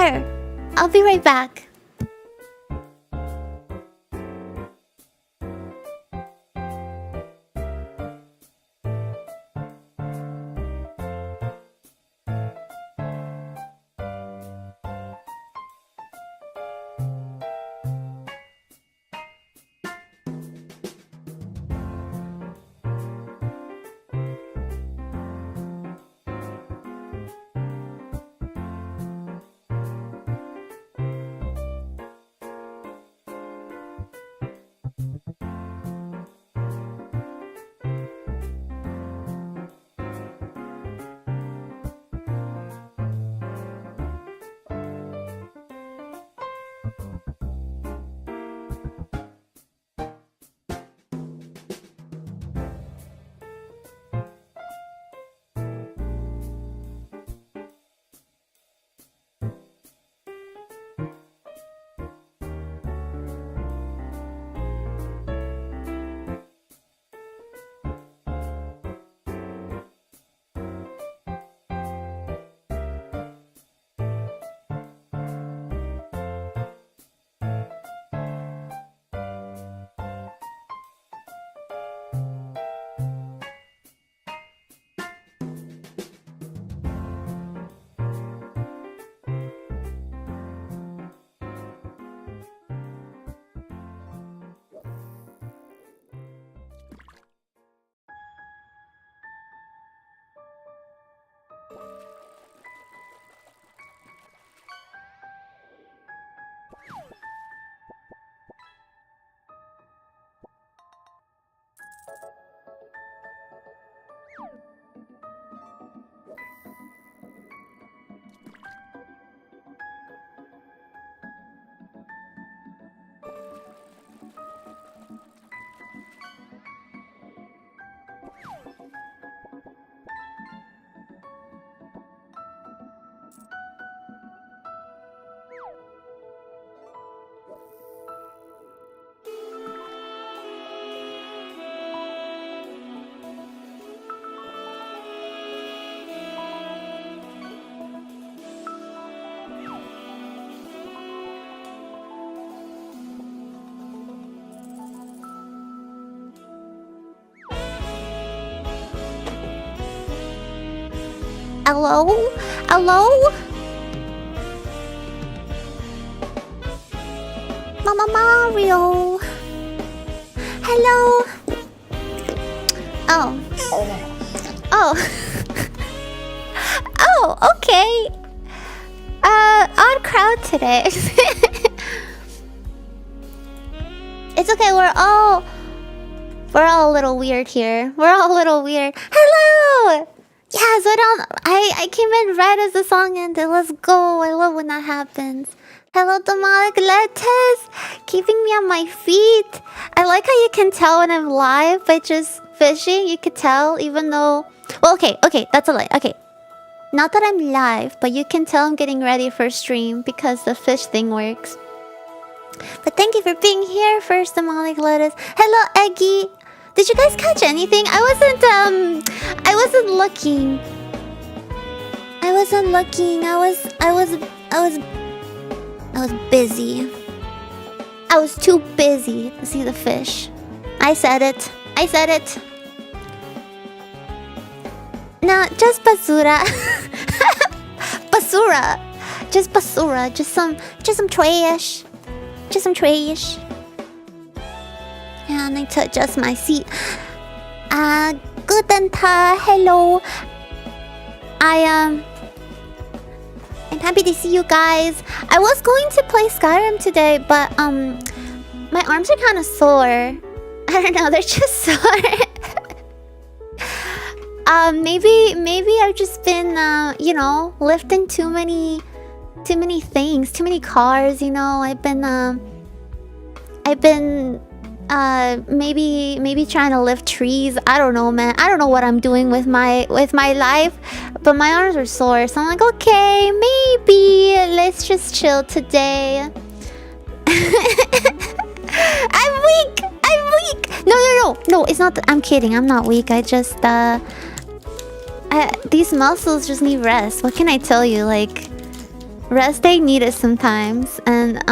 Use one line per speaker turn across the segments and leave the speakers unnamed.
Sure. I'll be right back. Hello? Hello? Mama Mario. Hello. Oh. Oh. Oh, okay. Odd crowd today. It's okay, we're all a little weird here. We're all a little weird. Hello! Yes, I came in right as the song ended. Let's go. I love when that happens. Hello, demonic lettuce. Keeping me on my feet. I like how you can tell when I'm live by just fishing. You could tell even though... Well, okay, that's a lie. Okay. Not that I'm live, but you can tell I'm getting ready for stream because the fish thing works. But thank you for being here first, demonic lettuce. Hello, Eggy. Did you guys catch anything? I wasn't looking. I was busy. I was too busy to see the fish. I said it. No, just basura. Basura. Just basura. Just some trash. Just some trash. Yeah, I need to adjust my seat. Guten Tag, hello. I'm happy to see you guys. I was going to play Skyrim today, but my arms are kind of sore. I don't know, they're just sore. Maybe I've just been lifting too many things, too many cars. I've been maybe trying to lift trees. I don't know, man. I don't know what I'm doing with my life, but my arms are sore. So I'm like, okay, maybe let's just chill today. I'm weak. No, it's not. I'm kidding. I'm not weak. I just these muscles just need rest. What can I tell you? Like, rest day needed sometimes, and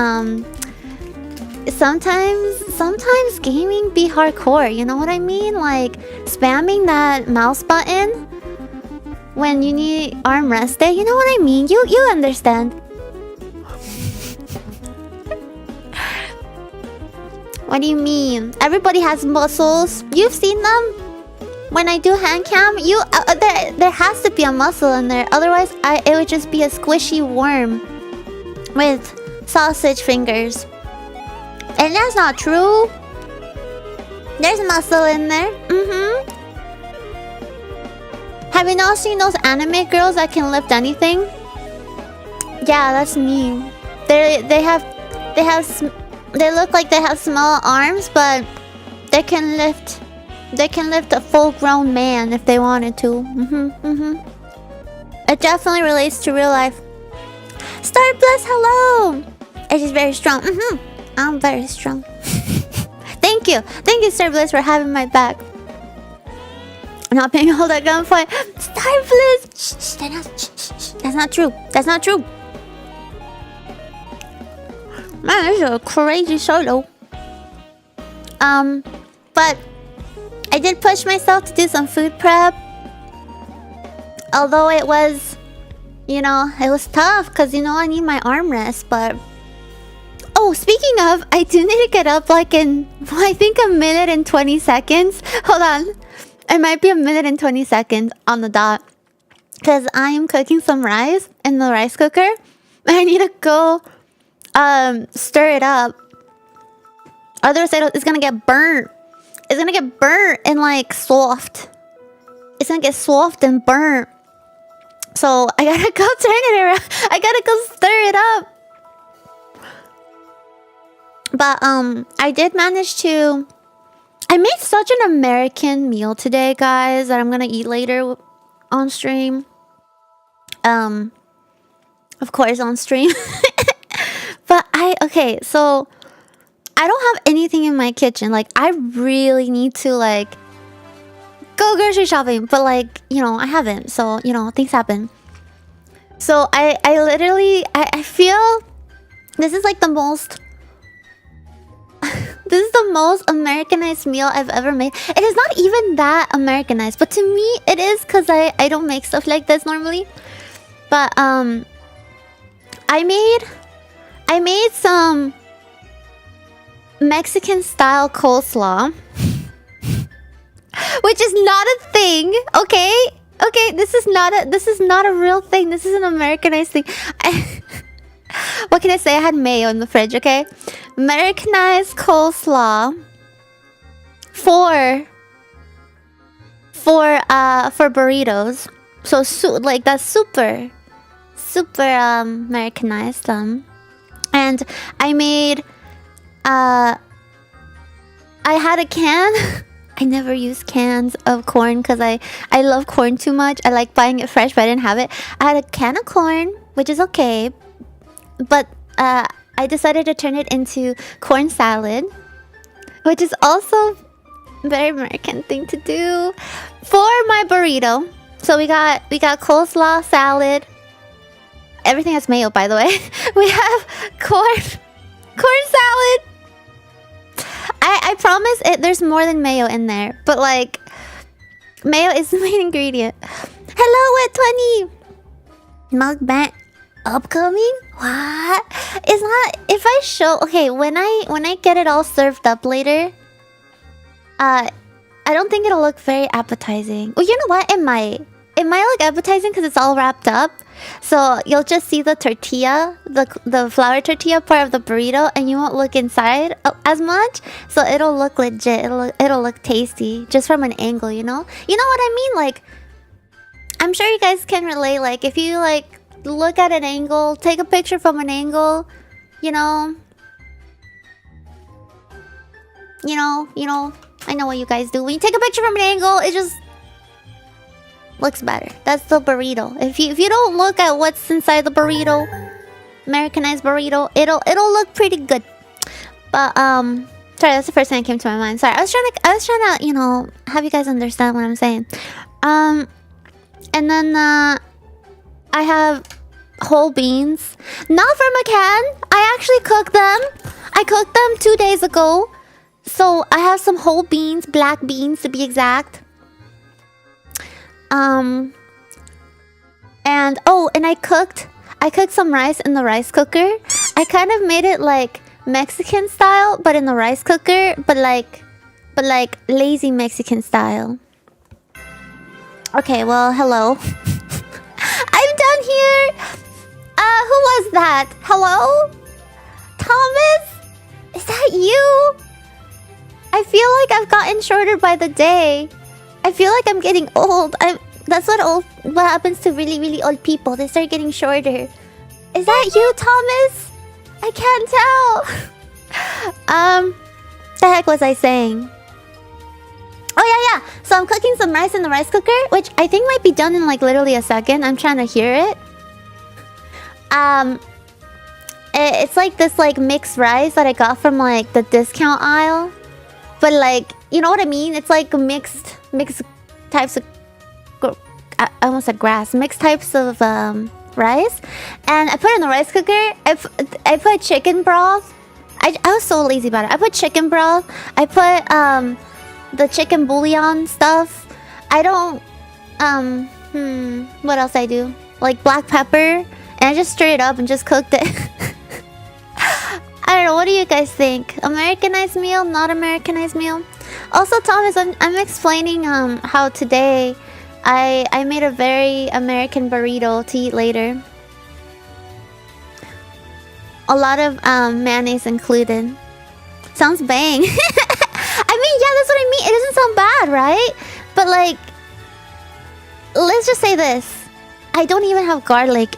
sometimes gaming be hardcore. You know what I mean? Like spamming that mouse button when you need arm rest day. You know what I mean? You understand. What do you mean? Everybody has muscles. You've seen them. When I do hand cam, there has to be a muscle in there. Otherwise, it would just be a squishy worm with sausage fingers. And that's not true. There's muscle in there. Have you not seen those anime girls that can lift anything? Yeah, that's me. They look like they have small arms, but they can lift a full-grown man if they wanted to. It definitely relates to real life. Star Bliss, hello. It is very strong. I'm very strong. Thank you, Star Bliss, for having my back. I'm not paying all that gunfight. Star Bliss, that's not true. That's not true. Man, this is a crazy solo. But I did push myself to do some food prep. Although it was, it was tough because, I need my arm rest. But, oh, speaking of, I do need to get up like in, I think, 1 minute and 20 seconds. Hold on. It might be 1 minute and 20 seconds on the dot. Because I am cooking some rice in the rice cooker. I need to go stir it up. Otherwise, it's going to get burnt. It's gonna get burnt and like soft. It's gonna get soft and burnt. So I gotta go turn it around. I gotta go stir it up. But I did manage to. I made such an American meal today, guys, that I'm gonna eat later on stream. Of course on stream. But so I don't have anything in my kitchen. Like, I really need to, like, go grocery shopping. But, like, I haven't. So, things happen. So, I literally... I feel... This is, like, the most... This is the most Americanized meal I've ever made. It is not even that Americanized. But to me, it is because I don't make stuff like this normally. But, I made some... Mexican style coleslaw, which is not a thing. Okay, this is not a real thing. This is an Americanized thing. What can I say? I had mayo in the fridge. Okay, Americanized coleslaw for burritos. So like that's super Americanized. And I made. I had a can. I never use cans of corn because I love corn too much. I like buying it fresh, but I didn't have it. I had a can of corn, which is okay. But I decided to turn it into corn salad, which is also a very American thing to do for my burrito. So we got coleslaw, salad. Everything has mayo, by the way. We have corn salad. I promise there's more than mayo in there. But like, mayo is the main ingredient. Hello, Wet 20! Mukbang upcoming? What? It's not... If I show... Okay, when I get it all served up later... I don't think it'll look very appetizing. Well, you know what? It might. It might look appetizing because it's all wrapped up. So you'll just see the tortilla, the flour tortilla part of the burrito, and you won't look inside as much. So it'll look legit. It'll look tasty just from an angle, you know? You know what I mean? Like, I'm sure you guys can relate. Like, if you like look at an angle, take a picture from an angle, you know. I know what you guys do. When you take a picture from an angle, it just looks better. That's the burrito. If you don't look at what's inside the burrito, Americanized burrito, it'll look pretty good. But sorry, that's the first thing that came to my mind. Sorry, I was trying to have you guys understand what I'm saying. And then I have whole beans. Not from a can. I actually cooked them. I cooked them 2 days ago. So I have some whole beans, black beans to be exact. And I cooked some rice in the rice cooker. I kind of made it like Mexican style, but in the rice cooker, but like lazy Mexican style. Okay, well, hello. I'm done here. Who was that? Hello? Thomas? Is that you? I feel like I've gotten shorter by the day. I feel like I'm getting old. That's what happens to really, really old people. They start getting shorter. Is that you, Thomas? I can't tell. The heck was I saying? Oh yeah. So I'm cooking some rice in the rice cooker, which I think might be done in like literally a second. I'm trying to hear it. It's like this like mixed rice that I got from like the discount aisle, but like, you know what I mean? It's like mixed types of I almost said grass. Mixed types of rice, and I put it in the rice cooker. I put chicken broth. I was so lazy about it. I put chicken broth. I put the chicken bouillon stuff. I don't what else I do? Like black pepper, and I just stirred it up and just cooked it. I don't know. What do you guys think? Americanized meal, not Americanized meal? Also, Thomas, I'm explaining how today I made a very American burrito to eat later. A lot of mayonnaise included. Sounds bang. I mean, yeah, that's what I mean. It doesn't sound bad, right? But like, let's just say this. I don't even have garlic.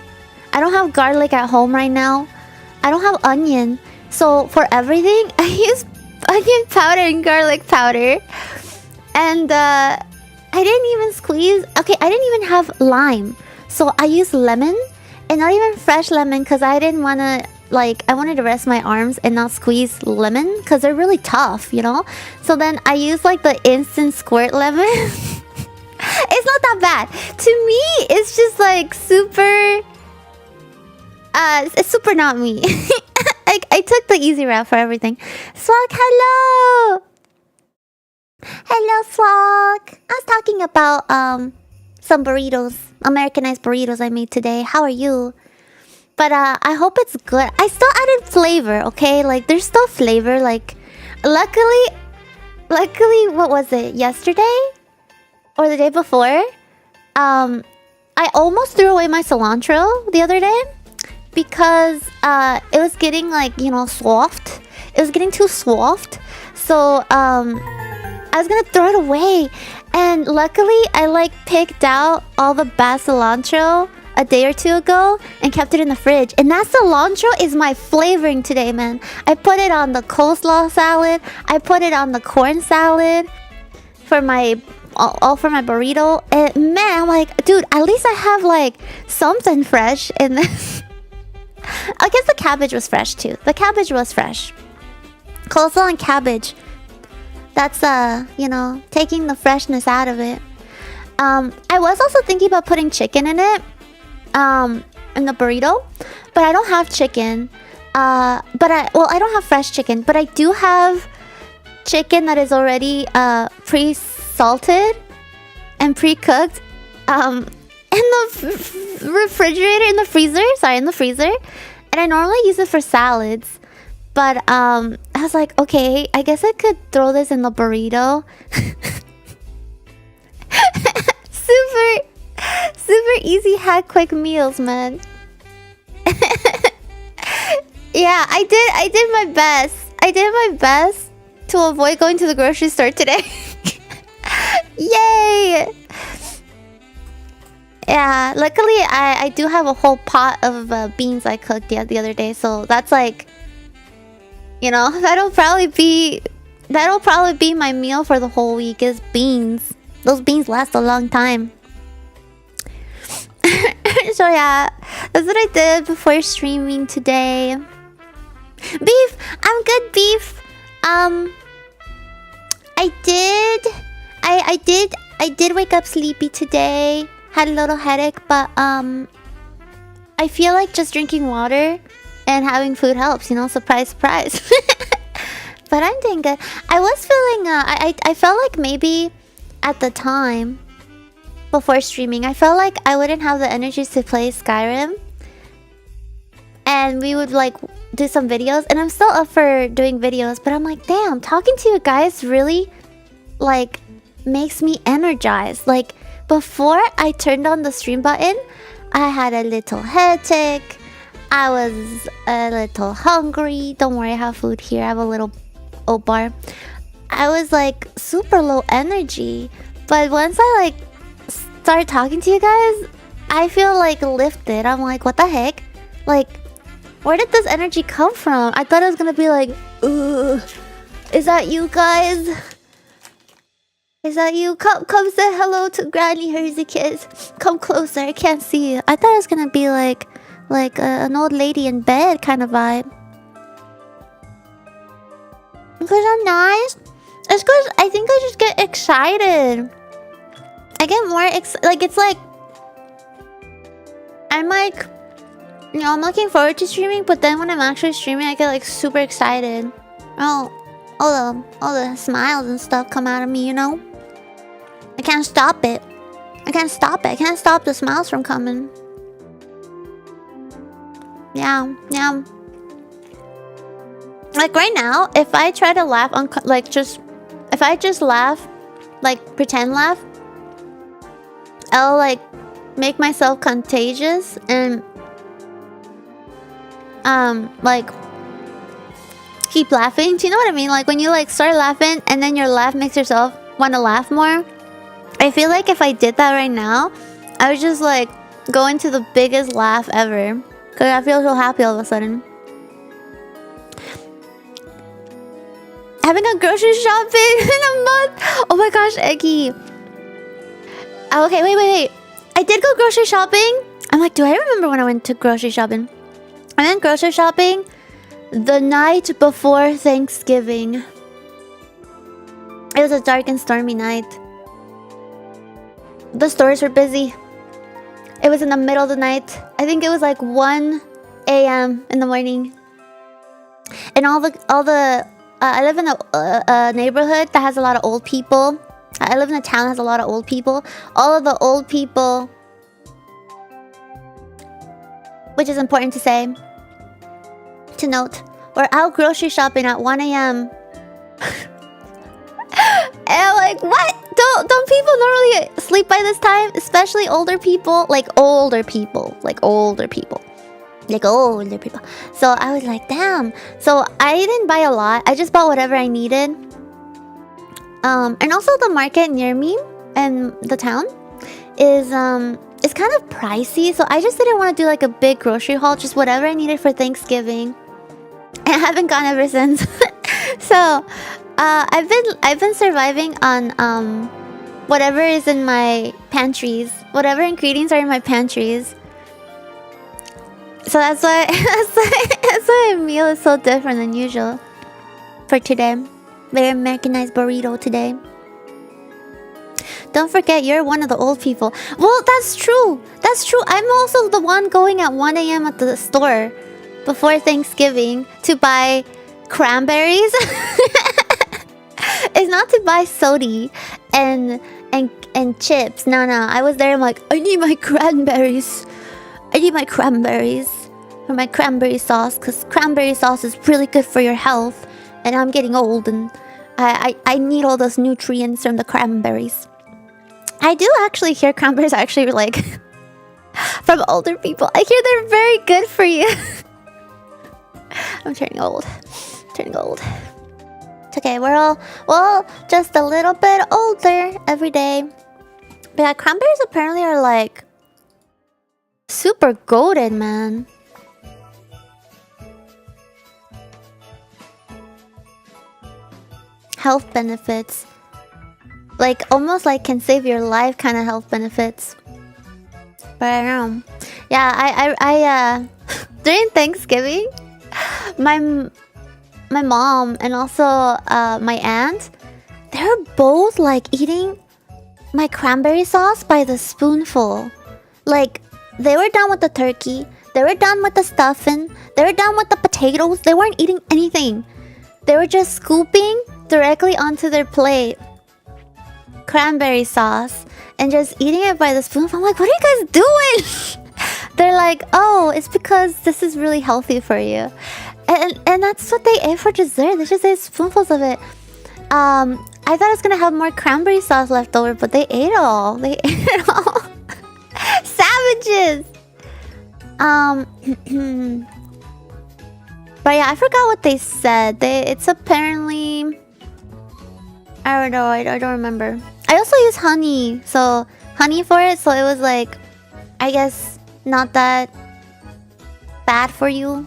I don't have garlic at home right now. I don't have onion. So for everything, I use onion powder and garlic powder. And I didn't even squeeze. Okay, I didn't even have lime. So I used lemon. And not even fresh lemon, because I didn't want to, like, I wanted to rest my arms and not squeeze lemon, because they're really tough, you know? So then I used like the instant squirt lemon. It's not that bad. To me, it's just like super... it's super not me. I took the easy route for everything. Swag, hello! Hello, Swag. I was talking about some burritos, Americanized burritos I made today. How are you? But I hope it's good. I still added flavor, okay? Like, there's still flavor. Like, luckily, what was it? Yesterday? Or the day before? I almost threw away my cilantro the other day. Because it was getting like, you know, soft. It was getting too soft. So I was gonna throw it away. And luckily I like picked out all the bad cilantro a day or two ago and kept it in the fridge. And that cilantro is my flavoring today, man. I put it on the coleslaw salad. I put it on the corn salad for my for my burrito. And man, I'm like, dude, at least I have like something fresh in this. I guess the cabbage was fresh too. The cabbage was fresh. Coleslaw and cabbage. That's you know, taking the freshness out of it. I was also thinking about putting chicken in it. In the burrito. But I don't have chicken. I don't have fresh chicken, but I do have chicken that is already pre-salted and pre-cooked. In the refrigerator, in the freezer. And I normally use it for salads. But I was like, okay, I guess I could throw this in the burrito. Super easy hack quick meals, man. Yeah, I did my best. I did my best to avoid going to the grocery store today. Yay! Yeah, luckily I do have a whole pot of beans I cooked the other day, so that's like, you know, that'll probably be my meal for the whole week is beans. Those beans last a long time. So yeah, that's what I did before streaming today. Beef, I'm good, Beef. I did wake up sleepy today. Had a little headache, but I I feel like just drinking water and having food helps, you know, surprise, surprise. But I'm doing good. I was feeling, I felt like maybe at the time before streaming, I felt like I wouldn't have the energies to play Skyrim. And we would like do some videos, and I'm still up for doing videos, but I'm like, damn, talking to you guys really like makes me energized. Like before I turned on the stream button, I had a little headache. I was a little hungry. Don't worry, I have food here. I have a little oat bar. I was like super low energy. But once I like started talking to you guys, I feel like lifted. I'm like, what the heck? Like, where did this energy come from? I thought it was gonna be like, ugh, is that you guys? Is that you? Come say hello to Granny. Here's the kids. Come closer. I can't see you. I thought it was gonna be like an old lady in bed kind of vibe. Because I'm nice. It's because I think I just get excited. I get more like it's like I'm like, you know, I'm looking forward to streaming, but then when I'm actually streaming, I get like super excited. Oh, all the smiles and stuff come out of me, you know. I can't stop it. I can't stop it. I can't stop the smiles from coming. Yeah, yeah. Like right now, if I try to laugh on if I just laugh, like pretend laugh, I'll like make myself contagious and like keep laughing. Do you know what I mean? Like when you like start laughing and then your laugh makes yourself want to laugh more. I feel like if I did that right now, I would just like go into the biggest laugh ever. Cause I feel so happy all of a sudden. Having a grocery shopping in a month. Oh my gosh, Eggy. Okay, wait. I did go grocery shopping. I'm like, do I remember when I went to grocery shopping? I went grocery shopping the night before Thanksgiving. It was a dark and stormy night. The stores were busy. It was in the middle of the night. I think it was like 1 a.m. in the morning. And all the I live in a neighborhood that has a lot of old people. I live in a town that has a lot of old people. All of the old people, which is important to say, to note, were out grocery shopping at 1 a.m. And I'm like, what? Don't people normally sleep by this time? Especially older people? Like older people. So I was like, damn. So I didn't buy a lot. I just bought whatever I needed. And also the market near me and the town is kind of pricey. So I just didn't want to do like a big grocery haul. Just whatever I needed for Thanksgiving. And I haven't gone ever since. So I've been surviving on whatever is in my pantries. Whatever ingredients are in my pantries. So that's why my meal is so different than usual for today. Very Americanized burrito today. Don't forget, you're one of the old people. Well, that's true. That's true. I'm also the one going at 1 a.m. at the store before Thanksgiving to buy cranberries. It's not to buy soda and chips. No. I was there. I'm like, I need my cranberries. I need my cranberries for my cranberry sauce, because cranberry sauce is really good for your health. And I'm getting old, and I need all those nutrients from the cranberries. I do actually hear cranberries actually like from older people. I hear they're very good for you. I'm turning old. It's okay. We're all just a little bit older every day. But yeah, cranberries apparently are like super goated, man. Health benefits. Like, almost like can save your life kind of health benefits. But I don't know. Yeah, I during Thanksgiving, my mom and also my aunt, they were both like eating my cranberry sauce by the spoonful. Like, they were done with the turkey. They were done with the stuffing. They were done with the potatoes. They weren't eating anything. They were just scooping directly onto their plate cranberry sauce and just eating it by the spoon. I'm like, what are you guys doing? They're like, oh, it's because this is really healthy for you. And that's what they ate for dessert. They just ate spoonfuls of it. I thought I was gonna have more cranberry sauce left over, but they ate it all. They ate it all. Savages! But yeah, I forgot what they said. It's apparently... I don't know, I don't remember. I also use honey, so honey for it, so it was like, I guess not that bad for you.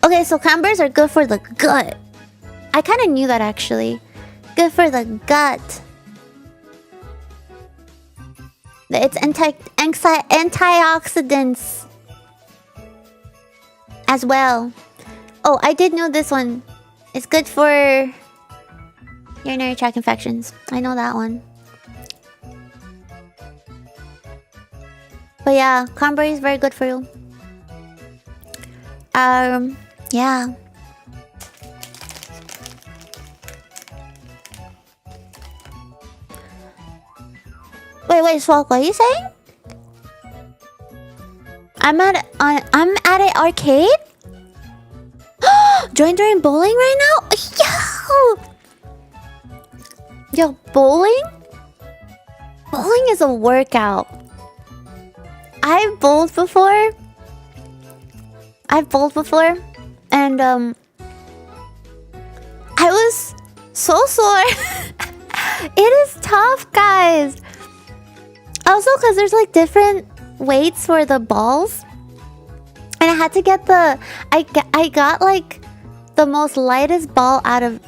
Okay, so cranberries are good for the gut. I kind of knew that actually. Good for the gut. It's antioxidants as well. Oh, I did know this one. It's good for urinary tract infections. I know that one. But yeah, cranberry is very good for you. Yeah. Wait, Swalk, what are you saying? I'm at an arcade? Join during bowling right now? Yo, bowling? Bowling is a workout. I've bowled before. And I was so sore. It is tough, guys. Also, because there's like different weights for the balls, and I had to get I got like the most lightest ball out of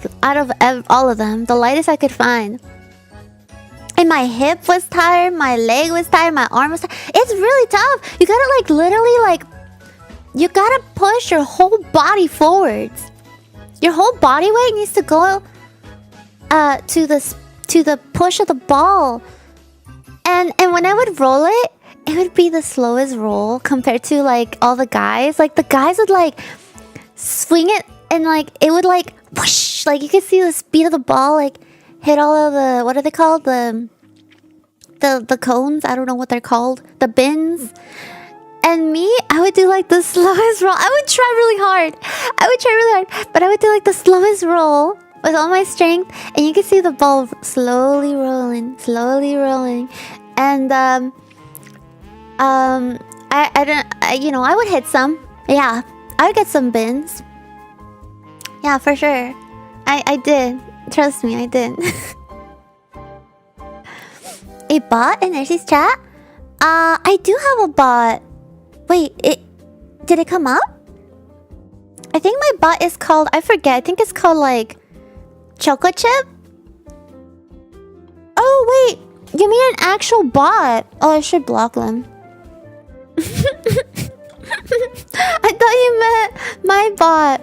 all of them, the lightest I could find. And my hip was tired, my leg was tired, my arm was tired. It's really tough. You gotta like literally like, you gotta push your whole body forwards. Your whole body weight needs to go to the push of the ball. And when I would roll it, it would be the slowest roll compared to like all the guys. Like the guys would like swing it and like it would like whoosh, like you could see the speed of the ball like hit all of the, what are they called? The cones? I don't know what they're called. The bins. And me, I would do like the slowest roll. I would try really hard. But I would do like the slowest roll with all my strength, and you can see the ball slowly rolling. And I would hit some. Yeah, I would get some bins. Yeah, for sure. I did. Trust me, I did. A bot in Ersy's chat? I do have a bot. Wait, did it come up? I think my bot is called, I forget, I think it's called like Choco Chip? Oh wait, you mean an actual bot? Oh, I should block them. I thought you meant my bot.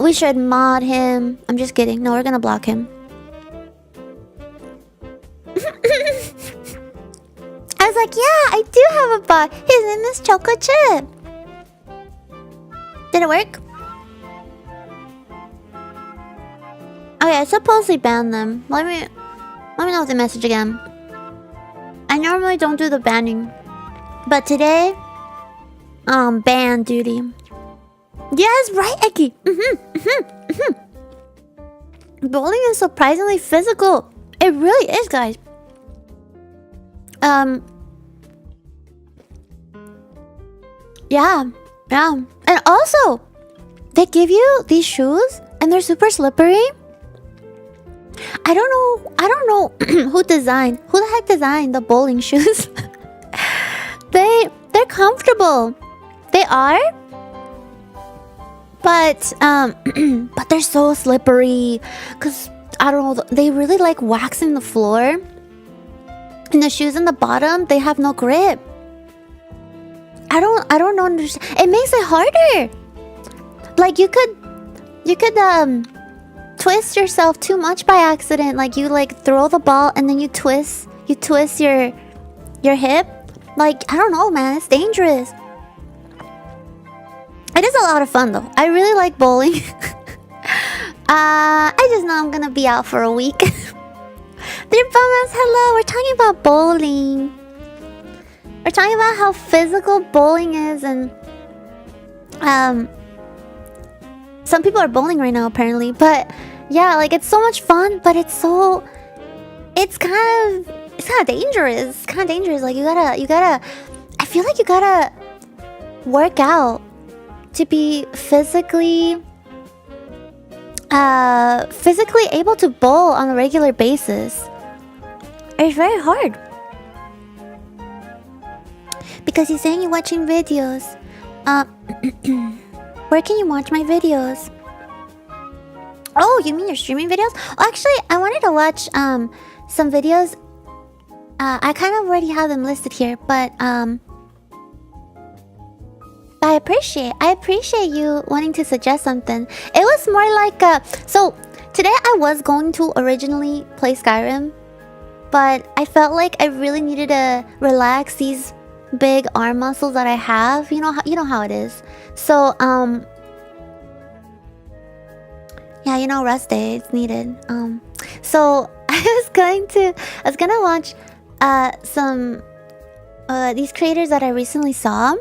We should mod him. I'm just kidding. No, we're gonna block him. I was like, yeah, I do have a bot. His name is Choco Chip. Did it work? Okay, I supposedly banned them. Let me know if they message again. I normally don't do the banning, but today, ban duty. Yes, right, Eki. Bowling is surprisingly physical. It really is, guys. Yeah. And also, they give you these shoes and they're super slippery. I don't know who the heck designed the bowling shoes. They're comfortable. They are. But they're so slippery, cause I don't know, they really like waxing the floor. And the shoes in the bottom, they have no grip. I don't understand. It makes it harder. Like you could twist yourself too much by accident. Like you like throw the ball and then you twist your hip. Like I don't know, man. It's dangerous. It is a lot of fun though. I really like bowling. I just know I'm gonna be out for a week. Dear Bummas, hello. We're talking about bowling. We're talking about how physical bowling is, and some people are bowling right now apparently. But yeah, like it's so much fun, but it's kind of dangerous. It's kind of dangerous. Like you gotta. I feel like you gotta work out to be physically able to bowl on a regular basis. It's very hard. Because he's saying you're watching videos. Where can you watch my videos? Oh, you mean you're streaming videos? Oh, actually, I wanted to watch some videos. I kind of already have them listed here, but I appreciate you wanting to suggest something. It was more like so today I was going to originally play Skyrim, but I felt like I really needed to relax these big arm muscles that I have. You know how it is. So yeah, you know, rest day, it's needed. So I was gonna watch some these creators that I recently saw,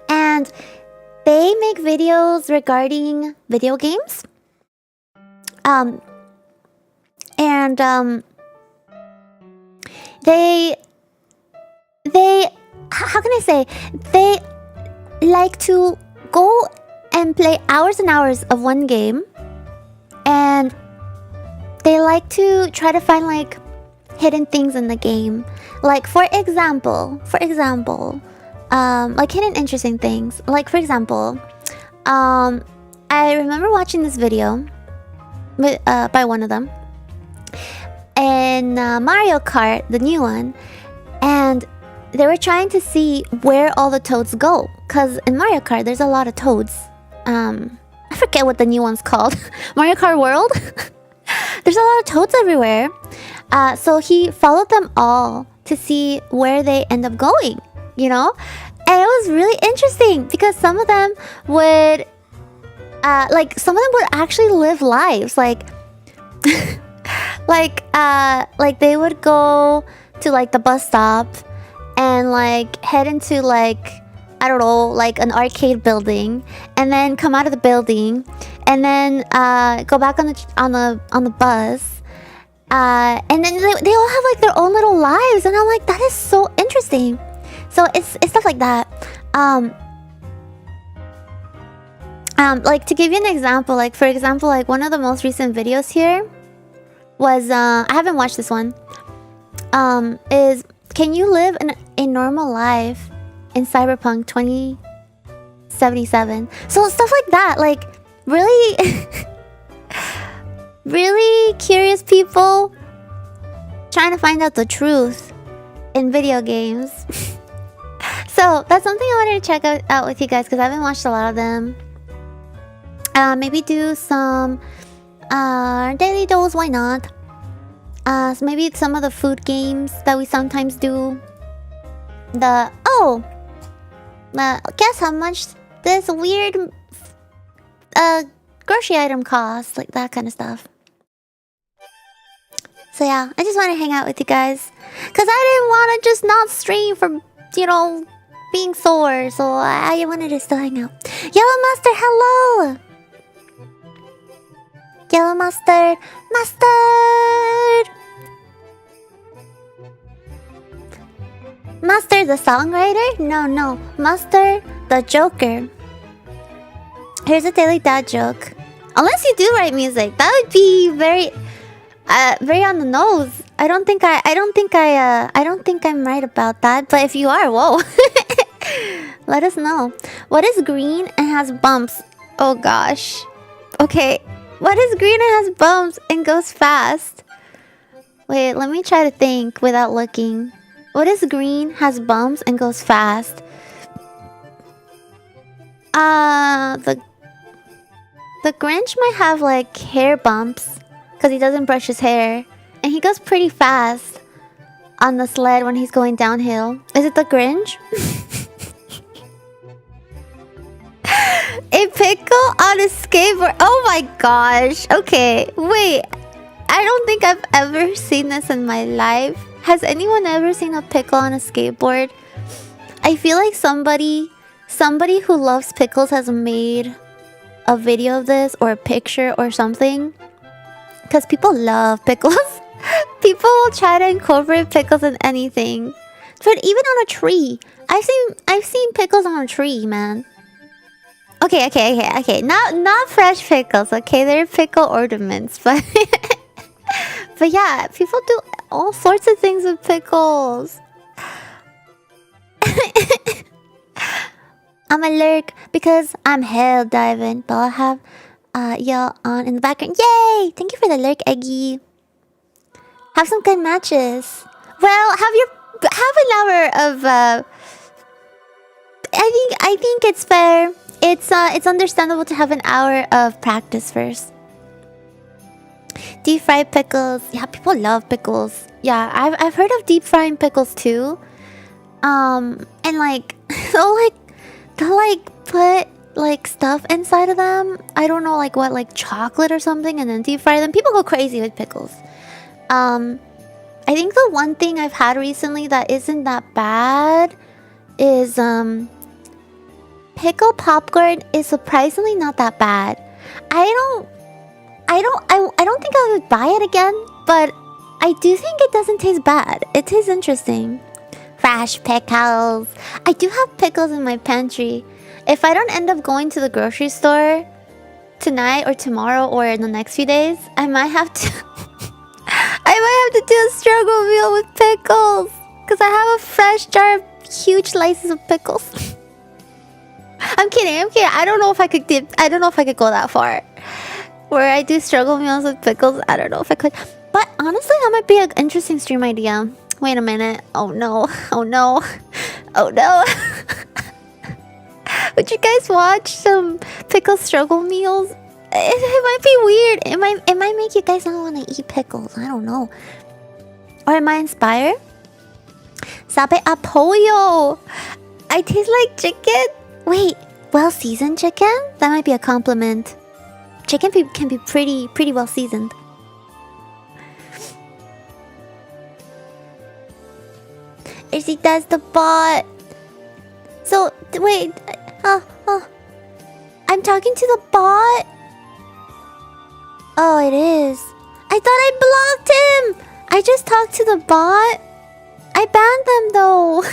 and they make videos regarding video games. They how can I say, they like to go and play hours and hours of one game, and they like to try to find like hidden things in the game. Like for example, like hidden interesting things. Like for example, I remember watching this video by one of them in Mario Kart, the new one, and they were trying to see where all the toads go. Cause in Mario Kart, there's a lot of toads. I forget what the new one's called. Mario Kart World. There's a lot of toads everywhere. So he followed them all to see where they end up going. You know, and it was really interesting because some of them would, actually live lives like, like they would go to like the bus stop and like head into like, I don't know, like an arcade building, and then come out of the building, and then go back on the bus, and then they all have like their own little lives, and I'm like, that is so interesting. So it's stuff like that. Like to give you an example, like for example, like one of the most recent videos here was I haven't watched this one. Is can you live a normal life in Cyberpunk 2077? So stuff like that, like really really curious people trying to find out the truth in video games. So that's something I wanted to check out with you guys, because I haven't watched a lot of them. Maybe do some daily dose, why not? So maybe some of the food games that we sometimes do. Guess how much this weird grocery item costs, like that kind of stuff. So yeah, I just want to hang out with you guys, because I didn't want to just not stream for, you know, being sore. So I wanted to still hang out. Yellow Mustard, hello! Yellow Mustard, Mustard the songwriter? No, Mustard the Joker. Here's a daily dad joke. Unless you do write music, that would be very on the nose. I don't think I'm right about that. But if you are, whoa, let us know. What is green and has bumps? Oh gosh. Okay. What is green and has bumps and goes fast? Wait, let me try to think without looking. What is green, has bumps, and goes fast? The Grinch might have like hair bumps because he doesn't brush his hair. And he goes pretty fast on the sled when he's going downhill. Is it the Grinch? A pickle on a skateboard. Oh my gosh. Okay, wait. I don't think I've ever seen this in my life. Has anyone ever seen a pickle on a skateboard? I feel like somebody who loves pickles has made a video of this or a picture or something. Because people love pickles. People will try to incorporate pickles in anything. But even on a tree. I've seen pickles on a tree, man. Okay. Not fresh pickles, okay? They're pickle ornaments, but but yeah, people do all sorts of things with pickles. I'm a lurk because I'm hell diving, but I'll have y'all on in the background. Yay! Thank you for the lurk, Eggy. Have some good matches. Well, have an hour of I think it's fair. It's understandable to have an hour of practice first. Deep fried pickles. Yeah, people love pickles. Yeah, I've heard of deep frying pickles too. And like they'll put like stuff inside of them. I don't know like what, like chocolate or something, and then deep fry them. People go crazy with pickles. I think the one thing I've had recently that isn't that bad is pickle popcorn is surprisingly not that bad. I don't think I would buy it again, but I do think it doesn't taste bad. It tastes interesting. Fresh pickles. I do have pickles in my pantry. If I don't end up going to the grocery store tonight or tomorrow or in the next few days, I might have to do a struggle meal with pickles, because I have a fresh jar of huge slices of pickles. I'm kidding. I don't know if I could go that far where I do struggle meals with pickles. I don't know if I could. But honestly, that might be an interesting stream idea. Wait a minute. Oh no. Would you guys watch some pickle struggle meals? It might be weird. It might make you guys not want to eat pickles. I don't know. Or am I inspired? Sabe apoyo. I taste like chicken. Wait, well-seasoned chicken? That might be a compliment. Chicken can be pretty well-seasoned. Izzy does the bot. So, wait. I'm talking to the bot? Oh, it is. I thought I blocked him. I just talked to the bot. I banned them, though.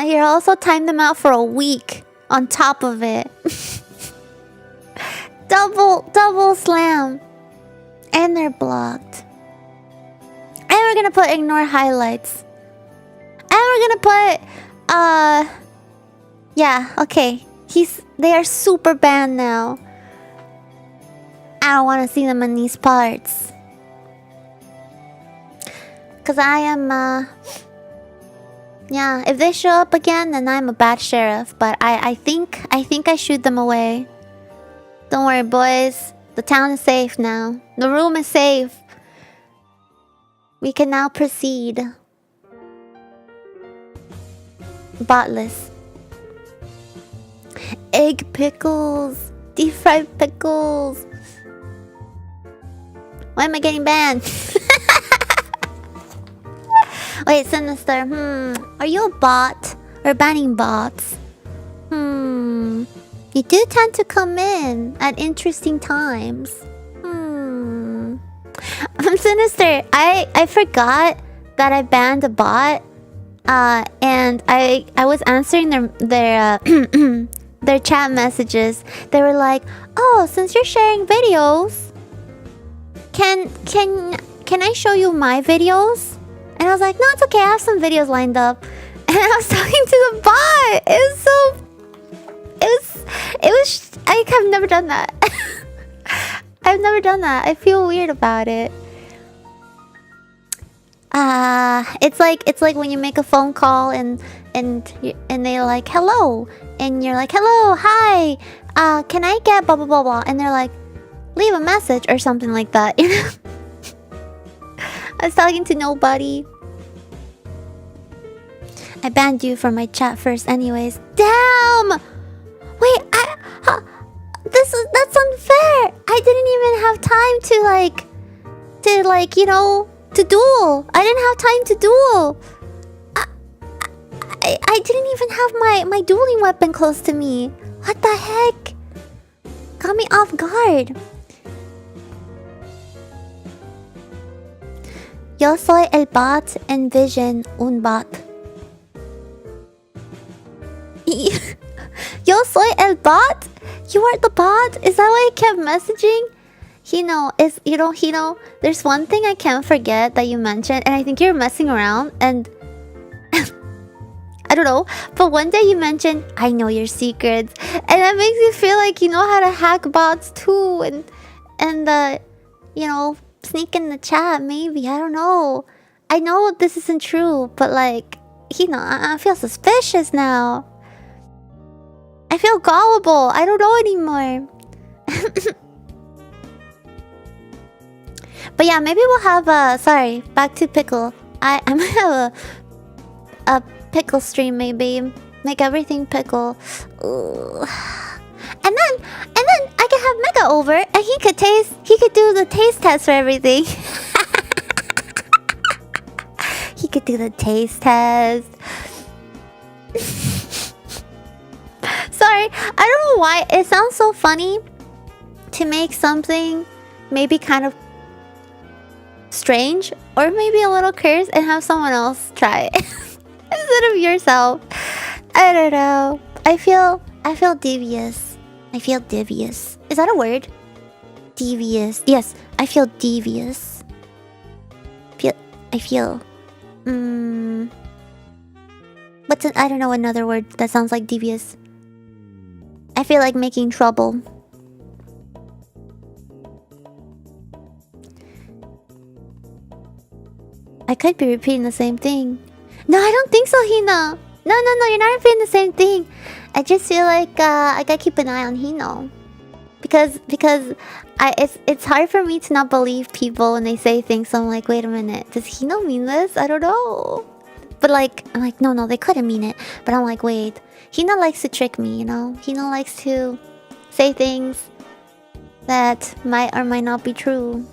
Here, I'll also time them out for a week on top of it. double slam. And they're blocked. And we're gonna put ignore highlights. And we're gonna put, yeah, okay. They are super banned now. I don't want to see them in these parts. Cause I am, yeah, if they show up again, then I'm a bad sheriff. But I think I shoot them away. Don't worry, boys. The town is safe now. The room is safe. We can now proceed. Botless. Egg pickles. Deep fried pickles. Why am I getting banned? Wait, Sinister. Are you a bot? Or banning bots? You do tend to come in at interesting times. I'm Sinister. I forgot that I banned a bot. And I was answering their their chat messages. They were like, "Oh, since you're sharing videos, can I show you my videos?" And I was like, "No, it's okay. I have some videos lined up." And I was talking to the bot. I've never done that. I've never done that. I feel weird about it. It's like when you make a phone call and they're like hello, and you're like hello, hi, can I get blah blah blah blah, and they're like leave a message or something like that. You know, I was talking to nobody. I banned you from my chat first, anyways. Damn. Wait, that's unfair. I didn't even have time to like you know, to duel. I didn't have time to duel. I didn't even have my dueling weapon close to me. What the heck? Got me off guard. Yo soy el bot, envision un bot. Yo soy el bot? You are the bot? Is that why I kept messaging? Hino, there's one thing I can't forget that you mentioned, and I think you're messing around, and I don't know, but one day you mentioned, I know your secrets, and that makes me feel like you know how to hack bots too, and you know, sneak in the chat, maybe, I don't know. I know this isn't true, but like, I feel suspicious now. I feel gullible. I don't know anymore. But yeah, maybe we'll have a... Sorry, back to pickle. I might have a pickle stream, maybe. Make everything pickle. Ugh. And then I can have Mega over, and he could do the taste test for everything. He could do the taste test. Sorry, I don't know why it sounds so funny to make something maybe kind of strange or maybe a little cursed and have someone else try it instead of yourself. I don't know. I feel devious. I feel devious. Is that a word? Devious. Yes, I feel devious. I feel. I don't know another word that sounds like devious. I feel like making trouble. I could be repeating the same thing. No, I don't think so, Hino. No, you're not repeating the same thing. I just feel like I gotta keep an eye on Hino. Because it's hard for me to not believe people when they say things. So I'm like, wait a minute, does Hino mean this? I don't know. But like, I'm like, no, they couldn't mean it. But I'm like, wait. Hino likes to trick me, you know? Hino likes to say things that might or might not be true.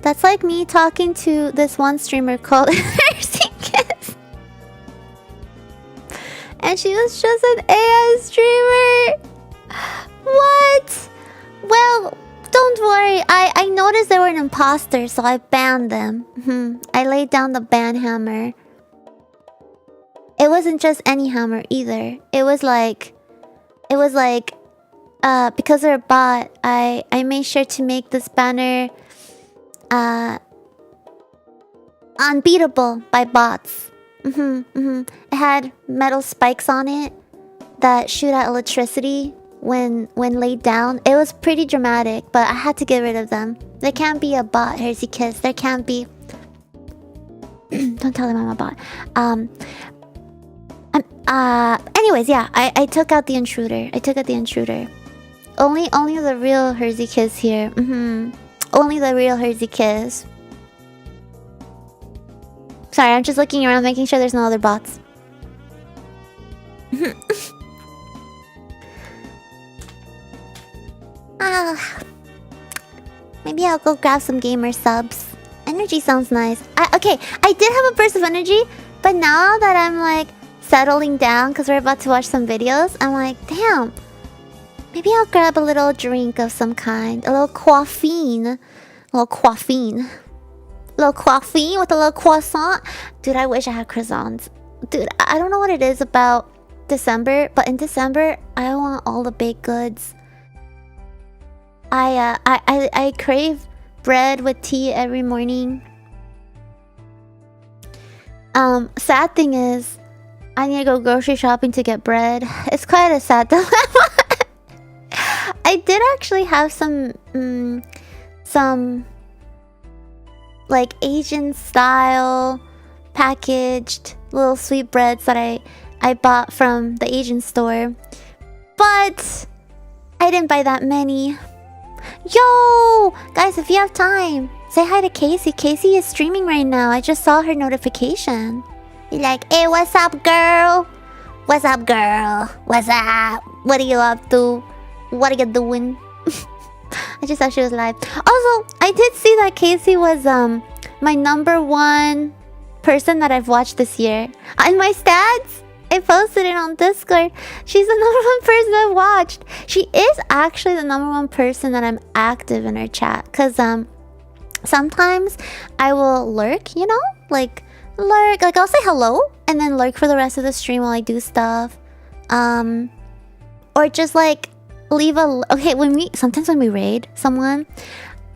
That's like me talking to this one streamer called Nursing Kiss. And she was just an AI streamer. What? Well, don't worry. I noticed they were an imposter, so I banned them. I laid down the ban hammer. It wasn't just any hammer either. It was like because they're a bot, I made sure to make this banner unbeatable by bots. It had metal spikes on it that shoot out electricity when laid down. It was pretty dramatic, but I had to get rid of them. There can't be a bot, Hersey Kiss. There can't be. Don't tell them I'm a bot. Anyways, yeah, I took out the intruder. Only the real Hersey Kiss here. Only the real Hersey Kiss. Sorry, I'm just looking around, making sure there's no other bots. Maybe I'll go grab some gamer subs. Energy sounds nice. Okay, I did have a burst of energy, but now that I'm like settling down because we're about to watch some videos, I'm like, damn. Maybe I'll grab a little drink of some kind. A little caffeine. A little caffeine with a little croissant. Dude, I wish I had croissants. Dude, I don't know what it is about December, but in December, I want all the baked goods. I crave bread with tea every morning. Sad thing is, I need to go grocery shopping to get bread. It's quite a sad dilemma. I did actually have some like Asian style packaged little sweetbreads that I bought from the Asian store. But I didn't buy that many. Yo! Guys, if you have time, say hi to Casey. Casey is streaming right now. I just saw her notification. You're like, hey, what's up, girl? What's up, girl? What's up? What are you up to? What are you doing? I just thought she was live. Also, I did see that Casey was my #1 person that I've watched this year. In my stats, I posted it on Discord. She's the #1 person I've watched. She is actually the #1 person that I'm active in her chat. Cause sometimes I will lurk, you know? Like lurk, like I'll say hello and then lurk for the rest of the stream while I do stuff. Or just like leave a okay, sometimes when we raid someone,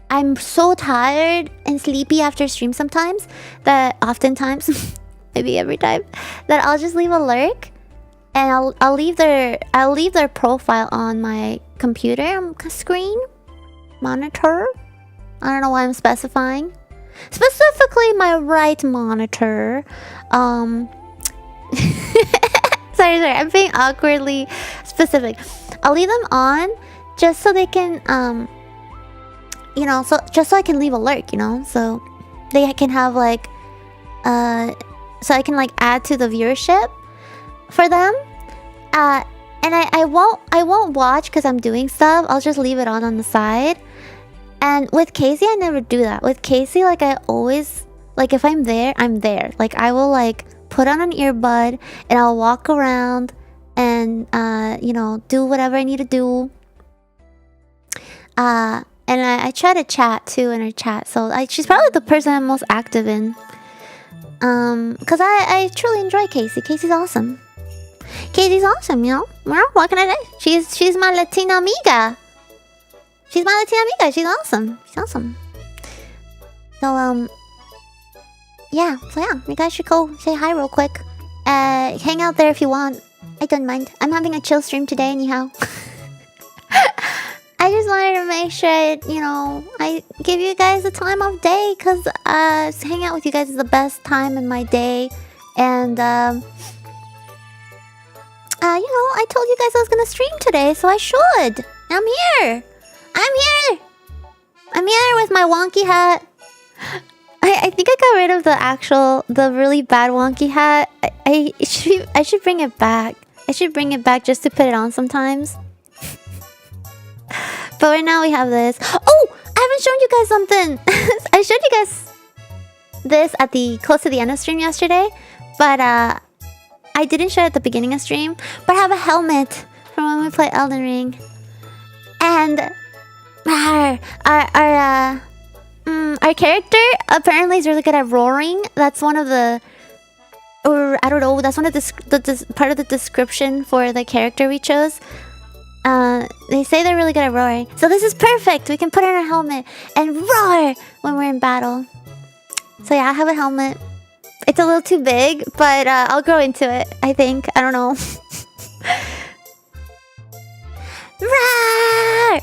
I'm so tired and sleepy after stream sometimes that oftentimes maybe every time that I'll just leave a lurk and I'll leave their profile on my computer screen monitor. I don't know why I'm specifying. Specifically my right monitor. Sorry, I'm being awkwardly specific. I'll leave them on just so they can you know, just so I can leave a lurk, you know, so they can have like so I can like add to the viewership for them. And I won't watch because I'm doing stuff. I'll just leave it on the side. And with Casey, I never do that. With Casey, like I always, like if I'm there, I'm there. Like I will like put on an earbud and I'll walk around and you know, do whatever I need to do. And I try to chat too in her chat. So she's probably the person I'm most active in. Cause I truly enjoy Casey. Casey's awesome. Casey's awesome, you know? Well, what can I say? She's my Latina amiga. She's my Latina amiga. She's awesome. She's awesome. So yeah. So yeah, you guys should go say hi real quick. Hang out there if you want. I don't mind. I'm having a chill stream today anyhow. I just wanted to make sure, you know, I give you guys a time of day because hanging out with you guys is the best time in my day. And you know, I told you guys I was gonna stream today, so I should. I'm here. I'm here with my wonky hat. I think I got rid of the really bad wonky hat. I should bring it back. I should bring it back just to put it on sometimes. But right now we have this. Oh, I haven't shown you guys something. I showed you guys this at close to the end of stream yesterday, but I didn't show it at the beginning of stream. But I have a helmet from when we play Elden Ring, and our character apparently is really good at roaring. That's one of the, or I don't know. That's one of the part of the description for the character we chose. They say they're really good at roaring. So this is perfect. We can put on our helmet and roar when we're in battle. So yeah, I have a helmet. It's a little too big, but I'll grow into it, I think. I don't know. Roar!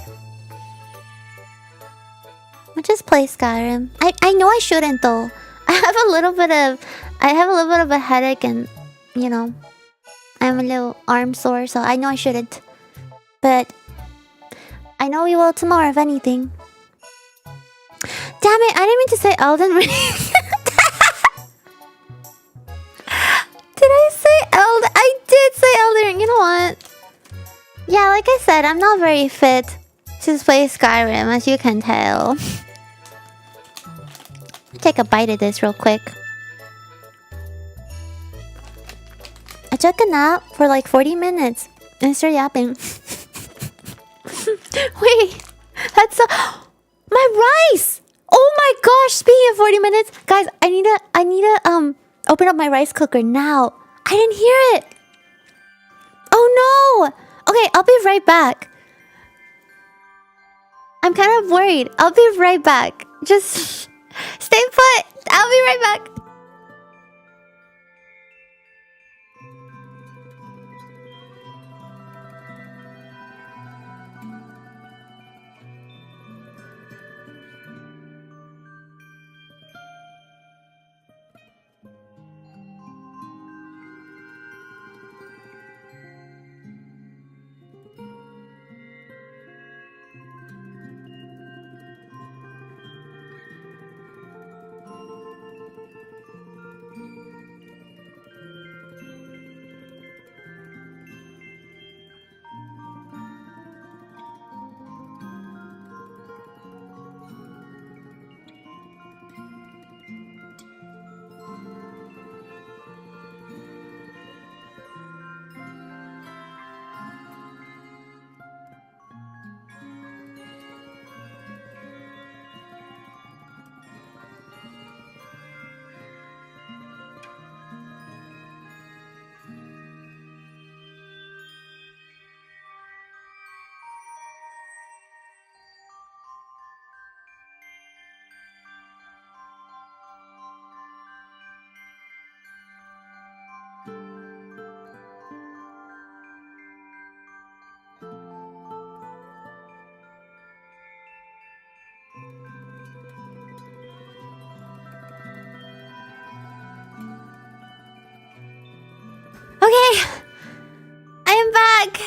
I'll just play Skyrim. I know I shouldn't though. I have a little bit of a headache and, you know, I'm a little arm sore, so I know I shouldn't. But I know we will tomorrow, if anything. Damn it, I didn't mean to say Elden Ring. Did I say Elden? I did say Elden Ring. You know what? Yeah, like I said, I'm not very fit to play Skyrim, as you can tell. Take a bite of this real quick. I took a nap for like 40 minutes and started yapping. Wait, that's my rice. Oh my gosh! Speaking of 40 minutes, guys, I need to open up my rice cooker now. I didn't hear it. Oh no! Okay, I'll be right back. I'm kind of worried. I'll be right back. Just stay put. I'll be right back. Okay, I am back.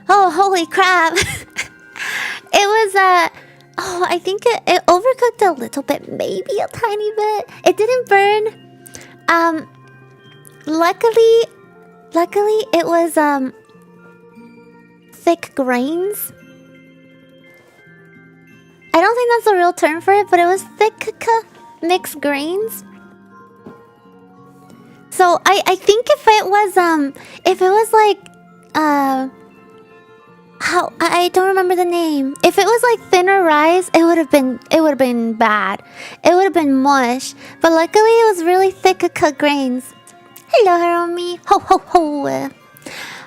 Oh, holy crap! It was oh, I think it overcooked a little bit, maybe a tiny bit. It didn't burn. Luckily, it was thick grains. I don't think that's a real term for it, but it was thick mixed grains. So I think if it was like how I don't remember the name. If it was like thinner rice, it would have been bad. It would have been mush. But luckily it was really thick cut grains. Hello, Haromi. Ho ho ho.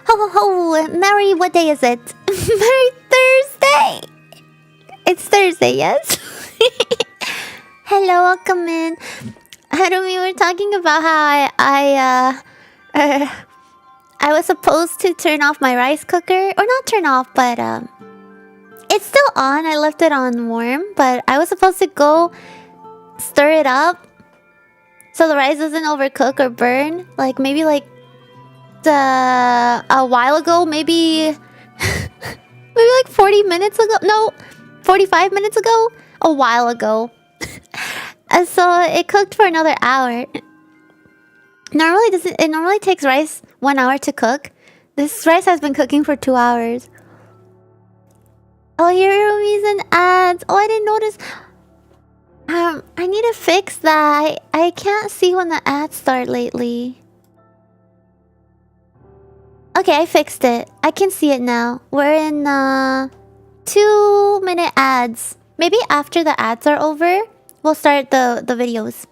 Ho ho ho. Merry, what day is it? Merry Thursday. It's Thursday, yes? Hello, welcome in. Haromi, we're talking about how I was supposed to turn off my rice cooker. Or not turn off, but it's still on. I left it on warm, but I was supposed to go stir it up so the rice doesn't overcook or burn. Like maybe like a while ago, maybe maybe like 40 minutes ago. No, 45 minutes ago. A while ago. And so it cooked for another hour. It normally takes rice 1 hour to cook. This rice has been cooking for 2 hours. Oh, Hiromi's and ads. Oh, I didn't notice. I need to fix that. I can't see when the ads start lately. Okay, I fixed it. I can see it now. We're in 2-minute ads. Maybe after the ads are over, we'll start the videos.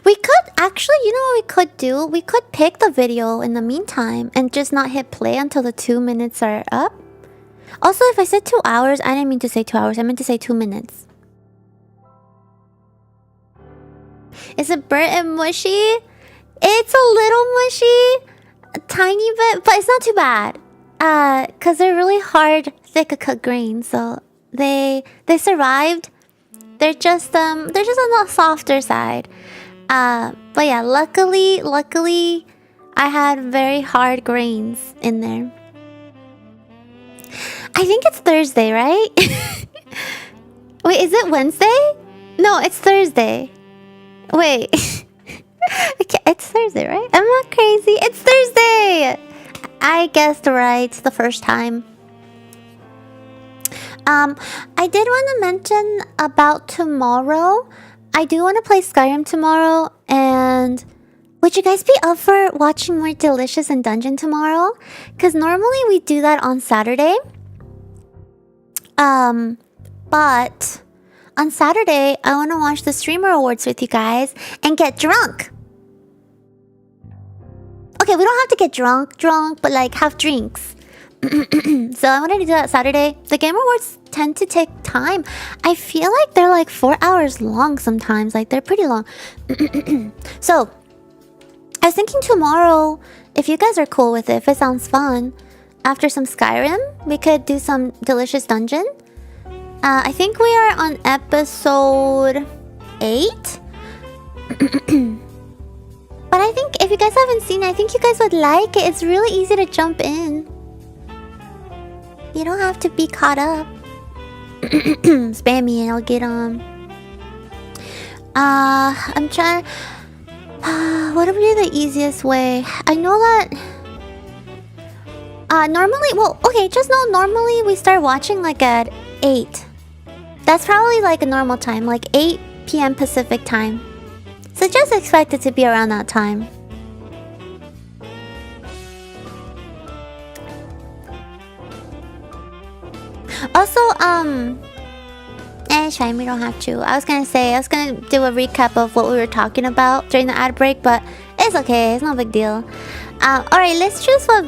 We could actually, you know what we could do? We could pick the video in the meantime and just not hit play until the 2 minutes are up. Also, if I said 2 hours, I didn't mean to say 2 hours. I meant to say 2 minutes. Is it burnt and mushy? It's a little mushy. A tiny bit, but it's not too bad. Cause they're really hard, thick cut grains, so they survived. They're just on the softer side. But yeah, luckily, I had very hard grains in there. I think it's Thursday, right? Wait, is it Wednesday? No, it's Thursday. Wait. It's Thursday, right? I'm not crazy. It's Thursday! I guessed right the first time. I did want to mention about tomorrow. I do want to play Skyrim tomorrow, and would you guys be up for watching more Delicious and Dungeon tomorrow? Because normally we do that on Saturday. But on Saturday, I want to watch the Streamer Awards with you guys and get drunk. Okay, we don't have to get drunk, but like have drinks. So I wanted to do that Saturday. The Game Awards tend to take time. I feel like they're like 4 hours long sometimes. Like they're pretty long. So I was thinking tomorrow, if you guys are cool with it, if it sounds fun, after some Skyrim, we could do some Delicious Dungeon. I think we are on episode 8. But I think if you guys haven't seen it, I think you guys would like it. It's really easy to jump in. You don't have to be caught up. Spam me and I'll get on. I'm trying. What would be the easiest way? I know that. Normally, well, okay, just know normally we start watching like at 8. That's probably like a normal time, like 8 p.m. Pacific time. So just expect it to be around that time. Also, it's fine, we don't have to. I was gonna do a recap of what we were talking about during the ad break, but it's okay, it's no big deal. Alright, let's choose what...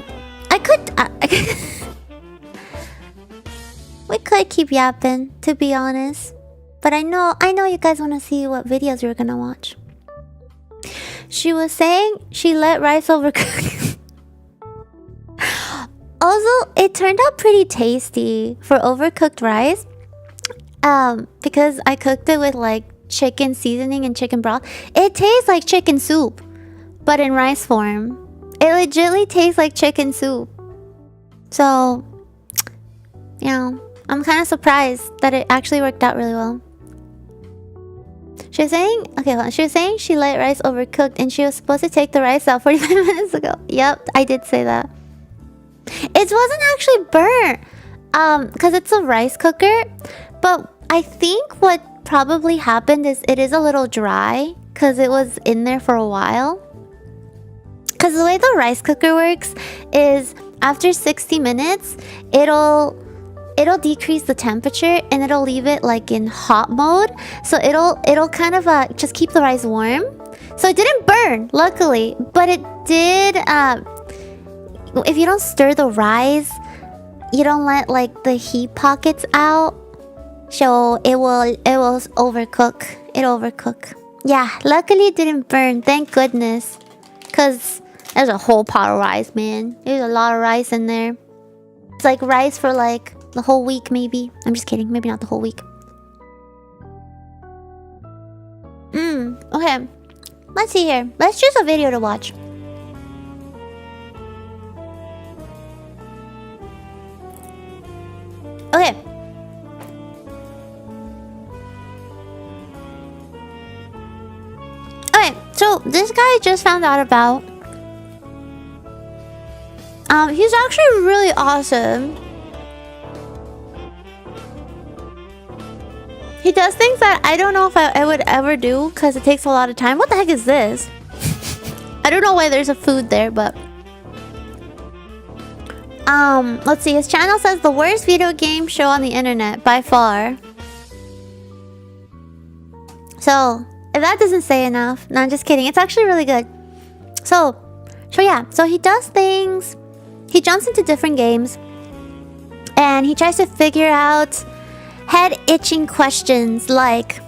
we could keep yapping, to be honest. But I know you guys want to see what videos we're gonna watch. She was saying she let rice overcook. Also, it turned out pretty tasty for overcooked rice. Because I cooked it with like chicken seasoning and chicken broth. It tastes like chicken soup, but in rice form. It legitimately tastes like chicken soup. So, you know, I'm kind of surprised that it actually worked out really well. She was saying, okay, hold on. She was saying she let rice overcooked and she was supposed to take the rice out 45 minutes ago. Yep, I did say that. It wasn't actually burnt, because it's a rice cooker. But I think what probably happened is it is a little dry because it was in there for a while. Because the way the rice cooker works is after 60 minutes, it'll decrease the temperature and it'll leave it like in hot mode. So it'll kind of just keep the rice warm. So it didn't burn, luckily, but it did. If you don't stir the rice, you don't let like the heat pockets out, so it will overcook. It'll overcook. Yeah, luckily it didn't burn. Thank goodness, cause there's a whole pot of rice, man. There's a lot of rice in there. It's like rice for like the whole week, maybe. I'm just kidding. Maybe not the whole week. Okay. Let's see here. Let's choose a video to watch. Okay. Okay, so this guy I just found out about. He's actually really awesome. He does things that I don't know if I would ever do because it takes a lot of time. What the heck is this? I don't know why there's a food there, but... let's see. His channel says the worst video game show on the internet by far. So, if that doesn't say enough... No, I'm just kidding. It's actually really good. So yeah. So he does things... He jumps into different games. And he tries to figure out head-itching questions like...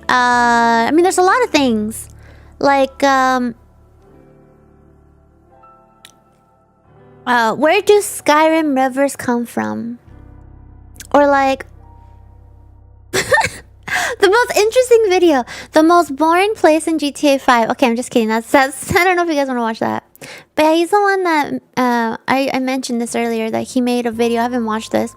I mean, there's a lot of things. Like, where do Skyrim rivers come from? Or like... The most interesting video. The most boring place in GTA 5. Okay, I'm just kidding. That's I don't know if you guys want to watch that. But yeah, he's the one that... I mentioned this earlier, that he made a video. I haven't watched this.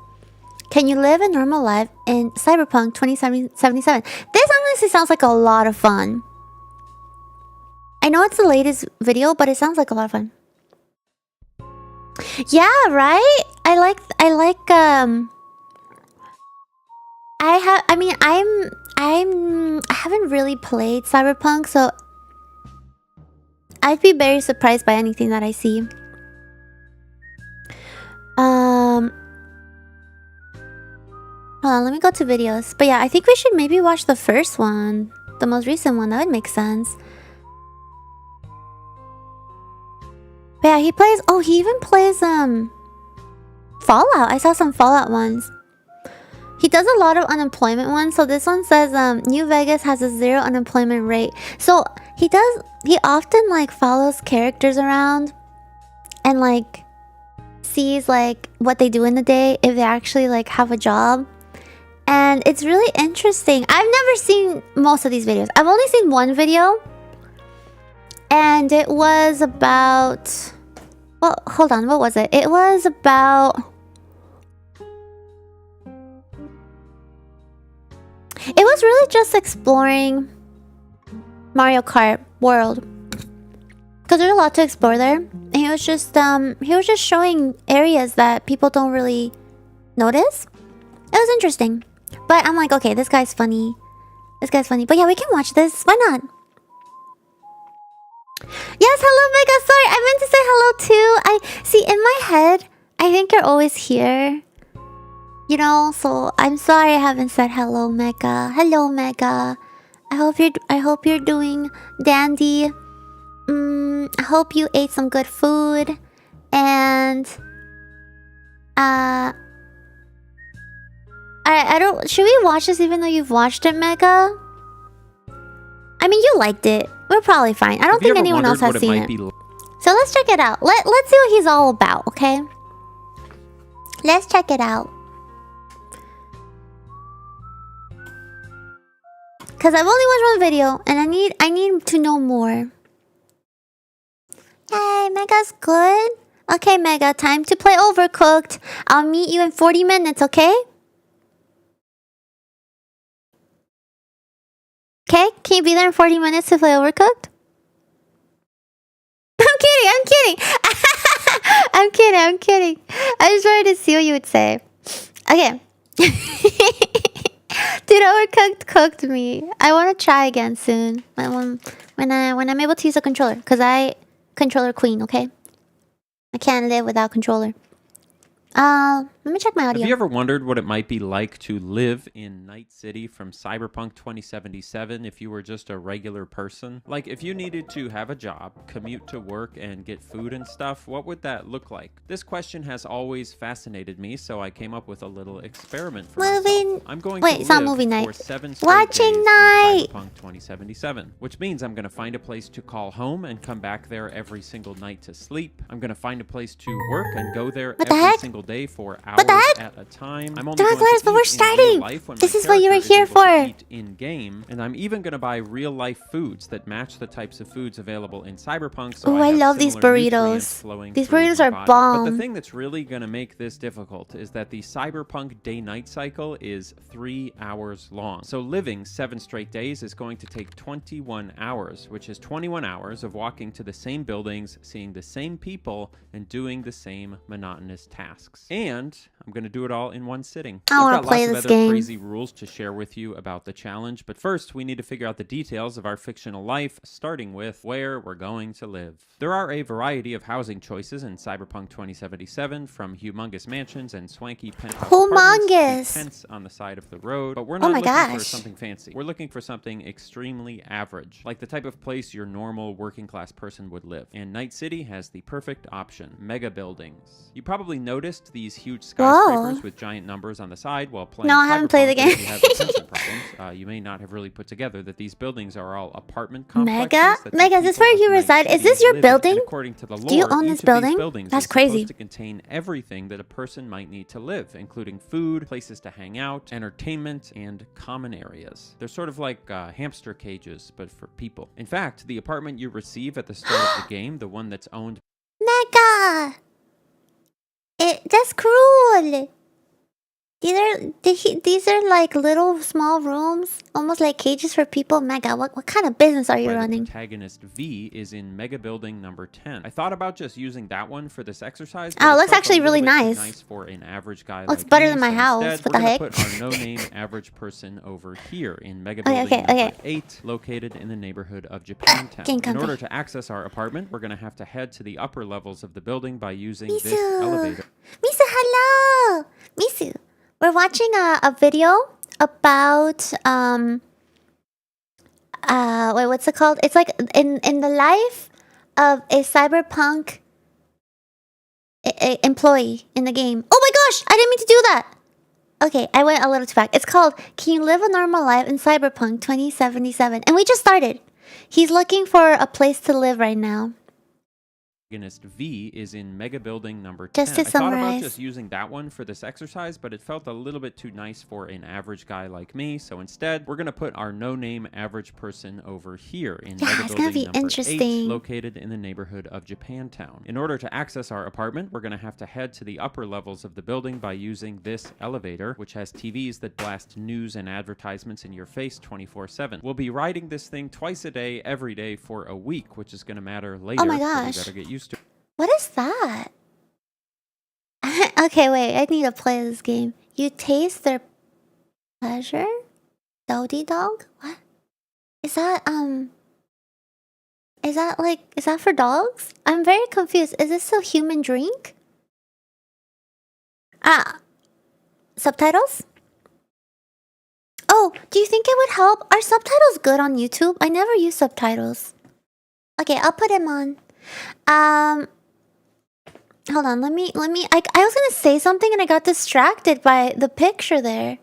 Can you live a normal life in Cyberpunk 2077? This honestly sounds like a lot of fun. I know it's the latest video, but it sounds like a lot of fun. Yeah, right? I haven't really played Cyberpunk, so I'd be very surprised by anything that I see. Hold on, let me go to videos. But yeah, I think we should maybe watch the first one. The most recent one. That would make sense. But yeah, he plays... Oh, he even plays, Fallout. I saw some Fallout ones. He does a lot of unemployment ones. So this one says, New Vegas has a 0 unemployment rate. So he often, like, follows characters around. And, like, sees, like, what they do in the day. If they actually, like, have a job. And it's really interesting. I've never seen most of these videos. I've only seen one video. And it was about... Well, hold on. What was it? It was about... It was really just exploring Mario Kart World. Because there's a lot to explore there. And he was just showing areas that people don't really notice. It was interesting. But I'm like, okay, this guy's funny. This guy's funny. But yeah, we can watch this. Why not? Yes, hello, Mega. Sorry, I meant to say hello too. I see in my head, I think you're always here. You know, so I'm sorry I haven't said hello, Mega. Hello, Mega. I hope you're doing dandy. I hope you ate some good food. And I don't... Should we watch this even though you've watched it, Mega? I mean, you liked it. We're probably fine. I don't think anyone else has seen it. So let's check it out. Let's see what he's all about, okay? Let's check it out. Because I've only watched one video, and I need to know more. Hey, Mega's good. Okay, Mega, time to play Overcooked. I'll meet you in 40 minutes, okay? Okay, can you be there in 40 minutes to play Overcooked? I'm kidding. I'm kidding. I just wanted to see what you would say. Okay. Dude, Overcooked cooked me. I want to try again soon. When I'm able to use a controller. Because I controller queen, okay? I can't live without controller. Let me check my audio.
Have you ever wondered what it might be like to live in Night City from Cyberpunk 2077 if you were just a regular person? Like, if you needed to have a job, commute to work, and get food and stuff, what would that look like? This question has always fascinated me, so I came up with a little experiment for myself. I'm going to
it's not
live
movie night.
for 7 straight
Watching
days
night.
in Cyberpunk 2077, which means I'm going to find a place to call home and come back there every single night to sleep. I'm going to find a place to work and go there every single day for hours at a time. I'm only going to eat
but we're starting. This is what you were here for.
Eat in game, and I'm even going to buy real life foods that match the types of foods available in Cyberpunk. So
I love these burritos. These burritos are bomb.
But the thing that's really going to make this difficult is that the Cyberpunk day-night cycle is 3 hours long. So living 7 straight days is going to take 21 hours, which is 21 hours of walking to the same buildings, seeing the same people, and doing the same monotonous tasks. And I'm going to do it all in one sitting.
I want to play
this
game.
I've got lots of other crazy rules to share with you about the challenge, but first we need to figure out the details of our fictional life, starting with where we're going to live. There are a variety of housing choices in Cyberpunk 2077, from humongous mansions and swanky penthouse apartments to tents on the side of the road, but we're not looking for something fancy. We're looking for something extremely average, like the type of place your normal working class person would live. And Night City has the perfect option: mega buildings. You probably noticed these huge skyscrapers with giant numbers on the side while playing.
No, I haven't played the game.
If you have attention problems, you may not have really put together that these buildings are all apartment complexes.
Mega, is this where you reside? Is this your building?
According to the lore,
do you own this building? That's crazy.
Supposed to contain everything that a person might need to live, including food, places to hang out, entertainment, and common areas. They're sort of like hamster cages, but for people. In fact, the apartment you receive at the start of the game, the one that's owned...
Mega! That's cruel! These are like little small rooms, almost like cages for people. Mega, what kind of business are you running?
The protagonist V is in Mega Building number 10. I thought about just using that one for this exercise.
Oh, it looks actually really nice.
Nice for an average guy.
Looks better than my house. What the heck?
We're gonna put our no-name average person over here in Mega Building number 8, located in the neighborhood of Japantown. In order to access our apartment, we're gonna have to head to the upper levels of the building by using this elevator.
Misu, hello! Misu. We're watching a video about wait, what's it called? It's like in the life of a cyberpunk employee in the game. Oh my gosh, I didn't mean to do that. Okay, I went a little too back. It's called Can You Live a Normal Life in Cyberpunk 2077? And we just started. He's looking for a place to live right now.
Protagonist V is in Mega Building number 10.
Just to
I thought about
summarize.
just using that one for this exercise, but it felt a little bit too nice for an average guy like me. So instead, we're going to put our no-name average person over here in Mega Building number 8, located in the neighborhood of Japantown. In order to access our apartment, we're going to have to head to the upper levels of the building by using this elevator, which has TVs that blast news and advertisements in your face 24/7. We'll be riding this thing twice a day, every day for a week, which is going to matter later.
Oh my gosh.
So we better get used to.
What is that? Okay, wait. I need to play this game. You taste their pleasure? Dodie dog? What? Is that for dogs? I'm very confused. Is this a human drink? Subtitles? Oh, do you think it would help? Are subtitles good on YouTube? I never use subtitles. Okay, I'll put them on. Hold on, let me I was gonna say something and I got distracted by the picture there.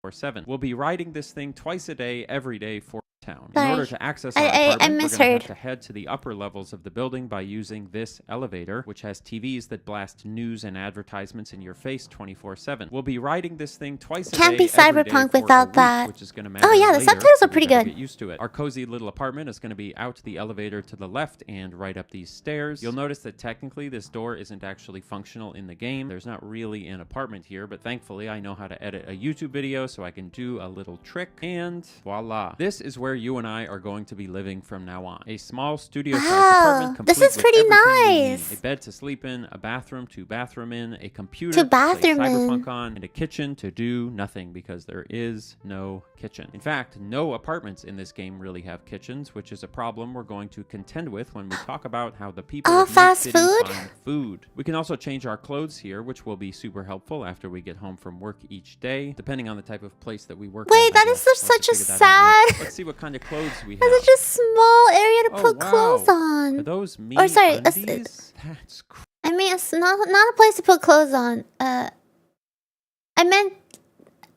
7. We'll be riding this thing twice a day, every day for town. In
Sorry.
order to access our
I
apartment, we're going to
misheard.
have to head to the upper levels of the building by using this elevator, which has TVs that blast news and advertisements in your face 24/7. We'll be riding this thing twice a
Can't
day,
be
every day
Cyberpunk
for a
without
week,
that.
which is going to matter
Oh yeah, the
later,
subtitles
so
are
we
pretty
better
good.
get used to it. Our cozy little apartment is going to be out the elevator to the left and right up these stairs. You'll notice that technically this door isn't actually functional in the game. There's not really an apartment here, but thankfully I know how to edit a YouTube video so I can do a little trick, and voila. This is where you and I are going to be living from now on. A small studio-sized apartment complete
This is
with
pretty
everything we need.
nice.
A bed to sleep in, a bathroom to bathroom in, a computer
To
to play
bathroom in.
Cyberpunk on, and a kitchen to do nothing because there is no kitchen. In fact, no apartments in this game really have kitchens, which is a problem we're going to contend with when we talk about how the people of Night
fast
City
food?
find food. We can also change our clothes here, which will be super helpful after we get home from work each day, depending on the type of place that we work at.
Wait,
I
that
guess.
is
We'll have
such
to
a
figure that out next.
sad.
Let's see what kind of clothes we have.
That's such a small area to
Oh,
put clothes
wow.
on.
Are those me
Or sorry,
undies? That's
I mean, it's not a place to put clothes on. I meant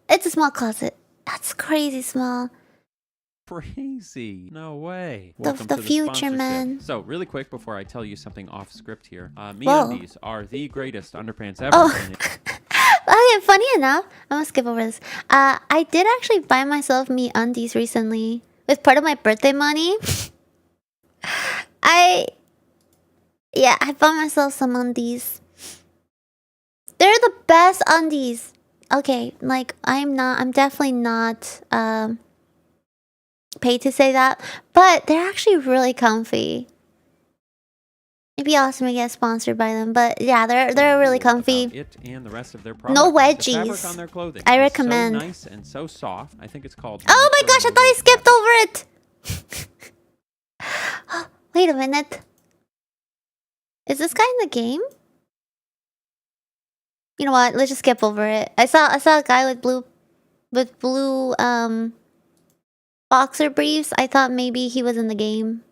it's a small closet. That's crazy small.
crazy. No way.
The
Welcome to
future,
sponsorship.
man.
So, really quick before I tell you something off script here,
Whoa.
MeUndies are the greatest underpants ever.
Oh.
and it-
Okay, funny enough, I'm gonna skip over this. I did actually buy myself me undies recently with part of my birthday money. I bought myself some undies. They're the best undies. Okay, like I'm definitely not paid to say that, but they're actually really comfy. It'd be awesome to get sponsored by them, but yeah, they're really comfy.
about it and the rest of their products.
No
The fabric
wedgies.
on their clothing
I
is
recommend.
So nice and so soft. I think it's called.
Oh my gosh, I thought I skipped over it. Wait a minute. Is this guy in the game? You know what? Let's just skip over it. I saw a guy with blue boxer briefs. I thought maybe he was in the game.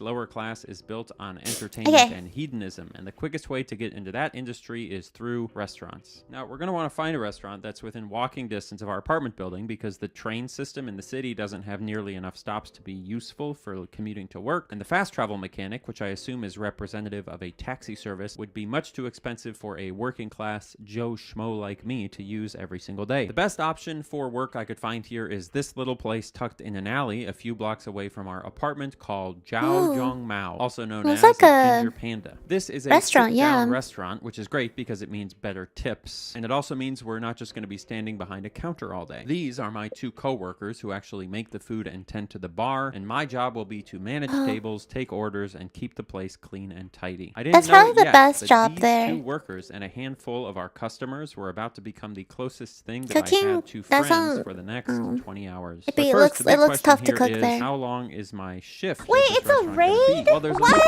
Lower class is built on entertainment
Okay.
and hedonism, and the quickest way to get into that industry is through restaurants. Now, we're going to want to find a restaurant that's within walking distance of our apartment building because the train system in the city doesn't have nearly enough stops to be useful for commuting to work, and the fast travel mechanic, which I assume is representative of a taxi service, would be much too expensive for a working class Joe Schmo like me to use every single day. The best option for work I could find here is this little place tucked in an alley a few blocks away from our apartment called Jiao Zhong Mao, also known
It's
as
like
the
a
Ginger Panda. This is a
restaurant,
sit-down
yeah.
restaurant, which is great because it means better tips, and it also means we're not just going to be standing behind a counter all day. These are my two co-workers who actually make the food and tend to the bar, and my job will be to manage tables, take orders, and keep the place clean and tidy. I didn't
That's
know
probably
it
the
yet,
best
but
job
these
there.
two workers and a handful of our customers were about to become the closest thing that
Cooking,
I had to
that
friends
sounds-
for the next 20 hours.
It
But
be-
first, the
it
big
looks
question
tough to
here
cook
is,
there.
how long is my shift? at
Wait,
this
it's a
restaurant gonna be?
raid?
Well, there's a
What?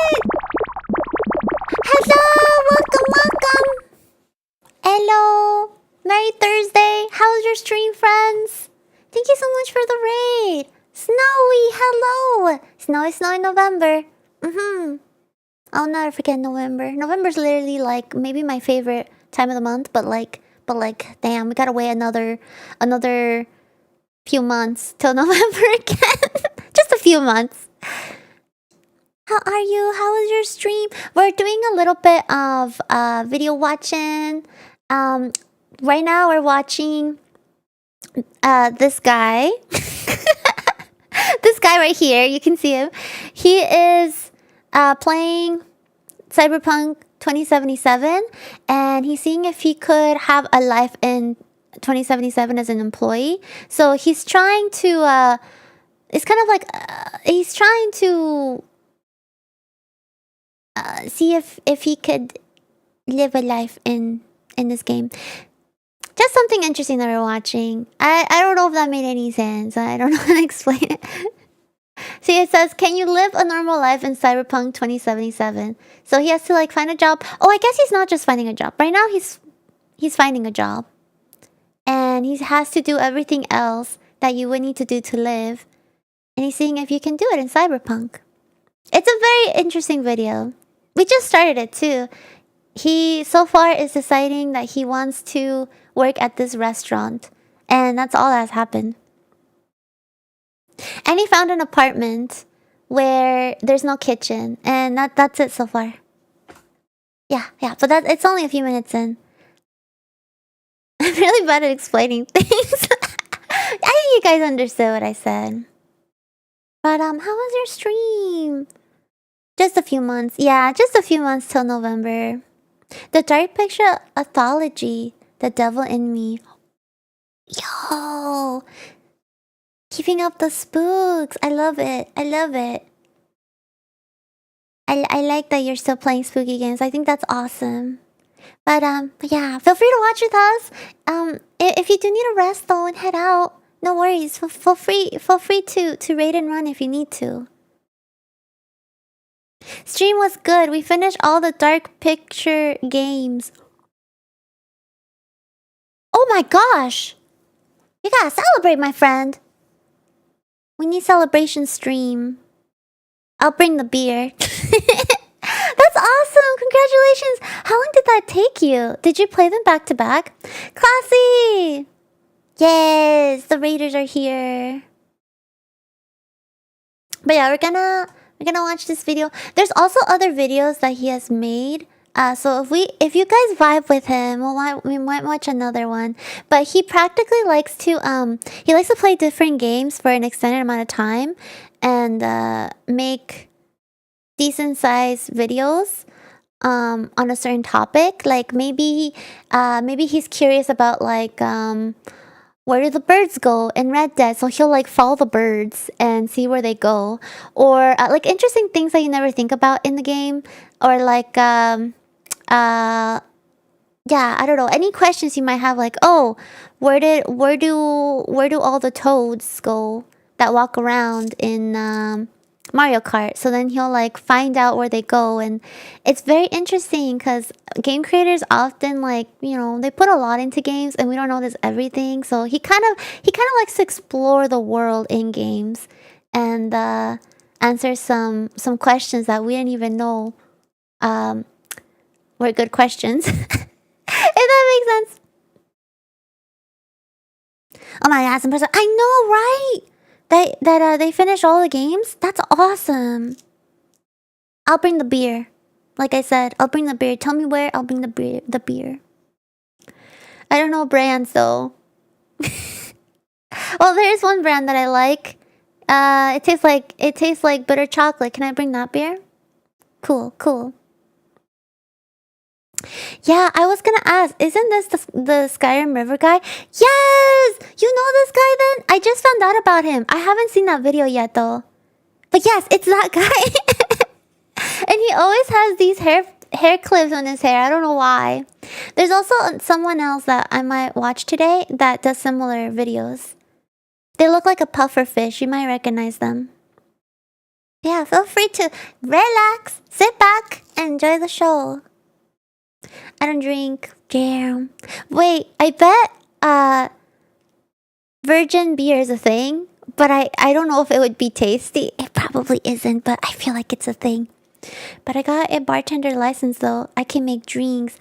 Hello, welcome. Hello, Merry Thursday. How's your stream, friends? Thank you so much for the raid. Snowy, hello. Snowy November. I'll never forget November. November's literally like maybe my favorite time of the month, but damn, we gotta wait another few months till November again. Just a few months. How are you? How was your stream? We're doing a little bit of video watching. Right now we're watching this guy. This guy right here, you can see him. He is playing Cyberpunk 2077, and he's seeing if he could have a life in 2077 as an employee. So he's trying to it's kind of like he's trying to see if he could live a life in this game. Just something interesting that we're watching. I don't know if that made any sense. I don't know how to explain it. See, it says, can you live a normal life in Cyberpunk 2077? So he has to like find a job. Oh, I guess he's not just finding a job. Right now he's finding a job. And he has to do everything else that you would need to do to live. And he's seeing if you can do it in Cyberpunk. It's a very interesting video. We just started it too. He so far is deciding that he wants to work at this restaurant. And that's all that has happened. And he found an apartment where there's no kitchen, and that's it so far. Yeah, but it's only a few minutes in. I'm really bad at explaining things. I think you guys understood what I said. But how was your stream? Just a few months. Yeah, just a few months till November. The Dark Picture Anthology. The Devil in Me. Yo! Keeping up the spooks. I love it. I love it. I like that you're still playing spooky games. I think that's awesome. But yeah, feel free to watch with us. If you do need a rest though and head out, no worries. Feel free to raid and run if you need to. Stream was good. We finished all the Dark Picture games. Oh my gosh! You gotta celebrate, my friend. We need celebration stream. I'll bring the beer. That's awesome! Congratulations! How long did that take you? Did you play them back to back? Classy! Yes, the raiders are here. But yeah, we're gonna watch this video. There's also other videos that he has made. So if you guys vibe with him, we might watch another one. But he practically likes to play different games for an extended amount of time and make decent sized videos on a certain topic. Like maybe he's curious about like where do the birds go in Red Dead, so he'll like follow the birds and see where they go, or like interesting things that you never think about in the game, or like yeah, I don't know, any questions you might have, like, oh, where do all the toads go that walk around in Mario Kart? So then he'll like find out where they go, and it's very interesting because game creators often, like, you know, they put a lot into games and we don't notice everything. So he kind of likes to explore the world in games and answer some questions that we didn't even know were good questions. If that makes sense. Oh my god, some person, I know, right? They finished all the games? That's awesome. I'll bring the beer. Like I said, I'll bring the beer. Tell me where, I'll bring the beer. I don't know brands though. Well, there is one brand that I like. It tastes like bitter chocolate. Can I bring that beer? Cool. Yeah, I was gonna ask, isn't this the Skyrim River guy? Yes! You know this guy then? I just found out about him. I haven't seen that video yet though. But yes, it's that guy. And he always has these hair clips on his hair. I don't know why. There's also someone else that I might watch today that does similar videos. They look like a puffer fish. You might recognize them. Yeah, feel free to relax, sit back, and enjoy the show. I don't drink. Damn. Wait, I bet virgin beer is a thing, but I don't know if it would be tasty. It probably isn't, but I feel like it's a thing. But I got a bartender license though. I can make drinks.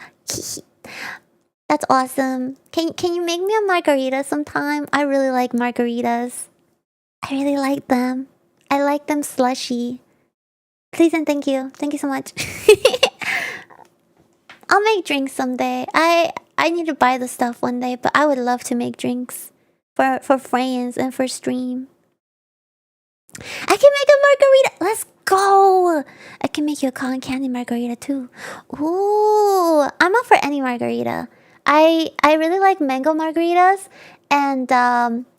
That's awesome. Can you make me a margarita sometime? I really like margaritas. I really like them. I like them slushy. Please and thank you. Thank you so much. I'll make drinks someday. I need to buy the stuff one day, but I would love to make drinks for friends and for stream. I can make a margarita. Let's go. I can make you a cotton candy margarita too. Ooh, I'm up for any margarita. I really like mango margaritas and tamarindo.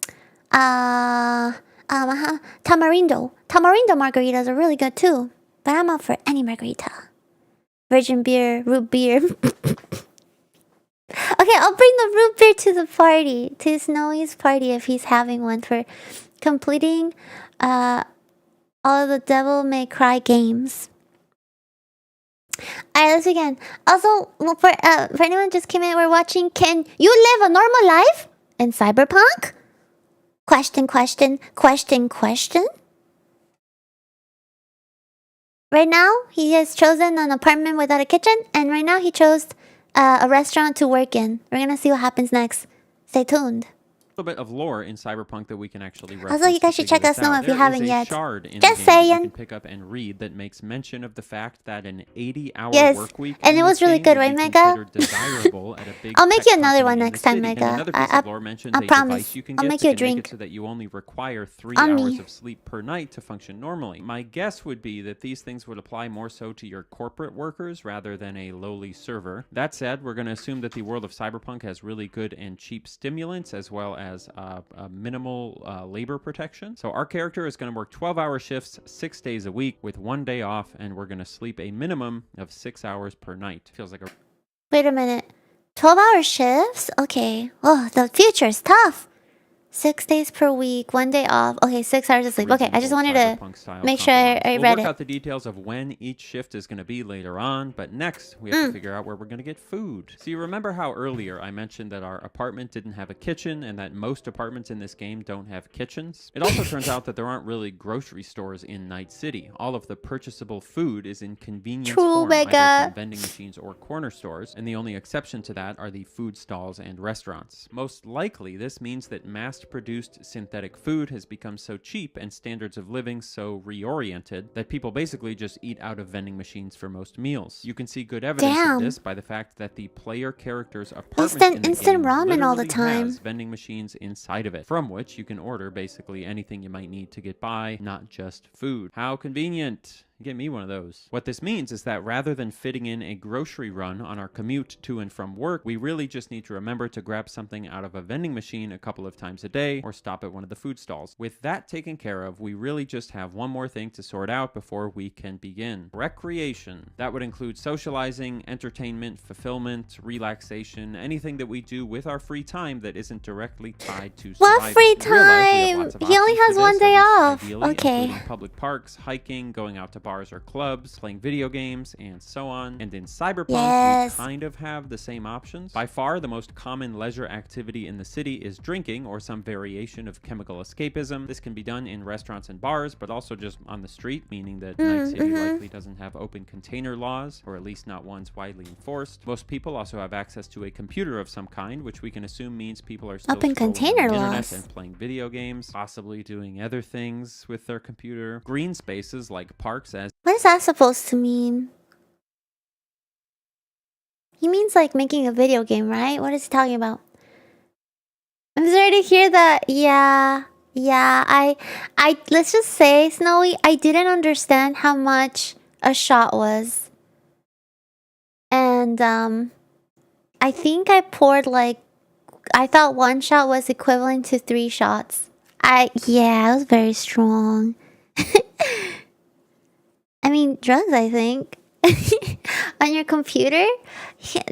Tamarindo margaritas are really good too. But I'm up for any margarita. Virgin beer, root beer. Okay, I'll bring the root beer to the party, to Snowy's party if he's having one, for completing all of the Devil May Cry games. Alright, let's begin. Also, for anyone just came in, we're watching Can You Live a Normal Life in Cyberpunk? Question. Right now, he has chosen an apartment without a kitchen, and right now he chose a restaurant to work in. We're gonna see what happens next. Stay tuned.
little bit of lore in Cyberpunk that we can actually reference.
Also, you guys should check us
out.
out if you
There is
haven't
a
yet.
shard in
Just
the game that you
saying.
can pick up and read that makes mention of the fact that an 80-hour
Yes,
work week
and
in
it
this
was really
game
good,
would
right,
be
Mega?
considered desirable at a big
I'll make
tech
you another
company
one
in the
next time,
city. And
Mega.
another piece of lore mentions
I
a
promise.
device you can
I'll
get
make
that
you a
can make
drink.
it so that you only require 3
On
hours
me.
of sleep per night to function normally. My guess would be that these things would apply more so to your corporate workers rather than a lowly server. That said, we're going to assume that the world of Cyberpunk has really good and cheap stimulants as well as a minimal labor protection. So our character is going to work 12-hour shifts 6 days a week with 1 day off, and we're going to sleep a minimum of 6 hours per night. Feels like a...
Wait a minute. 12-hour shifts? Okay. Oh, the future is tough. 6 days per week, 1 day off. Okay, 6 hours of sleep. Okay, I just wanted to make sure I
We'll
read
work
it.
out the details of when each shift is going to be later on, but next we have to figure out where we're going to get food. So you remember how earlier I mentioned that our apartment didn't have a kitchen and that most apartments in this game don't have kitchens? It also turns out that there aren't really grocery stores in Night City. All of the purchasable food is in convenience form, either from vending machines or corner stores, and the only exception to that are the food stalls and restaurants. Most likely, this means that mass-produced synthetic food has become so cheap and standards of living so reoriented that people basically just eat out of vending machines for most meals. You can see good evidence of this by the fact that the player character's apartment in the game
ramen all the
literally
time.
has vending machines inside of it, from which you can order basically anything you might need to get by, not just food. How convenient! Get me one of those. What this means is that rather than fitting in a grocery run on our commute to and from work, we really just need to remember to grab something out of a vending machine a couple of times a day or stop at one of the food stalls. With that taken care of, we really just have one more thing to sort out before we can begin. Recreation. That would include socializing, entertainment, fulfillment, relaxation, anything that we do with our free time that isn't directly tied to surviving.
What free
In real life, we have
time?
lots of
He only
options
has
for
1
this,
day
at least
off.
ideally,
Okay.
including public parks, hiking, going out to bars or clubs, playing video games, and so on. And in Cyberpunk, we kind of have the same options. By far, the most common leisure activity in the city is drinking or some variation of chemical escapism. This can be done in restaurants and bars, but also just on the street, meaning that Night City likely doesn't have open container laws, or at least not ones widely enforced. Most people also have access to a computer of some kind, which we can assume means people are still
Open
scrolling on
container
the internet
laws.
and playing video games, possibly doing other things with their computer. Green spaces like parks, as
What is that supposed to mean? He means like making a video game, right? What is he talking about? I'm sorry to hear that. Yeah. Let's just say, Snowy, I didn't understand how much a shot was. And, I think I poured I thought 1 shot was equivalent to 3 shots. Yeah, it was very strong. I mean, drugs, I think. On your computer?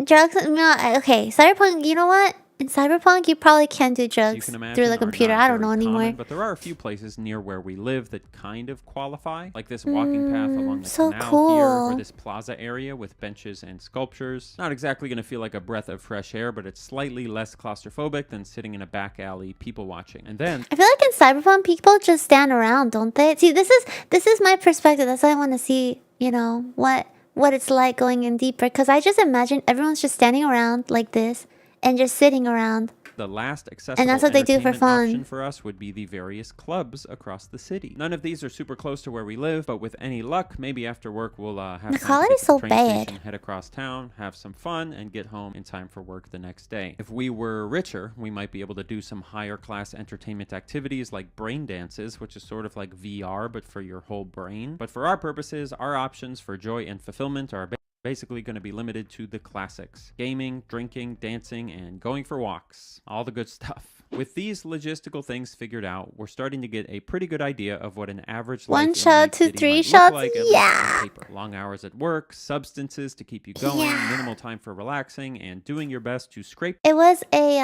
Drugs, no, okay, Cyberpunk, you know what? In Cyberpunk, you probably can't do drugs through the computer. I don't know anymore.
But there are a few places near where we live that kind of qualify, like this walking path along the
so
canal
cool.
here, or this plaza area with benches and sculptures. Not exactly going to feel like a breath of fresh air, but it's slightly less claustrophobic than sitting in a back alley people watching. And then
I feel like in Cyberpunk, people just stand around, don't they? See, this is my perspective. That's why I want to see, you know, what it's like going in deeper. Because I just imagine everyone's just standing around like this and just sitting around.
the last accessible
And that's what they do for fun.
option for us would be the various clubs across the city. None of these are super close to where we live, but with any luck, maybe after work we'll have
The
time to
quality
get
is
to
so
the train
bad.
station, head across town, have some fun, and get home in time for work the next day. If we were richer, we might be able to do some higher class entertainment activities like brain dances, which is sort of like VR but for your whole brain. But for our purposes, our options for joy and fulfillment are basically going to be limited to the classics: gaming, drinking, dancing, and going for walks. All the good stuff. With these logistical things figured out, we're starting to get a pretty good idea of what an average life
1
in
shot
Night
to
City
3
might look
shots?
like, at least
Yeah.
on paper. Long hours at work, substances to keep you going,
Yeah.
minimal time for relaxing, and doing your best to scrape
It was a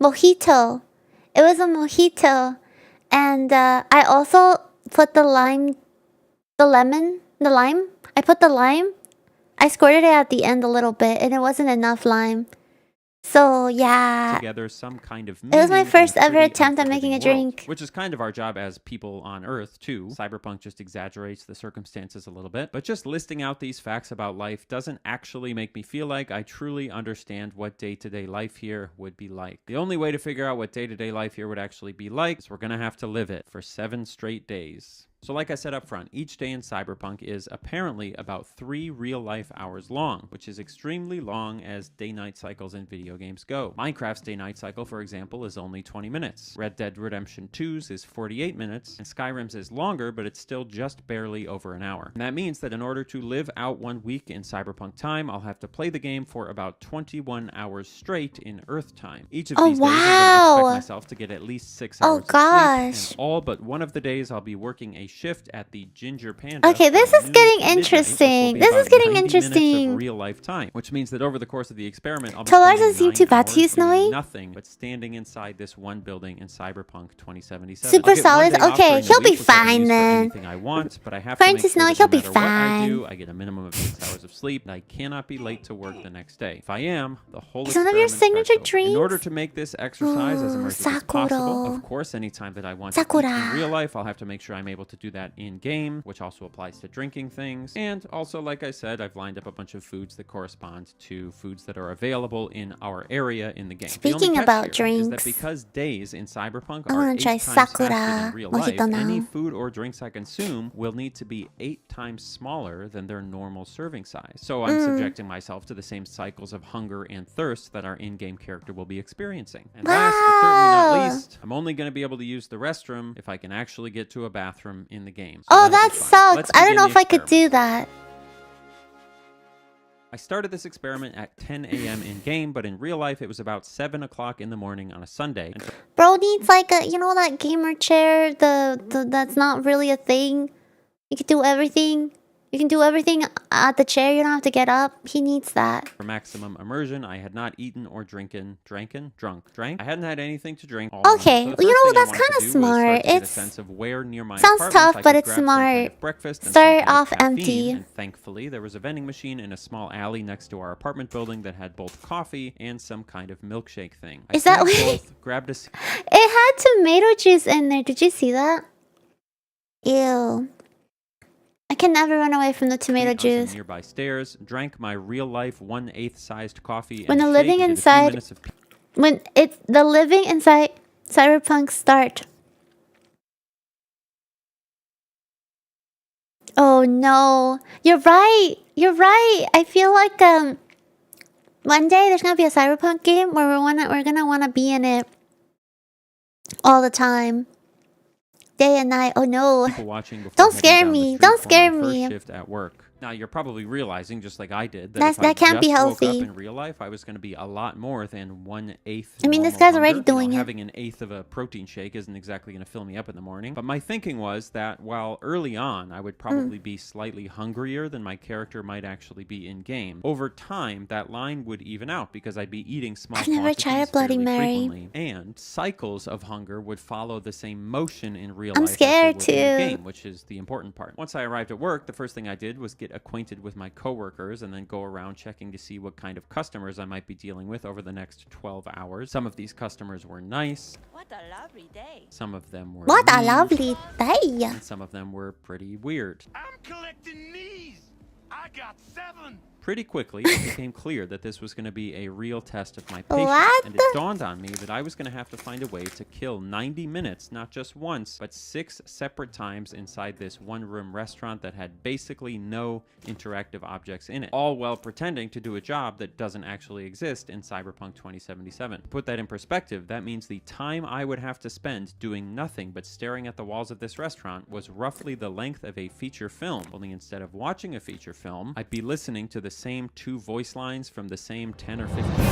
mojito. It was a mojito. And I also put the lime. I put the lime. I squirted it at the end a little bit, and it wasn't enough lime. So yeah,
together some kind of
it was my
meaning
first
in a
ever
pretty
attempt at making a
unforgiving world,
drink.
which is kind of our job as people on Earth too. Cyberpunk just exaggerates the circumstances a little bit, but just listing out these facts about life doesn't actually make me feel like I truly understand what day-to-day life here would be like. The only way to figure out what day-to-day life here would actually be like is we're gonna have to live it for 7 straight days. So like I said up front, each day in Cyberpunk is apparently about 3 real-life hours long, which is extremely long as day-night cycles in video games go. Minecraft's day-night cycle, for example, is only 20 minutes. Red Dead Redemption 2's is 48 minutes, and Skyrim's is longer, but it's still just barely over an hour. And that means that in order to live out 1 week in Cyberpunk time, I'll have to play the game for about 21 hours straight in Earth time. Each of these days, I'm going to expect myself to get at least 6 hours of sleep, and all but one of the days I'll be working a shift at the Ginger Panda.
Okay, this is getting interesting. This is getting interesting.
Real life time, which means that over the course of the experiment, I'll be
Talar doesn't seem too bad to you,
doing
Snowy.
nothing but standing inside this one building in Cyberpunk 2077.
Super solid. Okay, he'll be fine then.
Anything I want, but I have
According
to
to
make
Snowy,
sure
he'll
that
be
no matter what I
fine.
do, I get a minimum of 6 hours of sleep, and I cannot be late to work the next day. If I am, the whole
Is one of your
experiment
signature
starts over. In
drinks?
order to make this exercise as immersive as possible,
Sakura.
of course, anytime that I want to eat in real life, I'll have to make sure I'm able to do that in game, which also applies to drinking things. And also, like I said, I've lined up a bunch of foods that correspond to foods that are available in our area in the game.
Speaking about
Is
drinks,
that because days in Cyberpunk
I
are
wanna
8
try
times faster
Sakura
than real life,
mojito now.
any food or drinks I consume will need to be 8 times smaller than their normal serving size. So I'm subjecting myself to the same cycles of hunger and thirst that our in-game character will be experiencing. And last but certainly not least, I'm only going to be able to use the restroom if I can actually get to a bathroom in the game. So
oh,
that'll
that
be fun.
sucks.
Let's
I don't
begin
know
the
if I could
experiment.
do that.
I started this experiment at 10 a.m. in game, but in real life it was about 7 o'clock in the morning on a Sunday.
Bro needs like a, you know, that gamer chair, the that's not really a thing. You can do everything. You can do everything at the chair. You don't have to get up. He needs that.
For maximum immersion, I had not eaten or drank. I hadn't had anything to drink all
Okay,
morning. So the
you
first
know,
thing I
that's
wanted to
kinda
do was
smart.
start to get a
It's-
sense of where near my
sounds
apartment
tough,
I
but
could
it's
grab some kind
smart.
of breakfast and
Start
some kind of
off
caffeine.
empty.
And thankfully, there was a vending machine in a small alley next to our apartment building that had both coffee and some kind of milkshake thing. I
Is that
grabbed
what-
both, grabbed a
It had tomato juice in there. Did you see that? Ew. I can never run away from the tomato
on some
juice.
nearby stairs, drank my real-life 1/8 sized coffee,
When
and
the living
did a few
inside-
minutes of
When it's the living inside Cyberpunk start. Oh no. You're right. You're right. I feel like one day there's gonna be a Cyberpunk game where we're gonna wanna be in it all the time. Day and night. Oh no.
people watching before
Don't
heading
scare
down the
me.
street
Don't
for
scare
my first
me.
shift at work. Now you're probably realizing, just like I did,
That
if I
can't be
just woke
healthy.
up in real life, I was going to be a lot more than 1/8.
I mean, this
normal
guy's already
hunger.
doing it.
Having an eighth of a protein shake isn't exactly going to fill me up in the morning. But my thinking was that while early on I would probably be slightly hungrier than my character might actually be in game, over time that line would even out because I'd be eating small
I've never tried a
quantities
Bloody
fairly
Mary.
frequently, and cycles of hunger would follow the same motion in real
I'm
life as they
scared
would in the
too.
game, which is the important part. Once I arrived at work, the first thing I did was get acquainted with my coworkers and then go around checking to see what kind of customers I might be dealing with over the next 12 hours. Some of these customers were nice.
What a lovely day.
Some of them were
What a
mean,
lovely day.
and some of them were pretty weird.
I'm collecting knees. I got 7.
Pretty quickly, it became clear that this was going to be a real test of my patience,
What?
and it dawned on me that I was going to have to find a way to kill 90 minutes, not just once, but 6 separate times inside this one-room restaurant that had basically no interactive objects in it, all while pretending to do a job that doesn't actually exist in Cyberpunk 2077. To put that in perspective, that means the time I would have to spend doing nothing but staring at the walls of this restaurant was roughly the length of a feature film, only instead of watching a feature film, I'd be listening to the same 2 voice lines from the same 10 or 15 characters,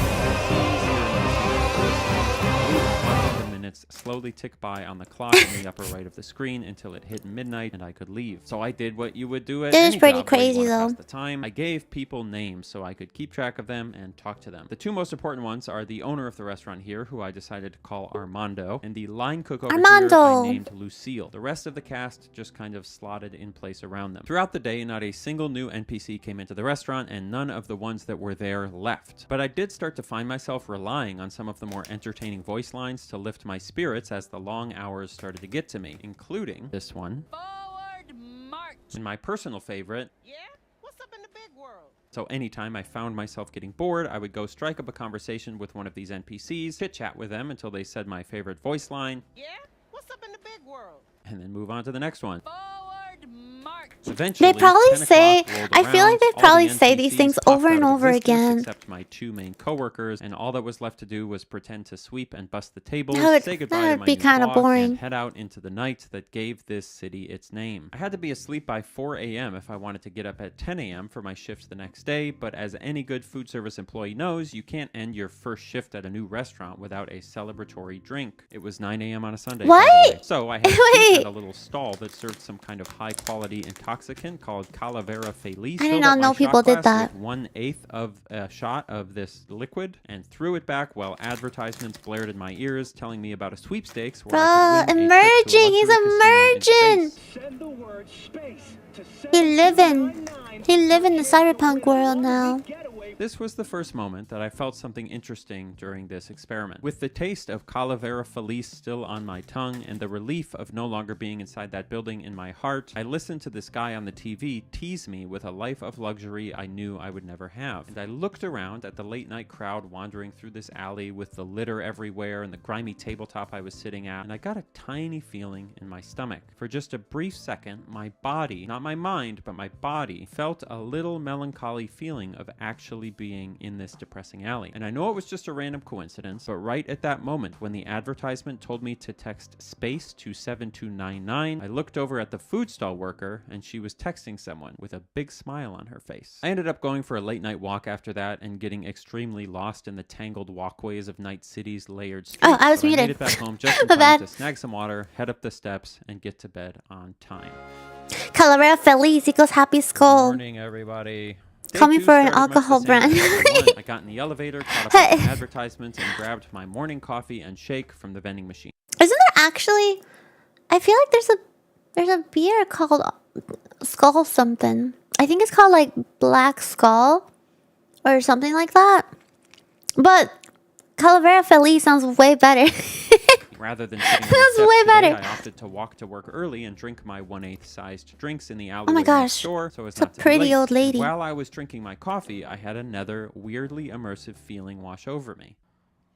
minutes slowly tick by on the clock in the upper right of the screen until it hit midnight and I could leave. So I did what you would do at
It is
any
pretty
job where you
crazy,
wanna pass
though.
the time. I gave people names so I could keep track of them and talk to them. The two most important ones are the owner of the restaurant here, who I decided to call Armando, and the line cook over here
Armando.
I named Lucille. The rest of the cast just kind of slotted in place around them. Throughout the day, not a single new NPC came into the restaurant, and none of the ones that were there left. But I did start to find myself relying on some of the more entertaining voice lines to lift my spirits as the long hours started to get to me, including this one.
Forward march.
And my personal favorite.
Yeah? What's up in the big world?
So anytime I found myself getting bored, I would go strike up a conversation with one of these NPCs, chit-chat with them until they said my favorite voice line.
Yeah? What's up in the big world?
And then move on to the next one.
Forward march.
Eventually,
They probably
10
say-
o'clock rolled
I feel like
around,
they
all the
probably say these
NPCs
things
popped
over
out
and
of
over
existence
again.
Except my two main coworkers, and all that was left to do was pretend to sweep and bust the tables,
That would-
say goodbye
that
to
would
my
be
new
kinda
boss,
boring.
and head out into the night that gave this city its name. I had to be asleep by 4 a.m. if I wanted to get up at 10 a.m. for my shift the next day, but as any good food service employee knows, you can't end your first shift at a new restaurant without a celebratory drink. It was 9 a.m. on a Sunday. by the
What?
way. So I had a seat
Wait.
at a little stall that served some kind of high-quality intoxicant called Calavera Feliz.
I did
Filled
not
up my
know
shot
people did
glass
that.
with 1/8 of a shot of this liquid and threw it back while advertisements blared in my ears telling me about a sweepstakes where I
Bruh,
could win a trip to a
emerging. He's
luxury casino in
emerging.
space.
Send the word space to
He living.
799.
He live in the cyberpunk world now.
Getaway.
This was the first moment that I felt something interesting during this experiment. With the taste of Calavera Feliz still on my tongue and the relief of no longer being inside that building in my heart, I listened to this guy on the TV tease me with a life of luxury I knew I would never have. And I looked around at the late night crowd wandering through this alley with the litter everywhere and the grimy tabletop I was sitting at, and I got a tiny feeling in my stomach. For just a brief second, my body, not my mind, but my body, felt a little melancholy feeling of actually being in this depressing alley. And I know it was just a random coincidence, but right at that moment when the advertisement told me to text space to 7299, I looked over at the food stall worker and she was texting someone with a big smile on her face. I ended up going for a late night walk after that and getting extremely lost in the tangled walkways of Night City's layered streets.
Oh, I was
but
muted.
I made it back home just in
My
time
bad.
to snag some water, head up the steps, and get to bed on time.
Calavera Feliz equals happy skull.
Morning, everybody. Day
Call me
two
for an
started much the
alcohol
same
brand.
as day one. I got in the elevator, caught up on some advertisements, and grabbed my morning coffee and shake from the vending machine.
Isn't there actually? I feel like there's a beer called Skull something. I think it's called like Black Skull or something like that. But Calavera Feliz sounds way better.
Rather than sitting on the
That's
steps
way
today,
better.
I opted to walk to work early and drink my 1/8 sized drinks in the
Oh
alleyway
my
next
gosh.
door, so as
It's a
not to be
pretty
late.
old
And
lady.
while I was drinking my coffee, I had another weirdly immersive feeling wash over me.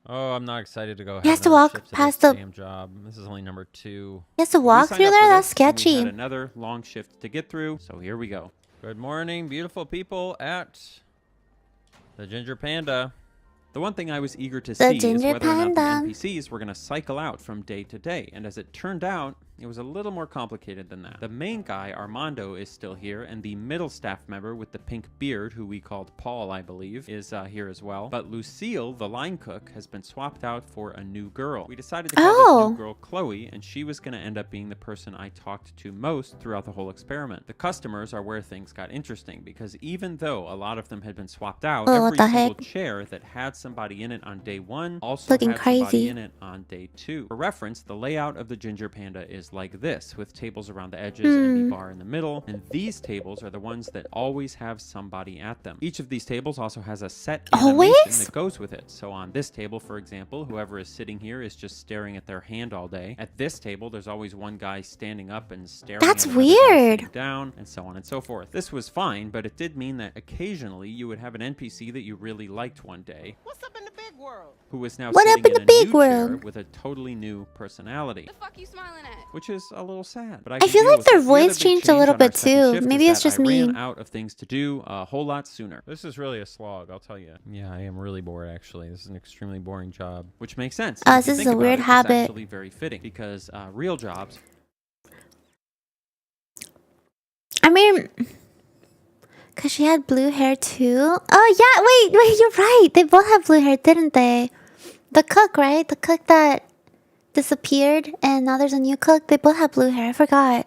Oh, I'm not excited to go.
He has to walk past the.
damn job. This is only number 2.
He has to
We
walk
signed
through
up
there.
for
That's
this, and we
sketchy.
had another long shift to get through, so here we go. Good morning, beautiful people at the Ginger Panda. The one thing I was eager to see is
Ginger
whether or not the
Panda.
NPCs were going to cycle out from day to day, and as it turned out, it was a little more complicated than that. The main guy, Armando, is still here, and the middle staff member with the pink beard, who we called Paul, I believe, is here as well. But Lucille, the line cook, has been swapped out for a new girl. We decided to call this new girl Chloe, and she was going to end up being the person I talked to most throughout the whole experiment. The customers are where things got interesting, because even though a lot of them had been swapped out,
Oh, what
every
the
single
heck?
chair that had somebody in it on day 1 also
Looking
had somebody
crazy.
in it on day 2. For reference, the layout of the Ginger Panda is like this, with tables around the edges and the bar in the middle, and these tables are the ones that always have somebody at them. Each of these tables also has a set animation
Always?
that goes with it. So on this table, for example, whoever is sitting here is just staring at their hand all day. At this table, there's always one guy standing up and staring
That's
at another guy
weird.
sitting down, and so on and so forth. This was fine, but it did mean that occasionally you would have an NPC that you really liked one day,
What's up in the big world?
who was now
What up
sitting
in
in
the
a
big
new chair
world?
with a totally new personality,
The fuck you smiling at?
which is a little sad. But
I
can
feel
deal
like
with
their
it. The other
voice
big
changed a
change
little
on our
bit
second
too.
shift
Maybe
is
it's
that
just
I
me.
ran out of things to do a whole lot sooner. This is really a slog, I'll tell you. Yeah, I am really bored actually. This is an extremely boring job, which makes sense. If you
this is
think
a
about
weird
it, it's
habit.
actually very fitting because real jobs.
I mean, cause she had blue hair too. Oh yeah, wait, you're right. They both have blue hair, didn't they? The cook, right? The cook that disappeared and now there's a new cook. They both have blue hair. I forgot.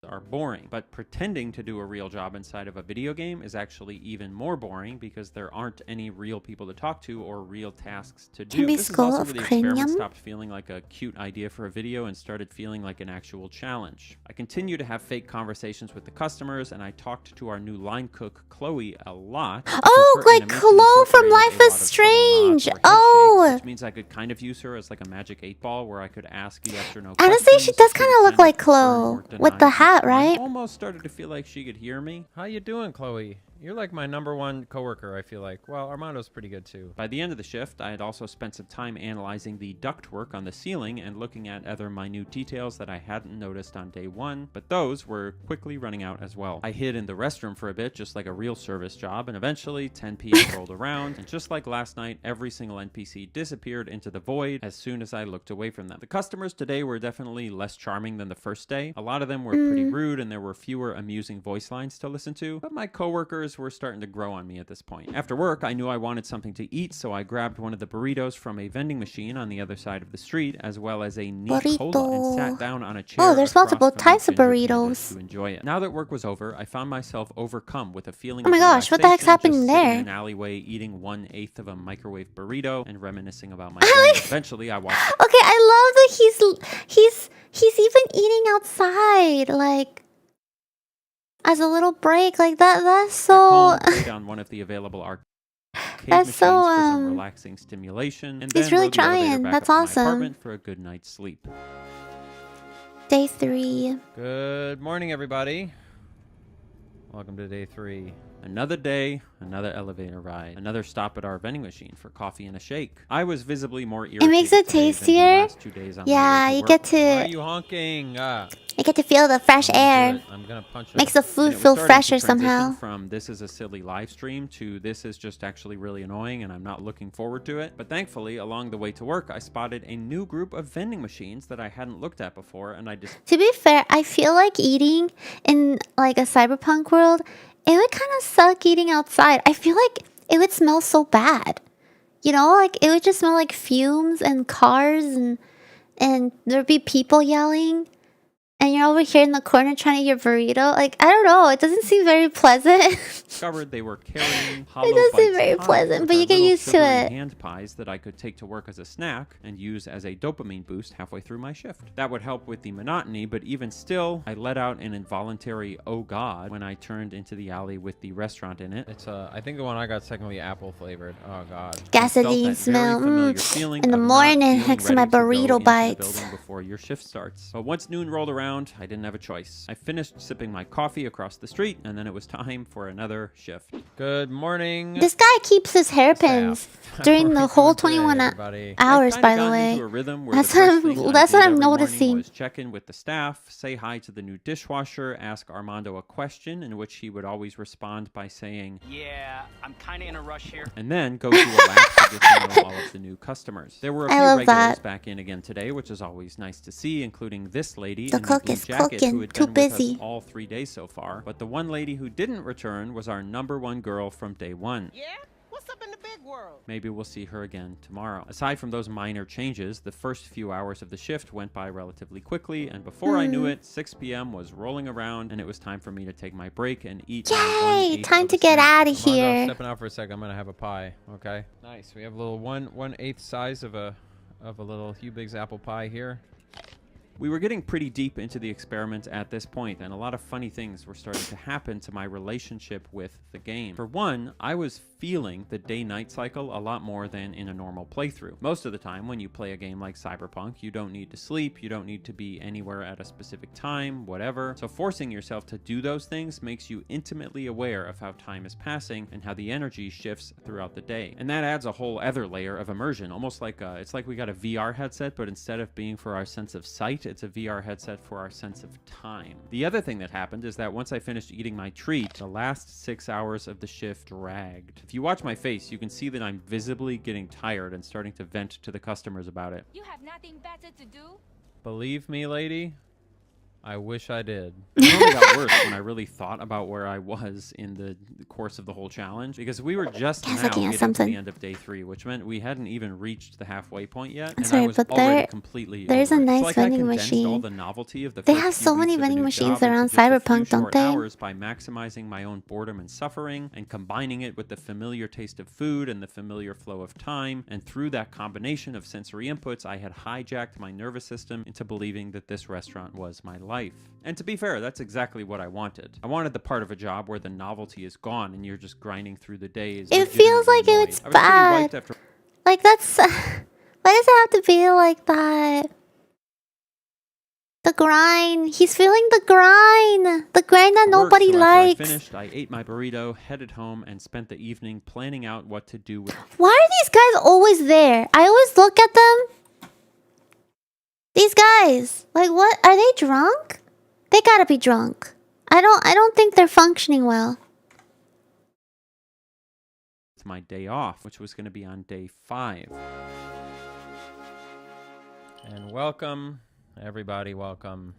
Are boring, but pretending to do a real job inside of a video game is actually even more boring because there aren't any real people to talk to or real tasks to do.
Can be
This is
skull
also
of
where the experiment
cranium.
stopped feeling like a cute idea for a video and started feeling like an actual challenge. I continue to have fake conversations with the customers, and I talked to our new line cook Chloe a lot.
Oh, like Chloe from Life is Strange. Oh,
which means I could kind of use her as like a magic 8-ball where I could ask yes or no
honestly,
questions.
she does
She
kind
would
of look like
confirm
Chloe
or deny
with the
each
hat,
one.
right?
Almost started to feel like she could hear me.
How you doing, Chloe? You're like my #1 coworker, I feel like. Well, Armando's pretty good too.
By the end of the shift, I had also spent some time analyzing the ductwork on the ceiling and looking at other minute details that I hadn't noticed on day one, but those were quickly running out as well. I hid in the restroom for a bit, just like a real service job, and eventually 10 p.m. rolled around, and just like last night, every single NPC disappeared into the void as soon as I looked away from them. The customers today were definitely less charming than the first day. A lot of them were pretty rude, and there were fewer amusing voice lines to listen to, but my coworkers were starting to grow on me at this point. After work, I knew I wanted something to eat, so I grabbed one of the burritos from a vending machine on the other side of the street, as well as a neat cola, and sat down on a chair.
Oh, there's
across
multiple
from the
types of
ginger peanut
burritos.
to enjoy it. Now that work was over, I found myself overcome with a feeling
Oh my
of
gosh, what the heck's
relaxation,
happening
just sitting
there?
in an alleyway eating 1/8 of a microwave burrito and reminiscing about my day. Eventually, I watched
Okay, I love that he's even eating outside, like as a little break, like that. That's so.
home, played on one of the available arcade
That's
machines
so,
for some relaxing stimulation, and
he's
then
really
rode the elevator
trying.
back
That's
up to my
awesome.
apartment for a good night's sleep.
Day 3.
Good morning, everybody. Welcome to day 3.
Another day, another elevator ride, another stop at our vending machine for coffee and a shake. I was visibly more irritated
makes it
today than the
tastier.
last 2 days on my
Yeah,
way to
you
work.
get
Why are
to
you honking?
feel the fresh air.
I'm gonna punch it.
Makes the
And
food
it was
feel
starting to
fresher
transition
somehow.
From this is a silly live stream to this is just actually really annoying and I'm not looking forward to it. But thankfully, along the way to work, I spotted a new group of vending machines that I hadn't looked at before, and I just
To be fair, I feel like eating in like a cyberpunk world, it would kind of suck eating outside. I feel like it would smell so bad. You know, like it would just smell like fumes and cars and there'd be people yelling. And you're over here in the corner trying to eat your burrito. Like, I don't know. It doesn't seem very pleasant.
discovered they were carrying hollow
doesn't seem
bites
very
pies,
pleasant,
which
but
are
you get
little
used to
sugary
it.
hand pies that I could take to work as a snack and use as a dopamine boost halfway through my shift. That would help with the monotony, but even still, I let out an involuntary "oh god" when I turned into the alley with the restaurant in it.
It's I think the one I got secondly apple flavored. Oh god.
Gasoline smell. In the morning, next to my burrito bites.
Before your shift starts. But once noon rolled around, I didn't have a choice. I finished sipping my coffee across the street, and then it was time for another shift.
Good morning.
This guy keeps his hairpins
staff.
during the
How are
whole
you doing
21
today, everybody?
hours,
I've
by
kinda
the
gotten
way.
into a rhythm where
That's
the
what
first
I'm-
thing I
that's
did
what I'm
every morning
noticing.
was check in with the staff, say hi to the new dishwasher, ask Armando a question in which he would always respond by saying,
Yeah, I'm kind of in a rush here.
and then go do a lap to get to know all of the new customers. There were a
I
few
love
regulars
that.
back in again today, which is always nice to see, including this lady
The
in
cook
the blue
is
jacket
cooking.
who had
Too
been with
busy.
us all 3 days so far. But the one lady who didn't return was our #1 girl from day one.
Yeah? What's up in the big world?
Maybe we'll see her again tomorrow. Aside from those minor changes, the first few hours of the shift went by relatively quickly, and before I knew it, 6 p.m. was rolling around, and it was time for me to take my break and eat. my
Yay!
1/8
Time
of
to
a
get
snack.
out of
Armando, I'm
here.
stepping out for a second. I'm gonna have a pie. Okay. Nice. We have a little 1/8 size of a little Hugh Biggs apple pie here.
We were getting pretty deep into the experiment at this point, and a lot of funny things were starting to happen to my relationship with the game. For one, I was feeling the day-night cycle a lot more than in a normal playthrough. Most of the time, when you play a game like Cyberpunk, you don't need to sleep, you don't need to be anywhere at a specific time, whatever. So forcing yourself to do those things makes you intimately aware of how time is passing and how the energy shifts throughout the day. And that adds a whole other layer of immersion, almost like it's like we got a VR headset, but instead of being for our sense of sight, it's a VR headset for our sense of time. The other thing that happened is that once I finished eating my treat, the last 6 hours of the shift dragged. If you watch my face, you can see that I'm visibly getting tired and starting to vent to the customers about it.
You have nothing better to do?
Believe me, lady, I wish I did.
It only got worse when I really thought about where I was in the course of the whole challenge, because we were just
Guys,
now
looking at
getting to
something.
the end of day 3, which meant we hadn't even reached the halfway point yet,
That's
and I
right,
was
but
already completely
there's
over
a
it.
nice
So I kinda
vending
condensed all
machine.
the novelty of the
They
first
have
few
so
weeks
many
of the
vending
new
machines
job into
around
just a few
Cyberpunk, don't
short
they?
hours by maximizing my own boredom and suffering, and combining it with the familiar taste of food and the familiar flow of time. And through that combination of sensory inputs, I had hijacked my nervous system into believing that this restaurant was my life. And to be fair, that's exactly what I wanted. I wanted the part of a job where the novelty is gone and you're just grinding through the days.
It feels like
legitimately
it's
annoyed. I was pretty
bad.
wiped after
Like, that's... Why does it have to be like that? The grind. He's feeling the grind. The grind that
work,
nobody
so after
likes.
I finished, I ate my burrito, headed home, and spent the evening planning out what to do with.
Why are these guys always there? I always look at them. These guys. Like, what? Are they drunk? They gotta be drunk. I don't think they're functioning well.
My day off, which was going to be on day 5.
And welcome, everybody, welcome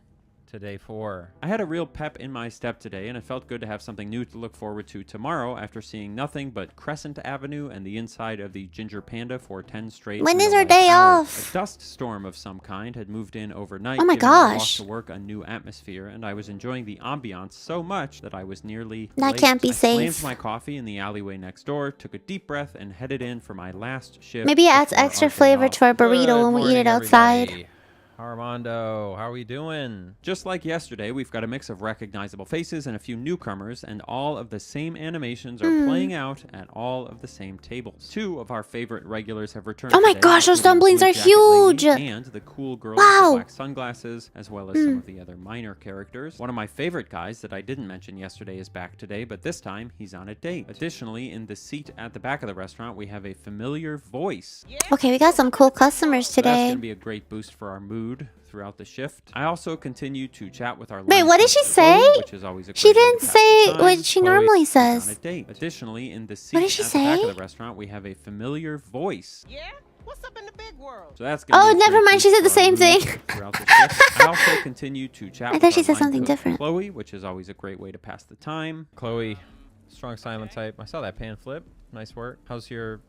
to day 4.
I had a real pep in my step today, and it felt good to have something new to look forward to tomorrow after seeing nothing but Crescent Avenue and the inside of the Ginger Panda for 10 straight.
When is
real
our
life
day
hours.
off?
A dust storm of some kind had moved in overnight.
Oh my
giving our walk
gosh.
to work a new atmosphere, and I was enjoying the ambiance so much that I was nearly
That
late.
can't be
I
safe.
slammed my coffee in the alleyway next door, took a deep breath, and headed in for my last shift.
Maybe it adds
before
extra
our day
flavor
off.
to our burrito
Good
when we eat
morning,
it outside.
everybody. Armando, how are we doing?
Just like yesterday, we've got a mix of recognizable faces and a few newcomers, and all of the same animations are playing out at all of the same tables. 2 of our favorite regulars have returned.
Oh my
today,
gosh, those
including
dumplings
Blue
are
Jacket Lady
huge!
And the cool girl
Wow.
with the black sunglasses, as well as some of the other minor characters. One of my favorite guys that I didn't mention yesterday is back today, but this time he's on a date. Additionally, in the seat at the back of the restaurant, we have a familiar voice.
Okay, we got some cool customers
So that's going
today.
to be a great boost for our mood throughout the shift. I also continue to chat with our
Wait, what did she
line person,
say?
which is always a
She
great way
didn't
to pass
say
the time.
what she
Chloe
normally
is on
says.
a date. Additionally, in the seat
What did she
at the back
say?
of the restaurant, we have a familiar voice.
Yeah? What's up in the big world?
So that's gonna
Oh,
be a
never
great
mind, she
boost
said the
for our
same
mood
thing.
throughout the shift. I also continue to chat
I
with
thought she
our
said
line
something
cook,
different.
Chloe, which is always a great way to pass the time.
Chloe, strong silent type. I saw that pan flip. Nice work. How's your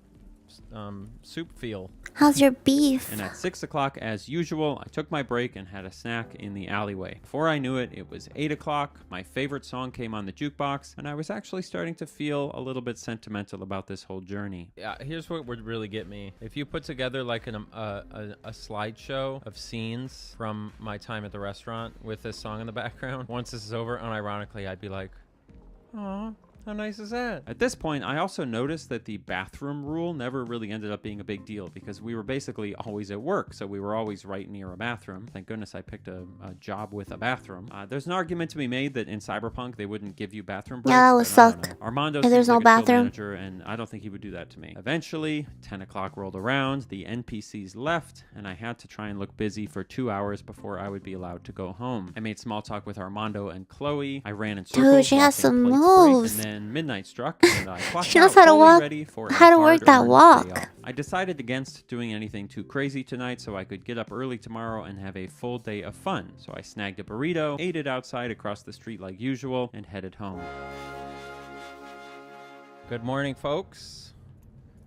soup feel?
How's your beef?
And at 6 o'clock, as usual, I took my break and had a snack in the alleyway. Before I knew it, it was 8 o'clock, my favorite song came on the jukebox, and I was actually starting to feel a little bit sentimental about this whole journey.
Yeah, here's what would really get me. If you put together like a slideshow of scenes from my time at the restaurant with this song in the background, once this is over, unironically, I'd be like, aw. How nice is that?
At this point, I also noticed that the bathroom rule never really ended up being a big deal because we were basically always at work, so we were always right near a bathroom. Thank goodness I picked a job with a bathroom. There's an argument to be made that in Cyberpunk they wouldn't give you bathroom breaks.
Yeah, that would
but I don't
suck.
know. Armando
If
seems
there's no
like a chill
bathroom.
manager, and I don't think he would do that to me. Eventually, 10 o'clock rolled around, the NPCs left, and I had to try and look busy for 2 hours before I would be allowed to go home. I made small talk with Armando and Chloe. I ran in circles.
Dude, she has
watching
some
plates break,
moves.
and then midnight struck, and I clocked
She knows
out,
how to
fully
walk-
ready for a
how to work that
hard-earned
walk.
day off. I decided against doing anything too crazy tonight so I could get up early tomorrow and have a full day of fun. So I snagged a burrito, ate it outside across the street like usual, and headed home.
Good morning, folks.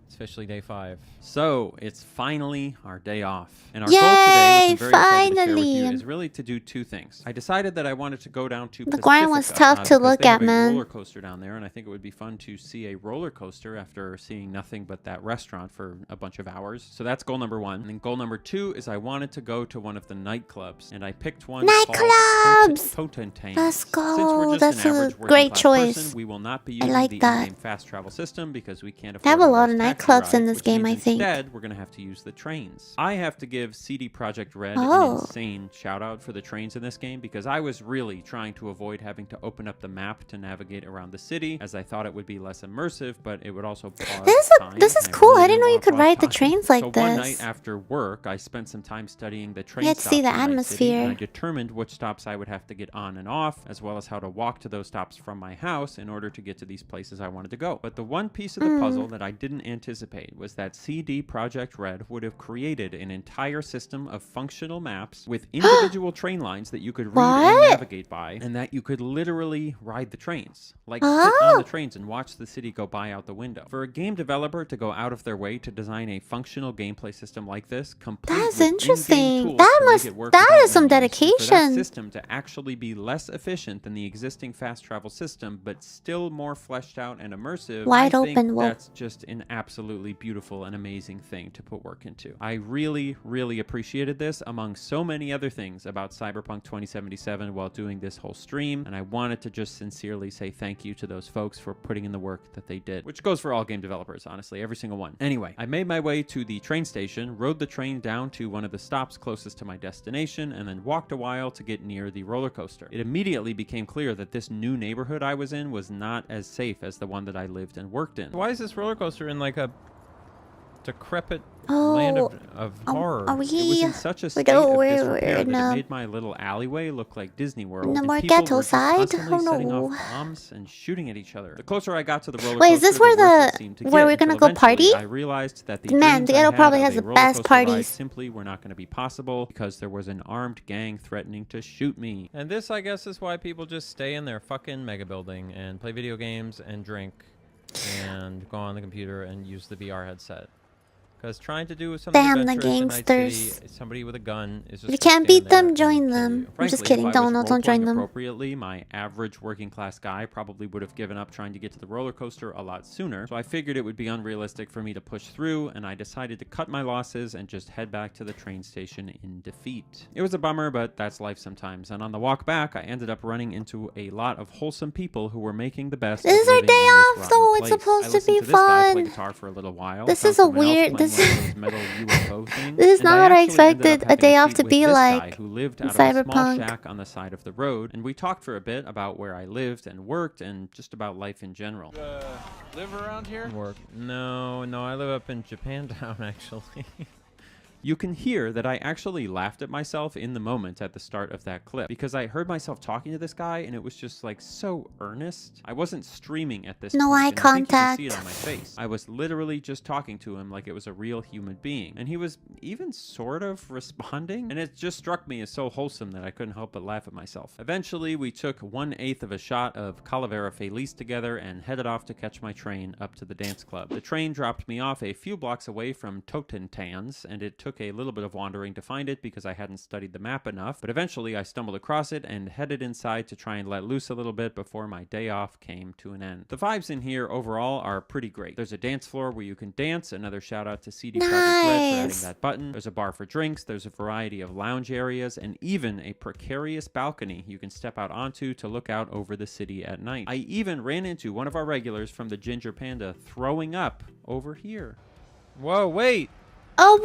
It's officially day 5.
So, it's finally our day off. And our
Yay,
goal today, which I'm very excited to share with you,
finally.
is really to do 2 things. I decided that I wanted to go down to
The grind was
Pacifica,
tough to
because
look
they have
at,
a
man.
roller coaster down there, and I think it would be fun to see a roller coaster after seeing nothing but that restaurant for a bunch of hours. So that's goal number 1. And then goal number 2 is I wanted to go to one of the nightclubs, and I picked one
Nightclubs!
called Potentains.
Let's
Since
go.
we're just
That's
an
a
average working
great
class
choice.
person, we will not be
I
using
like
the
that.
in-game fast travel system because we can't afford
They have a lot of
those taxi
nightclubs in
rides,
this
which
game,
means
I think.
Instead, we're going to have to use the trains. I have to give CD Projekt Red
Oh.
an insane shout out for the trains in this game because I was really trying to avoid having to open up the map to navigate around the city, as I thought it would be less immersive, but it would also pause time,
This is
and I
cool.
really
I didn't know you
wanna
could
pause
ride the
time.
trains like
So one
this.
night after work, I spent some time studying the train
You had to
stops
see the
in Night City,
atmosphere.
and I determined which stops I would have to get on and off, as well as how to walk to those stops from my house in order to get to these places I wanted to go. But the one piece of the puzzle that I didn't anticipate was that CD Projekt Red would have created an entire system of functional maps tracks with individual train lines that you could read and navigate by, and that you could literally ride the trains. Like, sit on the trains and watch the city go by out the window. For a game developer to go out of their way to design a functional gameplay system like this, complete
That's
with
interesting.
in-game tools
That
to make
must-
it work
that
without
is some
menus, and for that
dedication.
system to actually be less efficient than the existing fast travel system, but still more fleshed out and immersive,
Wide
I think
open, whoa.
that's just an absolutely beautiful and amazing thing to put work into. I really, really appreciated this among so many other things about Cyberpunk 2077 while doing this whole stream, and I wanted to just sincerely say thank you to those folks for putting in the work that they did, which goes for all game developers, honestly, every single one. Anyway, I made my way to the train station, rode the train down to one of the stops closest to my destination, and then walked a while to get near the roller coaster. It immediately became clear that this new neighborhood I was in was not as safe as the one that I lived and worked in.
Why is this roller coaster in like a decrepit land of horror?
Are we?
It was in such a
We
state
don't.
of
We're
disrepair that
no.
it made my little alleyway look like Disney World.
In the
and
more
people
ghetto
were just
side?
constantly
Oh,
setting
no.
off bombs and shooting at each other. The closer I got to the roller
Wait,
coaster,
is this where
worse it
the-
seemed to
where
get,
we're gonna
until
go party?
eventually I realized that the
Man,
dreams
the
I
ghetto
had
probably
of
has
a
the
roller
best
coaster ride
parties.
simply were not going to be possible because there was an armed gang threatening to shoot me.
And this, I guess, is why people just stay in their fucking mega building and play video games and drink and go on the computer and use the VR headset. Because trying to do something
Damn the
adventurous in Night
gangsters.
City, somebody with a gun is just
If you
gonna
can't
stand
beat
there
them,
and
join
kill
them.
you.
I'm just
Frankly,
kidding.
if I was
Don't join
role-playing
them.
appropriately, my average working class guy probably would have given up trying to get to the roller coaster a lot sooner. So I figured it would be unrealistic for me to push through, and I decided to cut my losses and just head back to the train station in defeat. It was a bummer, but that's life sometimes. And on the walk back, I ended up running into a lot of wholesome people who were making the best.
This
of
is our
living
day
in this
off,
rotten
though. It's
place.
supposed
I
to
listened
be
this guy play
fun.
guitar for a little while.
This
Found
is a
someone else
weird-
playing
this-
one of those metal UFO things.
This is
And I
not what I
actually ended up
expected a
having
day off
seat
to
with
be
this
like
guy who lived out
in
of a small
Cyberpunk.
shack on the side of the road, and we talked for a bit about where I lived and worked and just about life in general.
Live around here?
Work. No, I live up in Japantown, actually.
You can hear that I actually laughed at myself in the moment at the start of that clip because I heard myself talking to this guy and it was just like so earnest. I wasn't streaming at this
No
point,
eye
and I think you can see it
contact.
on my face. I was literally just talking to him like it was a real human being, and he was even sort of responding, and it just struck me as so wholesome that I couldn't help but laugh at myself. Eventually, we took 1/8 of a shot of Calavera Feliz together and headed off to catch my train up to the dance club. The train dropped me off a few blocks away from Totentans, and it took a little bit of wandering to find it because I hadn't studied the map enough, but eventually I stumbled across it and headed inside to try and let loose a little bit before my day off came to an end. The vibes in here overall are pretty great. There's a dance floor where you can dance, another shout out to CD Projekt Red for adding
Nice.
that button. There's a bar for drinks, there's a variety of lounge areas, and even a precarious balcony you can step out onto to look out over the city at night. I even ran into one of our regulars from the Ginger Panda throwing up over here.
Whoa, wait!
Oh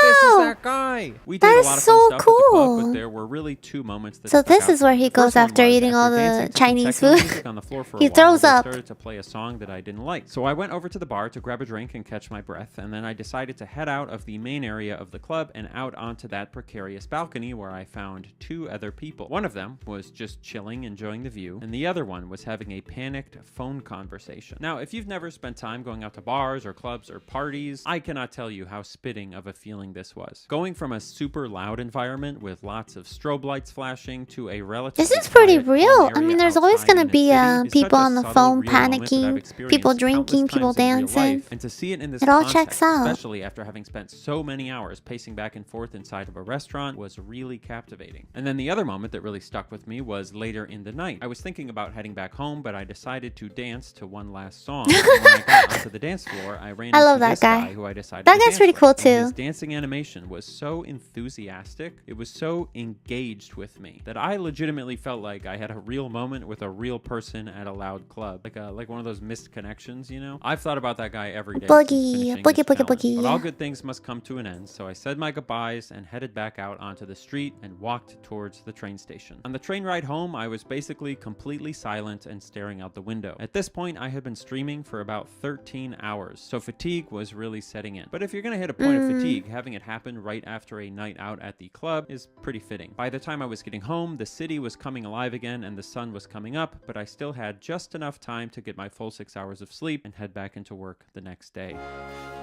This is
wow!
that guy!
We
That
did a
is
lot of
so
fun stuff at the club,
cool.
but there were really two moments that
So
stuck
this
out
is
to
where
me.
he
The first
goes
one
after
was
eating all
dancing
the
to some
Chinese
techno
food.
music on the floor for a
He
while,
throws
they
up.
started to play a song that I didn't like. So I went over to the bar to grab a drink and catch my breath, and then I decided to head out of the main area of the club and out onto that precarious balcony where I found two other people. One of them was just chilling, enjoying the view, and the other one was having a panicked phone conversation. Now, if you've never spent time going out to bars or clubs or parties, I cannot tell you how spitting of a feeling this was. Going from a super loud environment with lots of strobe lights flashing to a relatively
This is pretty
quiet, calm
real. I
area
mean, there's always
outside
gonna
in a
be
city is such
people
a
on the
subtle,
phone
real moment that I've
panicking,
experienced
people
countless
drinking, people
times in real
dancing.
life. And to see it in this
It all
context,
checks out.
especially after having spent so many hours pacing back and forth inside of a restaurant, was really captivating. And then the other moment that really stuck with me was later in the night. I was thinking about heading back home, but I decided to dance to one last song. And when I got onto the dance floor, I ran
I
into
love that
this
guy.
who I decided
That
to
guy's
dance
pretty
with.
cool,
And his
too.
dancing animation was so enthusiastic. It was so engaged with me that I legitimately felt like I had a real moment with a real person at a loud club, like one of those missed connections, you know. I've thought about that guy every day. since
Boogie,
finishing
boogie,
this
boogie,
challenge.
boogie.
But all good things must come to an end, so I said my goodbyes and headed back out onto the street and walked towards the train station. On the train ride home, I was basically completely silent and staring out the window. At this point, I had been streaming for about 13 hours, so fatigue was really setting in. But if you're gonna hit a point of fatigue, having it happen right after a night out at the club is pretty fitting. By the time I was getting home, the city was coming alive again and the sun was coming up, but I still had just enough time to get my full 6 hours of sleep and head back into work the next day.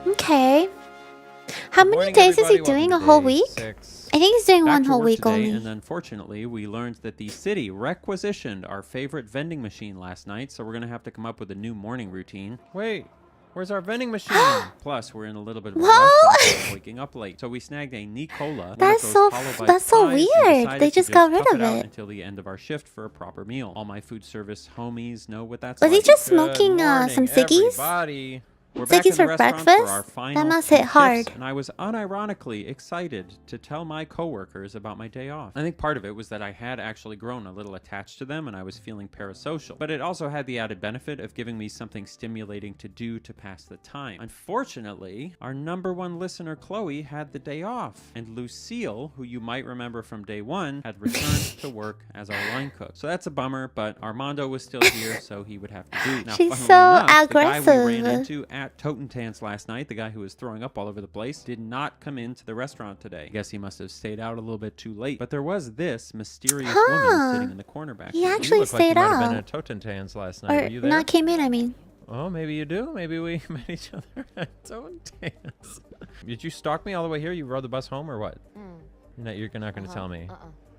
Okay. How
Good
many
morning,
days is he
everybody.
doing?
Welcome
A
to
whole
day
week?
6.
I think he's doing
Back
one
to
whole
work
week
today,
only.
and unfortunately, we learned that the city requisitioned our favorite vending machine last night, so we're gonna have to come up with a new morning routine.
Wait, where's our vending machine?
Plus, we're in a little bit of a
Whoa!
rush since we're waking up late, so we snagged a Nicola.
That's
That's
so
pies,
weird.
and decided
They
to
just got rid
tough
of
out
it.
until the end of our shift for a proper meal. All my food service homies know what that's
Was
like.
he just
Good
smoking
morning,
some ciggies?
everybody.
We're back
Ciggies
in the
for
restaurant
breakfast?
for our
That
final
must
2
hit hard.
shifts, and I was unironically excited to tell my coworkers about my day off. I think part of it was that I had actually grown a little attached to them and I was feeling parasocial, but it also had the added benefit of giving me something stimulating to do to pass the time. Unfortunately, our #1 listener Chloe had the day off, and Lucille, who you might remember from day 1, had returned to work as our line cook. So that's a bummer, but Armando was still here, so he would have to do. Now,
She's
funnily
so
enough, the guy we ran
aggressive.
into at Totentanz last night, the guy who was throwing up all over the place, did not come into the restaurant today. I guess he must have stayed out a little bit too late. But there was this mysterious woman sitting in the corner back
He
there.
actually
You look like you
stayed
might have been
out.
at Totentanz last night. Were
Or
you there?
not came in, I mean.
Oh, maybe you do. Maybe we met each other at Totentanz. Did you stalk me all the way here? You rode the bus home or what? You're not going to tell me.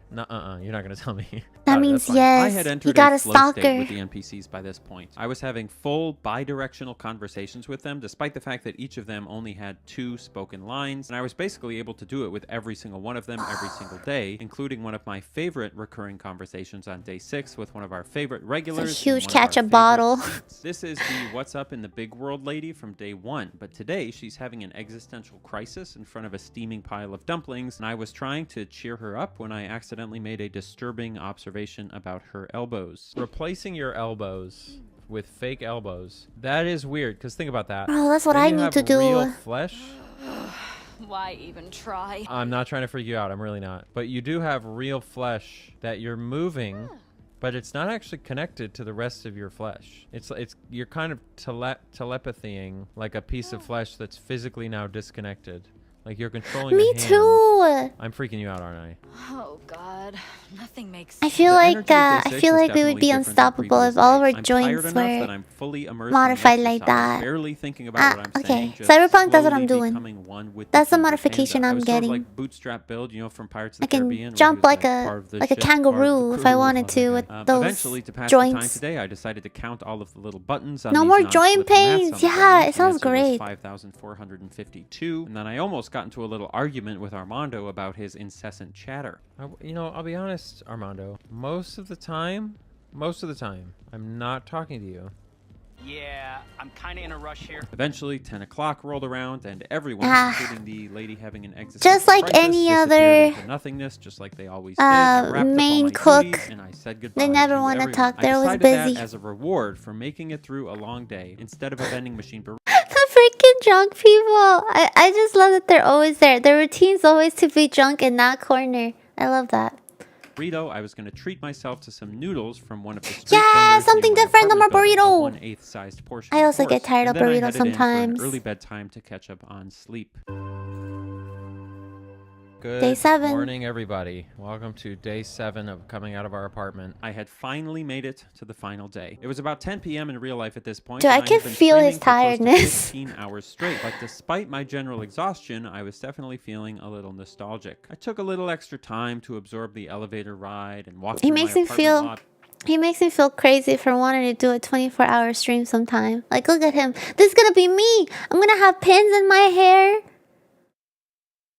Nuh-uh. You're not going to tell me.
That
Got it,
means
that's fine.
I
yes.
had
He
entered
got
a
a
flow
stalker.
state with the NPCs by this point. I was having full bi-directional conversations with them, despite the fact that each of them only had 2 spoken lines, and I was basically able to do it with every single one of them every single day, including one of my favorite recurring conversations on day 6 with one of our favorite regulars. and
huge
one of our
catch a
favorite
bottle.
saints. This is the What's Up in the Big World lady from day 1, but today she's having an existential crisis in front of a steaming pile of dumplings, and I was trying to cheer her up when I accidentally made a disturbing observation about her elbows.
Replacing your elbows with fake elbows. That is weird, because think about that.
Bro, that's what
When
I
you
need
have
to do.
real flesh.
Why even try?
I'm not trying to freak you out. I'm really not. But you do have real flesh that you're moving, but it's not actually connected to the rest of your flesh. It's you're kind of telepathying like a piece of flesh that's physically now disconnected. Like you're controlling
Me
your hand.
too.
I'm freaking you out, aren't I?
Oh God, nothing makes
I
sense.
feel
The
like
energy of day
I
6
feel
is
like we would
definitely
be
different than
unstoppable
previous
if all of our
days. I'm
joints
tired enough that
were
I'm fully immersed
modified
in
like
exercise,
that.
barely thinking about what I'm
okay.
saying. Just
Cyberpunk, that's what
slowly
I'm doing.
becoming one with
That's the
ginger
modification
panda. I
I'm
was sort of
getting.
like bootstrap build, you know, from Pirates of the
I can
Caribbean. where
jump
he was,
like a
part of the
like a
ship, part of the
kangaroo if I
crew.
wanted to with those
Eventually, to pass the time
joints.
today, I decided to count all of the little buttons on
No
these
more
non-slip
joint
mats
pains.
on the
Yeah,
ground.
it
The
sounds
answer was
great.
5,452, and then I almost got into a little argument with Armando about his incessant chatter.
I'll be honest, Armando. Most of the time, I'm not talking to you.
Yeah, I'm kind of in a rush here.
Eventually, 10 o'clock rolled around, and everyone, including the lady having an existential
Just like
crisis,
any
disappeared
other,
into nothingness, just like they always did. I wrapped up all
main
my
cook,
duties, and I said goodbye
they never
to
wanna
everyone.
talk, they're
I
always
decided
busy.
that as a reward for making it through a long day, instead of a vending machine
the freaking drunk people. I just love that they're always there. Their routine's always to be drunk in that corner. I love that.
burrito, I was going to treat myself to some noodles from one of the street
Yeah,
vendors
something
near my
different, no more
apartment building, a
burrito.
1/8 sized portion.
I
of
also get
course.
tired
And
of
then I
burritos
headed in for an
sometimes.
early bedtime to catch up on sleep.
Good
Day 7.
morning, everybody. Welcome to day 7 of coming out of our apartment.
I had finally made it to the final day. It was about 10 p.m. in real life at this point.
Dude,
and
I can
had been
feel his
streaming for close to
tiredness.
15 hours straight. But despite my general exhaustion, I was definitely feeling a little nostalgic. I took a little extra time to absorb the elevator ride and walk
He
through
makes
my
me
apartment
feel
lot.
He makes me feel crazy for wanting to do a 24-hour stream sometime. Like, look at him. This is gonna be me. I'm gonna have pins in my hair.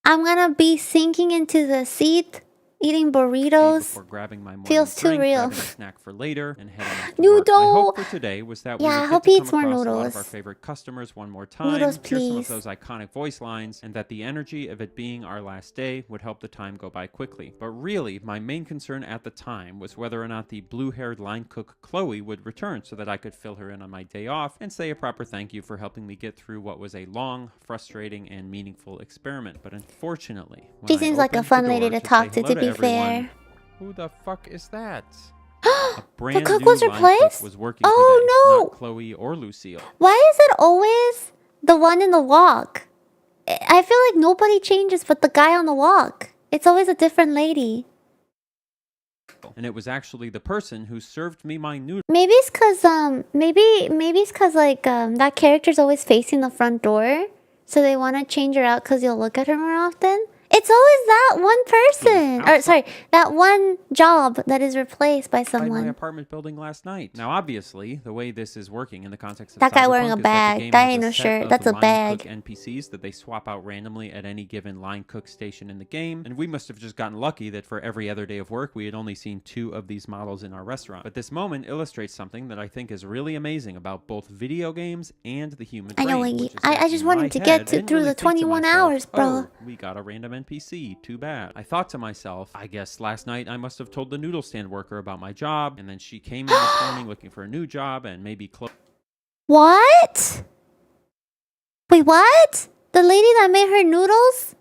I'm gonna be sinking into the seat, eating burritos.
Before grabbing my morning
Feels too
drink,
real.
grabbing a snack for later, and heading off to
Noodle.
work. My hope for today was that
Yeah, I
we would
hope
get
he
to
eats
come
more
across a lot of
noodles.
our favorite customers one more time,
Noodles,
hear some of
please.
those iconic voice lines, and that the energy of it being our last day would help the time go by quickly. But really, my main concern at the time was whether or not the blue-haired line cook Chloe would return so that I could fill her in on my day off and say a proper thank you for helping me get through what was a long, frustrating, and meaningful experiment. But unfortunately, when
She
I
seems like a
opened the
fun lady
door
to talk
say
to
hello
be
everyone,
fair.
Who the fuck is that?
a brand
cook
new
was
line
replaced?
cook was working
Oh,
today,
no.
not Chloe or Lucille.
Why is it always the one in the walk? I feel like nobody changes but the guy on the walk. It's always a different lady.
And it was actually the person who served me my noodles.
Maybe it's cause like that character's always facing the front door. So they want to change her out because you'll look at her more often? It's always that one person. Or sorry, that one job that is replaced by
my
someone.
apartment building last night. Now, obviously, the way this is working in the context of
That guy wearing
Cyberpunk
a
is that the
bag.
game
Guy
has
ain't no
set
shirt.
of
That's a
line
bag.
cook NPCs that they swap out randomly at any given line cook station in the game, and we must have just gotten lucky that for every other day of work, we had only seen 2 of these models in our restaurant. But this moment illustrates something that I think is really amazing about both video games and the human
I know,
brain.
Iggy.
which is
I
that
just
in
wanted
my
to
head,
get
I didn't
through
really
the
think to
21
myself,
hours, bro.
"Oh, we got a random NPC, too bad." I thought to myself, I guess last night I must have told the noodle stand worker about my job, and then she came in this morning looking for a new job and maybe
What? Wait, what? The lady that made her noodles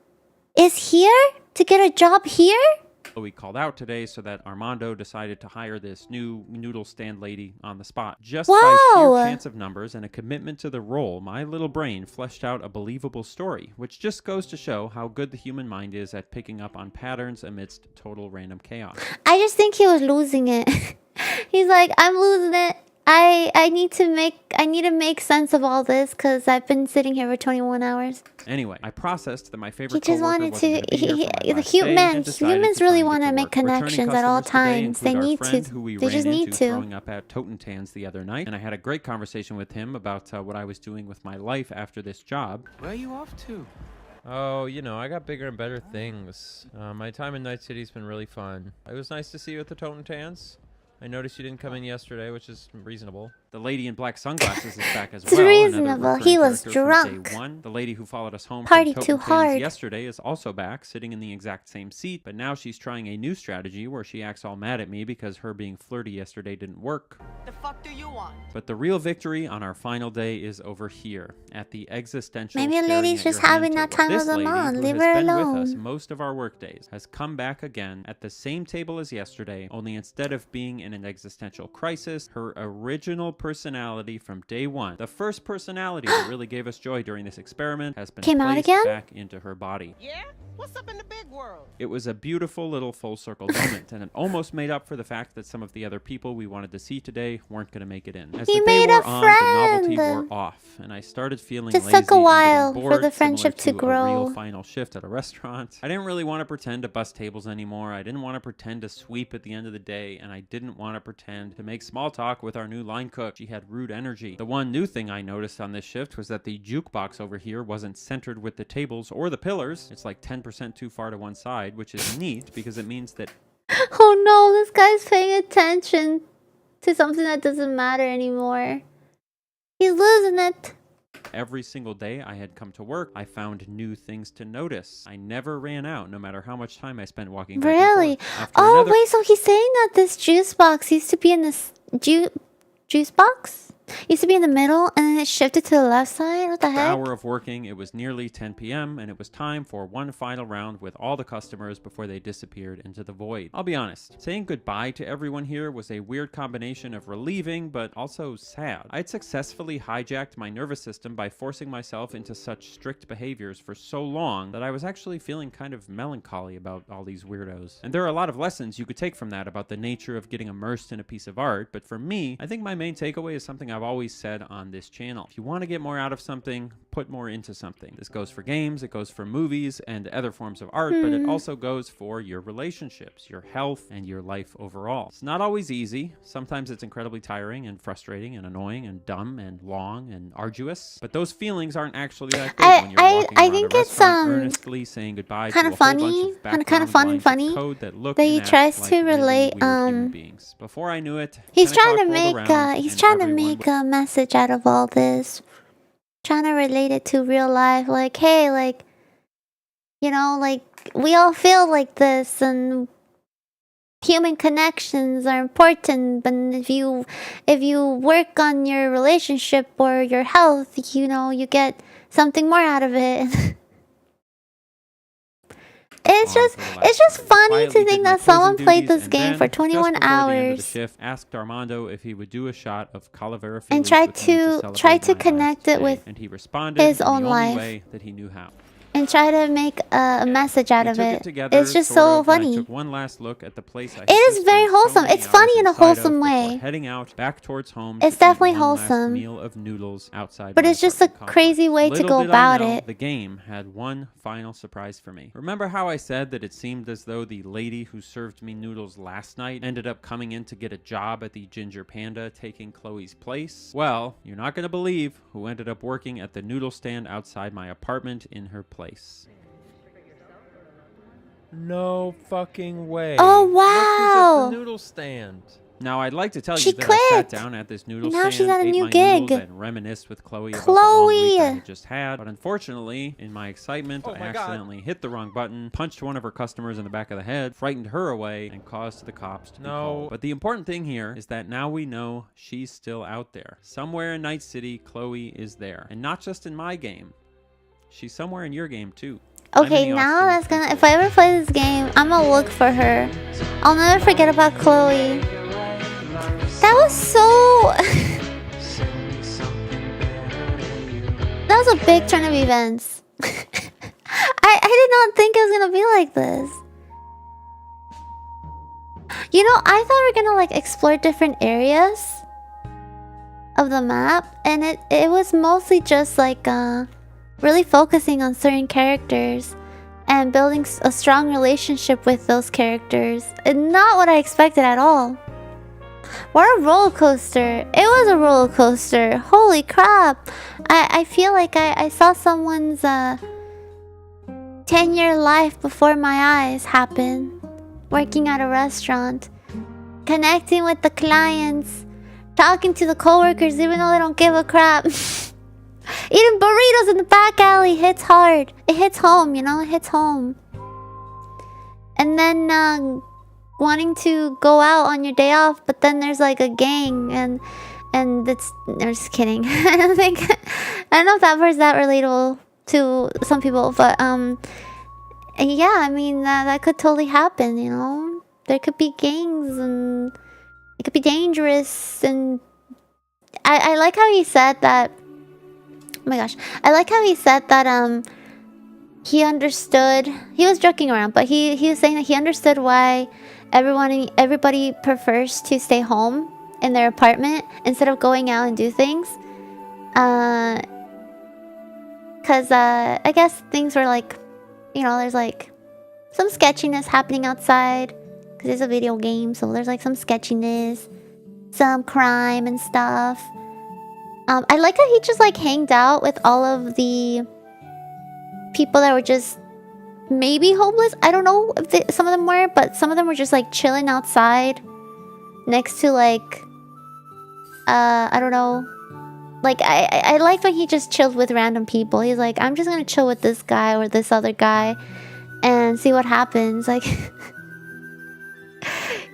is here to get a job here?
Chloe called out today so that Armando decided to hire this new noodle stand lady on the spot. Just by sheer
Wow.
chance of numbers and a commitment to the role, my little brain fleshed out a believable story, which just goes to show how good the human mind is at picking up on patterns amidst total random chaos.
I just think he was losing it. He's like, I'm losing it. I need to make sense of all this because I've been sitting here for 21 hours.
Anyway, I processed that my
He
favorite
just
coworker
wanted
wasn't
to.
gonna be here for my
The
last day and decided
humans
to
really
try and
want
get
to
to
make
work. Returning
connections at all
customers today
times. They
include our
need
friend
to.
who we
They
ran
just need
into
to.
throwing up at Totentanz the other night, and I had a great conversation with him about what I was doing with my life after this job.
Where are you off to?
Oh, you know, I got bigger and better things. My time in Night City's been really fun. It was nice to see you at the Totentanz. I noticed you didn't come in yesterday, which is reasonable.
The lady in black sunglasses is back as
It's
well. another
reasonable.
recurring
He was
character from
drunk.
Day one. The lady who followed us home
Party
from
too
Totentanz
hard.
yesterday is also back, sitting in the exact same seat, but now she's trying a new strategy where she acts all mad at me because her being flirty yesterday didn't work.
The fuck do you want?
But the real victory on our final day is over here, at the existential
Maybe a
staring
lady's
at
just
your
having
hand
that
table.
time of
This
the
lady,
month.
who
Leave
has
her
been with us
alone.
most of our work days, has come back again at the same table as yesterday, only instead of being in an existential crisis, her original personality from day one, the first personality that really gave us joy during this experiment, has been
Came out
placed
again?
back into her body.
Yeah? What's up in the big world?
It was a beautiful little full circle moment, and it almost made up for the fact that some of the other people we wanted to see today weren't going to make it in. As
He
the day
made
wore
a
on, the novelty
friend.
wore off, and I started feeling
Just
lazy
took a
and
while
getting
for
bored,
the friendship
similar
to
a real
grow.
final shift at a restaurant. I didn't really want to pretend to bus tables anymore. I didn't want to pretend to sweep at the end of the day, and I didn't want to pretend to make small talk with our new line cook. She had rude energy. The one new thing I noticed on this shift was that the jukebox over here wasn't centered with the tables or the pillars. It's like 10% too far to one side, which is neat because it means that
Oh no, this guy's paying attention to something that doesn't matter anymore. He's losing it.
every single day I had come to work, I found new things to notice. I never ran out, no matter how much time I spent walking back and
Really?
forth. After
Oh
another
wait, so he's saying that this juice box used to be in this juice box? Used to be in the middle and then it shifted to the left side? What the heck?
hour of working, it was nearly 10 p.m. and it was time for one final round with all the customers before they disappeared into the void. I'll be honest, saying goodbye to everyone here was a weird combination of relieving but also sad. I'd successfully hijacked my nervous system by forcing myself into such strict behaviors for so long that I was actually feeling kind of melancholy about all these weirdos. And there are a lot of lessons you could take from that about the nature of getting immersed in a piece of art, but for me, I think my main takeaway is something I've always said on this channel. If you want to get more out of something, put more into something. This goes for games, it goes for movies and other forms of art, but it also goes for your relationships, your health, and your life overall. It's not always easy. Sometimes it's incredibly tiring and frustrating and annoying and dumb and long and arduous, but those feelings aren't actually that big when you're walking around
think
a
it's,
restaurant earnestly saying goodbye to a whole bunch of background lines of code that look
that he
and act
tries
like
to
really
relate,
weird human beings. Before I knew it,
He's
10
trying to
o'clock rolled
make
around
he's
and
trying to
everyone
make a message out of all this. Trying to relate it to real life, like, hey, like, you know, like we all feel like this and human connections are important, but if you work on your relationship or your health, you know, you get something more out of it. It's just funny to think that someone played this game for 21 hours
shift, asked Armando if he would do a shot of Calavera
and
tried to
connect it with
and he responded
his
in
own
the
life.
only way that he knew how.
and try to make a message out
We
of
took
it.
together,
It's just
sort
so
of, and I
funny.
took one last look at the place I had
It is
just
very
spent so
wholesome.
many
It's funny
hours
in a
inside of
wholesome
before
way.
heading out back towards home.
It's
to eat
definitely
one last
wholesome.
meal of noodles outside
But
my
it's just a
apartment
crazy
complex.
way to
Little
go
did I
about
know,
it.
the game had one final surprise for me. Remember how I said that it seemed as though the lady who served me noodles last night ended up coming in to get a job at the Ginger Panda, taking Chloe's place? Well, you're not going to believe who ended up working at the noodle stand outside my apartment in her place.
No fucking way.
Oh,
Look who's at
wow.
the noodle stand.
Now, I'd like to tell
She
you that I sat
quit.
down at this noodle
Now
stand,
she's at a
ate
new
my
gig.
noodles, and reminisced with Chloe about the long week I
Chloe.
had just had. But unfortunately, in my excitement,
Oh
I
my God.
accidentally hit the wrong button, punched one of her customers in the back of the head, frightened her away, and caused the cops to be called. But the important thing here is that now we know she's still out there. Somewhere in Night City, Chloe is there. And not just in my game. She's somewhere in your game, too. I'm in
Okay,
the
now
Austin,
that's gonna. If
Pennsylvania.
I ever play this game, I'm gonna look for her. I'll never forget about Chloe. That was so. That was a big turn of events. I did not think it was gonna be like this. You know, I thought we were gonna like explore different areas of the map, and it was mostly just like really focusing on certain characters and building a strong relationship with those characters. And not what I expected at all. What a roller coaster. It was a roller coaster. Holy crap. I feel like I saw someone's 10-year life before my eyes happen. Working at a restaurant. Connecting with the clients. Talking to the coworkers even though they don't give a crap. Eating burritos in the back alley hits hard. It hits home, you know? It hits home. And then wanting to go out on your day off, but then there's like a gang and it's... I'm just kidding. I don't know if that part's that relatable to some people, but yeah, I mean that could totally happen, you know? There could be gangs and it could be dangerous, and I like how he said that. Oh my gosh. I like how he said that he understood. He was joking around, but he was saying that he understood why everybody prefers to stay home in their apartment instead of going out and do things. Cause I guess things were like, you know, there's like some sketchiness happening outside. Cause it's a video game, so there's like some sketchiness, some crime and stuff. I like how he just like hanged out with all of the people that were just maybe homeless. I don't know if some of them were, but some of them were just like chilling outside next to like I don't know. Like I liked when he just chilled with random people. He's like, I'm just gonna chill with this guy or this other guy and see what happens. Like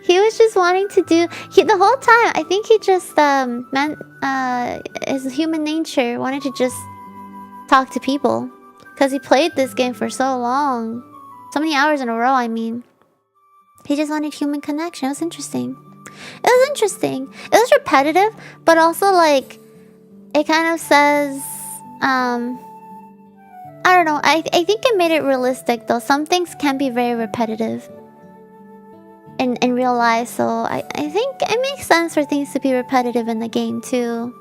he was just wanting to do the whole time. I think he just his human nature wanted to just talk to people because he played this game for so long, so many hours in a row. I mean, he just wanted human connection. It was interesting. It was interesting. It was repetitive, but also like it kind of says I don't know. I think it made it realistic though. Some things can be very repetitive in real life, so I think it makes sense for things to be repetitive in the game too.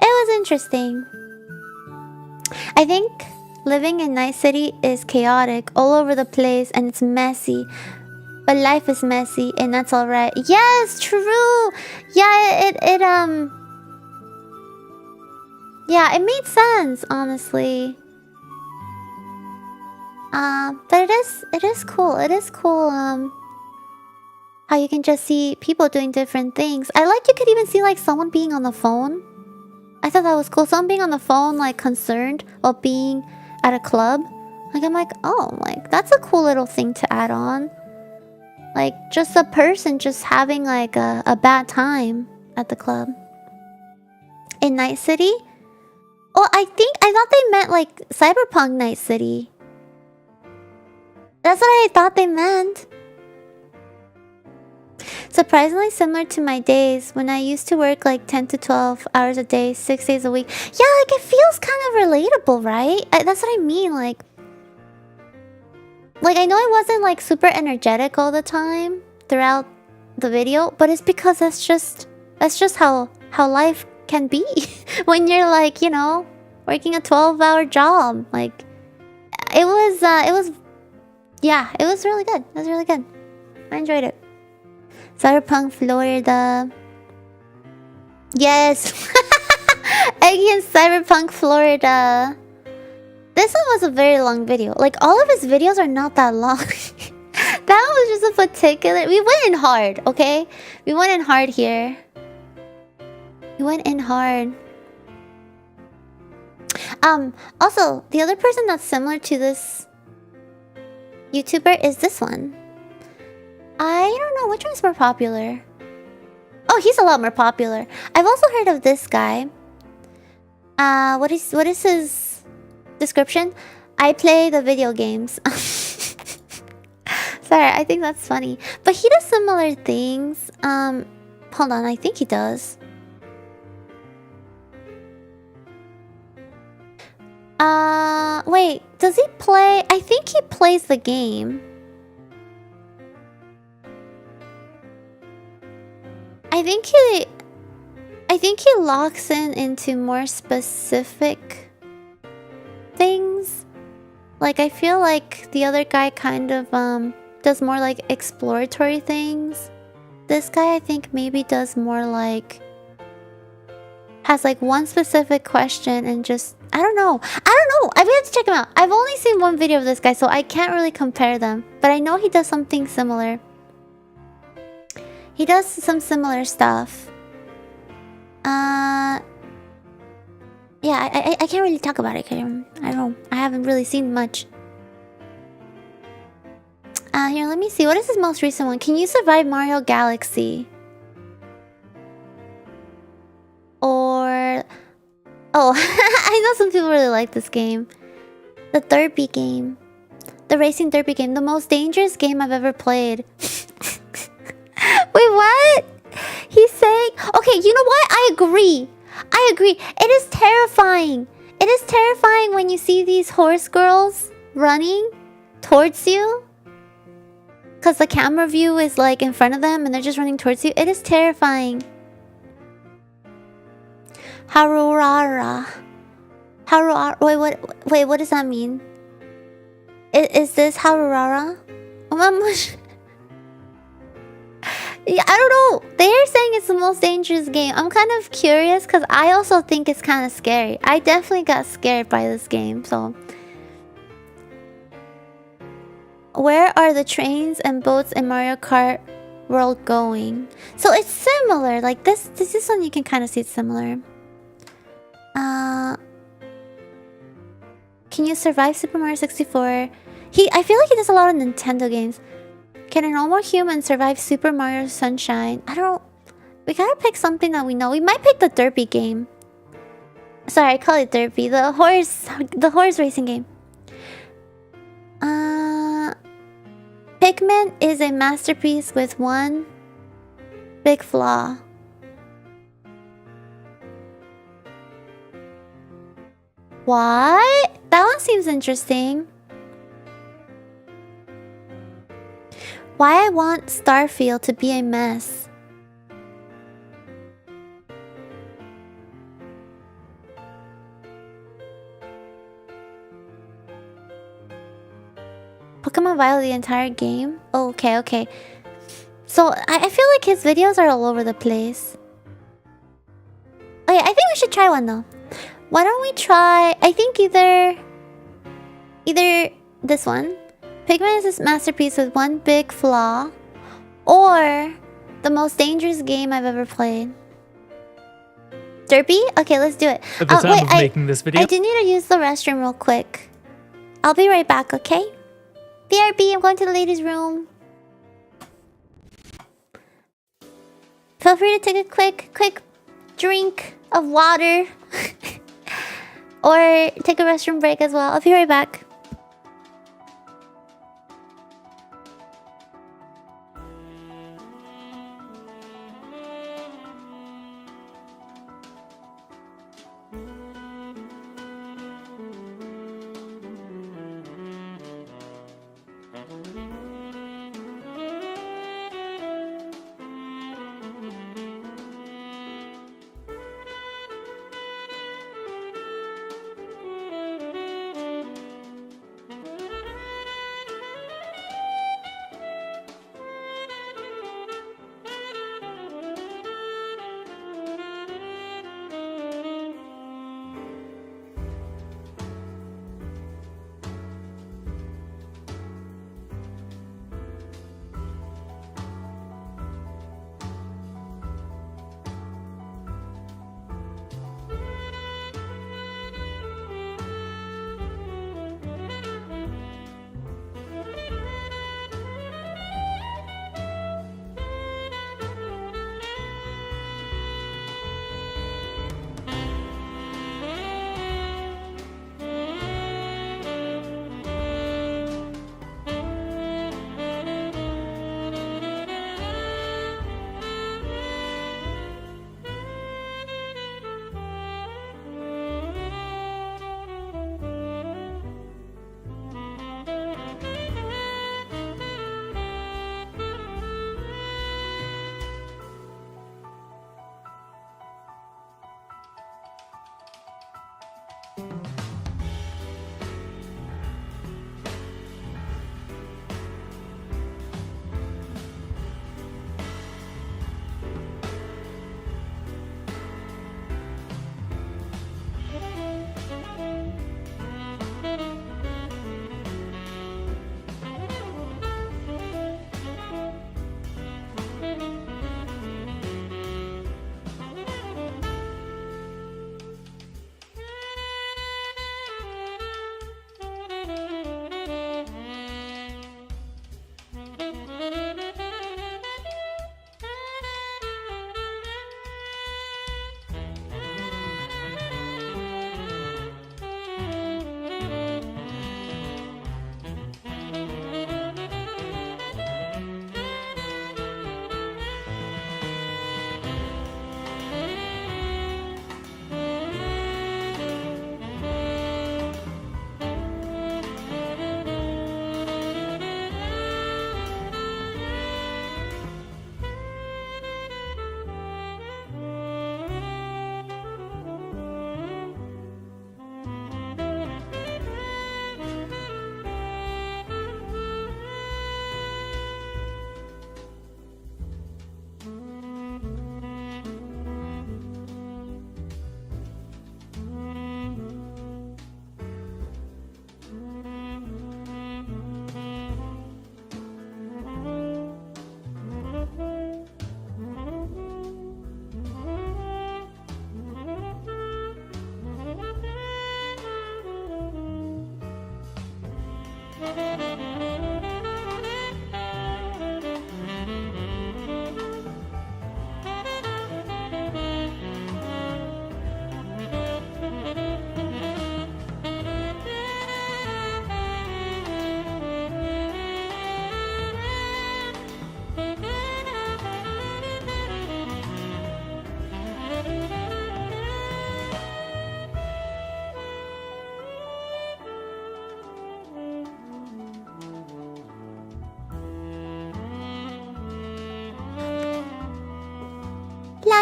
It was interesting. I think living in Night City is chaotic, all over the place, and it's messy. But life is messy, and that's alright. Yes, true. Yeah, yeah, it made sense, honestly. But it is cool. It is cool. How you can just see people doing different things. I like you could even see like someone being on the phone. I thought that was cool. Someone being on the phone, like concerned while being at a club. Like I'm like, oh, like that's a cool little thing to add on. Like just a person just having like a bad time at the club. In Night City? Oh, I thought they meant like Cyberpunk Night City. That's what I thought they meant. So Surprisingly similar to my days when I used to work like 10 to 12 hours a day, 6 days a week. Yeah, like it feels kind of relatable, right? That's what I mean. Like I know I wasn't like super energetic all the time throughout the video, but it's because that's just how life can be when you're like, you know, working a 12-hour job. Like it was yeah, it was really good. It was really good. I enjoyed it. Cyberpunk Florida. Yes. Eggy in Cyberpunk Florida. This one was a very long video. Like all of his videos are not that long. That was just a particular. We went in hard, okay? We went in hard here. We went in hard. Also, the other person that's similar to this YouTuber is this one. I don't know which one's more popular. Oh, he's a lot more popular. I've also heard of this guy. What is his description? I play the video games. Sorry, I think that's funny. But he does similar things. Hold on, I think he does. Wait, does he play? I think he plays the game. I think he locks into more specific things. Like I feel like the other guy kind of does more like exploratory things. This guy I think maybe does more like has like one specific question and just I don't know. I have to check him out. I've only seen one video of this guy, so I can't really compare them. But I know he does something similar. He does some similar stuff. Yeah, I can't really talk about it. I don't know. I haven't really seen much. Here, let me see. What is his most recent one? Can you survive Mario Galaxy? Or... Oh, I know some people really like this game. The derby game. The racing derby game. The most dangerous game I've ever played. Wait, what? He's saying... Okay, you know what? I agree. I agree. It is terrifying. It is terrifying when you see these horse girls running towards you. Because the camera view is like in front of them and they're just running towards you. It is terrifying. Harurara. Harurara. Wait, what does that mean? Is this Harurara? Yeah, I don't know. They're saying it's the most dangerous game. I'm kind of curious because I also think it's kind of scary. I definitely got scared by this game, so... Where are the trains and boats in Mario Kart World going? So it's similar. Like this one you can kind of see it's similar. Can you survive Super Mario 64? I feel like he does a lot of Nintendo games. Can a normal human survive Super Mario Sunshine? I don't... We gotta pick something that we know. We might pick the derby game. Sorry, I call it derby. The horse racing game. Pikmin is a masterpiece with one big flaw. What? That one seems interesting. Why I want Starfield to be a mess. Pokemon Violet the entire game? Oh, okay. So, I feel like his videos are all over the place. Okay, I think we should try one though. Why don't we try... I think either this one. Pikmin is a masterpiece with one big flaw. Or the most dangerous game I've ever played. Derpy? Okay, let's do it.
At the time of making this video.
I do need to use the restroom real quick. I'll be right back, okay? BRB, I'm going to the ladies' room. Feel free to take a quick drink of water. Or take a restroom break as well. I'll be right back.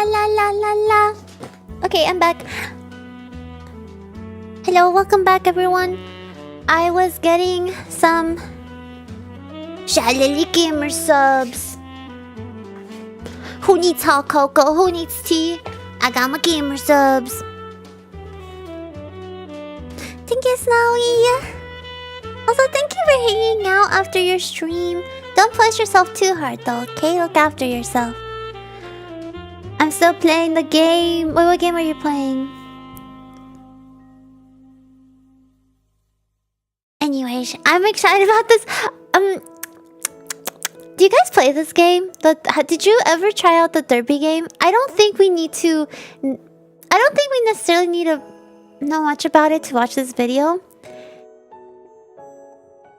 la la la la. Okay, I'm back. Hello, welcome back, everyone. I was getting some Shalili Gamer subs. Who needs hot cocoa? Who needs tea? I got my gamer subs. Thank you, Snowy. Also, thank you for hanging out after your stream. Don't push yourself too hard, though, okay? Look after yourself. I'm still playing the game. Wait, what game are you playing? Anyways, I'm excited about this. Do you guys play this game? Did you ever try out the derby game? I don't think we necessarily need to know much about it to watch this video.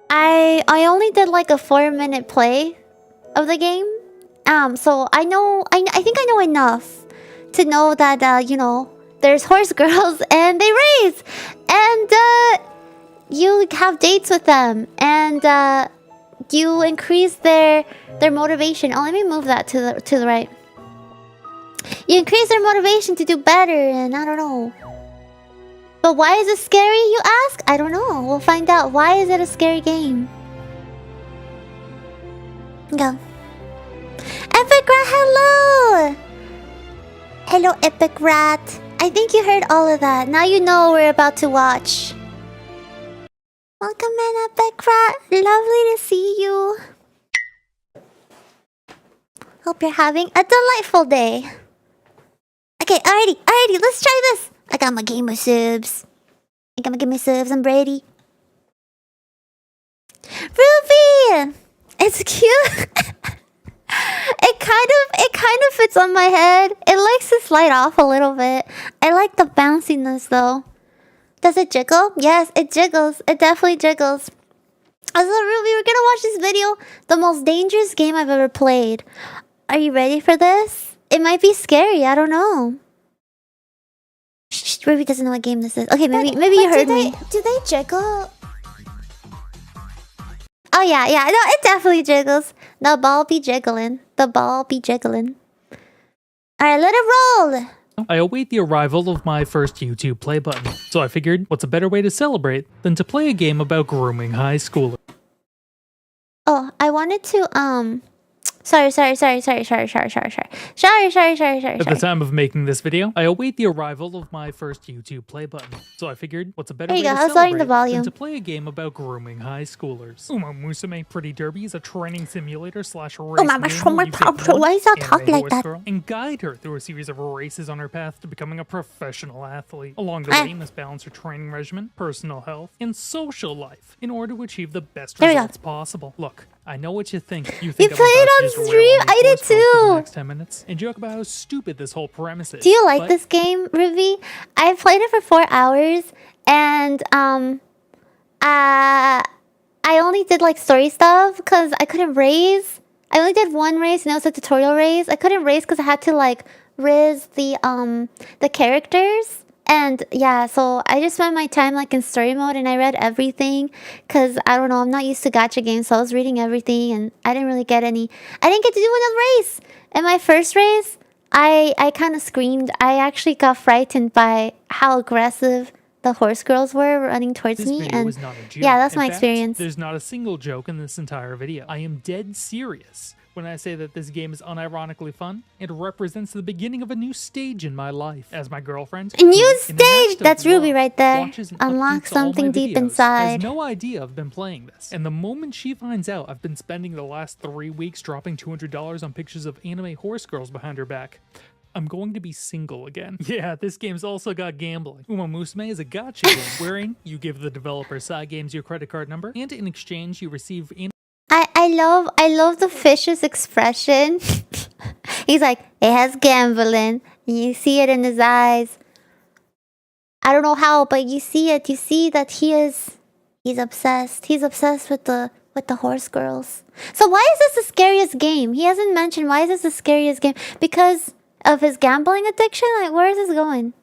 I only did like a 4-minute play of the game. So I think I know enough to know that you know, there's horse girls and they race, and you have dates with them, and you increase their motivation. Oh, let me move that to the right. You increase their motivation to do better, and I don't know. But why is it scary, you ask? I don't know. We'll find out. Why is it a scary game? Go. Epic Rat, hello! Hello, Epic Rat. I think you heard all of that. Now you know what we're about to watch. Welcome in, Epic Rat. Lovely to see you. Hope you're having a delightful day. Okay, alrighty, let's try this. I got my gamer subs. I'm Brady. Ruby! It's cute. It kind of fits on my head. It likes to slide off a little bit. I like the bounciness though. Does it jiggle? Yes, it jiggles. It definitely jiggles. Also, Ruby, we're gonna watch this video. The most dangerous game I've ever played. Are you ready for this? It might be scary. I don't know. Shh, Ruby doesn't know what game this is. Okay, maybe you heard me. Do they jiggle? Oh yeah. No, it definitely jiggles. The ball be jiggling. Alright, let it roll.
I await the arrival of my first YouTube play button, so I figured what's a better way to celebrate than to play a game about grooming high schoolers.
Oh, I wanted to Sorry.
At the time of making this video, I await the arrival of my first YouTube play button. So I figured, what's a better way to celebrate than to play a game about grooming high schoolers. Uma Musume Pretty Derby is a training simulator slash race game where you take one
why is that talk like that?
girl and guide her through a series of races on her path to becoming a professional athlete. Along the way, you must balance her training regimen, personal health, and social life in order to achieve the best results possible. Look, I know what you think. You think
you played it on stream? I did too.
For the next 10 minutes and joke about how stupid this whole premise is.
Do you like this game, Ruby? I played it for 4 hours, and I only did like story stuff because I couldn't raise. I only did one race, and it was a tutorial race. I couldn't race because I had to like riz the characters. And yeah, so I just spent my time like in story mode, and I read everything because I don't know, I'm not used to gacha games, so I was reading everything, and I didn't really get any. I didn't get to do another race. In my first race, I kind of screamed. I actually got frightened by how aggressive the horse girls were running towards me, and yeah, that's my experience.
There's not a single joke in this entire video. I am dead serious when I say that this game is unironically fun. It represents the beginning of a new stage in my life. As my girlfriend,
a new stage! That's Ruby right there. Unlock something deep inside.
Has no idea I've been playing this. And the moment she finds out I've been spending the last 3 weeks dropping $200 on pictures of anime horse girls behind her back, I'm going to be single again. Yeah, this game's also got gambling. Uma Musume is a gacha game wherein you give the developer Cygames your credit card number, and in exchange you receive
I love the fish's expression. He's like, it has gambling, and you see it in his eyes. I don't know how, but you see it. You see that he's obsessed. He's obsessed with the horse girls. So why is this the scariest game? He hasn't mentioned why is this the scariest game? Because of his gambling addiction? Like, where is this going?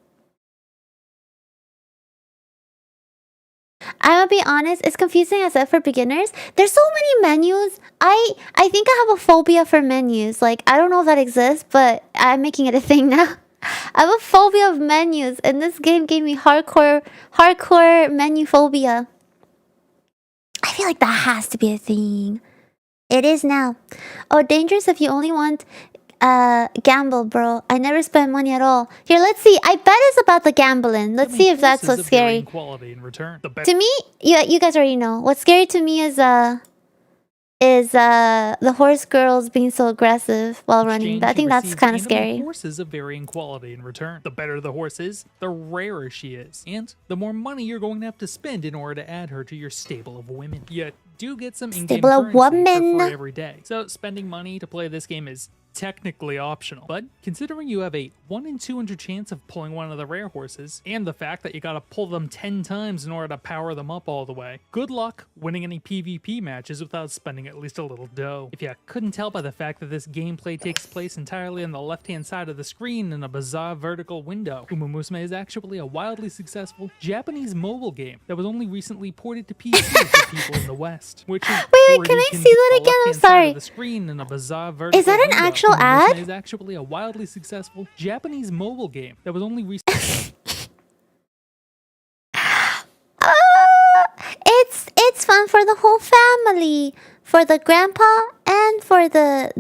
I'm gonna be honest, it's confusing as if for beginners. There's so many menus. I think I have a phobia for menus. Like, I don't know if that exists, but I'm making it a thing now. I have a phobia of menus, and this game gave me hardcore menu phobia. I feel like that has to be a thing. It is now. Oh, dangerous if you only want gamble, bro. I never spend money at all. Here, let's see. I bet it's about the gambling. Let's see if that's what's scary.
Quality in return.
To me, you guys already know. What's scary to me is the horse girls being so aggressive while running. I think that's kind of scary.
Horses of varying quality in return. The better the horse is, the rarer she is, and the more money you're going to have to spend in order to add her to your stable of women. Yet do get some in-game
Stable of
currency for
women.
free every day. So spending money to play this game is technically optional, but considering you have a 1 in 200 chance of pulling one of the rare horses, and the fact that you gotta pull them 10 times in order to power them up all the way, good luck winning any PvP matches without spending at least a little dough. If you couldn't tell by the fact that this gameplay takes place entirely on the left-hand side of the screen in a bizarre vertical window, Umumusme is actually a wildly successful Japanese mobile game that was only recently ported to PC for people in the West, which is
Wait, can I see that again? I'm sorry.
the screen in a bizarre vertical
Is that an
window.
actual ad?
Is actually a wildly successful Japanese mobile game that was only recently.
It's fun for the whole family, for the grandpa and for the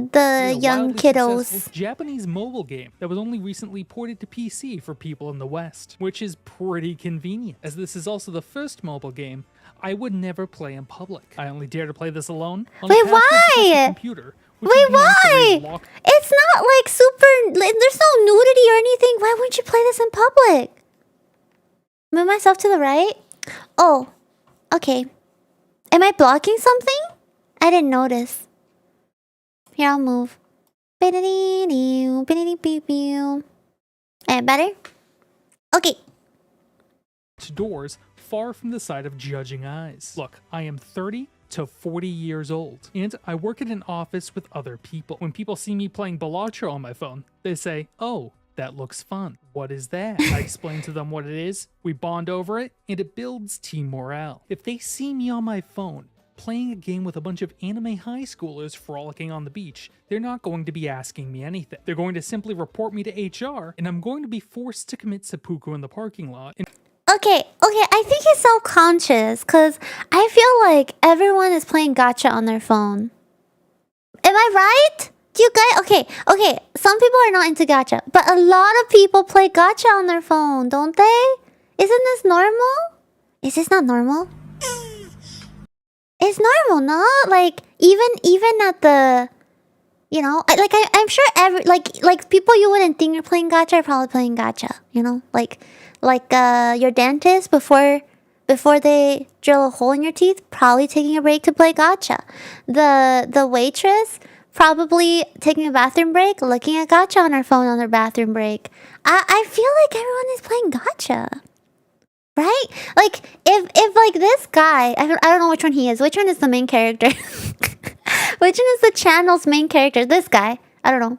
young kiddos.
Japanese mobile game that was only recently ported to PC for people in the West, which is pretty convenient, as this is also the first mobile game I would never play in public. I only dare to play this alone on
Wait,
a
why?
computer.
Wait, why? It's not like super. There's no nudity or anything. Why wouldn't you play this in public? Move myself to the right. Oh, okay. Am I blocking something? I didn't notice. Here, I'll move. Better? Okay.
Doors far from the sight of judging eyes. Look, I am 30 to 40 years old, and I work in an office with other people. When people see me playing Balatro on my phone, they say, "Oh, that looks fun. What is that?" I explain to them what it is, we bond over it, and it builds team morale. If they see me on my phone playing a game with a bunch of anime high schoolers frolicking on the beach, they're not going to be asking me anything. They're going to simply report me to HR, and I'm going to be forced to commit seppuku in the parking lot.
Okay, I think he's self-conscious, because I feel like everyone is playing gacha on their phone. Am I right? Do you guys... Okay, some people are not into gacha, but a lot of people play gacha on their phone, don't they? Isn't this normal? Is this not normal? It's normal, no? Like, even at the... You know, I'm sure like people you wouldn't think are playing gacha are probably playing gacha, you know? Like your dentist before they drill a hole in your teeth, probably taking a break to play gacha. The waitress probably taking a bathroom break, looking at gacha on her phone on their bathroom break. I feel like everyone is playing gacha. Right? Like if like this guy, I don't know which one he is. Which one is the main character? Which one is the channel's main character? This guy. I don't know.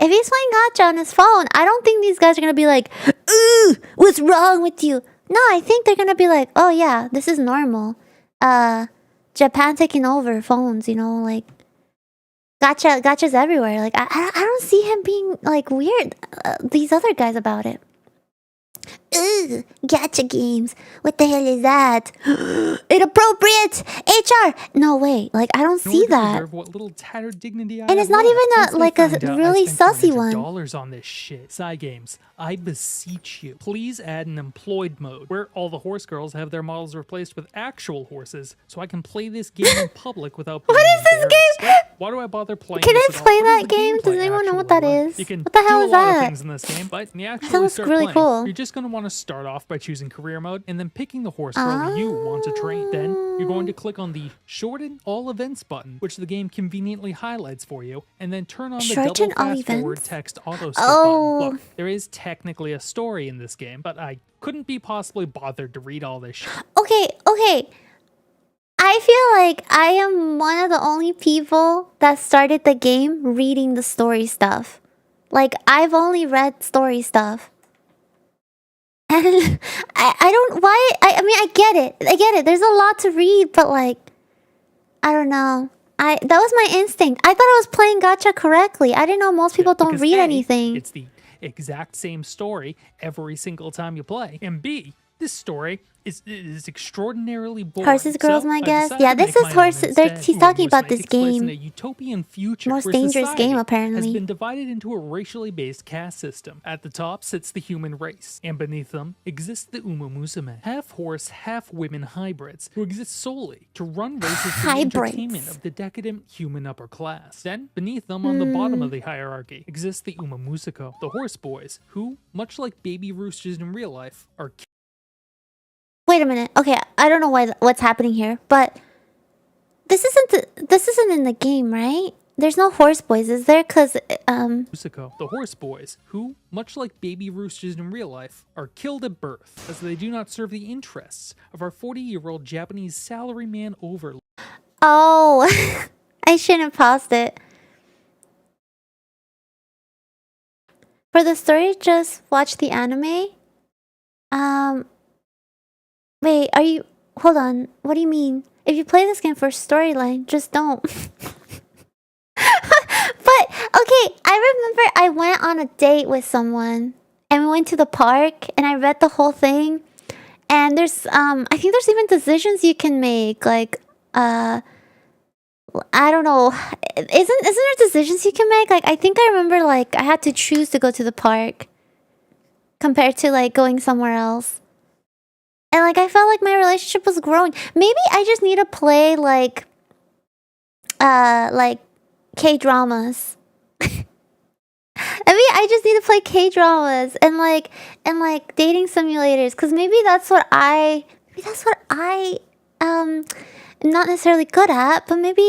If he's playing gacha on his phone, I don't think these guys are gonna be like, "Ooh, what's wrong with you?" No, I think they're gonna be like, "Oh yeah, this is normal. Japan taking over phones, you know, like gachas everywhere." Like I don't see him being like weird. These other guys about it. Ugh, gacha games. What the hell is that? Inappropriate! HR! No way. Like, I don't see that.
What little tattered dignity I
and it's not even a really sussy one.
$dollars on this shit. Side games, I beseech you, please add an employed mode where all the horse girls have their models replaced with actual horses, so I can play this game in public without being
What is this game?
Why do I bother playing?
Can I
this
play that game? Does anyone know what that is?
You can
what the hell
do
is
a lot of
that?
things in this game, but when you actually
sounds
start
really
playing,
cool.
you're just going to want to start off by choosing career mode and then picking the horse girl you want to train. Then you're going to click on the shorten all events button, which the game conveniently highlights for you, and then turn on the
Shorten
double
all
fast forward
events?
text auto skip
Oh.
button. Look, there is technically a story in this game, but I couldn't be possibly bothered to read all this shit.
Okay. I feel like I am one of the only people that started the game reading the story stuff. Like, I've only read story stuff. And I don't why I mean I get it. There's a lot to read, but like I don't know. That was my instinct. I thought I was playing gacha correctly. I didn't know most people don't
Because
read
A,
anything.
It's the exact same story every single time you play. And B, this story is extraordinarily boring.
Horses, girls,
So
my
I
guess.
decided
Yeah,
to
this
make
is
my own
horses.
instead.
He's talking
Which
about this
takes place in
game.
a utopian future
Most
where
dangerous
society
game,
has
apparently.
been divided into a racially based caste system. At the top sits the human race, and beneath them exists the Umamusume, half-horse, half-women hybrids who exist solely to run races for the
Hybrids.
entertainment of the decadent human upper class. Then, beneath them, on the bottom of
Hmm.
the hierarchy, exists the Umamusuko, the horse boys, who, much like baby roosters in real life, are
Wait a minute. Okay, I don't know what's happening here, but this isn't in the game, right? There's no horse boys, is there? Cause
Usuko, the horse boys, who, much like baby roosters in real life, are killed at birth, as they do not serve the interests of our 40-year-old Japanese salaryman overlord.
oh, I shouldn't have paused it. For the story, just watch the anime. Wait, are you? Hold on. What do you mean? If you play this game for storyline, just don't. But okay, I remember I went on a date with someone, and we went to the park, and I read the whole thing. And there's I think there's even decisions you can make, like I don't know. Isn't there decisions you can make? Like I think I remember like I had to choose to go to the park compared to like going somewhere else. And like I felt like my relationship was growing. Maybe I just need to play like K-dramas. Maybe I just need to play K-dramas and like dating simulators, cuz maybe that's what I am not necessarily good at, but maybe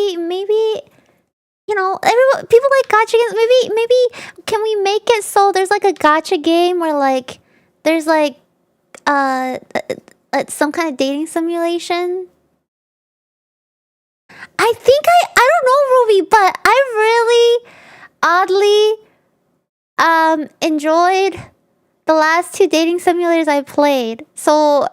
you know, everyone, people like gacha games. Maybe can we make it so there's like a gacha game where like there's like some kind of dating simulation? I don't know, Ruby, but I really oddly enjoyed the last two dating simulators I played. So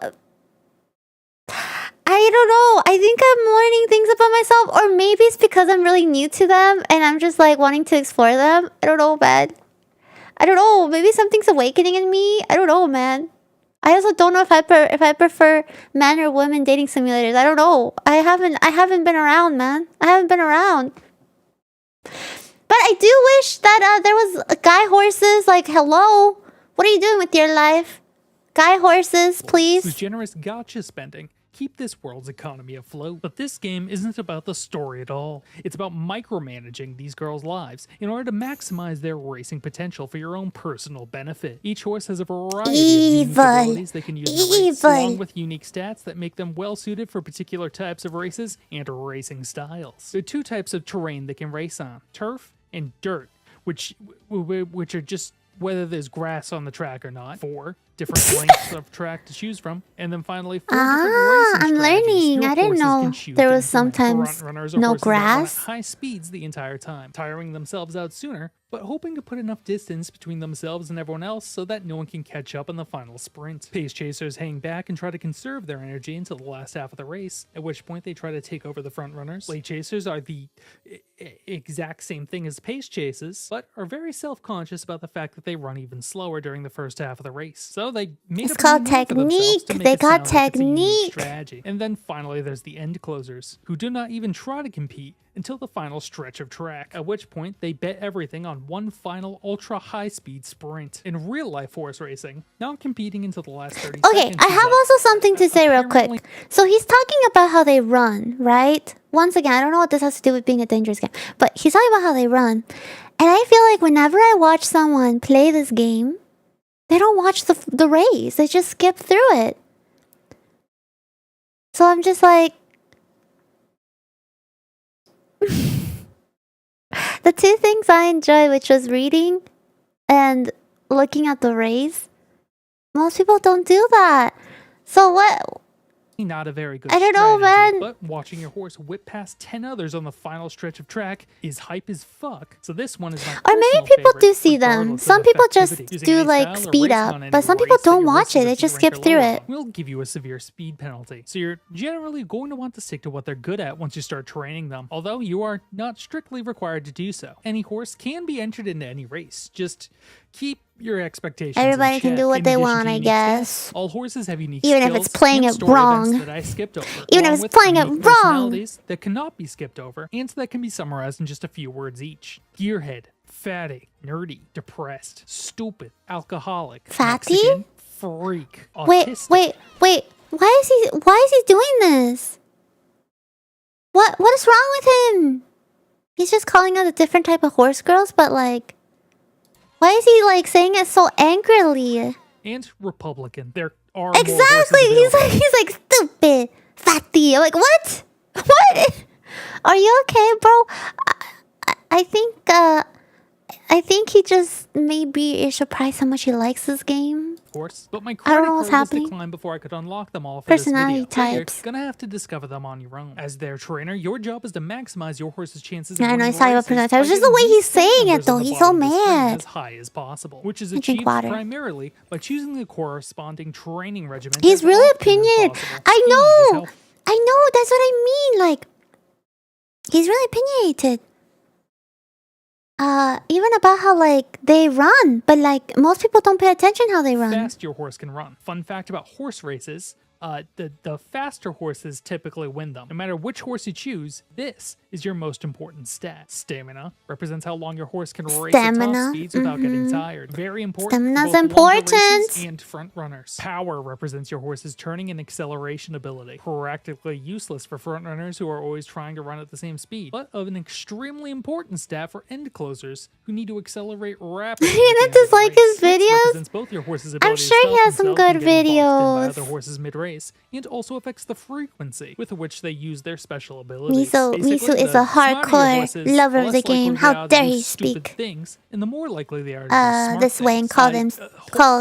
I don't know. I think I'm learning things about myself, or maybe it's because I'm really new to them and I'm just like wanting to explore them. I don't know, man. I don't know. Maybe something's awakening in me. I don't know, man. I also don't know if I prefer men or women dating simulators. I don't know. I haven't been around, man. I haven't been around. But I do wish that there was guy horses. Like, hello, what are you doing with your life? Guy horses,
Whose
please.
generous gacha spending keep this world's economy afloat. But this game isn't about the story at all. It's about micromanaging these girls' lives in order to maximize their racing potential for your own personal benefit. Each horse has a variety of unique
Evil.
abilities they can use in a race,
Evil.
along with unique stats that make them well suited for particular types of races and racing styles. There are two types of terrain they can race on: turf and dirt, which are just whether there's grass on the track or not. 4 different lengths of track to choose from, and then finally 4 different racing
I'm
strategies
learning.
your
I didn't
horses
know
can choose
there
to
was
implement.
sometimes
Front runners are
no
horses that run at
grass.
high speeds the entire time, tiring themselves out sooner, but hoping to put enough distance between themselves and everyone else so that no one can catch up in the final sprint. Pace chasers hang back and try to conserve their energy until the last half of the race, at which point they try to take over the front runners. Late chasers are the exact same thing as pace chases, but are very self-conscious about the fact that they run even slower during the first half of the race. So they made
It's
up
called
a new name for themselves to
technique.
make
They
it
got
sound like it's a unique
technique.
strategy. And then finally there's the end closers, who do not even try to compete until the final stretch of track, at which point they bet everything on one final ultra high speed sprint. In real life horse racing, not competing until the last 30
Okay,
seconds.
I
is
have
a-
also something to say real
apparently-
quick. So he's talking about how they run, right? Once again, I don't know what this has to do with being a dangerous game, but he's talking about how they run. And I feel like whenever I watch someone play this game, they don't watch the race. They just skip through it. So I'm just like, the two things I enjoy, which was reading and looking at the race, most people don't do that. So
not a very good
I don't know,
strategy,
man.
but watching your horse whip past 10 others on the final stretch of track is hype as fuck. So this one is my
Or maybe
personal
people
favorite,
do see them.
regardless of
Some people just
effectivity. Using
do
any
like
style or
speed
racing
up,
on any
but some people
race that
don't
your
watch
horse
it.
is
They
a
just
beat rank
skip
or
through
lower
it.
on will give you a severe speed penalty. So you're generally going to want to stick to what they're good at once you start training them, although you are not strictly required to do so. Any horse can be entered into any race. Just keep your expectations in
Everybody can
check.
do what
In
they
addition
want,
to
I
unique
guess.
stats, all horses have unique
Even if
skills
it's playing
and
it
story events
wrong.
that I skipped over,
Even if
along
it's
with
playing it
unique
wrong.
personalities that cannot be skipped over, and that can be summarized in just a few words each. Gearhead, fatty, nerdy, depressed, stupid, alcoholic,
Fatty?
Mexican, freak,
Wait,
autistic.
wait. Why is he doing this? What is wrong with him? He's just calling out a different type of horse girls, but like, why is he like saying it so angrily?
And Republican. There are
Exactly.
more horses available.
He's like stupid, fatty. I'm like, what? What? Are you okay, bro? I think he just maybe is surprised how much he likes this game.
Course, but my
I don't
credit
know what's
card was
happening.
declined before I could unlock them all for
Personality
this video.
types.
So you're gonna have to discover them on your own. As their trainer, your job is to maximize your horse's chances.
I
of
know
winning
he's talking about
races
personality
by
types. Just the
getting
way
these
he's
stat
saying it,
numbers on
though.
the
He's so
bottom of the screen
mad.
as high as possible, which is
I drink
achieved
water.
primarily by choosing the corresponding training regimen.
He's
as
really
often as
opinionated.
possible.
I
Speed is
know.
helpful.
I know. That's what I mean. Like, he's really opinionated. Even about how like they run, but like most people don't pay attention how they run.
Fast your horse can run. Fun fact about horse races, the faster horses typically win them. No matter which horse you choose, this is your most important stat. Stamina represents how long your horse can race at
Stamina,
top speeds without getting tired. Very important. for
Stamina's
both longer races
important.
and front runners. Power represents your horse's turning and acceleration ability. Practically useless for front runners who are always trying to run at the same speed, but of an extremely important stat for end closers who need to accelerate rapidly. at the
You're
end
gonna
of the
dislike
race,
his
which
videos?
represents both your horse's
I'm
ability to
sure he
stop
has some
themselves from
good
getting boxed in by
videos.
other horses mid-race, and also affects the frequency with which they use their special abilities.
Miso
Basically,
is
the
a
smarter your
hardcore
horses,
lover of
less
the
likely
game.
they
How
are to
dare
do
he
stupid
speak
things, and the more likely they are to do smart
this way and
things.
call them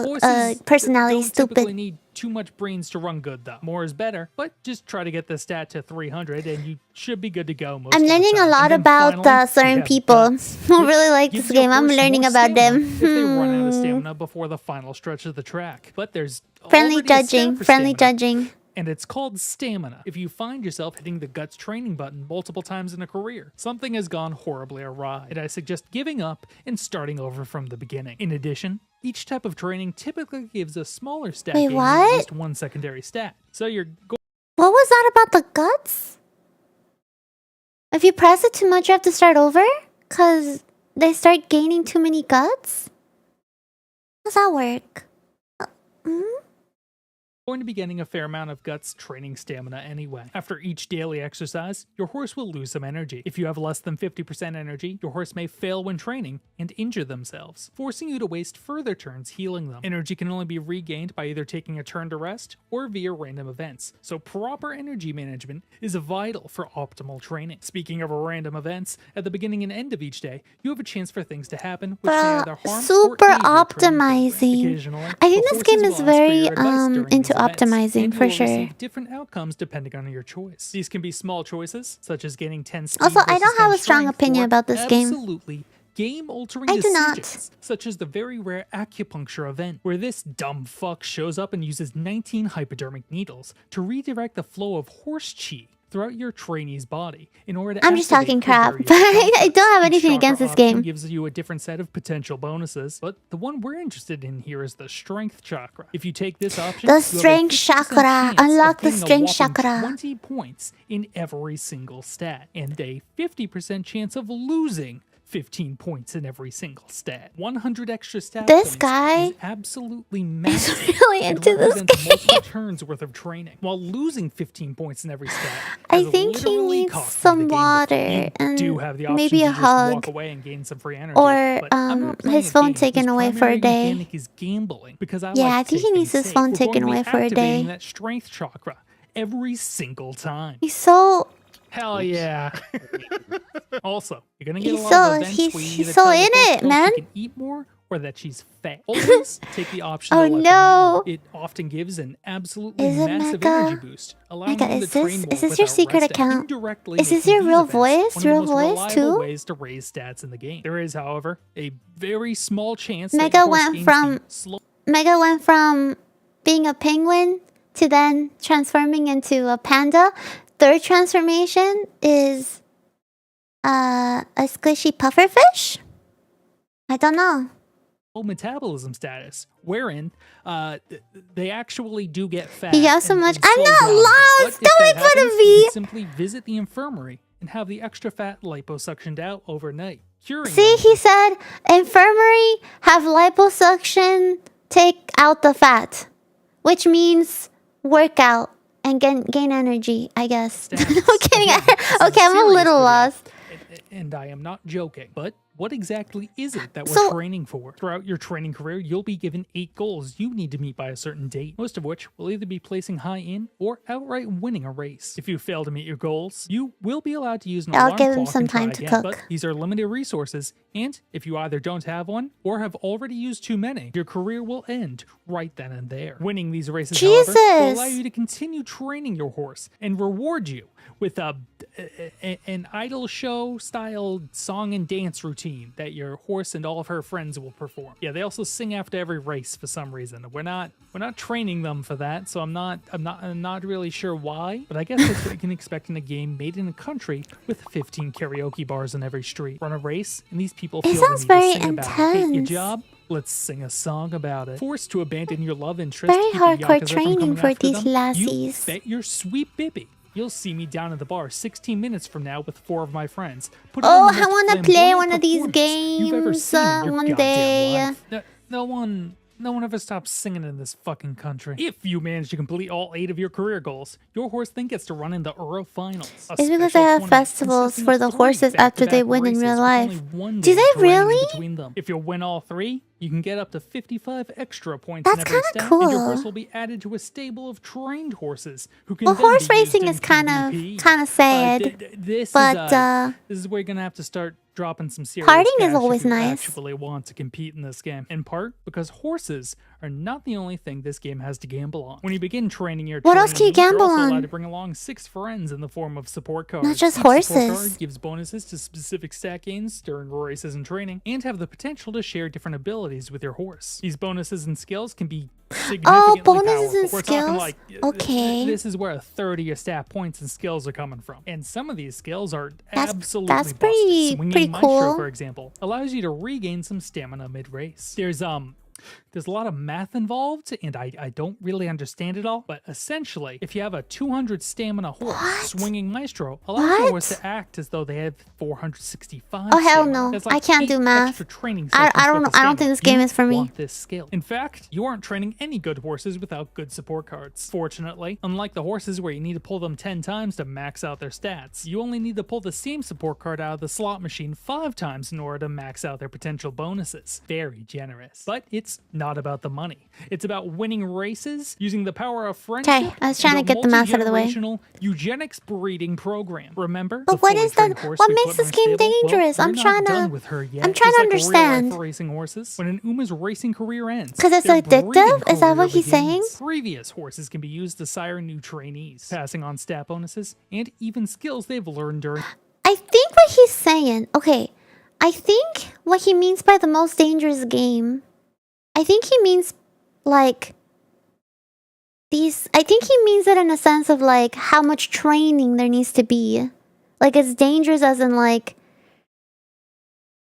Horses
personality
don't typically
stupid.
need too much brains to run good though. More is better, but just try to get the stat to 300 and you should be good to go most
I'm
of the
learning a
time.
lot
And then
about
finally, we
certain
have
people
guts,
who
which
really like
gives
this
your
game. I'm
horse
learning
more
about
stamina
them.
if they run out of stamina before the final stretch of the track. But there's
Friendly
already a stat
judging.
for
Friendly
stamina,
judging.
and it's called stamina. If you find yourself hitting the guts training button multiple times in a career, something has gone horribly awry, and I suggest giving up and starting over from the beginning. In addition, each type of training typically gives a smaller stat
Wait,
gain
what?
with just one secondary stat. So you're
What was that about the guts? If you press it too much, you have to start over? Because they start gaining too many guts? How does that work?
going to be getting a fair amount of guts training stamina anyway. After each daily exercise, your horse will lose some energy. If you have less than 50% energy, your horse may fail when training and injure themselves, forcing you to waste further turns healing them. Energy can only be regained by either taking a turn to rest or via random events, so proper energy management is vital for optimal training. Speaking of random events, at the beginning and end of each day, you have a chance for things to happen which may either harm
super
or aid your training program.
optimizing.
Occasionally,
I think
the
this game
horses
is
will ask for
very
your advice during these
into
events,
optimizing
and you
for
will
sure.
receive different outcomes depending on your choice. These can be small choices, such as gaining 10 speed
Also, I
versus
don't have
10
a strong
strength,
opinion
or
about this game.
absolutely game-altering
I do not.
decisions, such as the very rare acupuncture event, where this dumb fuck shows up and uses 19 hypodermic needles to redirect the flow of horse chi throughout your trainee's body in order to
I'm just
activate
talking
the
crap,
various
but I
chakras.
don't have
Each
anything
chakra
against this
option
game.
gives you a different set of potential bonuses, but the one we're interested in here is the strength chakra. If you take this option,
The
you have a
strength
50%
chakra.
chance of
Unlock the
getting a
strength
whopping
chakra.
20 points in every single stat, and a 50% chance of losing 15 points in every single stat. 100 extra stat
This
points
guy
is absolutely massive.
really
and
into this
represents
game.
multiple turns worth of training, while losing 15 points in every stat.
I
has
think he
literally
needs
cost me
some
the game
water
before. You do
and
have the option
maybe
to
a
just
hug.
walk away and gain some free energy,
Or,
but I'm not playing
his
a
phone
game
taken
whose
away for a
primary
day.
mechanic is gambling, because I
Yeah,
like
I
to
think
take
he needs
things
his
safe.
phone
We're
taken
going to be
away for a
activating
day.
that strength chakra every single time.
He's so
Hell yeah. Also, you're gonna get
He's
a lot of events
he's
where you
he's
either
so
tell your
in
horse
it,
both
man.
he can eat more or that she's fat. Always take the option
Oh
to let
no!
them know. It often gives an absolutely
Is it
massive
Mega?
energy boost, allowing
Mega,
them to
is
train
this
more
your
without
secret
resting.
account?
Indirectly
Is this
making
your
these
real
events
voice?
one of the
Real
most
voice
reliable
too?
ways to raise stats in the game. There is, however, a very small chance
Mega
that your horse
went
gains
from-
the slow
Mega went from being a penguin to then transforming into a panda. Third transformation is a squishy pufferfish? I don't know.
metabolism status, wherein they actually do get fat.
You have so
and
much.
slow
I'm not
down a bit. But
lost!
if
Don't
that
make fun of
happens, you
me!
can simply visit the infirmary and have the extra fat liposuctioned out overnight, curing
See,
them.
he said infirmary have liposuction take out the fat, which means work out and gain energy, I guess. I'm kidding.
Again, this is
Okay, I'm a
serious
little
video,
lost.
and I am not joking. But what exactly is it that we're
So-
training for? Throughout your training career, you'll be given 8 goals you need to meet by a certain date, most of which will either be placing high in or outright winning a race. If you fail to meet your goals, you will be allowed to use an
I'll
alarm
give him
clock
some
and try
time to
again,
cook.
But these are limited resources, and if you either don't have one or have already used too many, your career will end right then and there. Winning these races, however, will allow
Jesus.
you to continue training your horse and reward you with an idol show style song and dance routine that your horse and all of her friends will perform. Yeah, they also sing after every race for some reason. We're not training them for that, so I'm not really sure why, but I guess that's what you can expect in a game made in a country with 15 karaoke bars on every street. Run a race, and these people feel
sounds
the need
very
to sing about it. Hate your
intense.
job? Let's sing a song about it. Forced to abandon your love interest,
Very
keeping
hardcore
Yakuza from
training
coming
for
after
these
them,
lassies.
You bet your sweet Bippy. You'll see me down at the bar 16 minutes from now with 4 of my friends. Put
Oh,
on the
I
most
wanna play
flamboyant
one of these
performance you've ever
games,
seen in your
one
goddamn
day.
life. No one ever stops singing in this fucking country. If you manage to complete all 8 of your career goals, your horse then gets to run in the Euro Finals. A
It's because
special
they have
tournament
festivals
consisting
for
of
the
3
horses after they
back-to-back
win in
races
real
with
life.
only 1
Do
day
they
of training
really?
between them. If you win all 3, you can get up to 55 extra points in
That's
every
kinda
stat, and your
cool.
horse will be added to a stable of trained horses who can
Well,
then
horse
be used
racing
in
is kind
PvP.
of sad.
This
but,
is where you're gonna have to start dropping some serious
Karting is
cash
always
if you
nice.
actually want to compete in this game. In part because horses are not the only thing this game has to gamble on. When you begin training your
What else can you
trainee,
gamble
you're also
on?
allowed to bring along 6 friends in the form of support cards.
Not just
Each support
horses.
card gives bonuses to specific stat gains during races and training, and have the potential to share different abilities with your horse. These bonuses and skills can be significantly
bonuses and
powerful. We're talking
skills?
like
Okay.
this is where a third of your stat points and skills are coming from, and some of these skills are
That's
absolutely
pretty-
busted. Swinging
pretty
Maestro,
cool.
for example, allows you to regain some stamina mid-race. There's a lot of math involved, and I don't really understand it all, but essentially, if you have a 200 stamina horse,
What?
swinging Maestro allows your horse
What?
to act as though they have 465
Oh, hell
stamina.
no.
That's
I can't
8
do math.
extra training
I
sessions
don't
worth
know-
of
I don't think
stamina.
this game
You
is for me.
want this skill. In fact, you aren't training any good horses without good support cards. Fortunately, unlike the horses where you need to pull them 10 times to max out their stats, you only need to pull the same support card out of the slot machine 5 times in order to max out their potential bonuses. Very generous. But it's not about the money. It's about winning races using the power of friendship.
Okay, I was trying
and
to
a
get the math out of the way.
multi-generational eugenics breeding program. Remember?
But
the
what
fully
is
trained
that-
horse
what
we
makes
put in
this
our
game
stable?
dangerous?
Well,
I'm
we're
trying
not
to-
done with her yet.
I'm trying
Just
to
like
understand.
real-life racing horses. When an Uma's racing career ends,
'Cause it's
their
addictive?
breeding
Is that what
career
he's saying?
begins. Previous horses can be used to sire new trainees, passing on stat bonuses and even skills they've learned during.
I think what he's saying, okay, I think what he means by the most dangerous game, I think he means like I think he means it in a sense of like how much training there needs to be. Like it's dangerous as in like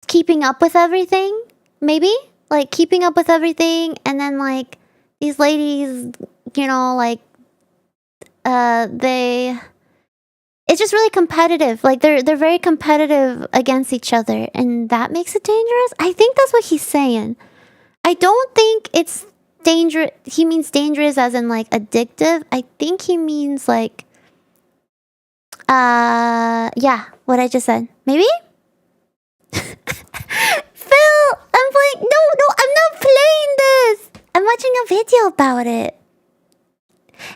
keeping up with everything, maybe? Like keeping up with everything and then like these ladies, you know, like it's just really competitive. Like they're very competitive against each other, and that makes it dangerous. I think that's what he's saying. I don't think it's dangerous. He means dangerous as in like addictive. I think he means like yeah, what I just said. Maybe? Phil, I'm playing. No, I'm not playing this. I'm watching a video about it.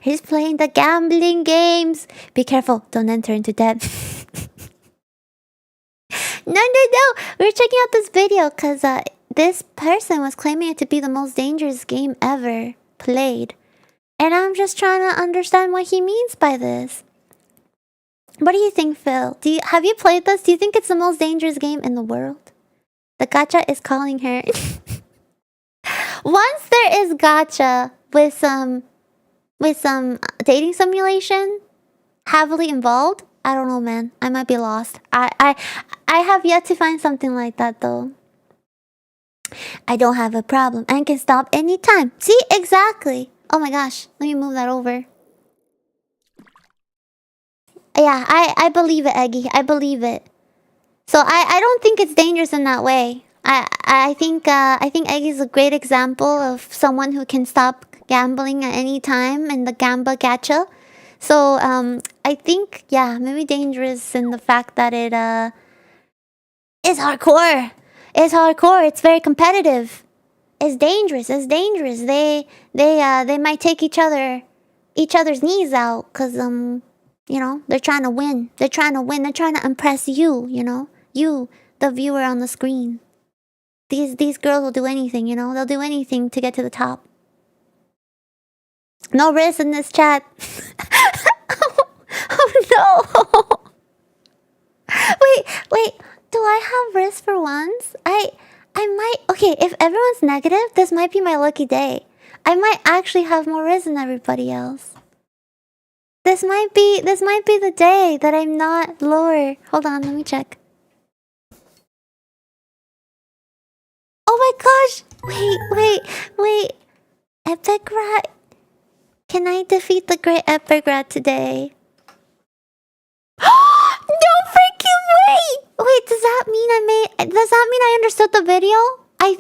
He's playing the gambling games. Be careful, don't enter into debt. No. We're checking out this video because this person was claiming it to be the most dangerous game ever played. And I'm just trying to understand what he means by this. What do you think, Phil? Have you played this? Do you think it's the most dangerous game in the world? The gacha is calling her. Once there is gacha with some dating simulation heavily involved, I don't know, man. I might be lost. I have yet to find something like that though. I don't have a problem and can stop anytime. See, exactly. Oh my gosh, let me move that over. Yeah, I believe it, Eggy. I believe it. So I don't think it's dangerous in that way. I think Eggy's a great example of someone who can stop gambling at any time in the Gamba gacha. So I think, yeah, maybe dangerous in the fact that it is hardcore. It's hardcore. It's very competitive. It's dangerous. It's dangerous. They might take each other's knees out because you know, they're trying to win. They're trying to win. They're trying to impress you, you know? You, the viewer on the screen. These girls will do anything, you know? They'll do anything to get to the top. No risk in this chat. Oh no! Wait. Do I have risk for once? I might... Okay, if everyone's negative, this might be my lucky day. I might actually have more risk than everybody else. This might be the day that I'm not lower. Hold on, let me check. Oh my gosh! Wait. Epic Rat. Can I defeat the great Epic Rat today? No freaking way! Wait, does that mean I understood the video? I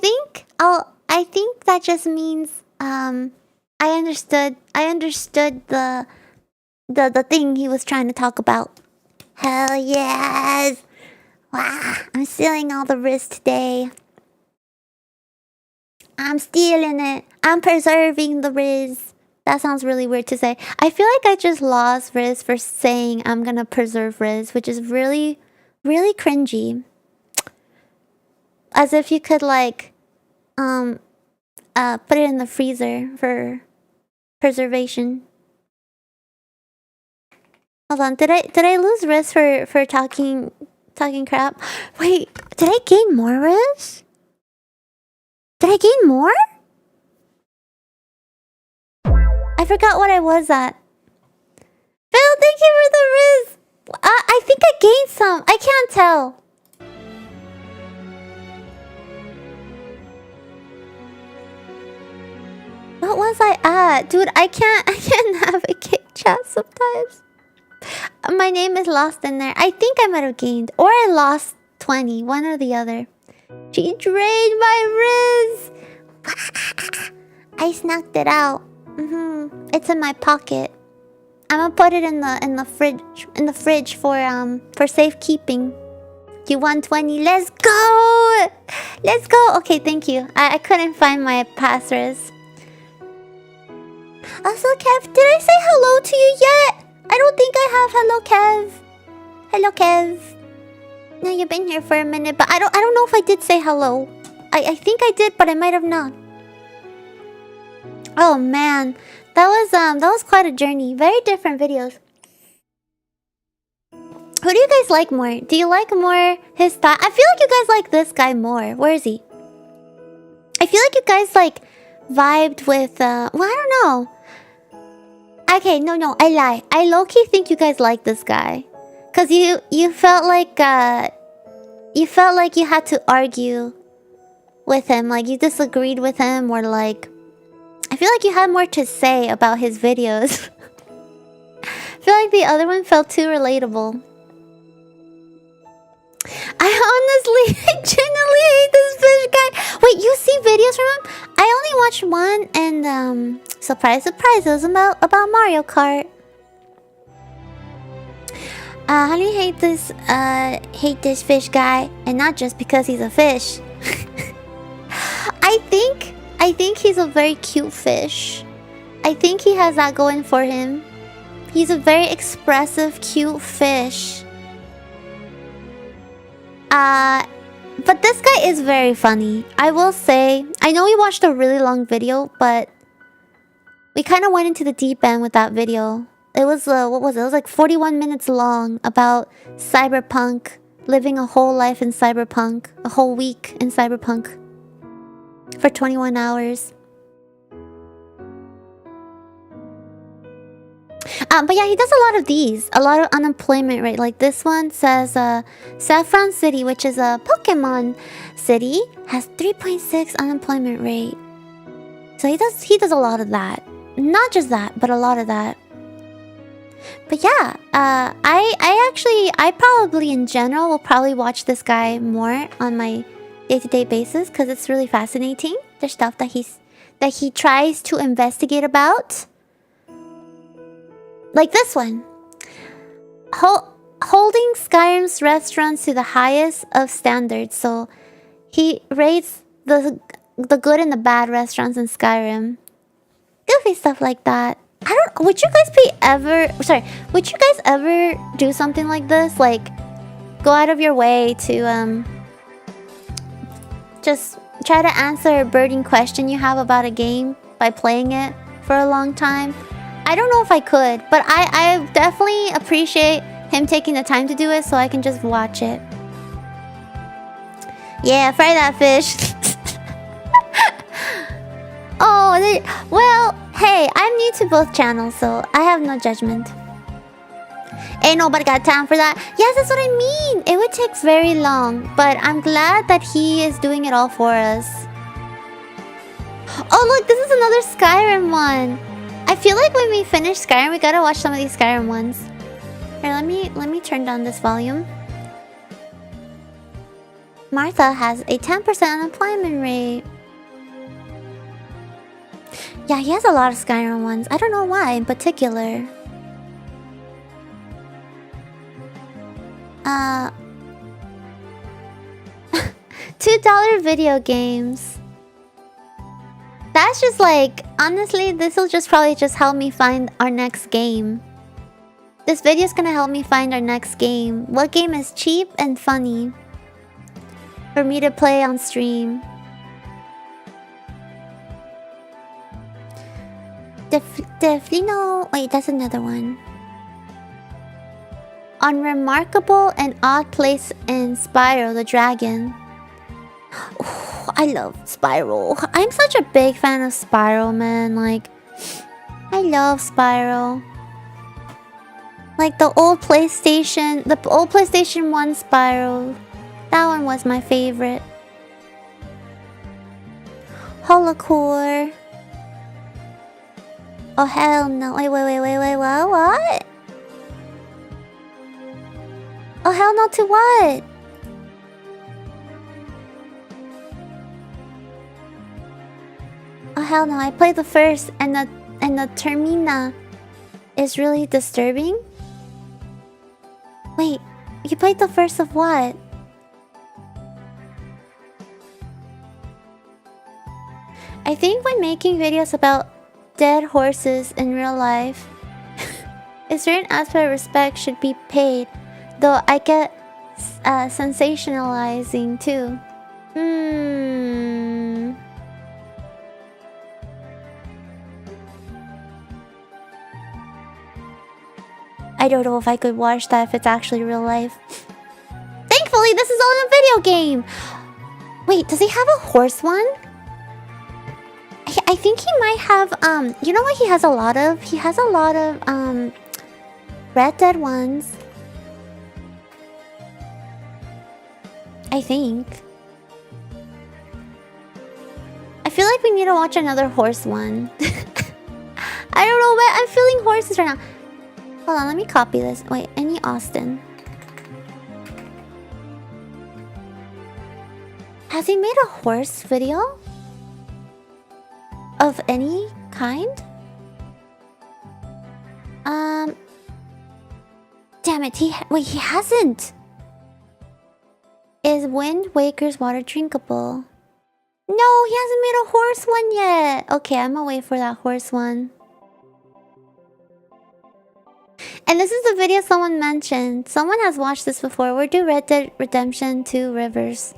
think that just means I understood the thing he was trying to talk about. Hell yes! Wow, I'm stealing all the risk today. I'm stealing it. I'm preserving the riz. That sounds really weird to say. I feel like I just lost riz for saying I'm gonna preserve riz, which is really, really cringy. As if you could like, put it in the freezer for preservation. Hold on, did I lose riz for talking crap? Wait, did I gain more riz? Did I gain more? I forgot what I was at. Phil, thank you for the riz. I think I gained some. I can't tell. What was I at? Dude, I can't navigate chat sometimes. My name is lost in there. I think I might have gained. Or I lost 20. One or the other. She drained my riz. I snuck it out. It's in my pocket. I'm gonna put it in the fridge for safekeeping. You won 20. Let's go! Let's go! Okay, thank you. I couldn't find my passwords. Also, Kev, did I say hello to you yet? I don't think I have. Hello, Kev. Hello, Kev. No, you've been here for a minute, but I don't know if I did say hello. I think I did, but I might have not. Oh man, that was quite a journey. Very different videos. Who do you guys like more? Do you like more his style? I feel like you guys like this guy more. Where is he? I feel like you guys like vibed with well, I don't know. Okay, no, I lie. I low-key think you guys like this guy. Cause you felt like you had to argue with him, like you disagreed with him, or like I feel like you had more to say about his videos. I feel like the other one felt too relatable. I honestly, genuinely hate this fish guy. Wait, you see videos from him? I only watched one, and surprise, it was about Mario Kart. How do you hate this fish guy? And not just because he's a fish. I think he's a very cute fish. I think he has that going for him. He's a very expressive, cute fish. But this guy is very funny. I will say, I know we watched a really long video, but we kind of went into the deep end with that video. It was, what was it? It was like 41 minutes long about cyberpunk, living a whole life in cyberpunk, a whole week in cyberpunk for 21 hours. But yeah, he does a lot of these. A lot of unemployment rate. Like this one says Saffron City, which is a Pokemon city, has 3.6 unemployment rate. So he does a lot of that. Not just that, but a lot of that. But yeah, I probably in general will probably watch this guy more on my day-to-day basis because it's really fascinating. There's stuff that he tries to investigate about. Like this one. Holding Skyrim's restaurants to the highest of standards. So he rates the good and the bad restaurants in Skyrim. Goofy stuff like that. Would you guys ever do something like this? Like go out of your way to just try to answer a burning question you have about a game by playing it for a long time? I don't know if I could, but I definitely appreciate him taking the time to do it so I can just watch it. Yeah, fry that fish. Well, hey, I'm new to both channels, so I have no judgment. Ain't nobody got time for that. Yes, that's what I mean. It would take very long, but I'm glad that he is doing it all for us. Oh, look, this is another Skyrim one. I feel like when we finish Skyrim, we gotta watch some of these Skyrim ones. Here, let me turn down this volume. Martha has a 10% unemployment rate. Yeah, he has a lot of Skyrim ones. I don't know why in particular. $2 video games. That's just like, honestly, this will just probably just help me find our next game. This video is gonna help me find our next game. What game is cheap and funny for me to play on stream? Defino. Wait, that's another one. Unremarkable and Odd Place in Spyro the Dragon. Oh, I love Spyro. I'm such a big fan of Spyro, man. Like, I love Spyro. Like the old PlayStation 1 Spyro. That one was my favorite. Holocore. Oh hell no. Wait, what? Oh hell no to what? Oh hell no, I played the first and the Termina is really disturbing. Wait, you played the first of what? I think when making videos about dead horses in real life, a certain aspect of respect should be paid, though I get sensationalizing too. I don't know if I could watch that if it's actually real life. Thankfully, this is all in a video game. Wait, does he have a horse one? I think he might have, you know what he has a lot of? He has a lot of, Red Dead ones. I think. I feel like we need to watch another horse one. I don't know, but I'm feeling horses right now. Hold on, let me copy this. Wait, any Austin? Has he made a horse video? Of any kind? Damn it, he hasn't. Is Wind Waker's water drinkable? No, he hasn't made a horse one yet. Okay, I'm gonna wait for that horse one. And this is the video someone mentioned. Someone has watched this before. We're doing Red Dead Redemption 2 Rivers.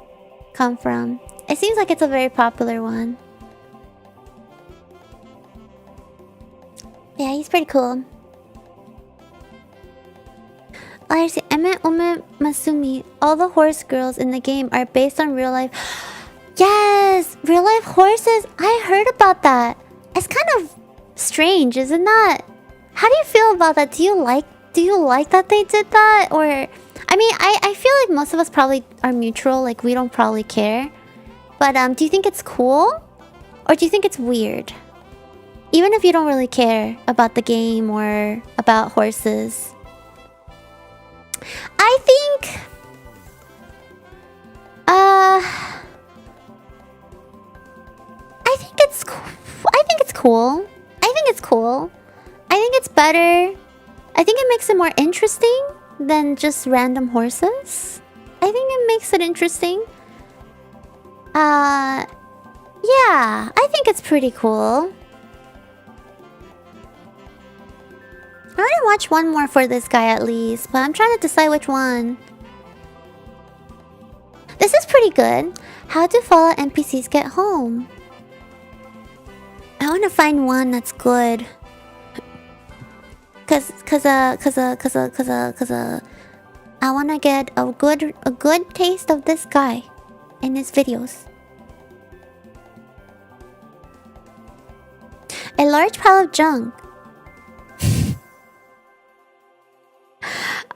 come from? It seems like it's a very popular one. Yeah, he's pretty cool. I see. Eme Ume Masumi. All the horse girls in the game are based on real life. Yes! Real life horses. I heard about that. It's kind of strange, isn't that? How do you feel about that? Do you like that they did that? Or I mean, I feel like most of us probably are neutral, like we don't probably care. But do you think it's cool? Or do you think it's weird? Even if you don't really care about the game or about horses. I think it's cool. I think it's cool. I think it's cool. I think it's better. I think it makes it more interesting than just random horses. I think it makes it interesting. Yeah, I think it's pretty cool. I want to watch one more for this guy at least, but I'm trying to decide which one. This is pretty good. How do Fallout NPCs get home? I want to find one that's good. Cause I want to get a good taste of this guy in his videos. A large pile of junk.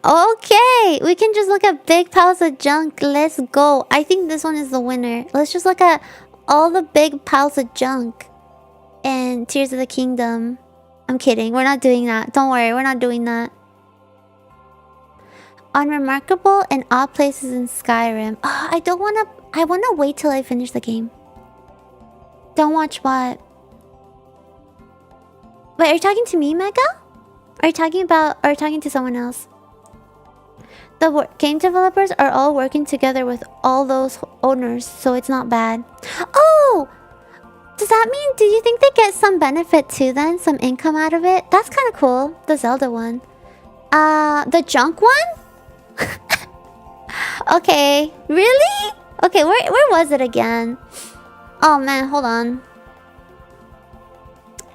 Okay, we can just look at big piles of junk. Let's go. I think this one is the winner. Let's just look at all the big piles of junk and Tears of the Kingdom. I'm kidding. We're not doing that. Don't worry. We're not doing that. Unremarkable and odd places in Skyrim. Oh, I don't want to... I want to wait till I finish the game. Don't watch what? Wait, are you talking to me, Mega? Are you talking about... Or are you talking to someone else? The game developers are all working together with all those owners, so it's not bad. Oh! Does that mean... Do you think they get some benefit too then? Some income out of it? That's kind of cool. The Zelda one. The junk one? Okay. Really? Okay, where was it again? Oh man, hold on.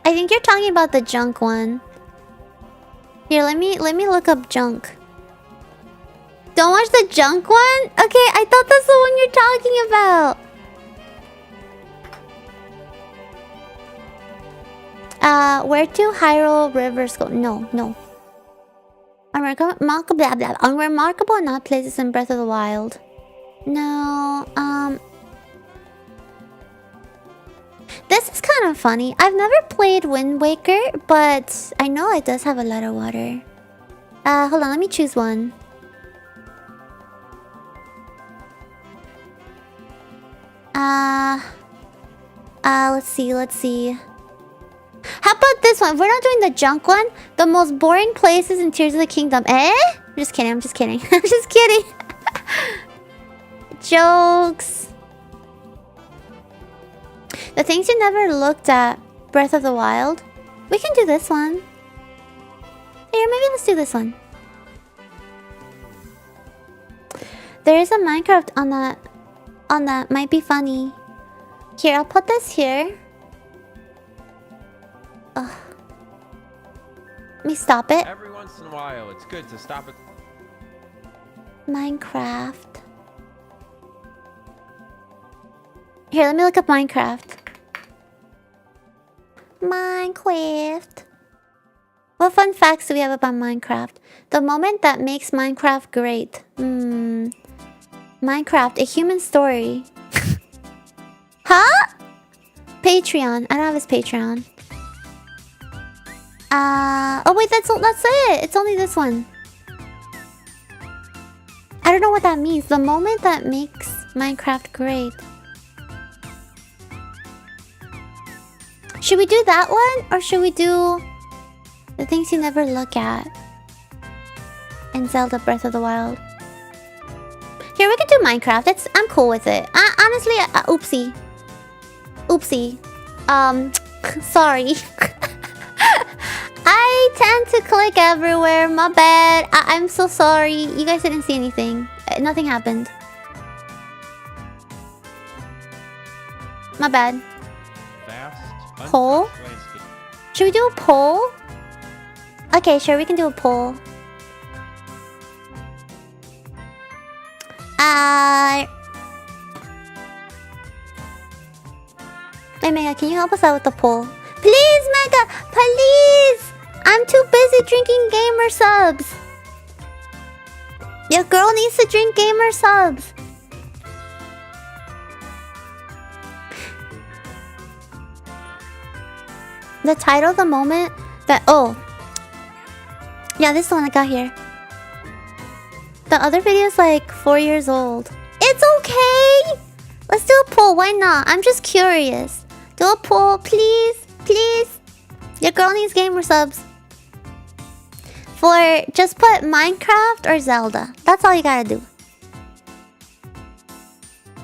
I think you're talking about the junk one. Here, let me look up junk. Don't watch the junk one? Okay, I thought that's the one you're talking about. Where to Hyrule Rivers go? No. Unremarkable and odd places in Breath of the Wild. No, this is kind of funny. I've never played Wind Waker, but I know it does have a lot of water. Hold on, let me choose one. Let's see. How about this one? We're not doing the junk one. The most boring places in Tears of the Kingdom. Eh? I'm just kidding. I'm just kidding. Jokes. The things you never looked at. Breath of the Wild. We can do this one. Here, maybe let's do this one. There is a Minecraft on that. Might be funny. Here, I'll put this here. Ugh. Let me stop it.
Every once in a while, it's good to stop it.
Minecraft. Here, let me look up Minecraft. What fun facts do we have about Minecraft? The moment that makes Minecraft great. Minecraft, a human story. Huh? Patreon. I don't have his Patreon. Oh wait, that's it. It's only this one. I don't know what that means. The moment that makes Minecraft great. Should we do that one? Or should we do the things you never look at in Zelda Breath of the Wild? Here, we can do Minecraft. I'm cool with it. Honestly, oopsie. Sorry. I tend to click everywhere. My bad. I'm so sorry. You guys didn't see anything. Nothing happened. My bad.
Vast.
Poll?
untouched landscape.
Should we do a poll? Okay, sure, we can do a poll. Hey Mega, can you help us out with the poll? Please, Mega! Please! I'm too busy drinking gamer subs. Your girl needs to drink gamer subs. The title, the moment that... Oh. Yeah, this is the one I got here. The other video is like 4 years old. It's okay! Let's do a poll. Why not? I'm just curious. Do a poll, please. Please. Your girl needs gamer subs. For just put Minecraft or Zelda. That's all you gotta do.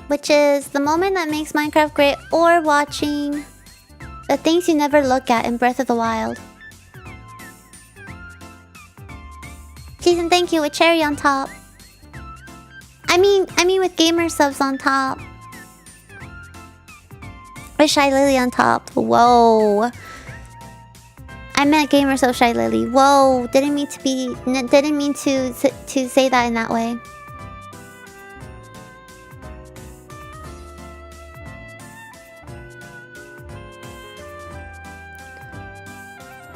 Which is the moment that makes Minecraft great, or watching the things you never look at in Breath of the Wild. Please and thank you with cherry on top. I mean with gamer subs on top. With Shy Lily on top. Whoa. I meant gamer subs Shy Lily. Whoa. Didn't mean to say that in that way.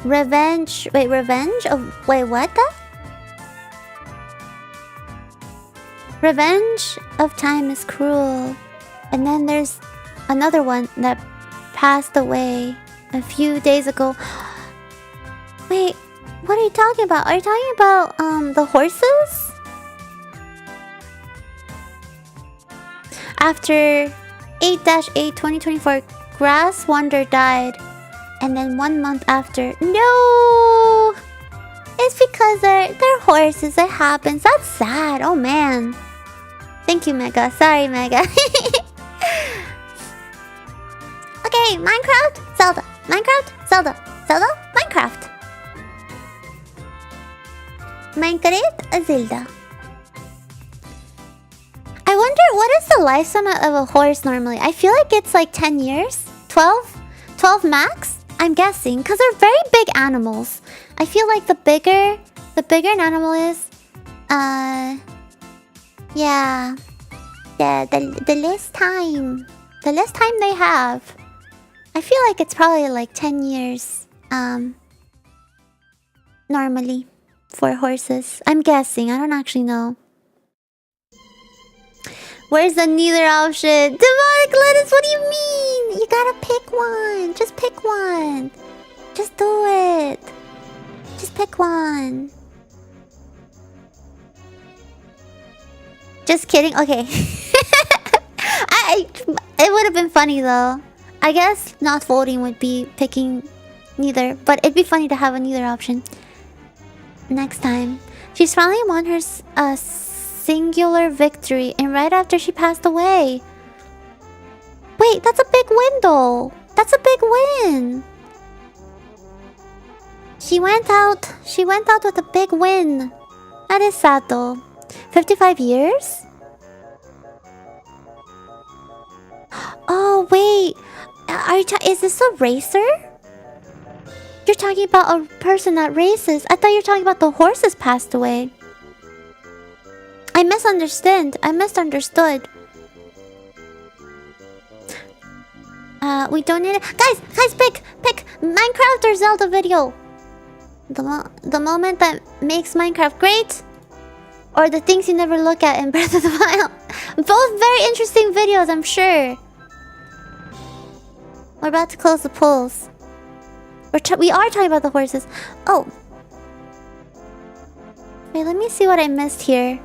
Revenge. Wait, revenge of... Wait, what the? Revenge of time is cruel. And then there's another one that passed away a few days ago. Wait, what are you talking about? Are you talking about the horses? After 8-8 2024, Grass Wonder died. And then 1 month after, no! It's because they're horses. It happens. That's sad. Oh man. Thank you, Mega. Sorry, Mega. Okay, Minecraft, Zelda. Minecraft, Zelda. Zelda, Minecraft. Minecraft, Zelda. I wonder, what is the lifespan of a horse normally? I feel like it's like 10 years? 12? 12 max? I'm guessing, because they're very big animals. I feel like the bigger an animal is, yeah, the less time they have. I feel like it's probably like 10 years, normally for horses. I'm guessing. I don't actually know. Where's the neither option? Demonic lettuce, what do you mean? You gotta pick one. Just pick one. Just do it. Just pick one. Just kidding. Okay. It would have been funny though. I guess not voting would be picking neither, but it'd be funny to have a neither option. Next time. She's finally won her singular victory, and right after she passed away. Wait, that's a big win though. That's a big win. She went out with a big win. That is sad though. 55 years? Oh wait, is this a racer? You're talking about a person that races. I thought you were talking about the horses passed away. I misunderstood. We don't need it. Guys, pick Minecraft or Zelda video. The moment that makes Minecraft great, or the things you never look at in Breath of the Wild. Both very interesting videos, I'm sure. We're about to close the polls. We are talking about the horses. Oh. Wait, let me see what I missed here.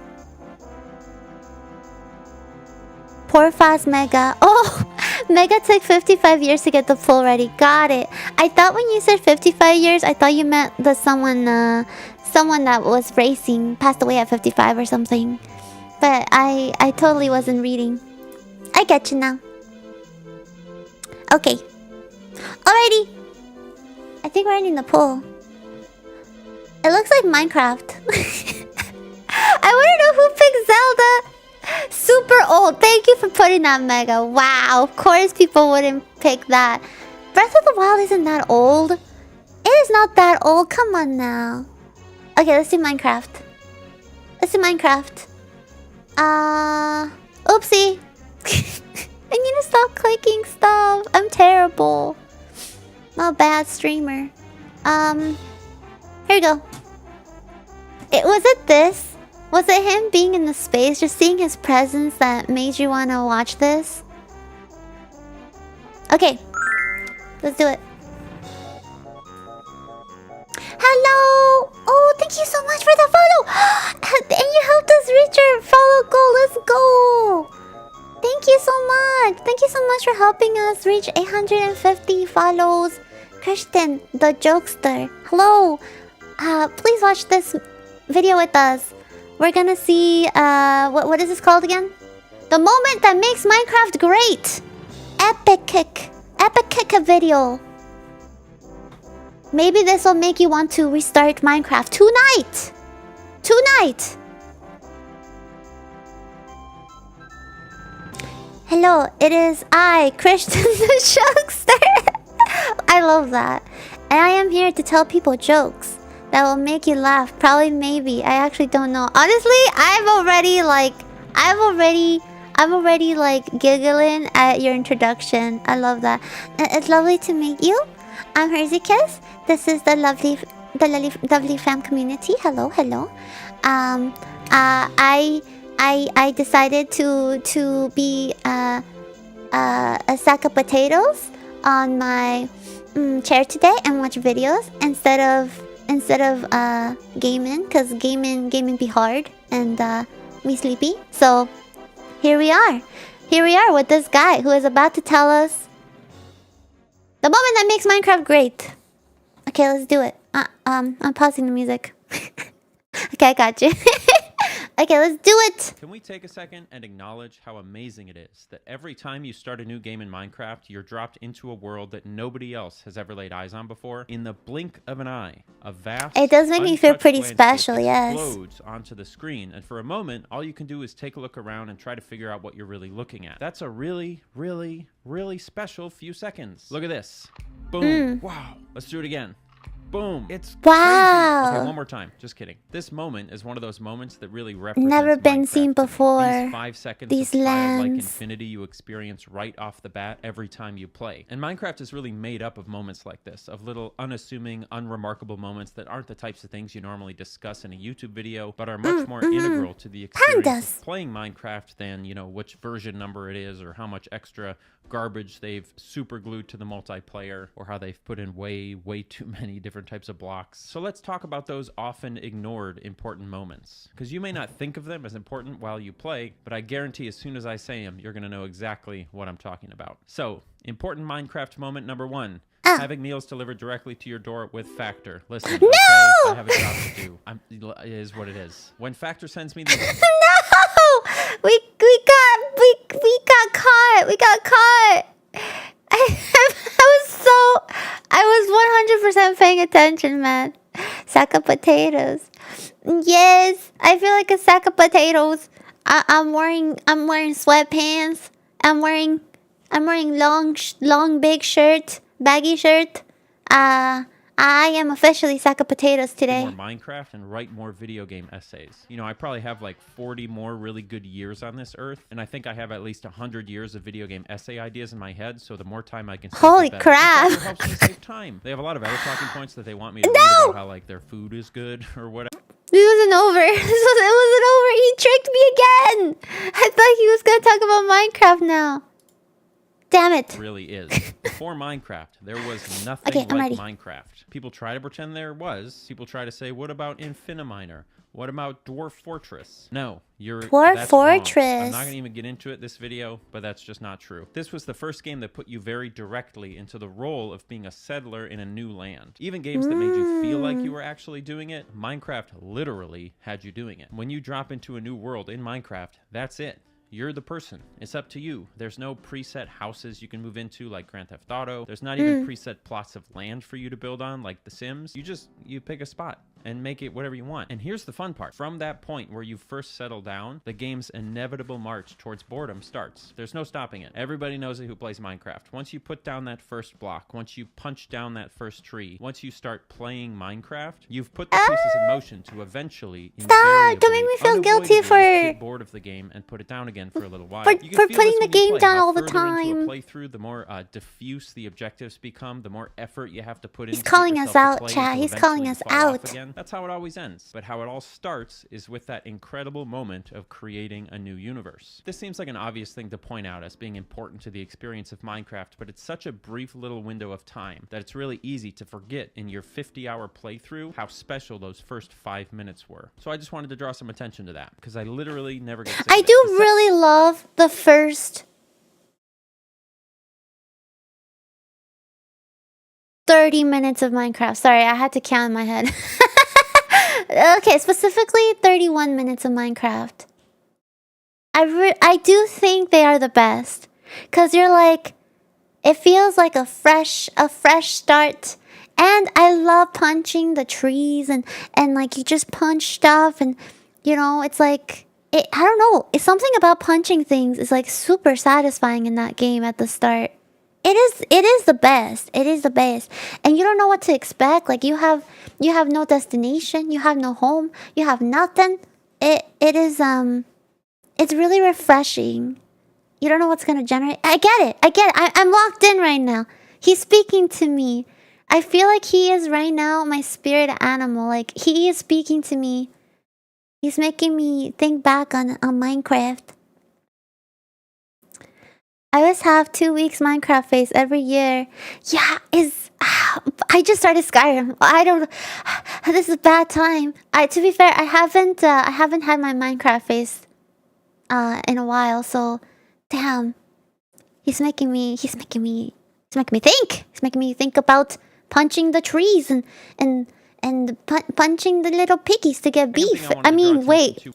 Poor fast Mega. Oh, Mega took 55 years to get the poll ready. Got it. I thought when you said 55 years, I thought you meant that someone that was racing passed away at 55 or something. But I totally wasn't reading. I get you now. Okay. Alrighty. I think we're ending the poll. It looks like Minecraft. I want to know who picked Zelda. Super old. Thank you for putting that, Mega. Wow. Of course people wouldn't pick that. Breath of the Wild isn't that old. It is not that old. Come on now. Okay, let's do Minecraft. Let's do Minecraft. Oopsie. I need to stop clicking stuff. I'm terrible. I'm a bad streamer. Here we go. Was it this? Was it him being in the space, just seeing his presence that made you want to watch this? Okay. Let's do it. Hello! Oh, thank you so much for the follow! And you helped us reach our follow goal. Let's go! Thank you so much! Thank you so much for helping us reach 850 follows. Christian, the jokester. Hello! Please watch this video with us. We're gonna see, what is this called again? The moment that makes Minecraft great! Epic kick. Epic kick a video. Maybe this will make you want to restart Minecraft tonight! Tonight! Hello, it is I, Christian the jokester. I love that. And I am here to tell people jokes that will make you laugh. Probably, maybe. I actually don't know. Honestly, I'm already like giggling at your introduction. I love that. It's lovely to meet you. I'm Herzikiss. This is the lovely fam community. Hello, hello. I decided to be a sack of potatoes on my chair today and watch videos instead of gaming, because gaming be hard and me sleepy. So here we are with this guy who is about to tell us the moment that makes Minecraft great. Okay, let's do it. I'm pausing the music. Okay, I got you. Okay, let's do it.
Can we take a second and acknowledge how amazing it is that every time you start a new game in Minecraft, you're dropped into a world that nobody else has ever laid eyes on before in the blink of an eye. A vast,
it does make me feel pretty
landscape
special, yes.
explodes onto the screen, and for a moment, all you can do is take a look around and try to figure out what you're really looking at. That's a really, really, really special few seconds. Look at this. Boom. Wow. Let's do it again. Boom. It's
wow.
crazy. Okay, one more time. Just kidding. This moment is one of those moments that really represents
never been
Minecraft
seen before.
These 5 seconds
These
of childlike
lands.
infinity you experience right off the bat every time you play. And Minecraft is really made up of moments like this, of little unassuming, unremarkable moments that aren't the types of things you normally discuss in a YouTube video, but are much more integral to the experience of playing Minecraft than, you know, which version number it is or how much extra garbage they've super glued to the multiplayer or how they've put in way too many different types of blocks. So let's talk about those often ignored important moments, because you may not think of them as important while you play, but I guarantee as soon as I say them, you're going to know exactly what I'm talking about. So, important Minecraft moment number 1. Having meals delivered directly to your door with Factor. Listen, okay, I have a job to do. It is what it is. When Factor sends me these...
No! We got caught. We got caught. I was 100% paying attention, man. Sack of potatoes. Yes, I feel like a sack of potatoes. I'm wearing sweatpants. I'm wearing long big shirt, baggy shirt. I am officially sack of potatoes today.
More Minecraft and write more video game essays. You know, I probably have like 40 more really good years on this earth, and I think I have at least 100 years of video game essay ideas in my head, so the more time I can save,
holy
the better.
crap.
It helps me save time. They have a lot of other talking points that they want me to read about how like their food is good or whatever.
This wasn't over. It wasn't over. He tricked me again. I thought he was gonna talk about Minecraft now. Damn it.
It really is. Before Minecraft, there was nothing like Minecraft. People try to pretend there was. People try to say, what about Infiniminer? What about Dwarf Fortress? No,
Dwarf Fortress.
Wrong. I'm not going to even get into it this video, but that's just not true. This was the first game that put you very directly into the role of being a settler in a new land. Even games that made you feel like you were actually doing it, Minecraft literally had you doing it. When you drop into a new world in Minecraft, that's it. You're the person. It's up to you. There's no preset houses you can move into like Grand Theft Auto. There's not even preset plots of land for you to build on like The Sims. You pick a spot and make it whatever you want. And here's the fun part. From that point where you first settle down, the game's inevitable march towards boredom starts. There's no stopping it. Everybody knows it who plays Minecraft. Once you put down that first block, once you punch down that first tree, once you start playing Minecraft, you've put the pieces in motion to eventually
Stop! Don't make me feel guilty for
get bored of the game and put it down again for a little while.
for
You can feel
putting
this
the
when you
game
play.
down
How
all the
further into a
time.
playthrough, the more diffuse the objectives become, the more effort you have to put in.
He's calling us out, chat. He's calling us out.
Again. That's how it always ends. But how it all starts is with that incredible moment of creating a new universe. This seems like an obvious thing to point out as being important to the experience of Minecraft, but it's such a brief little window of time that it's really easy to forget in your 50-hour playthrough how special those first 5 minutes were. So I just wanted to draw some attention to that because I literally never get sick
I
of it.
do really love the first 30 minutes of Minecraft. Sorry, I had to count in my head. Okay, specifically 31 minutes of Minecraft. I do think they are the best. Cause you're like, it feels like a fresh start. And I love punching the trees and like you just punch stuff and you know, it's like I don't know. It's something about punching things is like super satisfying in that game at the start. It is the best. It is the best. And you don't know what to expect. Like you have no destination, you have no home, you have nothing. It is it's really refreshing. You don't know what's gonna generate. I get it. I'm locked in right now. He's speaking to me. I feel like he is right now my spirit animal. Like he is speaking to me. He's making me think back on Minecraft. I always have 2 weeks Minecraft face every year. Yeah, I just started Skyrim. This is a bad time. To be fair, I haven't had my Minecraft face in a while. So, damn, he's making me think. He's making me think about punching the trees and punching the little piggies to get beef. I mean, wait,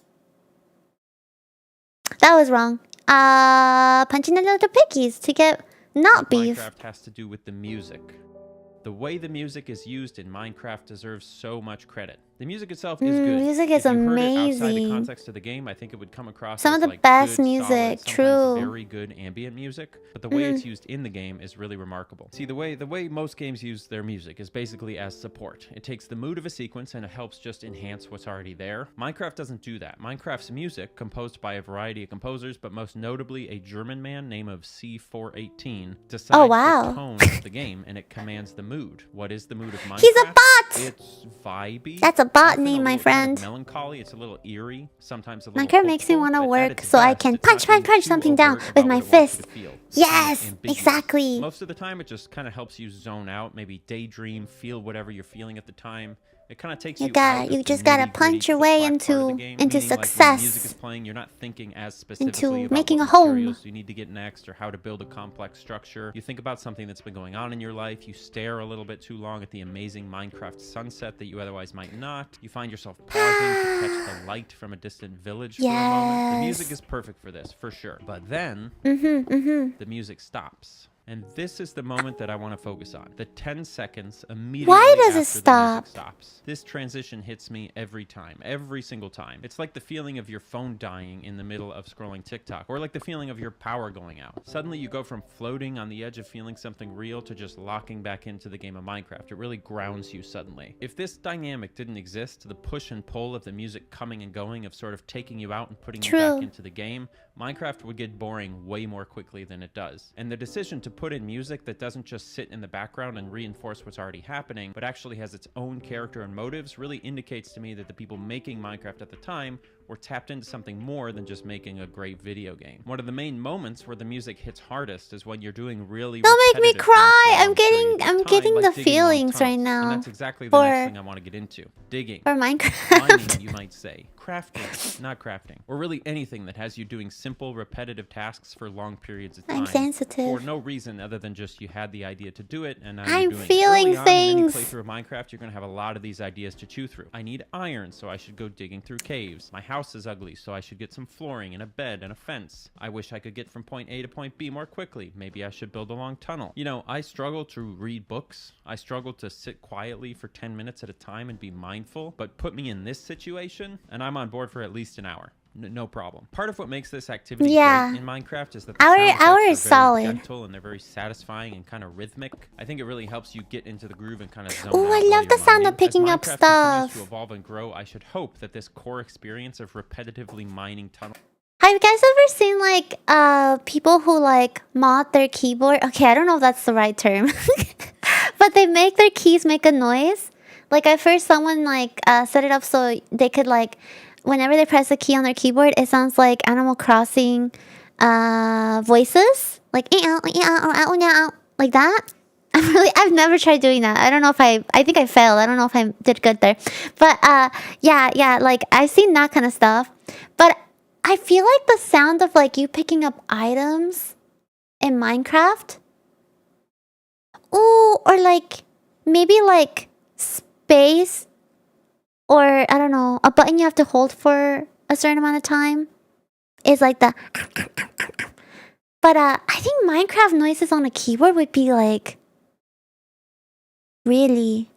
that was wrong. Punching the little piggies to get not beef.
Minecraft has to do with the music. The way the music is used in Minecraft deserves so much credit. The music itself is good.
Music is
if you heard it outside the
amazing.
context of the game, I think it would come across
Some
as
of the
like
best
good,
music,
solid,
true.
sometimes very good ambient music. But the way it's used in the game is really remarkable. See, the way most games use their music is basically as support. It takes the mood of a sequence and it helps just enhance what's already there. Minecraft doesn't do that. Minecraft's music, composed by a variety of composers, but most notably a German man named C418, decides the tone of the game and it commands the mood. What is the mood of Minecraft?
He's a bot!
It's vibey.
That's a bot
often
name,
a
my
little kind
friend.
of melancholy. It's a little eerie. Sometimes a little
Minecraft makes me
hopeful,
want to
but at
work
its
so I
best,
can
it's not being
punch
too
something down
overt
with
about
my
what it wants you
fist.
to feel. It's
Yes,
ambiguous.
exactly.
Most of the time, it just kind of helps you zone out, maybe daydream, feel whatever you're feeling at the time. It kind of takes you out
You
of
just
the
gotta
nitty-gritty
punch your way
complex part of the
into
game, meaning, like, when
success.
music is playing, you're not thinking as specifically
Into
about
making
what
a home.
materials you need to get next or how to build a complex structure. You think about something that's been going on in your life. You stare a little bit too long at the amazing Minecraft sunset that you otherwise might not. You find yourself pausing to catch the light from a distant village for a moment. The music is perfect for this, for sure. But then, the music stops. And this is the moment that I want to focus on. The 10 seconds immediately
Why does it
after the
stop?
music stops. This transition hits me every time, every single time. It's like the feeling of your phone dying in the middle of scrolling TikTok, or like the feeling of your power going out. Suddenly you go from floating on the edge of feeling something real to just locking back into the game of Minecraft. It really grounds you suddenly. If this dynamic didn't exist, the push and pull of the music coming and going, of sort of taking you out and putting you back into the game, Minecraft would get boring way more quickly than it does. And the decision to put in music that doesn't just sit in the background and reinforce what's already happening, but actually has its own character and motives, really indicates to me that the people making Minecraft at the time were tapped into something more than just making a great video game. One of the main moments where the music hits hardest is when you're doing really
Don't make me
repetitive
cry.
things for
I'm
long periods of
getting
time,
the
like digging long
feelings right
tunnels.
now.
And that's exactly the next thing I want to get into. Digging.
For Minecraft.
Mining, you might say. Crafting, not crafting. Or really anything that has you doing simple, repetitive tasks for long periods of time.
I'm sensitive.
For no reason other than just you had the idea to do it, and now
I'm
you're doing
feeling
it. Early on in any
things.
playthrough of Minecraft, you're going to have a lot of these ideas to chew through. I need iron, so I should go digging through caves. My house house is ugly, so I should get some flooring and a bed and a fence. I wish I could get from point A to point B more quickly. Maybe I should build a long tunnel. You know, I struggle to read books. I struggle to sit quietly for 10 minutes at a time and be mindful, but put me in this situation and I'm on board for at least an hour. No problem. Part of what makes this activity
Yeah.
great in Minecraft is that the
Hour
sound effects
is
are very
solid.
gentle and they're very satisfying and kind of rhythmic. I think it really helps you get into the groove and kind of zone
Ooh,
out
I
while
love
you're
the sound of
mining.
picking
As
up
Minecraft
stuff.
continues to evolve and grow, I should hope that this core experience of repetitively mining tunnels.
Have you guys ever seen like people who like mod their keyboard? Okay, I don't know if that's the right term. But they make their keys make a noise. Like at first someone like set it up so they could like whenever they press a key on their keyboard, it sounds like Animal Crossing voices. Like like that. I've never tried doing that. I don't know if I think I failed. I don't know if I did good there. But yeah, like I've seen that kind of stuff. But I feel like the sound of like you picking up items in Minecraft. Ooh, or like maybe like space or I don't know, a button you have to hold for a certain amount of time is like the but I think Minecraft noises on a keyboard would be like really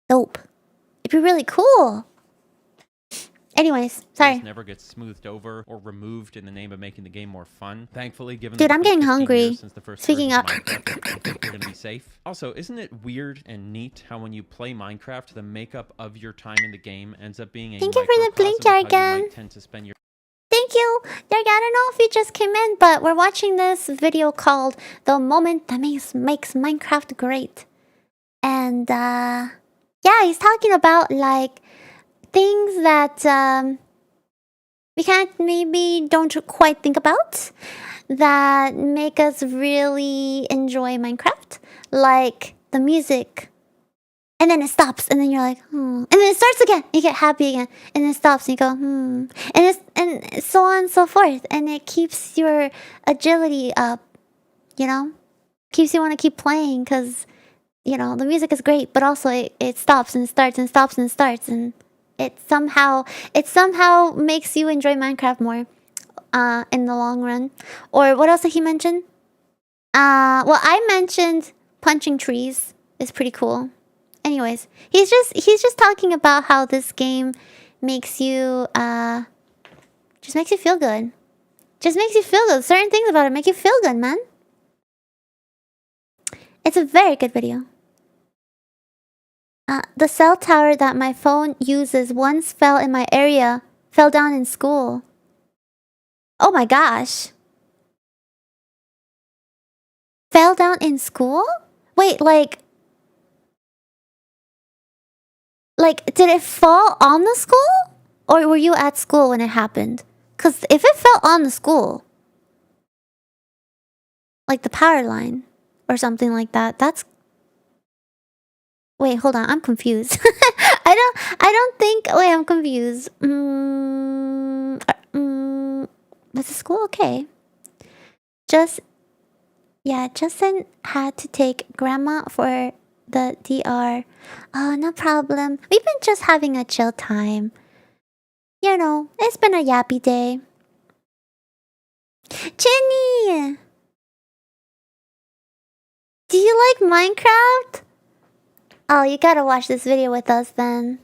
dope. It'd be really cool. Anyways, sorry.
Never gets smoothed over or removed in the name of making the game more fun. Thankfully, given
Dude,
that
I'm
it's been
getting
15
hungry.
years since the first
Speaking
version
up.
Minecraft, I think we're gonna be safe. Also, isn't it weird and neat how when you play Minecraft, the makeup of your time in the game ends up being a
Thank you for the
microcosm
blink,
of how you
Jargon.
might tend to spend your
Thank you. Yarg, I don't know if you just came in, but we're watching this video called The Moment That Makes Minecraft Great. And yeah, he's talking about like things that we can't maybe don't quite think about that make us really enjoy Minecraft. Like the music. And then it stops, and then you're like, And then it starts again. You get happy again, and then it stops, and you go, and so on and so forth. And it keeps your agility up, you know, keeps you want to keep playing because, you know, the music is great, but also it stops and starts and stops and starts, and it somehow makes you enjoy Minecraft more, in the long run. Or what else did he mention? Well, I mentioned punching trees is pretty cool. Anyways, he's just talking about how this game makes you just makes you feel good. Just makes you feel good. Certain things about it make you feel good, man. It's a very good video. The cell tower that my phone uses once fell in my area, fell down in school. Oh my gosh. Fell down in school? Wait, like, did it fall on the school? Or were you at school when it happened? Because if it fell on the school, like the power line or something like that, that's... Wait, hold on, I'm confused. I don't think... Wait, I'm confused. Was the school okay? Justin had to take grandma for the DR. Oh, no problem. We've been just having a chill time. You know, it's been a yappy day. Chinny! Do you like Minecraft? Oh, you gotta watch this video with us then.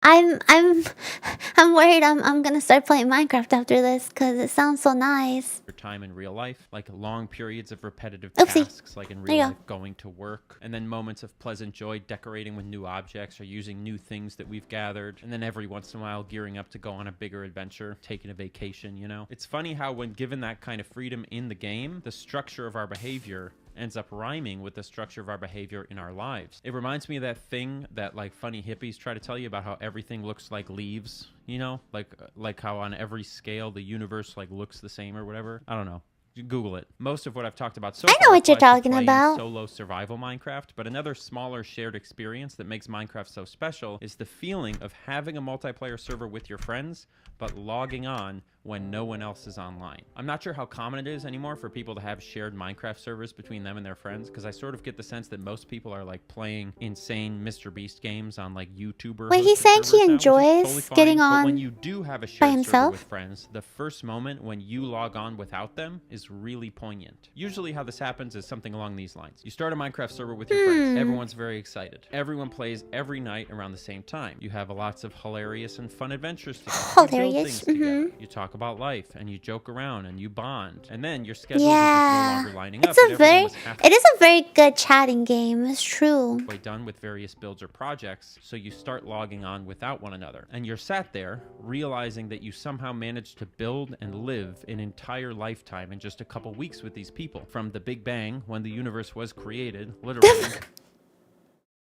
I'm worried I'm gonna start playing Minecraft after this because it sounds so nice.
your time in real life, like long periods of repetitive
Oopsie.
tasks, like in
There you
real
go.
life, going to work, and then moments of pleasant joy decorating with new objects or using new things that we've gathered, and then every once in a while gearing up to go on a bigger adventure, taking a vacation, you know? It's funny how when given that kind of freedom in the game, the structure of our behavior ends up rhyming with the structure of our behavior in our lives. It reminds me of that thing that like funny hippies try to tell you about how everything looks like leaves, you know, like how on every scale the universe like looks the same or whatever. I don't know. You Google it. Most of what I've talked about so
I know
far
what you're
applies to
talking
playing
about.
solo survival Minecraft, but another smaller shared experience that makes Minecraft so special is the feeling of having a multiplayer server with your friends, but logging on when no one else is online. I'm not sure how common it is anymore for people to have shared Minecraft servers between them and their friends, because I sort of get the sense that most people are like playing insane Mr. Beast games on like YouTuber.
Wait, he's saying he enjoys getting
But when
on
you do have a shared
by
server
himself?
with friends, the first moment when you log on without them is really poignant. Usually how this happens is something along these lines. You start a Minecraft server with your friends. Everyone's very excited. Everyone plays every night around the same time. You have lots of hilarious and fun adventures together. You build
Hilarious,
things together. You talk about life and you joke around and you bond. And then your schedules are just no
Yeah.
longer lining up.
It's
and
a
everyone
very,
was half
it is a very good chatting game. It's true.
way done with various builds or projects, so you start logging on without one another. And you're sat there realizing that you somehow managed to build and live an entire lifetime in just a couple weeks with these people. From the Big Bang, when the universe was created, literally.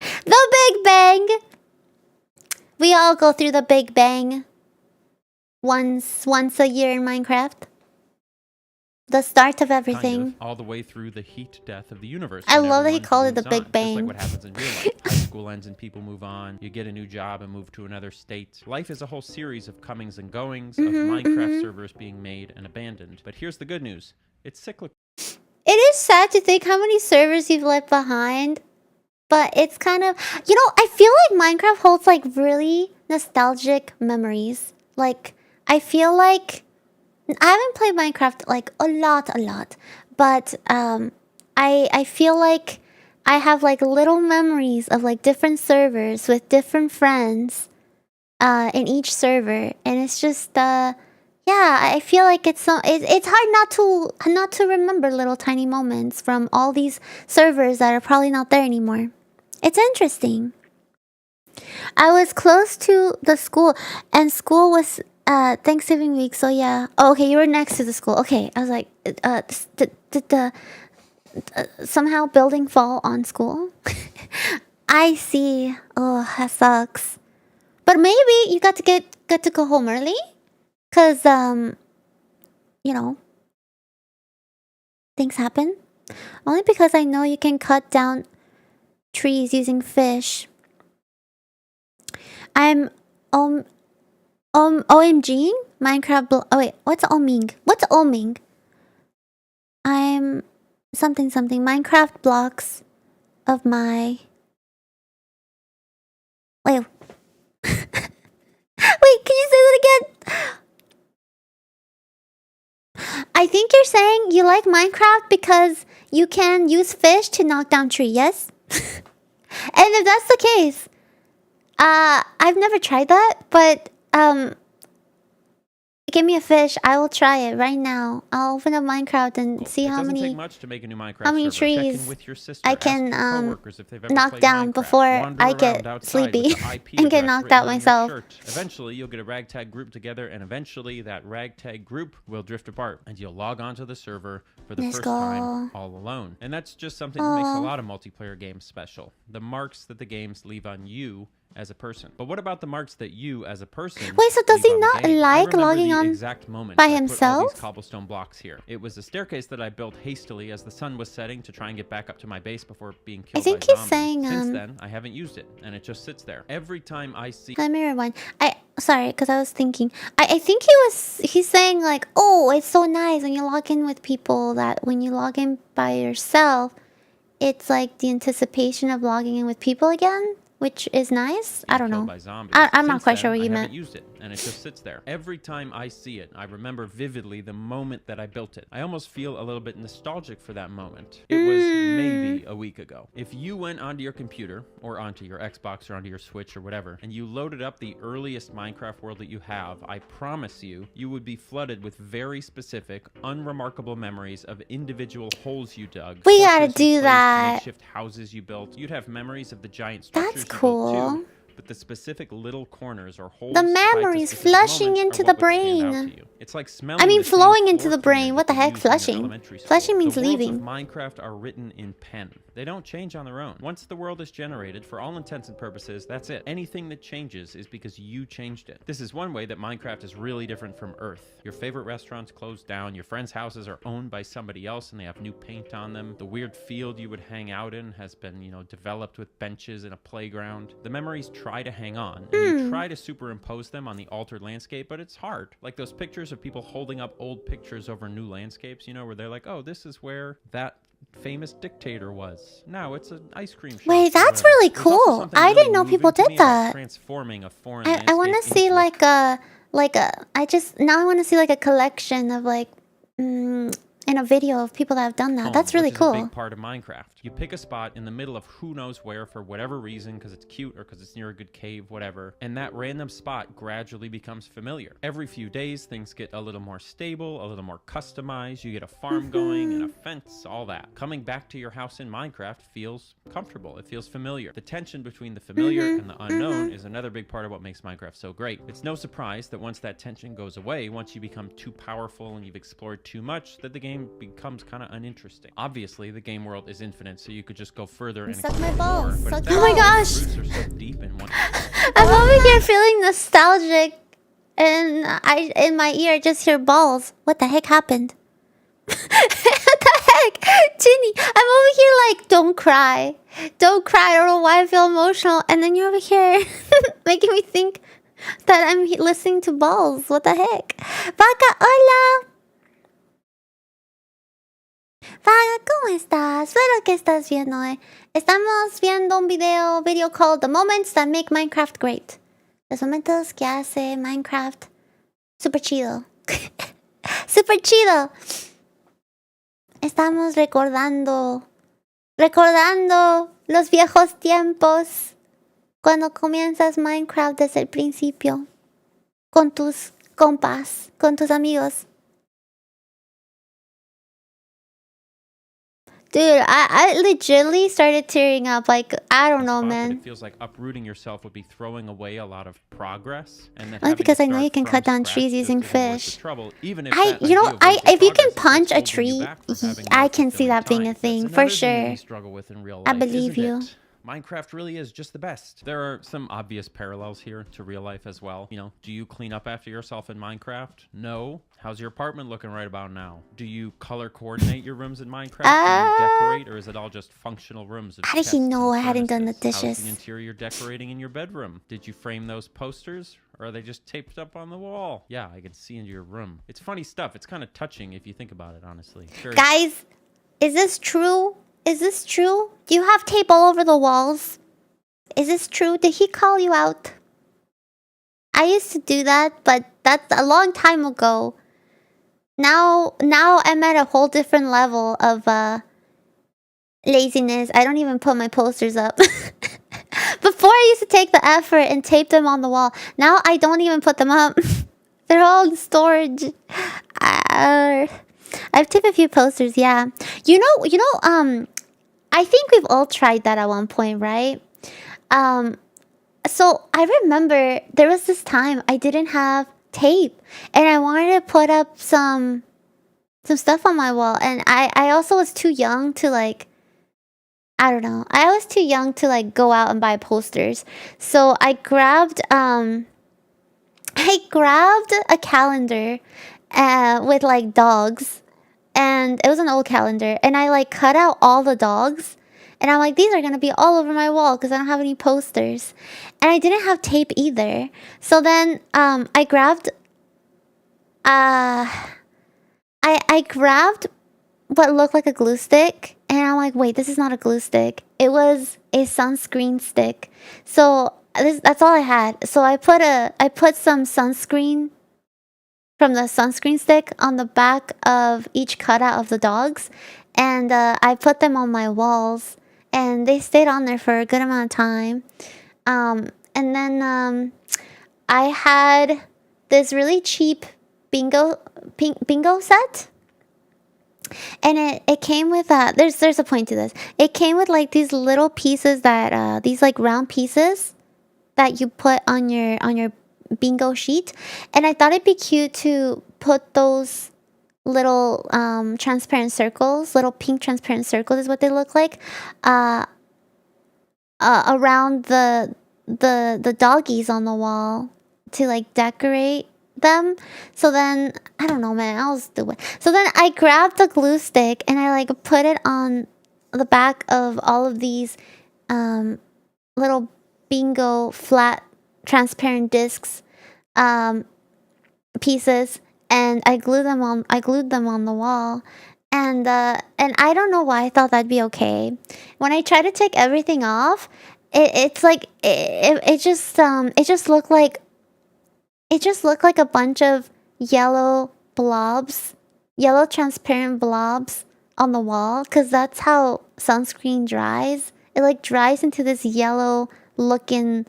The Big Bang. We all go through the Big Bang once a year in Minecraft. The start of everything.
Kind of, all the way through the heat death of the universe.
I
when
love that he
everyone
called it the
moves on,
Big Bang.
Just like what happens in real life. High school ends and people move on. You get a new job and move to another state. Life is a whole series of comings and goings, of Minecraft servers being made and abandoned. But here's the good news. It's cyclical.
It is sad to think how many servers you've left behind. But it's kind of, you know, I feel like Minecraft holds like really nostalgic memories. Like, I feel like I haven't played Minecraft like a lot, but I feel like I have like little memories of like different servers with different friends in each server, and it's just yeah, I feel like it's hard not to remember little tiny moments from all these servers that are probably not there anymore. It's interesting. I was close to the school, and school was Thanksgiving week, so yeah. Oh, okay, you were next to the school. Okay, I was like, did the somehow building fall on school? I see. Oh, that sucks. But maybe you got to get to go home early, cause you know, things happen. Only because I know you can cut down trees using fish. I'm OMGing Minecraft. Oh wait, what's oming? What's oming? I'm something Minecraft blocks of my. Wait. Wait, can you say that again? I think you're saying you like Minecraft because you can use fish to knock down trees. Yes. And if that's the case, I've never tried that, but give me a fish, I will try it right now. I'll open up Minecraft and see how
It doesn't
many
take much to make a new Minecraft
how many
server. Check in
trees
with your sister.
I
Ask
can
your coworkers if they've ever
knock
played
down
Minecraft.
before
Wander
I
around
get
outside with
sleepy
the IP
and get
address
knocked
written
out
on your
myself.
shirt. Eventually, you'll get a ragtag group together, and eventually that ragtag group will drift apart, and you'll log onto the server for the
Let's
first
go.
time all alone. And that's just something that makes a
Aw.
lot of multiplayer games special. The marks that the games leave on you as a person. But what about the marks that you as a person
Wait, so does
leave
he
on the
not
game? I
like
remember
logging
the
on
exact moment
by
I put all
himself?
these cobblestone blocks here. It was a staircase that I built hastily as the sun was setting to try and get back up to my base before being killed
think
by
he's
zombies.
saying,
Since then, I haven't used it, and it just sits there. Every time I see
Let me rewind. Sorry, because I was thinking. I think he's saying like, oh, it's so nice when you log in with people that when you log in by yourself, it's like the anticipation of logging in with people again, which is nice. I don't
killed
know.
by zombies.
I'm not
Since
quite
then,
sure what
I
you
haven't
meant.
used it, and it just sits there. Every time I see it, I remember vividly the moment that I built it. I almost feel a little bit nostalgic for that moment. It was maybe a week ago. If you went onto your computer, or onto your Xbox, or onto your Switch, or whatever, and you loaded up the earliest Minecraft world that you have, I promise you, you would be flooded with very specific, unremarkable memories of individual holes you dug.
We gotta
torches you
do
placed,
that.
Makeshift houses you built. You'd have memories of the giant structures
That's
you built
cool.
too. But the specific little corners or holes
The
tied to
memories
specific
flushing
moments
into
are
the
what would stand out
brain.
to you. It's like smelling
I mean,
the same
flowing into
floor
the brain.
cleaner
What the
that you
heck?
used in your
Flushing.
elementary school.
Flushing means
the worlds
leaving.
of Minecraft are written in pen. They don't change on their own. Once the world is generated, for all intents and purposes, that's it. Anything that changes is because you changed it. This is one way that Minecraft is really different from Earth. Your favorite restaurants closed down. Your friends' houses are owned by somebody else and they have new paint on them. The weird field you would hang out in has been, developed with benches and a playground. The memories try to hang on, and you try to superimpose them on the altered landscape, but it's hard. Like those pictures of people holding up old pictures over new landscapes, you know, where they're like, oh, this is where that famous dictator was. Now it's an ice cream shop.
Wait,
or
that's
whatever.
really
There's also
cool.
something
I
really
didn't know
moving
people
to
did
me about
that.
transforming a foreign
I want to
landscape
see
into
like I want to see like a collection of like in a video of people that have done that.
home,
That's really
which is a
cool.
big part of Minecraft. You pick a spot in the middle of who knows where for whatever reason, because it's cute or because it's near a good cave, whatever, and that random spot gradually becomes familiar. Every few days, things get a little more stable, a little more customized. You get a farm going and a fence, all that. Coming back to your house in Minecraft feels comfortable. It feels familiar. The tension between the familiar and the unknown is another big part of what makes Minecraft so great. It's no surprise that once that tension goes away, once you become too powerful and you've explored too much, that the game becomes kind of uninteresting. Obviously, the game world is infinite, so you could just go further and
Suck my
explore
balls.
more, but
Suck
at
my
that
balls.
point,
Oh my gosh.
the roots are so deep in one.
I'm over here feeling nostalgic, and I in my ear I just hear balls. What the heck happened? What the heck, Ginny? I'm over here like, don't cry, don't cry. I don't know why I feel emotional, and then you're over here making me think that I'm listening to balls. What the heck? Vaca, hola. Vaga, ¿cómo estás? Espero que estás bien hoy. Estamos viendo un video called The Moments That Make Minecraft Great. Los momentos que hace Minecraft super chido. Super chido. Estamos recordando los viejos tiempos cuando comienzas Minecraft desde el principio con tus compas, con tus amigos. Dude, I legitimately started tearing up. Like, I don't know,
Spot, but
man.
it feels like uprooting yourself would be throwing away a lot of progress, and that
Only
having
because
to
I know
start
you can
from
cut down
scratch
trees
just
using
isn't worth the
fish.
trouble, even if
I,
that
you know,
idea of wasted
if you can
progress
punch a
is holding you
tree,
back from having
I
more
can see
fulfilling
that being a
time.
thing
That's
for
another thing
sure.
we struggle with in real
I
life,
believe
isn't
you.
it? Minecraft really is just the best. There are some obvious parallels here to real life as well. You know, do you clean up after yourself in Minecraft? No. How's your apartment looking right about now? Do you color coordinate your rooms in Minecraft? Do you decorate, or is it all just functional rooms? Of
How did he
chests
know
and
I hadn't done the
furnaces? How's
dishes?
the interior decorating in your bedroom? Did you frame those posters, or are they just taped up on the wall? Yeah, I can see into your room. It's funny stuff. It's kind of touching if you think about it, honestly. Sure.
Guys, is this true? Is this true? Do you have tape all over the walls? Is this true? Did he call you out? I used to do that, but that's a long time ago. Now I'm at a whole different level of laziness. I don't even put my posters up. Before I used to take the effort and tape them on the wall. Now I don't even put them up. They're all in storage. I've taped a few posters, yeah. You know, I think we've all tried that at one point, right? So I remember there was this time I didn't have tape and I wanted to put up some stuff on my wall, and I also was too young to like, I don't know. I was too young to like go out and buy posters. So I grabbed a calendar with like dogs, and it was an old calendar, and I like cut out all the dogs, and I'm like, these are gonna be all over my wall because I don't have any posters, and I didn't have tape either. So then I grabbed I grabbed what looked like a glue stick, and I'm like, wait, this is not a glue stick. It was a sunscreen stick. So that's all I had. So I put some sunscreen from the sunscreen stick on the back of each cutout of the dogs, and I put them on my walls, and they stayed on there for a good amount of time. And then I had this really cheap bingo set, and it came with there's a point to this. It came with like these little pieces that these like round pieces that you put on your bingo sheet, and I thought it'd be cute to put those little transparent circles, little pink transparent circles is what they look like, around the doggies on the wall to like decorate them. So then I don't know, man, I was stupid. So then I grabbed the glue stick and I like put it on the back of all of these little bingo flat transparent discs pieces, and I glued them on the wall. And I don't know why I thought that'd be okay. When I tried to take everything off, it just looked like a bunch of yellow blobs, yellow transparent blobs on the wall, because that's how sunscreen dries. It like dries into this yellow looking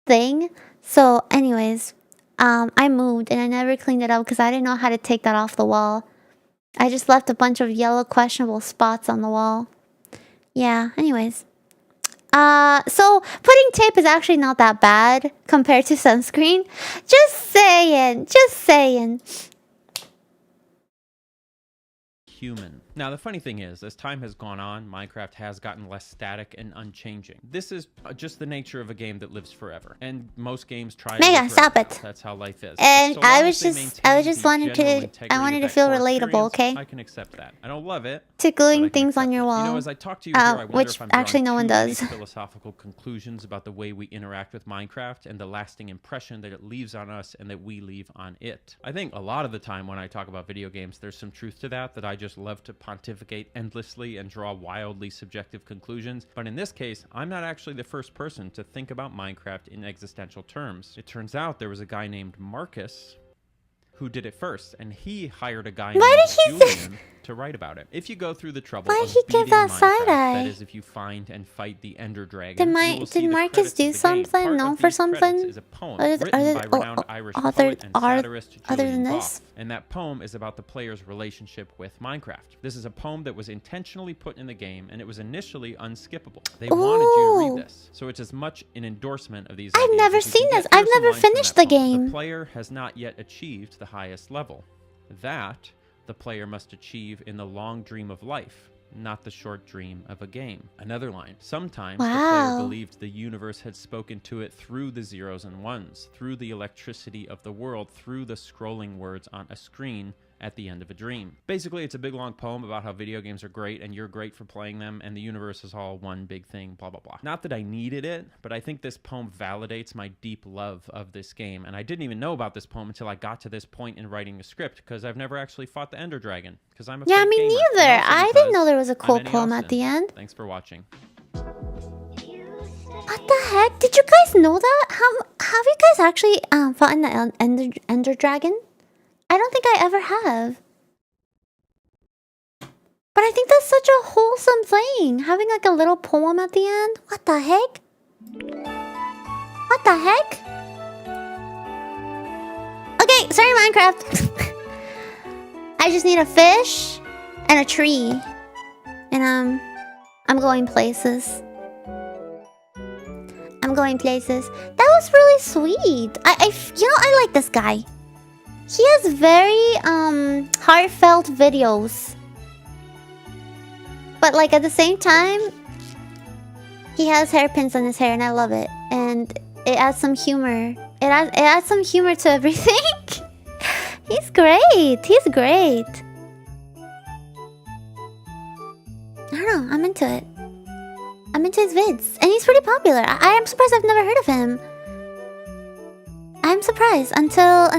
thing. So anyways, I moved and I never cleaned it up because I didn't know how to take that off the wall. I just left a bunch of yellow questionable spots on the wall. Yeah, anyways. So putting tape is actually not that bad compared to sunscreen. Just saying.
Human. Now, the funny thing is, as time has gone on, Minecraft has gotten less static and unchanging. This is just the nature of a game that lives forever, and most games try to
Mega,
live
stop
forever.
it.
That's how life is.
And
So
I
long
was
as they
just- I was
maintain
just
the
wanted
general
to-
integrity
I wanted
of
to
that
feel
core
relatable,
experience,
okay?
I can accept that. I don't love it,
To
but I
gluing
can
things on
accept
your
it.
wall.
You know, as I talk to you here, I wonder
Which
if I'm
actually
drawing
no one
too many
does.
philosophical conclusions about the way we interact with Minecraft and the lasting impression that it leaves on us and that we leave on it. I think a lot of the time when I talk about video games, there's some truth to that I just love to pontificate endlessly and draw wildly subjective conclusions. But in this case, I'm not actually the first person to think about Minecraft in existential terms. It turns out there was a guy named Marcus who did it first, and he hired a guy
Why
named
did he say-
Julian to write about it. If you go through the trouble
Why
of
he give
beating
that
Minecraft,
side eye?
that is, if you find and fight the Ender Dragon,
Did
you will see
did
the
Marcus
credits
do
of the game.
something?
Part
Known
of
for
these credits
something?
is a poem
Other-
written
other-
by renowned Irish
other-
poet and
other-
satirist
other
Julian
than
Gough.
this?
And that poem is about the player's relationship with Minecraft. This is a poem that was intentionally put in the game, and it was initially unskippable. They wanted you to
Ooh.
read this, so it's as much an endorsement of these
I've
ideas
never
as you
seen
can
this.
get.
I've
Here's some
never
lines from
finished
that
the
poem.
game.
The player has not yet achieved the highest level. That the player must achieve in the long dream of life, not the short dream of a game. Another line. Sometimes the player
Wow.
believed the universe had spoken to it through the zeros and ones, through the electricity of the world, through the scrolling words on a screen at the end of a dream. Basically, it's a big long poem about how video games are great and you're great for playing them and the universe is all one big thing, blah, blah, blah. Not that I needed it, but I think this poem validates my deep love of this game. And I didn't even know about this poem until I got to this point in writing the script because I've never actually fought the Ender Dragon because I'm a
Yeah,
fake
me
gamer. And
neither.
also
I didn't
because
know there was a
I'm
cool
Annie
poem at
Austin.
the end.
Thanks for watching.
What the heck? Did you guys know that? Have you guys actually fought in the Ender Dragon? I don't think I ever have. But I think that's such a wholesome thing. Having like a little poem at the end. What the heck? What the heck? Okay, sorry Minecraft. I just need a fish and a tree. And I'm going places. I'm going places. That was really sweet. You know, I like this guy. He has very heartfelt videos. But like at the same time, he has hairpins on his hair and I love it. And it adds some humor. It adds some humor to everything. He's great. He's great. I don't know. I'm into it. I'm into his vids. And he's pretty popular. I am surprised I've never heard of him. I'm surprised until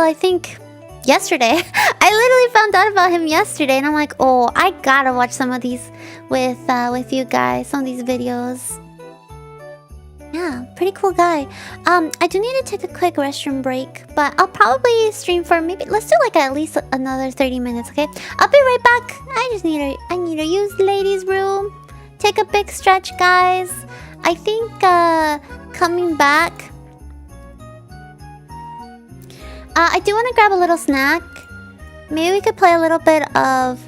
I think yesterday. I literally found out about him yesterday and I'm like, oh, I gotta watch some of these with you guys. Some of these videos. Yeah, pretty cool guy. I do need to take a quick restroom break, but I'll probably stream for maybe, let's do like at least another 30 minutes, okay? I'll be right back. I need to use the ladies' room. Take a big stretch, guys. I think coming back, I do want to grab a little snack. Maybe we could play a little bit of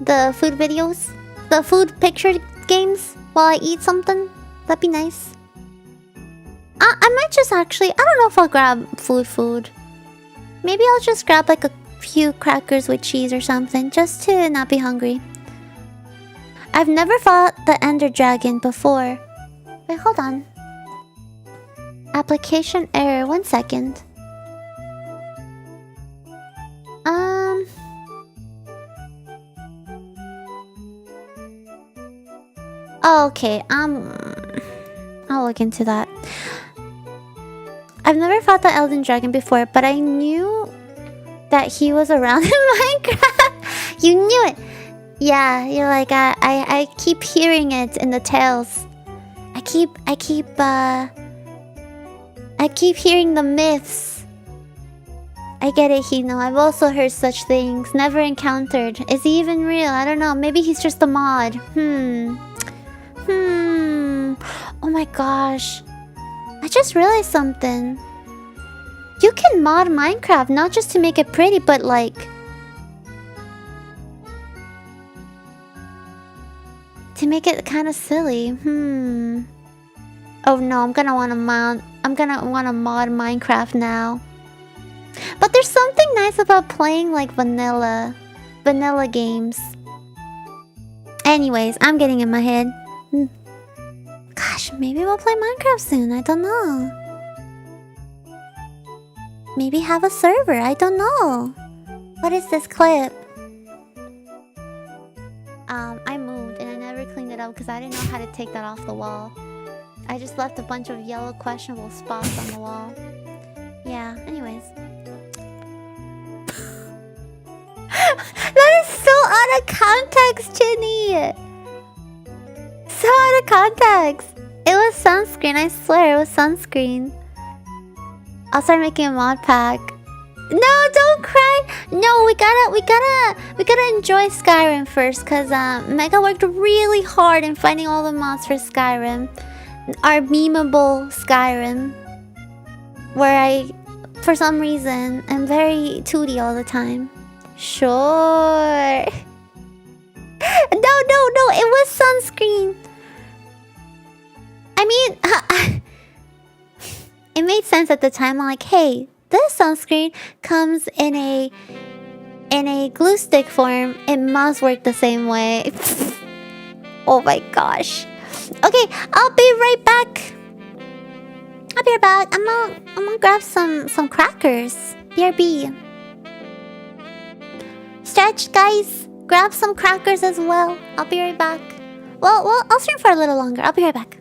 the food videos, the food picture games while I eat something. That'd be nice. I might just actually, I don't know if I'll grab food. Maybe I'll just grab like a few crackers with cheese or something just to not be hungry. I've never fought the Ender Dragon before. Wait, hold on. Application error, 1 second. Oh, okay, I'll look into that. I've never fought the Elden Dragon before, but I knew that he was around in Minecraft. You knew it. Yeah, you're like I keep hearing it in the tales. I keep hearing the myths. I get it, Hino. I've also heard such things. Never encountered. Is he even real? I don't know. Maybe he's just a mod. Oh my gosh. I just realized something. You can mod Minecraft, not just to make it pretty, but like... to make it kind of silly. Oh no, I'm gonna wanna mod Minecraft now. But there's something nice about playing like vanilla games. Anyways, I'm getting in my head. Gosh, maybe we'll play Minecraft soon. I don't know. Maybe have a server. I don't know. What is this clip? I moved and I never cleaned it up because I didn't know how to take that off the wall. I just left a bunch of yellow questionable spots on the wall. Yeah, anyways. That is so out of context, Chinny! So out of context! It was sunscreen, I swear it was sunscreen. I'll start making a mod pack. No, don't cry! No, we gotta enjoy Skyrim first, cause Mega worked really hard in finding all the mods for Skyrim. Our memeable Skyrim. Where I, for some reason, am very 2D all the time. Sure. No, it was sunscreen. I mean, it made sense at the time. I'm like, hey, this sunscreen comes in a glue stick form. It must work the same way. Oh my gosh. Okay, I'll be right back. I'll be right back. I'm gonna grab some crackers. BRB. Stretch, guys. Grab some crackers as well. I'll be right back. Well, I'll stream for a little longer. I'll be right back.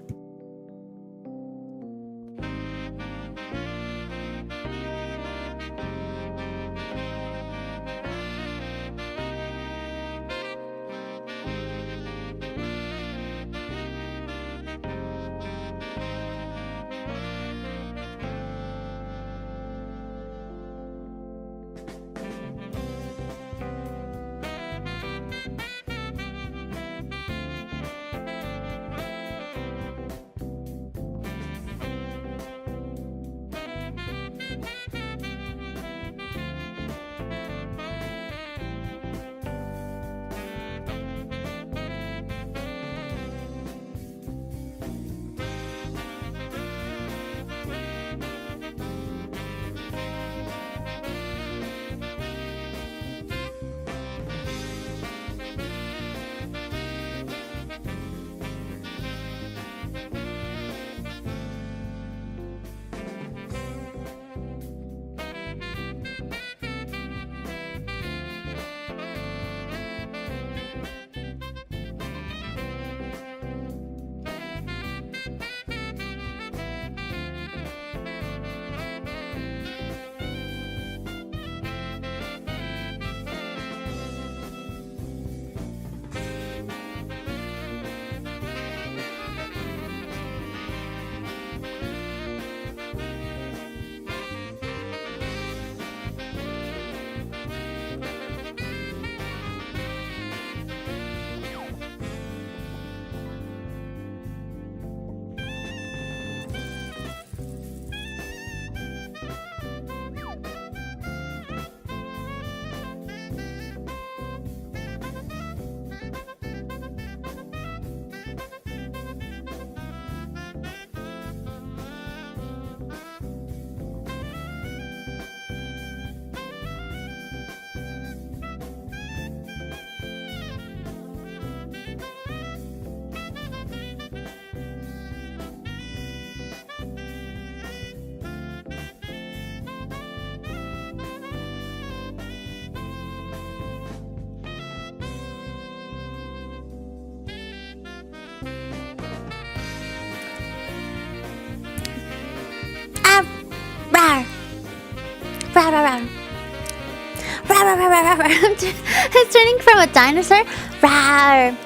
It's turning from a dinosaur rawr,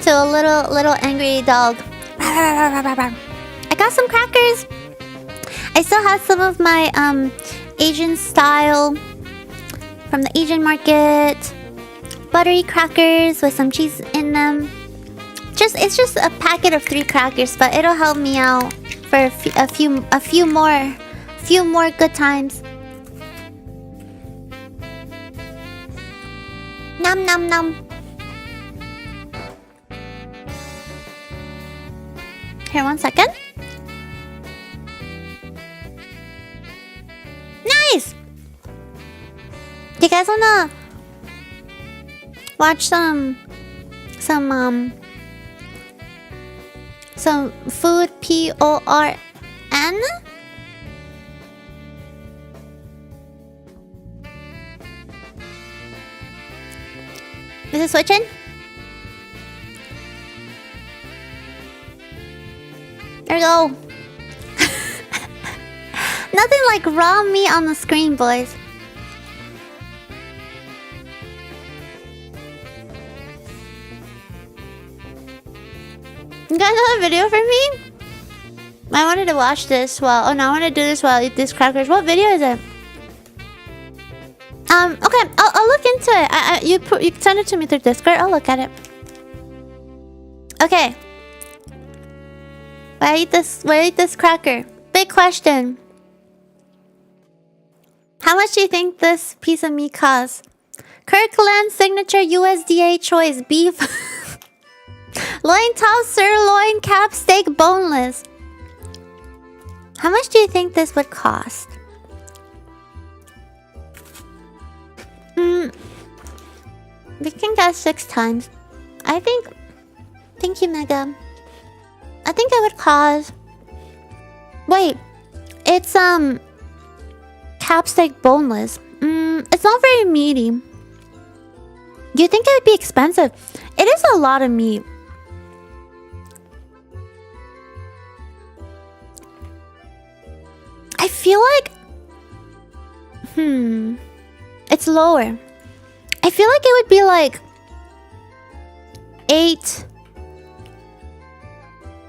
to a little angry dog. I got some crackers. I still have some of my Asian style from the Asian market buttery crackers with some cheese in them. It's just a packet of 3 crackers, but it'll help me out for a few more good times. Nom nom nom. Here, 1 second. Nice. Do you guys wanna watch some food porn? Is it switching? There we go. Nothing like raw meat on the screen, boys. You got another video for me? I wanted to watch this while... Oh no, I want to do this while I eat these crackers. What video is it? Okay, I'll look into it. You send it to me through Discord. I'll look at it. Okay. Why eat this cracker? Big question. How much do you think this piece of meat costs? Kirkland signature USDA choice beef. Loin top sirloin cap steak boneless. How much do you think this would cost? We can guess 6 times. I think... Thank you, Mega. I think it would cost... Wait. It's, cap steak boneless. It's not very meaty. Do you think it would be expensive? It is a lot of meat. I feel like... It's lower. I feel like it would be like...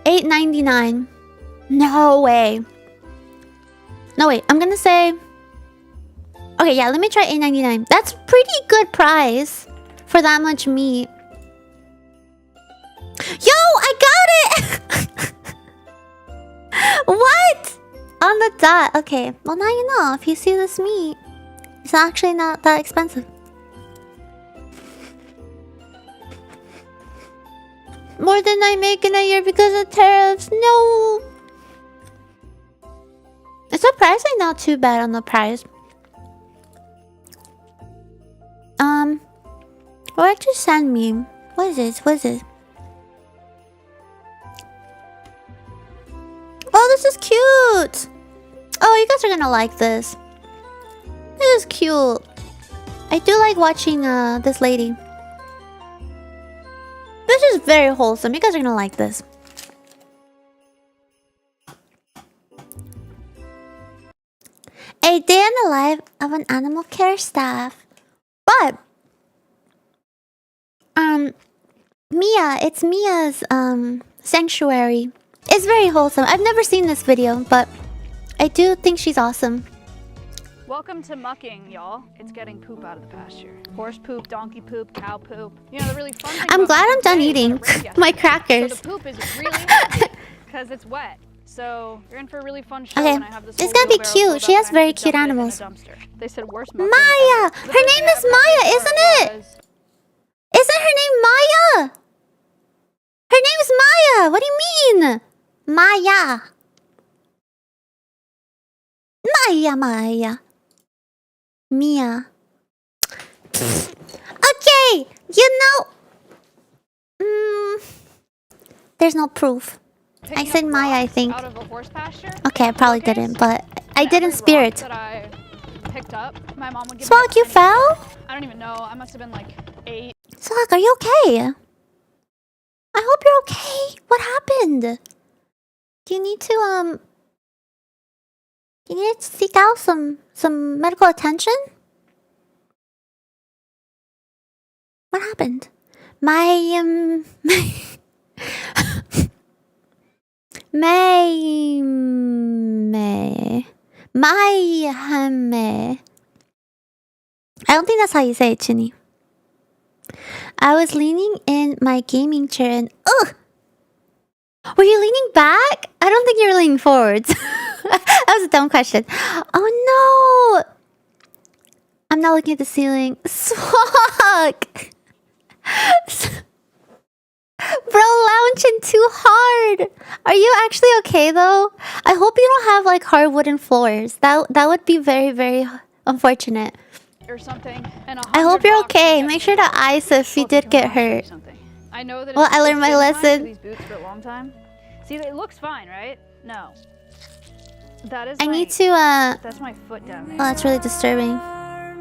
$8.99. No way. No, wait. I'm gonna say... Okay, yeah, let me try $8.99. That's pretty good price for that much meat. Yo, I got it! What? On the dot. Okay, well now you know. If you see this meat, it's actually not that expensive. More than I make in a year because of tariffs. No. It's surprisingly not too bad on the price. What did you send me? What is this? What is this? Oh, this is cute. Oh, you guys are gonna like this. This is cute. I do like watching this lady. This is very wholesome. You guys are gonna like this. A day in the life of an animal care staff. But Mia, it's Mia's sanctuary. It's very wholesome. I've never seen this video, but I do think she's awesome.
Welcome to mucking, y'all. It's getting poop out of the pasture. Horse poop, donkey poop, cow poop. You know, the really fun thing
I'm
about
glad
poop
I'm done
is
eating
when it rains
my
yesterday.
crackers.
So the poop is really wet because it's wet. So you're in for a really fun show.
Okay,
And I have this
it's
whole
gonna be
wheelbarrow
cute.
filled
She
up
has
and I
very
have to
cute
dump it in a
animals.
dumpster. They said worst mucking
Maya!
ever. The
Her
best
name
thing
is
ever
Maya,
about
isn't it?
was-
Isn't her name Maya? Her name's Maya. What do you mean? Maya. Maya. Mia. Okay, you know... there's no proof. I
picking
said
up
Maya, I
rocks
think.
Out of a horse pasture.
Okay, I probably
Focus.
didn't, but I
And
did in
every rock
spirit.
that I picked up, my mom would give
Swag,
me
you
a penny.
fell?
I don't even know. I must have been like 8.
Swag, are you okay? I hope you're okay. What happened? Do you need to, you need to seek out some medical attention? What happened? My I don't think that's how you say it, Chinny. I was leaning in my gaming chair and ugh! Were you leaning back? I don't think you were leaning forwards. That was a dumb question. Oh no! I'm not looking at the ceiling. Fuck! Bro, lounging too hard. Are you actually okay though? I hope you don't have like hard wooden floors. That would be very, very unfortunate.
Or something. And
I hope you're okay. Make sure to ice if you did get hurt.
I know that.
Well, I learned my
it's been time
lesson.
for these boots for a long time. See, it looks fine, right? No. That is.
I
my,
need to
That's my foot down there.
Oh, that's really disturbing.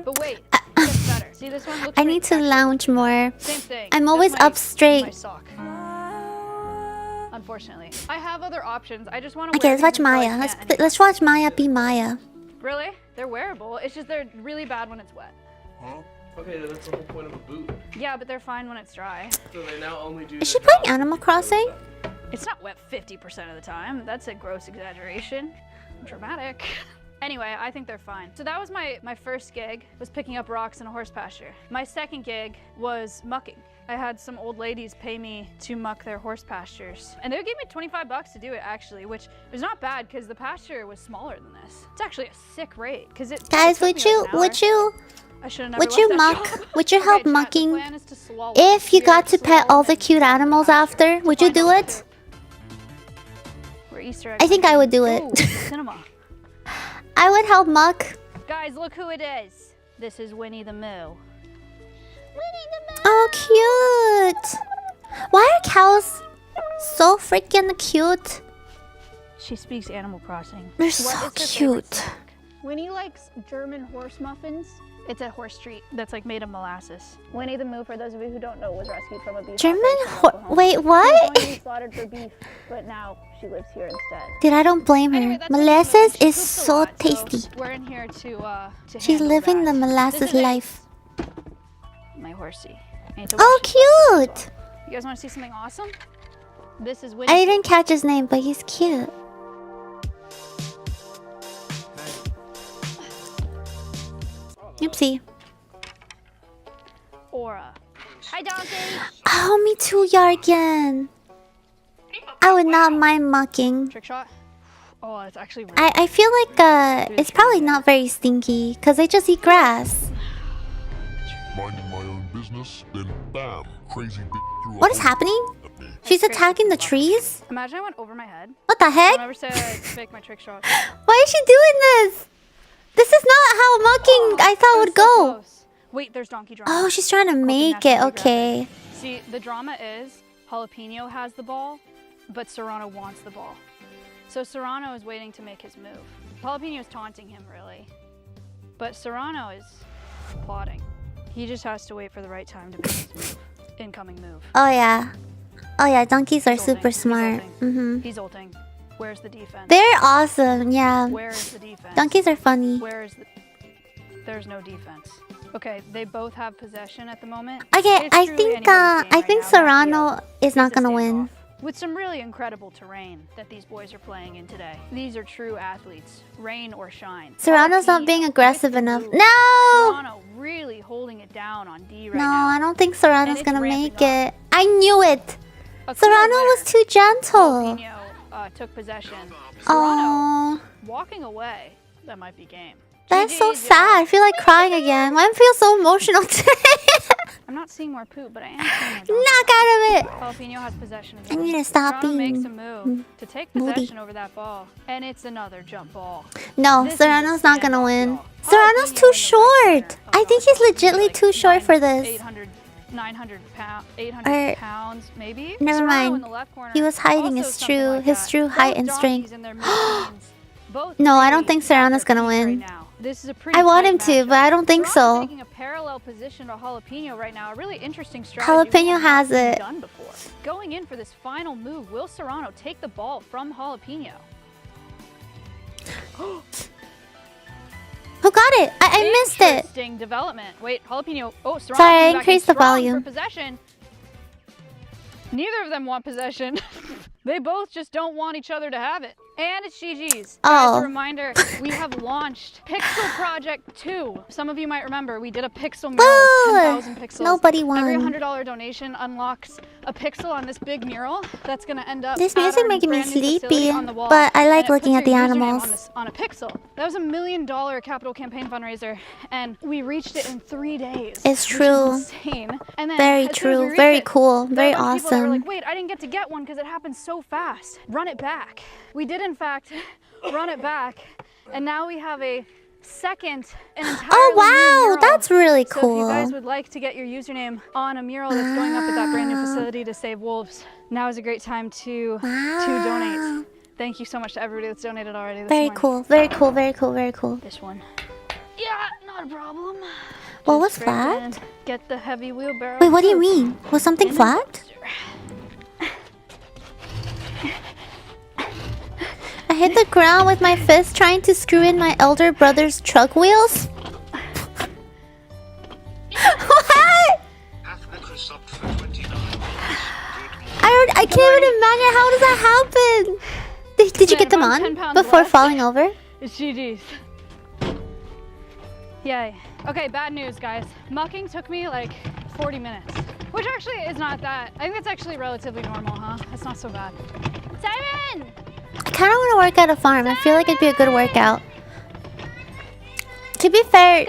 But wait, it gets better. See, this one looks.
I need to lounge more.
Same thing.
I'm
That's
always
my-
up straight.
My sock. Unfortunately, I have other options. I just want to.
Okay, let's watch Maya. Let's watch Maya be Maya.
Really? They're wearable. It's just they're really bad when it's wet.
Huh? Okay, that's the whole point of a boot.
Yeah, but they're fine when it's dry.
So they now only do.
Is she playing Animal Crossing?
It's not wet 50% of the time. That's a gross exaggeration. Dramatic. Anyway, I think they're fine. So that was my first gig, was picking up rocks in a horse pasture. My second gig was mucking. I had some old ladies pay me to muck their horse pastures. And they gave me 25 bucks to do it actually, which was not bad because the pasture was smaller than this. It's actually a sick rate because it
Guys,
took me like an hour. I should've never left that
muck?
job.
Would you
Okay,
help
chat, the
mucking?
plan is to swallow.
If you
We're
got to pet all the
swallowing
cute animals after, would you do it?
We're Easter eggs.
I think I would do it.
Ooh, cinema.
I would help muck.
Guys, look who it is. This is Winnie the Moo.
Oh, cute. Why are cows so freaking cute?
She speaks Animal Crossing.
They're
What
so
is her favorite
cute.
snack? Winnie likes German horse muffins. It's a horse treat that's like made of molasses. Winnie the Moo, for those of you who don't know, was rescued from a beef
German
operation in Oklahoma.
Wait,
She was
what?
going to be slaughtered for beef, but now she lives here instead.
Dude, I don't blame her.
Anyway, that's
Molasses
She
is
poops a
so
lot,
tasty.
we're in here to
She's
handle
living
that.
the molasses
This is Ace,
life.
my horsey. I need to
Oh,
wash his butt.
cute.
You guys want to see something awesome? This is
I
Winnie.
didn't catch his name, but he's cute. Oopsie.
Aura. Hi, Donkey.
Oh, me too, Yargen. I would not mind mucking.
Trick shot. Oh, it's actually. Really
I feel like it's probably not very stinky because they just eat grass.
Minding my own business, then bam, crazy bitch threw
What is happening? She's attacking the trees?
Imagine I went over my head.
What the heck?
Don't ever say I fake my trick shot.
Why is she doing this? This is not how mucking I thought would go.
Close. Wait, there's donkey drama.
Oh, she's trying to
Called the
make
National
it.
Geographic.
Okay.
See, the drama is Jalapeno has the ball, but Serrano wants the ball. So Serrano is waiting to make his move. Jalapeno is taunting him, really. But Serrano is plotting. He just has to wait for the right time to make his move. Incoming move.
Oh, yeah. Oh, yeah. Donkeys are
He's
super
ulting.
smart.
He's ulting. Where's the defense?
They're awesome. Yeah.
Where is the defense?
Donkeys are funny.
Where is the... There's no defense. Okay, they both have possession at the moment.
Okay,
It's
I
truly
think
anybody's game right now.
Serrano is not gonna win.
With some really incredible terrain that these boys are playing in today. These are true athletes, rain or shine.
Serrano's not
Jalapeno
being
with
aggressive
the
enough.
boot.
No!
Serrano really holding it down on D right
No,
now.
I don't think Serrano's
it's
gonna
ramping
make it. I knew it.
A clear
Serrano
winner.
was too gentle.
Jalapeno, took possession. Serrano
Oh,
walking away. That might be game.
that's so
GG's, y'all.
sad. I feel like crying again. Why do I feel so emotional today?
I'm not seeing more poop, but I am seeing more donkey.
Knock out of it.
Jalapeno has possession
I
again.
need to stop
Serrano
being
makes a move to take
moody.
possession over that ball, and it's another jump ball.
No,
This is
Serrano's
a
not gonna
standoff,
win.
y'all.
Serrano's
Jalapeno
too
in the right
short.
corner.
I think he's
Maybe
legitly
like
too short for this.
900
Or-
pounds, maybe.
Never
Serrano
mind.
in the left corner,
He was hiding
also
his
something
true-
like
his
that.
true height
Both
and
donkeys
strength.
in their mid-teens, both
No, I
really
don't think
at
Serrano's
their
gonna
peak
win.
right now. This is a pretty
I want
tight
him to,
matchup.
but I don't think
Serrano's
so.
taking a parallel position to Jalapeno right now. A really interesting strategy. we
Jalapeno
have not
has
seen
it.
Done before. Going in for this final move, will Serrano take the ball from Jalapeno?
Who got it. I missed it.
Interesting development. Wait, jalapeno. Oh, Serrano
Sorry, I
coming back in
increased the
strong
volume.
for possession. Neither of them want possession. They both just don't want each other to have it. And it's GG's.
Oh.
As a reminder, we have launched Pixel Project 2. Some of you might remember we did a pixel mural with 10,000 pixels.
Nobody won.
Every $100 donation unlocks a pixel on this big mural that's gonna end up
This
at
music
our
making me
brand new facility
sleepy,
on the wall,
but I like
and it
looking
puts
at the
your username
animals.
on a pixel. That was $1 million capital campaign fundraiser, and we reached it in 3 days.
It's
which
true.
is insane. And then
Very
as soon as we
true.
reached
Very
it,
cool.
there
Very
were a bunch of people that were
awesome.
like, wait, I didn't get to get one because it happened so fast. Run it back. We did, in fact, run it back, and now we have an entirely
Oh
new
wow,
mural.
that's really
So if
cool.
you guys would like to get your username on a mural that's going up at that brand new facility to save wolves, now is a great time to donate. Thank you so much to everybody that's donated already this
Very
morning.
cool. Very cool. Very cool. Very cool.
This one. Yeah, not a problem.
Well, what's
Just scrape
flat?
in, get the heavy wheelbarrow.
Wait, what do you
poop
mean? Was something
in the
flat?
dumpster.
I hit the ground with my fist trying to screw in my elder brother's truck wheels. What? I can't even imagine how does that happen. Did you
Okay,
get them
about 10
on
pounds
before
left.
falling over?
It's GG's. Yay. Okay, bad news, guys. Mucking took me like 40 minutes, which actually is not that. I think that's actually relatively normal, huh? It's not so bad. Simon!
I kind of want to work at a farm. I feel like it'd be a good workout. To be fair,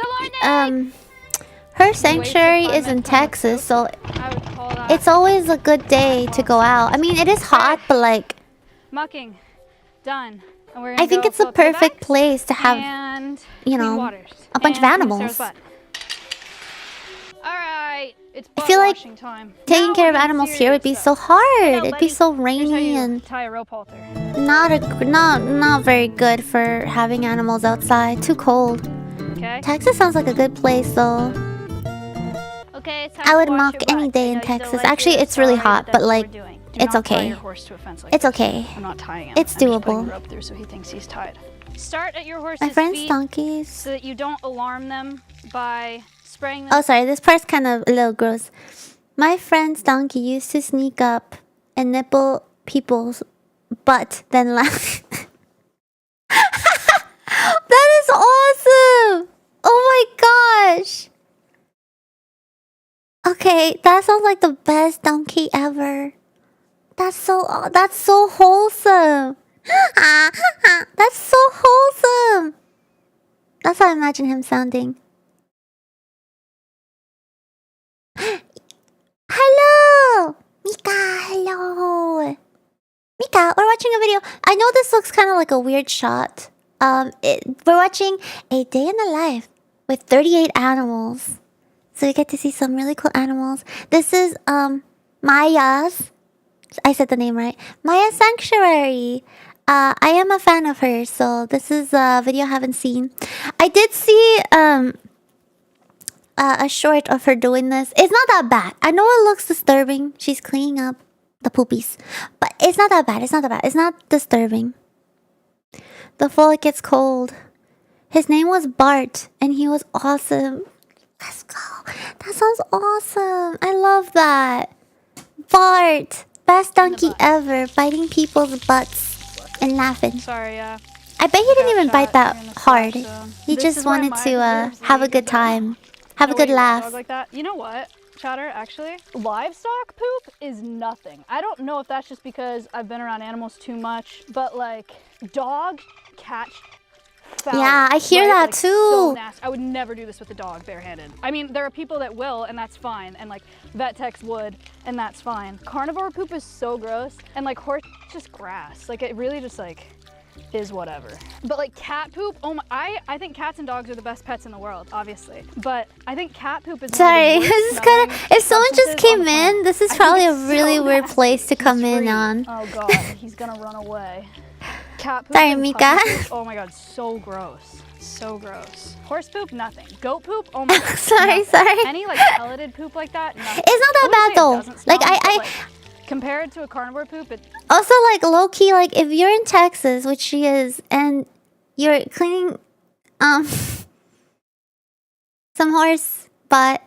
her sanctuary is in Texas, so
I would call that
it's always a good day to go out. I mean, it is hot, but like,
mucking. Done. And we're gonna
I think
go
it's the
fill up your
perfect
bags
place to have,
and
you
clean
know,
waters.
a bunch of
And
animals.
Sarah's butt. All right, it's
I
butt
feel like
washing time.
taking
Now
care of
we're getting
animals here would be
serious
so
stuff.
hard.
Now,
It'd be so
Here's how
rainy
you
and
tie a rope halter.
not very good for having animals outside. Too cold.
Okay.
Texas sounds like a good place though.
Okay, it's time
I would
to wash
mock
your
any
butt.
day
I
in
know you still
Texas.
like
Actually,
your
it's really
salary,
hot,
that's
but
what
like,
we're doing. Do
it's
not tie
okay.
your horse to a fence like
It's
this.
okay.
I'm not tying him.
It's
I'm just putting
doable.
the rope through so he thinks he's tied. Start at your horse's
My friend's
feet
donkeys.
so that you don't alarm them by spraying them.
Oh, sorry. This part's kind of a little gross. My friend's donkey used to sneak up and nipple people's butt, then laugh. That is awesome! Oh my gosh! Okay, that sounds like the best donkey ever. That's so wholesome. That's so wholesome. That's how I imagine him sounding. Hello! Mika, hello! Mika, we're watching a video. I know this looks kind of like a weird shot. We're watching a day in the life with 38 animals. So we get to see some really cool animals. This is, Maya's. I said the name right. Maya's Sanctuary. I am a fan of hers, so this is a video I haven't seen. I did see, a short of her doing this. It's not that bad. I know it looks disturbing. She's cleaning up the poopies. But it's not that bad. It's not that bad. It's not disturbing. The fall it gets cold. His name was Bart, and he was awesome. Let's go. That sounds awesome. I love that. Bart. Best donkey ever. Biting people's butts and laughing.
Sorry,
I bet he didn't even bite that hard. He
This
just
is where
wanted
my
to
reserves
have a
leave
good
the
time. Have a
No
good
way you want a
laugh.
dog like that. You know what, Chatter, actually? Livestock poop is nothing. I don't know if that's just because I've been around animals too much, but like dog, cat, foul,
Yeah, I hear that
like, So
too.
nasty. I would never do this with a dog barehanded. I mean, there are people that will, and that's fine, and like vet techs would, and that's fine. Carnivore poop is so gross, and like horse just grass. Like it really just like is whatever. But like cat poop, oh my, I think cats and dogs are the best pets in the world, obviously. But I think cat poop is
Sorry,
one of the
this is
worst
kind of.
smelling
If someone just
substances on
came
the planet.
in, this is
I think
probably a
it's
really
so
weird
nasty.
place to come
He's
in
free.
on.
Oh god, he's gonna run away. Cat poop
Sorry,
and
Mika.
puppy poop, oh my god, so gross. So gross. Horse poop, nothing. Goat poop, oh my god.
Sorry,
nothing.
sorry.
Any like pelleted poop like that, nothing.
It's not that
I wouldn't
bad
say it
though.
doesn't smell,
Like I
but, compared to a carnivore poop, it
also like low key. Like if you're in Texas, which she is, and you're cleaning, some horse, but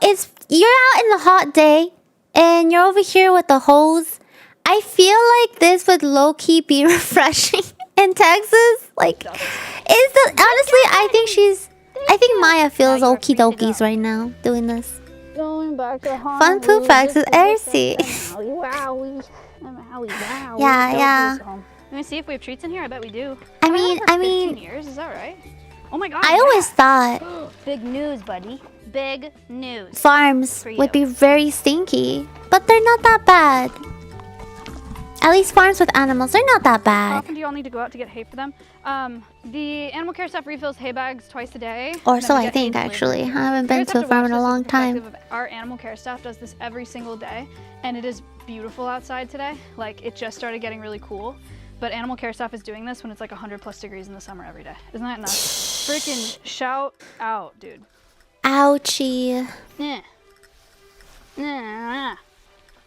it's you're out in the hot day and you're over here with the hose. I feel like this would low-key be refreshing in Texas. Like, honestly, I think Maya feels okie dokies right now doing this.
Going back to
Fun poop facts with Aircy. Yeah.
Let me see if we have treats in here. I bet we do.
I
I've had
mean,
15 years. Is that right? Oh my god.
I always thought
Big news, buddy. Big news.
farms
For you.
would be very stinky, but they're not that bad. At least farms with animals, they're not that
How
bad.
often do y'all need to go out to get hay for them? The animal care staff refills hay bags twice a day.
Or
and then
so
we
I
get hay
think,
delivered.
actually. I haven't
You
been
guys
to
have
a farm
watch
in a
this
long
with perspective
time.
of our animal care staff does this every single day, and it is beautiful outside today. Like, it just started getting really cool. But animal care staff is doing this when it's like 100+ degrees in the summer every day. Isn't that nuts? Freaking shout out, dude.
Ouchie.
Nah.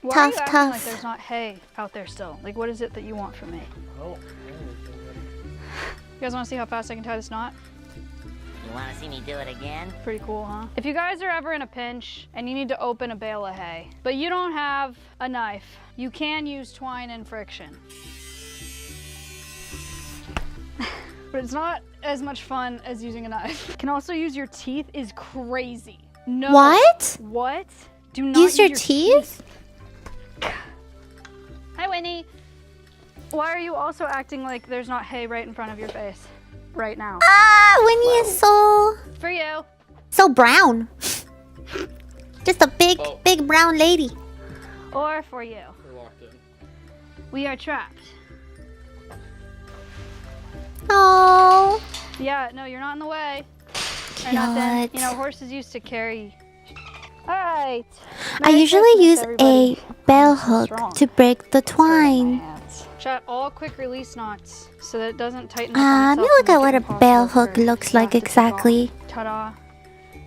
Why
Tough,
are you acting
tough.
like there's not hay out there still? Like, what is it that you want from me?
Oh.
You guys want to see how fast I can tie this knot?
You want to see me do it again?
Pretty cool, huh? If you guys are ever in a pinch and you need to open a bale of hay, but you don't have a knife, you can use twine and friction. But it's not as much fun as using a knife. You can also use your teeth is crazy. No.
What?
What? Do not
Use your teeth?
Hi, Winnie. Why are you also acting like there's not hay right in front of your face right now?
Ah, Winnie is
For you.
so brown. Just a big brown lady.
Or for you.
We're locked in.
We are trapped.
Oh.
Yeah, no, you're not in the way. Or
Cute.
nothing. You know, horses used to carry. Alright.
I usually use a bell hook to break the twine.
Chat all quick release knots so that it doesn't tighten up.
Let me look at what a bell hook looks like exactly.
Ta-da.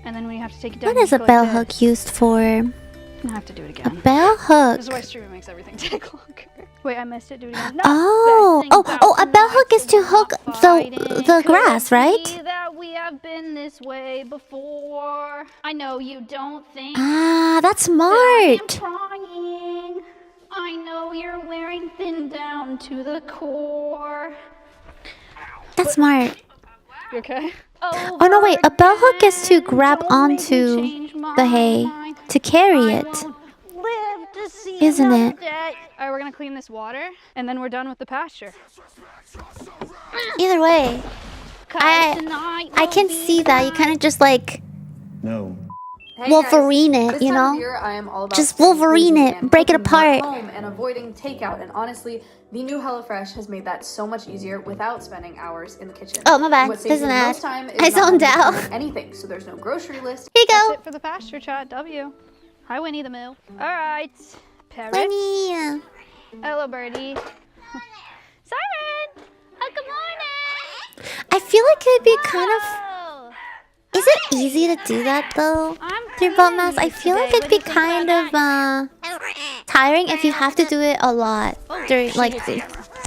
And then when you have to take it down,
What is a bell hook used for?
I have to do it again.
A bell hook.
This is why streaming makes everything take longer. Wait, I missed it. Do it again. No.
Oh, a bell hook is to hook the grass, right?
That we have been this way before. I know you don't think.
Ah, that's
that I
smart.
am trying. I know you're wearing thin down to the core.
That's smart.
You okay?
Oh no, wait, a bell hook is to grab onto the hay to carry it, isn't it?
Alright, we're gonna clean this water and then we're done with the pasture.
Either way, I can see that you kind of just like Wolverine it, you know? Just Wolverine it, break it apart.
Home and avoiding takeout, and honestly, the new HelloFresh has made that so much easier without spending hours in the kitchen.
Oh, my bad.
What saves
There's
you
an
the
ad.
most time is
I
not
zoned
having to
out.
plan anything, so there's no grocery list.
Here you go.
That's it for the pasture chat. W. Hi, Winnie the Moo. Alright. Parrot.
Winnie.
Hello, birdie. Siren! Oh, good morning!
I feel like it would be kind of. Is it easy to do that though? Through boat mass, I feel like it'd be kind of tiring if you have to do it a lot during, like,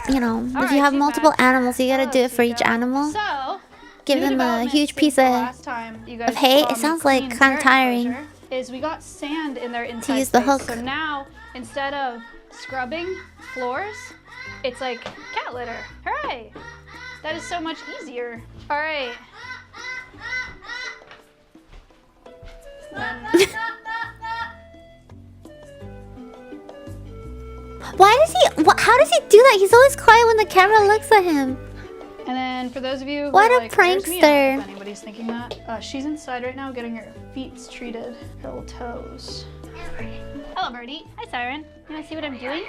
you know, if you have multiple animals, you gotta do it for each animal.
So,
Give them a huge piece of hay. It sounds like kind of tiring.
Is we got sand in their inside
use the
space.
hook.
So now, instead of scrubbing floors, it's like cat litter. Hooray! That is so much easier. All right.
Why does he? How does he do that? He's always quiet when the camera looks at him.
And then for those of you who
What
are
a
like, "Where's Mia?"
prankster.
If anybody's thinking that, she's inside right now getting her feet treated, her little toes. Hello, birdie. Hi, Siren. You want to see what I'm doing?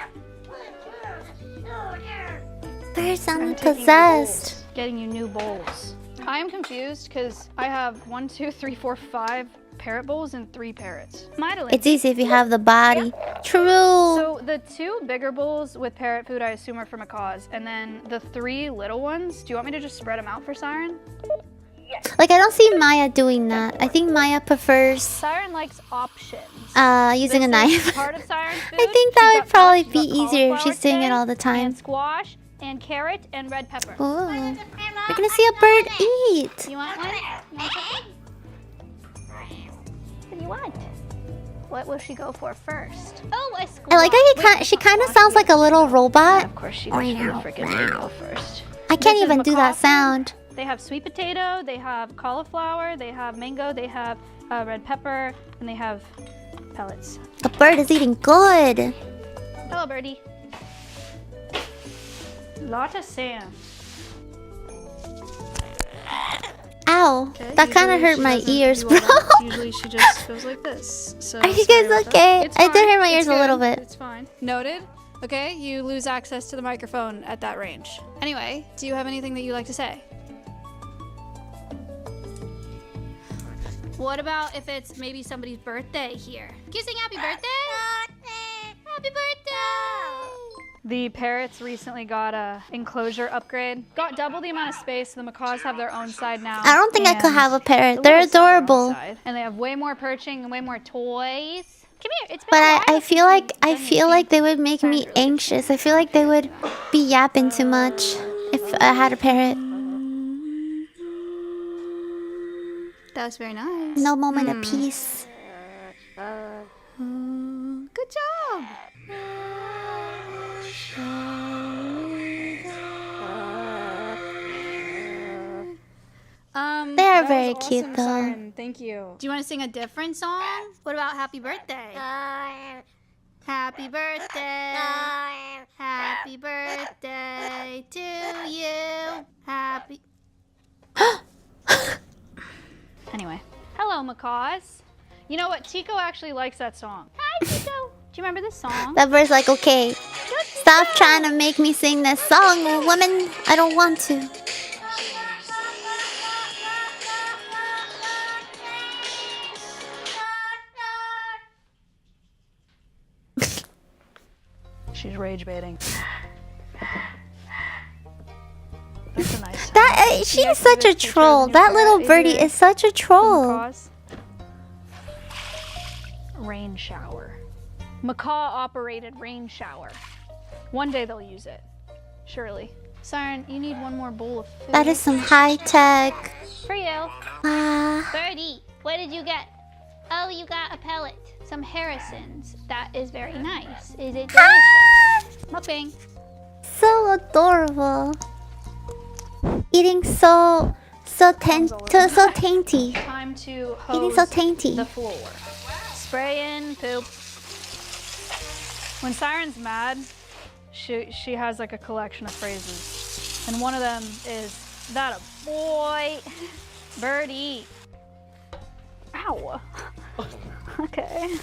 Bird sounded
I'm taking your
possessed.
bowls, getting you new bowls. I am confused because I have 1, 2, 3, 4, 5 parrot bowls and 3 parrots. Madeline.
It's easy if you have the body. True.
So the 2 bigger bowls with parrot food, I assume, are for macaws, and then the 3 little ones. Do you want me to just spread them out for Siren?
Like, I don't see Maya doing that. I think Maya prefers
Siren likes options.
using a
This is
knife.
part of Siren's food.
I think
She's
that
got
would probably
vegetables,
be
she's got
easier if she's
cauliflower
doing it
today,
all the time.
And squash and carrot and red pepper.
Ooh. We're gonna see a bird eat.
You want one? You want something? What do you want? What will she go for first? Oh, a squirrel.
I like how she kind of sounds like a little robot.
Of course, she goes for the freaking go first.
I can't
This is
even do that
macaw.
sound.
They have sweet potato, they have cauliflower, they have mango, they have red pepper, and they have pellets.
The bird is eating good.
Hello, birdie. Lot of sand.
Ow, that kind of hurt my ears, bro.
Usually she just goes like this. So
Are you guys okay? I did hurt my ears a little bit.
It's fine. Noted. Okay, you lose access to the microphone at that range. Anyway, do you have anything that you like to say? What about if it's maybe somebody's birthday here? Kissing happy birthday! Happy birthday! The parrots recently got a enclosure upgrade. Got double the amount of space. The macaws have their own side now.
I don't think I could
and
have a parrot.
the
They're
littles have their own
adorable.
side. And they have way more perching and way more toys. Come here. It's been
But
a while
I
since
feel like they would make me anxious. I feel like they would be yapping too much if I had a parrot.
That was very nice.
No moment of peace.
Good job.
They are
that
very
was
cute,
awesome,
though.
Siren. Thank you. Do you want to sing a different song? What about Happy Birthday? Happy birthday. Happy birthday to you. Happy. Anyway. Hello, macaws. You know what? Tico actually likes that song. Hi, Tico. Do you remember this song?
That bird's like, okay, stop trying to make me sing this song, woman. I don't want to.
She's rage baiting. That's a nice.
That she's such a troll. That little birdie is such a troll.
Macaws. Rain shower. Macaw operated rain shower. One day they'll use it. Surely. Siren, you need one more bowl of food.
That is some high tech.
For you.
Wow.
Birdie, what did you get? Oh, you got a pellet. Some Harrisons. That is very nice. Is it delicious? Mukbang.
So adorable. Eating so tainty.
Time to
Eating
hose
so tainty.
the floor. Spray in poop. When Siren's mad, she has like a collection of phrases. And one of them is, that a boy. Birdie. Ow. Okay.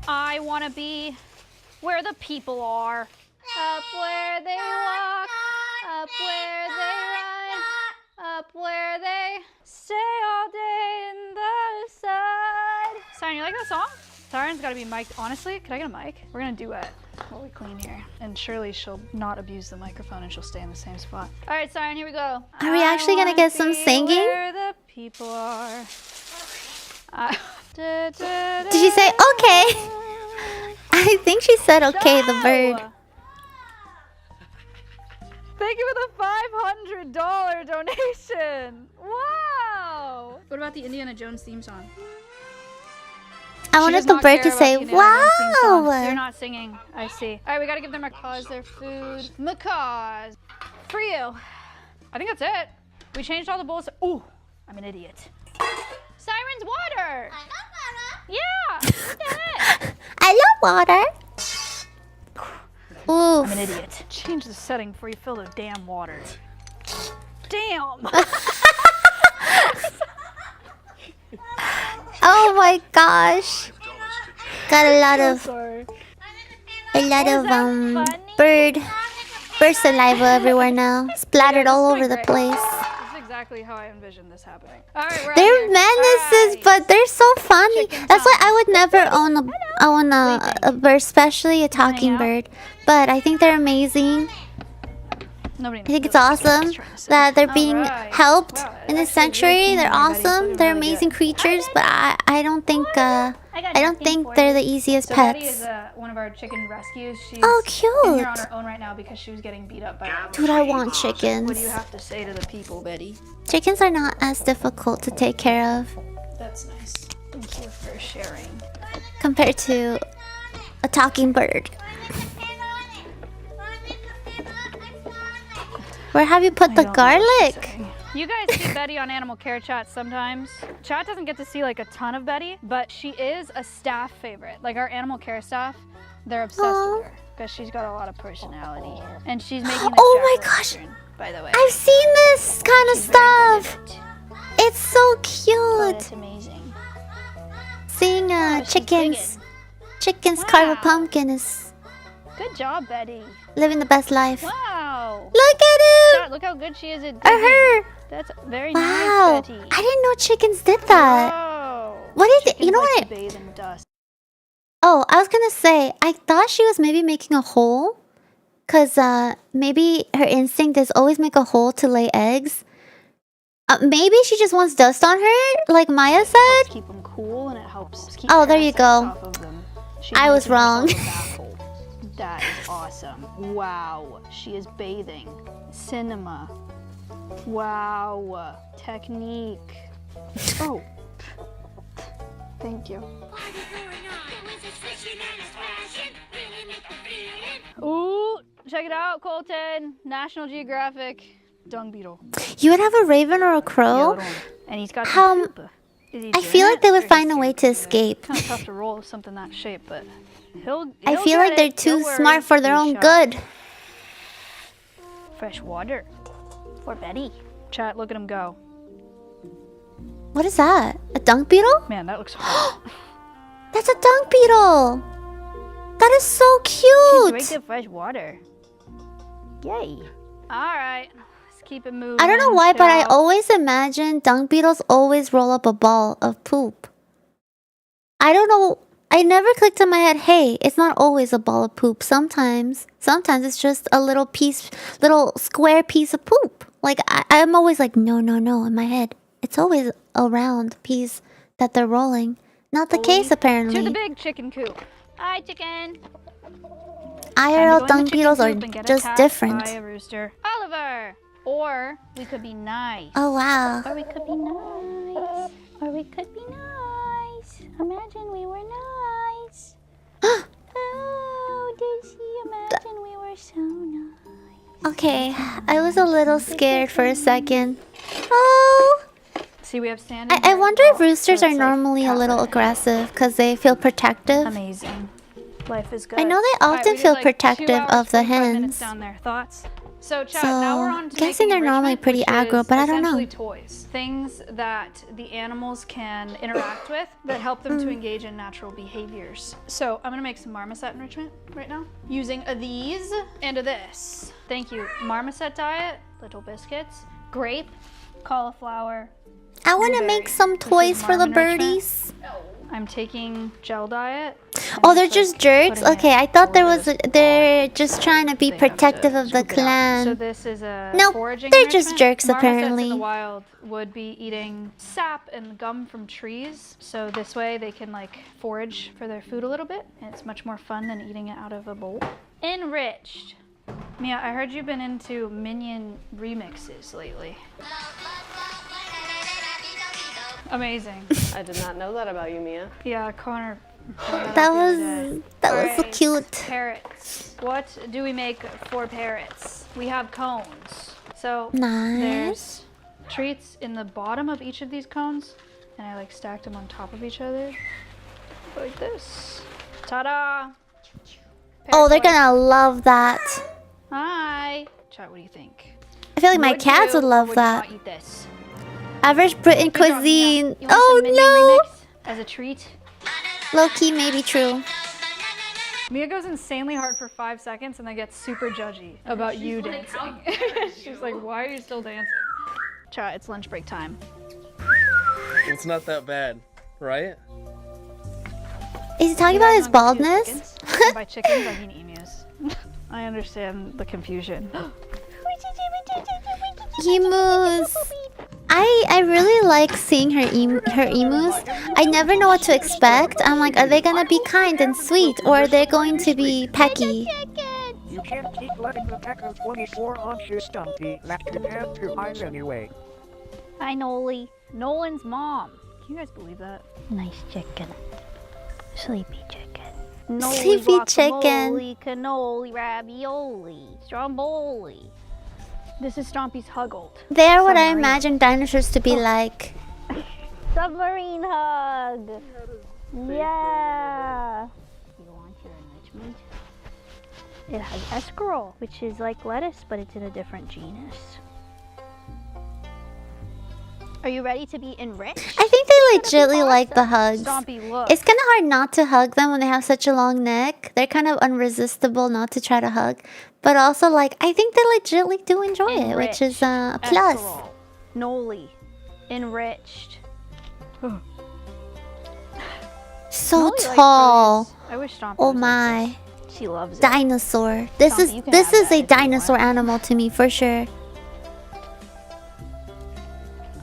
I want to be where the people are. Up where they walk. Up where they ride. Up where they stay all day in the side. Siren, you like that song? Siren's got to be mic'd. Honestly, can I get a mic? We're going to duet while we clean here. And surely she'll not abuse the microphone and she'll stay in the same spot. All right, Siren, here we go.
Are we actually gonna get some singing?
Where the people are.
Did she say okay? I think she said okay, the bird.
Thank you for the $500 donation. Wow. What about the Indiana Jones theme song?
I
She
wanted
does
the
not
bird to
care
say,
about the Indiana Jones theme song. You're
wow.
not singing. I see. All right, we got to give the macaws their food. Macaws. For you. I think that's it. We changed all the bowls. Ooh, I'm an idiot. Siren's water. I love water. Yeah. What the heck?
I love water. Oof.
I'm an idiot. Change the setting before you fill the damn water. Damn.
Oh my gosh. Got a lot of bird saliva everywhere now. Splattered all over the place.
This is exactly how I envisioned this happening. All right, we're
They're menaces, but they're so funny. That's why I would never own a bird, especially a talking bird. But I think they're amazing.
Nobody
I think it's awesome that they're being helped in this sanctuary. They're awesome. They're amazing creatures, but I don't think they're the easiest
So Betty
pets.
is one of our chicken rescues. She's
Oh,
in here
cute.
on her own right now because she was getting beat up by.
Dude, I want
What do you
chickens.
have to say to the people, Betty?
Chickens are not as difficult to take care of
That's nice. Thank you for sharing.
compared to a talking bird. Where have you put the garlic?
You guys see Betty on Animal Care Chat sometimes. Chat doesn't get to see like a ton of Betty, but she is a staff favorite. Like our Animal Care staff, they're obsessed with her because she's got a lot of personality. And she's making the
Oh my
Jack
gosh.
Western, by the way.
I've seen this kind of
She's very good
stuff.
at it.
It's so
But
cute.
it's amazing.
Seeing
she's
chickens carve a pumpkin is
Good job, Betty.
living the best life.
Wow.
Look at him.
Chat, look how good she is at
Or
digging.
her.
That's very
Wow.
nice, Betty.
I didn't know chickens did that.
Whoa.
What is it?
Chickens
You know
like
what?
to bathe in dust.
Oh, I was gonna say, I thought she was maybe making a hole. Cause maybe her instinct is always make a hole to lay eggs. Maybe she just wants dust on her, like Maya said.
Keep them cool and it helps keep
Oh, there you
parasites
go.
off of them. She's
I was
making herself
wrong.
a bath hole. That is awesome. Wow. She is bathing. Cinema. Wow. Technique. Oh. Thank you. Ooh, check it out, Colton. National Geographic dung beetle.
You would have a raven or a crow.
And he's got
How?
some poop. Is he
I
doing
feel like
it,
they
or
would
is
find
he
a way to escape.
kind of tough to roll with something that shape, but he'll
I feel
get
like they're
it.
too
Don't worry.
smart for their
Good
own
shot.
good.
Fresh water for Betty. Chat, look at him go.
What is that? A dung beetle?
Man, that looks hard.
That's a dung beetle. That is so
She
cute.
drank the fresh water. Yay. All right, let's keep it moving.
I don't know why, but I
chat.
always imagine dung beetles always roll up a ball of poop. I don't know. I never clicked in my head, hey, it's not always a ball of poop. Sometimes it's just a little square piece of poop. Like, I'm always like, no, in my head. It's always a round piece that they're rolling. Not the case, apparently.
To the big chicken coop. Hi, chicken.
IRL dung beetles are just different.
By a rooster. Oliver. Or we could be nice.
Oh, wow.
Or we could be nice. Or we could be nice. Imagine we were nice. Oh, Daisy, imagine we were so nice.
Okay, I was a little scared for a second. Oh.
See, we have standing.
I wonder if roosters are normally a little aggressive because they feel protective.
Amazing. Life is good.
I know they
All right,
often
we did,
feel
like, 2
protective
hours,
of the
45 minutes
hens.
down there. Thoughts? So, chat,
So,
now we're on to
guessing
making
they're normally
enrichment,
pretty
which
aggro,
is
but I don't know.
essentially toys. Things that the animals can interact with that help them to engage in natural behaviors. So, I'm gonna make some marmoset enrichment right now using these and this. Thank you. Marmoset diet, little biscuits, grape, cauliflower.
I want to make some toys for the birdies.
I'm taking gel diet.
Oh, they're just jerks? Okay, I thought they're just trying to be protective of the
So
clan.
this is a
Nope,
foraging
they're just
enrichment.
jerks,
Marmosets
apparently.
in the wild would be eating sap and gum from trees. So this way they can like forage for their food a little bit. And it's much more fun than eating it out of a bowl. Enriched. Mia, I heard you've been into Minion remixes lately. Amazing.
I did not know that about you, Mia.
Yeah, Connor.
That was so cute.
Parrots. What do we make for parrots? We have cones. So
Nice.
there's treats in the bottom of each of these cones, and I like stacked them on top of each other, like this. Ta-da!
Oh, they're gonna love that.
Hi. Chat, what do you think?
I feel like my
Would
cats
you
would
or
love
would you
that.
not eat this?
Average Britain
Good job, Mia.
cuisine.
You want some
Oh
Minion
no!
remix as a treat?
Low key, maybe true.
Mia goes insanely hard for 5 seconds and then gets super judgy about you dancing. She's like, why are you still dancing? Chat, it's lunch break time.
It's not that bad, right?
Is he talking
You
about
guys
his
wanna go to
baldness?
chickens? And by chickens, I mean emus. I understand the confusion.
Emus. I really like seeing her emus. I never know what to expect. I'm like, are they gonna be kind and sweet, or are they going to be pecky?
You can't keep letting the pack of 24-ounces Stumpy left your hand through eyes anyway.
Hi, Noli. Nolan's mom. Can you guys believe that?
Nice chicken. Sleepy chicken.
Noli
Sleepy chicken.
guacamole, cannoli, ravioli, stromboli. This is Stompy's huggled.
They're what I imagine dinosaurs to be like.
Submarine hug. Yeah. You want your enrichment? It has escarole, which is like lettuce, but it's in a different genus. Are you ready to be enriched?
I think they legitly like the hugs.
Stompy, look.
It's kind of hard not to hug them when they have such a long neck. They're kind of unresistible not to try to hug. But also, like, I think they legitly do enjoy it, which is a plus.
Escarole. Noli. Enriched.
So
Noli likes
tall.
produce. I wish Stompy
Oh
was like
my.
this. She loves it.
Dinosaur. This
Stompy, you can
this
have
is
that
a
if you
dinosaur animal to me for sure.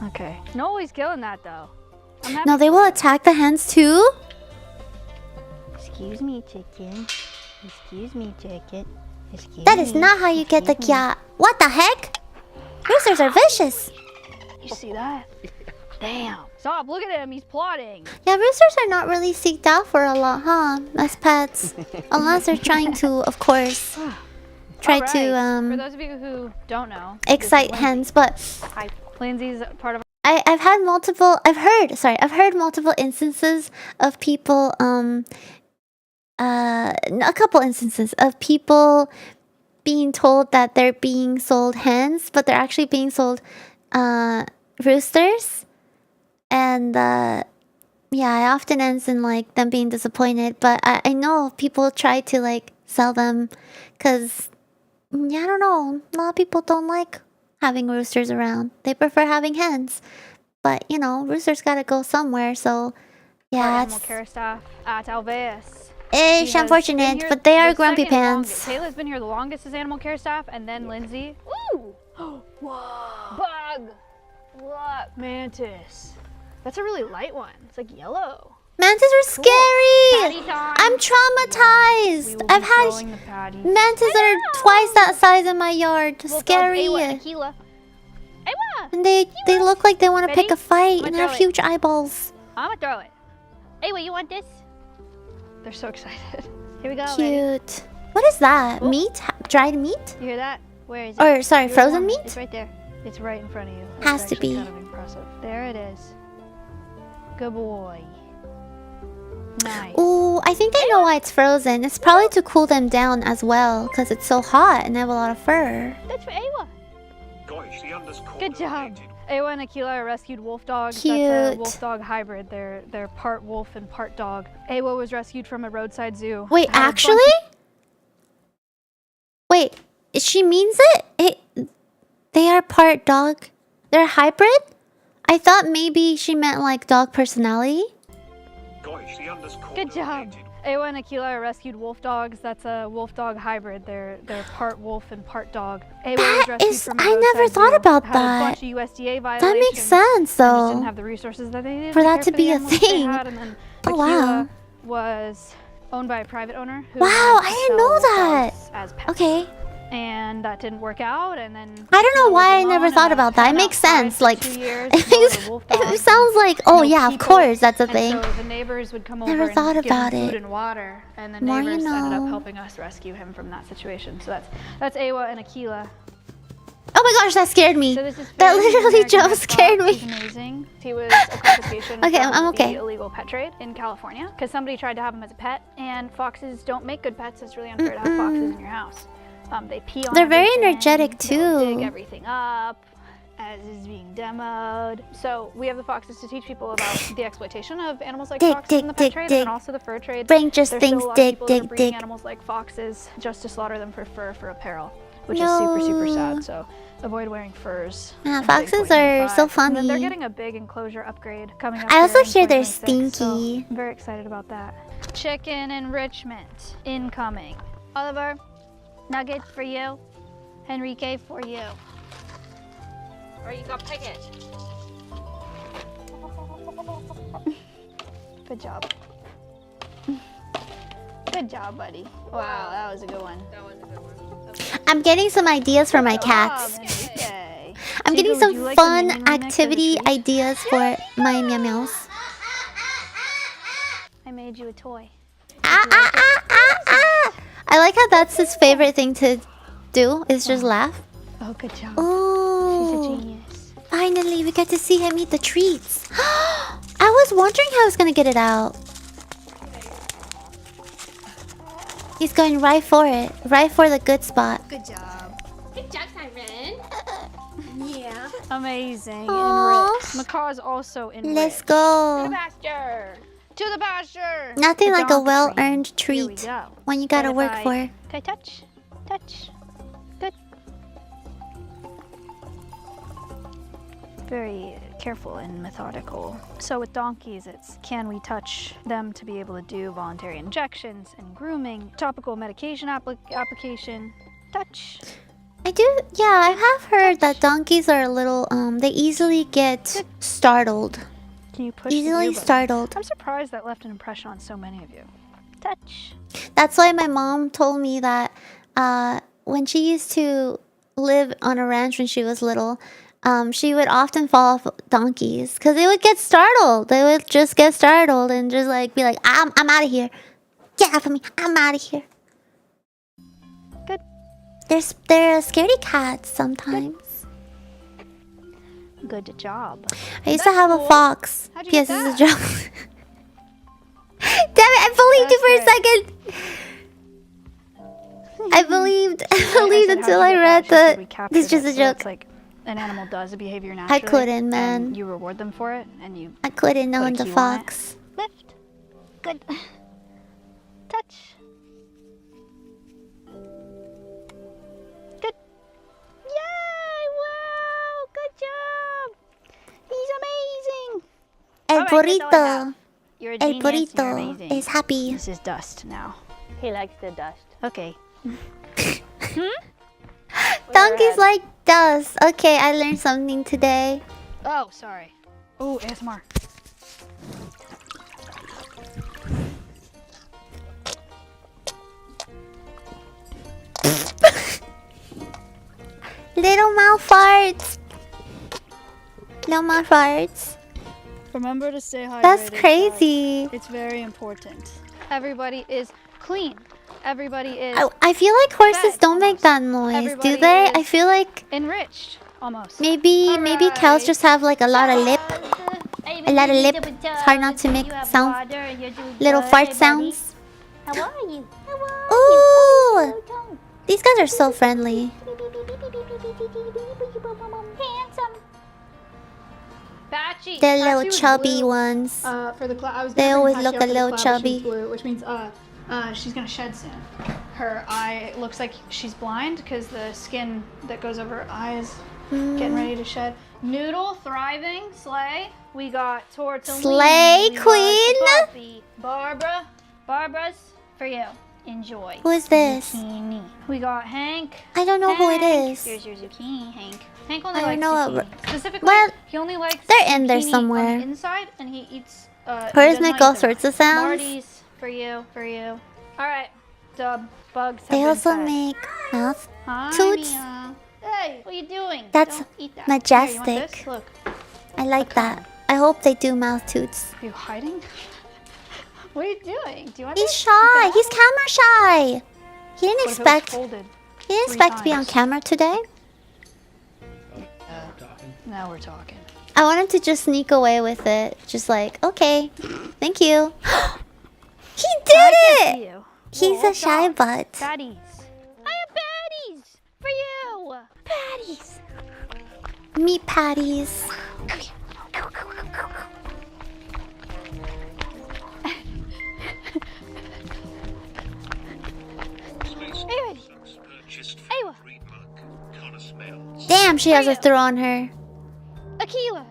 Okay. Noli's killing that though. I'm happy.
No, they will attack the hens too?
Excuse me, chicken. Excuse me, chicken. Excuse
That is
me.
not how you get the kya. What the heck? Roosters are vicious.
You see that? Damn. Stop, look at him, he's plotting.
Yeah, roosters are not really seeked out for a lot, huh? As pets. Unless they're trying to, of course, try
Alright,
to
for those of you who don't know,
excite hens, but
Lindsay's part of
I've heard multiple instances of people a couple instances of people being told that they're being sold hens, but they're actually being sold roosters. And yeah, it often ends in like them being disappointed, but I know people try to like sell them because yeah, I don't know, a lot of people don't like having roosters around. They prefer having hens. But, you know, roosters gotta go somewhere, so yeah,
animal care staff at Alveus.
it's unfortunate, but they are grumpy pants.
Taylor's been here the longest as animal care staff, and then Lindsay. Ooh! Whoa! Bug! Look! Mantis. That's a really light one. It's like yellow.
Mantis are scary!
Patty time.
I'm traumatized! I've had mantis that are twice that size in my yard. Scary. And they look like they want to pick a fight and have huge eyeballs.
I'm gonna throw it. Hey, wait, you want this? They're so excited. Here we go.
Cute. What is that? Meat? Dried meat?
You hear that? Where is it?
Or, sorry, frozen meat?
It's right there. It's right in front of you.
Has to be.
Kind of impressive. There it is. Good boy. Nice.
Ooh, I think I know why it's frozen. It's probably to cool them down as well, because it's so hot and they have a lot of fur.
That's for Awa. Good job. Awa and Akila are rescued wolf dogs.
Cute.
That's a wolf dog hybrid. They're part wolf and part dog. Awa was rescued from a roadside zoo.
Wait, actually? Wait, she means it? They are part dog. They're hybrid? I thought maybe she meant like dog personality.
Good job. Awa and Akila are rescued wolf dogs. That's a wolf dog hybrid. They're part wolf and part dog. Awa was rescued from a
I never
roadside
thought
zoo,
about
had a
that.
bunch of USDA violations.
That makes sense,
and just
though.
didn't have the resources that they needed
For that
care
to
the
be a
animals they
thing.
had, and then
Oh,
Akila
wow.
was owned by a private owner. Who
Wow,
wanted to
I didn't
sell
know
wolf
that.
dogs As pets.
Okay.
And that didn't work out, and then
I don't know
Akila
why I
was
never
alone
thought
and
about that. It
hung
makes
outside
sense.
for
Like,
2 years,
it sounds like, oh yeah, of course, that's a thing.
And so the neighbors would come
Never
over
thought
and give
about
him food
it.
and water, and the
More you
neighbors ended up
know.
helping us rescue him from that situation. So that's Awa and Akila.
Oh my gosh, that scared me.
So this is
That
Finn, he's an
literally
American
jump
red
scared
fox.
me.
He's amazing. He was a confiscation
Okay,
from
I'm okay.
the illegal pet trade in California because somebody tried to have him as a pet, and foxes don't make good pets. It's really unfair to have foxes in your house. They pee on
They're very
everything,
energetic
they'll dig
too.
everything up as is being demoed. So we have the foxes to teach people about the exploitation of animals like
Dig,
foxes
dig,
in the pet
dig,
trade
dig.
and also the fur trade.
Brain just
There's still
thinks
a lot of
dig,
people that are
dig,
breeding
dig.
animals like foxes just to slaughter them for fur for apparel, which
No.
is super sad. So avoid wearing furs.
Yeah,
until
foxes
you're
are
25.
so
And then they're
funny.
getting a big enclosure upgrade coming up.
I also
here
hear
in
they're
2026, so
stinky.
I'm very excited about that. Chicken enrichment incoming. Oliver, nuggets for you. Enrique for you.
or you got pick it.
Good job. Good job, buddy. Wow, that was a good one.
That was a good one.
I'm getting some ideas for my cats.
Enrique.
I'm getting
Chico, would you
some
like the
fun
minion right next to the
activity
tree?
ideas for my meow meows.
I made you a toy.
I like how that's his favorite thing to do is just laugh.
Oh, good job.
Ooh.
She's a genius.
Finally, we get to see him eat the treats. I was wondering how I was gonna get it out. He's going right for it. Right for the good spot.
Good job. Good job, Siren. Yeah.
Amazing.
Aw.
Enriched. Macaw's also enriched.
Let's go.
To the pasture. To the pasture.
Nothing
The
like a
donkey
well-earned
train. Here we
treat
go.
when you gotta
But if
work
I-
for.
Can I touch? Touch. Good. Very careful and methodical. So with donkeys, it's can we touch them to be able to do voluntary injections and grooming, topical medication application, touch.
I do, yeah, I have heard that donkeys are a little, they easily get startled.
Can you push
Easily
the earbud?
startled.
I'm surprised that left an impression on so many of you. Touch.
That's why my mom told me that when she used to live on a ranch when she was little, she would often fall off donkeys because they would get startled. They would just get startled and just like be like, I'm out of here. Get off of me. I'm out of here.
Good.
They're scaredy cats sometimes.
Good job.
I used to have a fox.
How'd you
P.S.
get
This is a
that?
joke. Damn it! I believed you for a second. I believed
said,
until
how'd
I
you get
read
that? She said, "We
the.
captured
This is just
it."
a
So
joke.
it's like an animal does a behavior naturally.
couldn't, man.
And you reward them for it, and you
I couldn't
put a
own the
cue on it.
fox.
Lift. Good. Touch. Good. Yay! Wow! Good job. He's amazing.
El
All right, that's all I have.
burrito.
You're a
El
genius. You're
burrito
amazing.
is happy.
This is dust now.
He likes the dust.
Okay.
Donkeys like dust. Okay, I learned something today.
Oh, sorry. Oh, ASMR.
Little mouth farts. Little mouth farts.
Remember to stay hydrated.
That's
guys.
crazy.
It's very important. Everybody is clean. Everybody is
I feel like horses
fed,
don't make that noise,
Everybody
do they? I
is
feel like
enriched, almost.
maybe cows just have like a lot of lip. A lot of lip. It's hard not to make sounds. Little fart sounds.
How are you?
Ooh! These guys are so friendly.
Handsome.
Patchy.
They're little
Patchy was
chubby
blue.
ones.
For the I was
They
gonna
always
bring
look
Patchy
a
up for the
little
collab, but
chubby.
she's blue, which means she's gonna shed soon. Her eye looks like she's blind because the skin that goes over her eye is getting ready to shed. Noodle, thriving, slay. We got Tortellini.
Slay
we got
queen?
Buffy. Barbara's for you. Enjoy.
Who is this?
Zucchini. We got Hank.
I don't know who it
Hank.
is.
Here's your zucchini, Hank. Hank only
I
likes
don't know.
zucchini. Specifically,
Well,
he only likes
they're in there
zucchini
somewhere.
on the inside, and he eats.
Hers
does
make
not
all
eat the
sorts of
rest.
sounds.
Marty's for you, for you. All right, Dub. Bugs have
They
been
also
fed.
make mouth
Hi,
toots.
Mia. Hey, what are you doing?
That's
Don't eat that.
majestic.
Here, you want this? Look.
I like that. I hope they do mouth toots.
Are you hiding? What are you doing? Do you want
He's
this?
shy. He's camera shy. He didn't
What if it was
expect.
folded
He didn't
3
expect to be on
times?
camera today.
Now we're talking.
I wanted to just sneak away with it. Just like, okay, thank you. He did
I can't see
it.
you.
He's
Whoa,
a shy
dog.
butt.
Baddies. I have baddies for you. Baddies.
Meat patties. Damn, she has a throw on her.
Akila.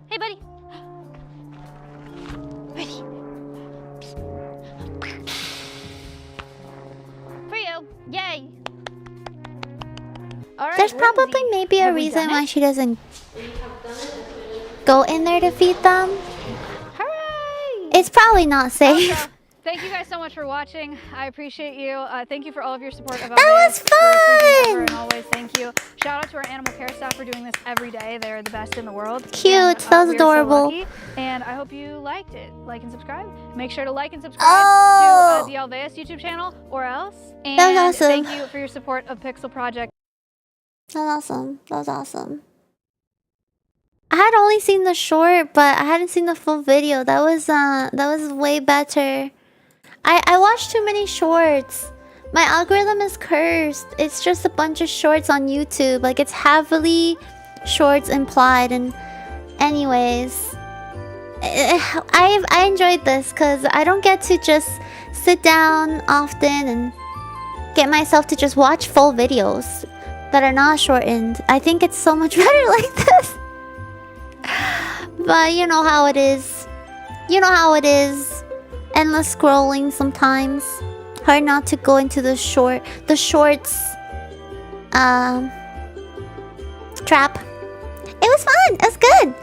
Hey, buddy. Buddy. For you. Yay. All right.
There's probably maybe a reason why she doesn't go in there to feed them.
Hooray!
It's probably not safe.
Also, thank you guys so much for watching. I appreciate you. Thank you for all of your support of
That was fun!
And always thank you. Shout out to our animal care staff for doing this every day. They're the best in the world.
Cute.
And,
That was
we are so
adorable.
lucky. And I hope you liked it. Like and subscribe. Make sure to like and subscribe to the Alveus YouTube channel or else. And
That was awesome.
thank you for your support of Pixel Project.
That was awesome. That was awesome. I had only seen the short, but I hadn't seen the full video. That was way better. I watched too many shorts. My algorithm is cursed. It's just a bunch of shorts on YouTube. Like, it's heavily shorts implied. And anyways, I enjoyed this because I don't get to just sit down often and get myself to just watch full videos that are not shortened. I think it's so much better like this. But you know how it is. You know how it is. Endless scrolling sometimes. Hard not to go into the shorts trap. It was fun. It was good.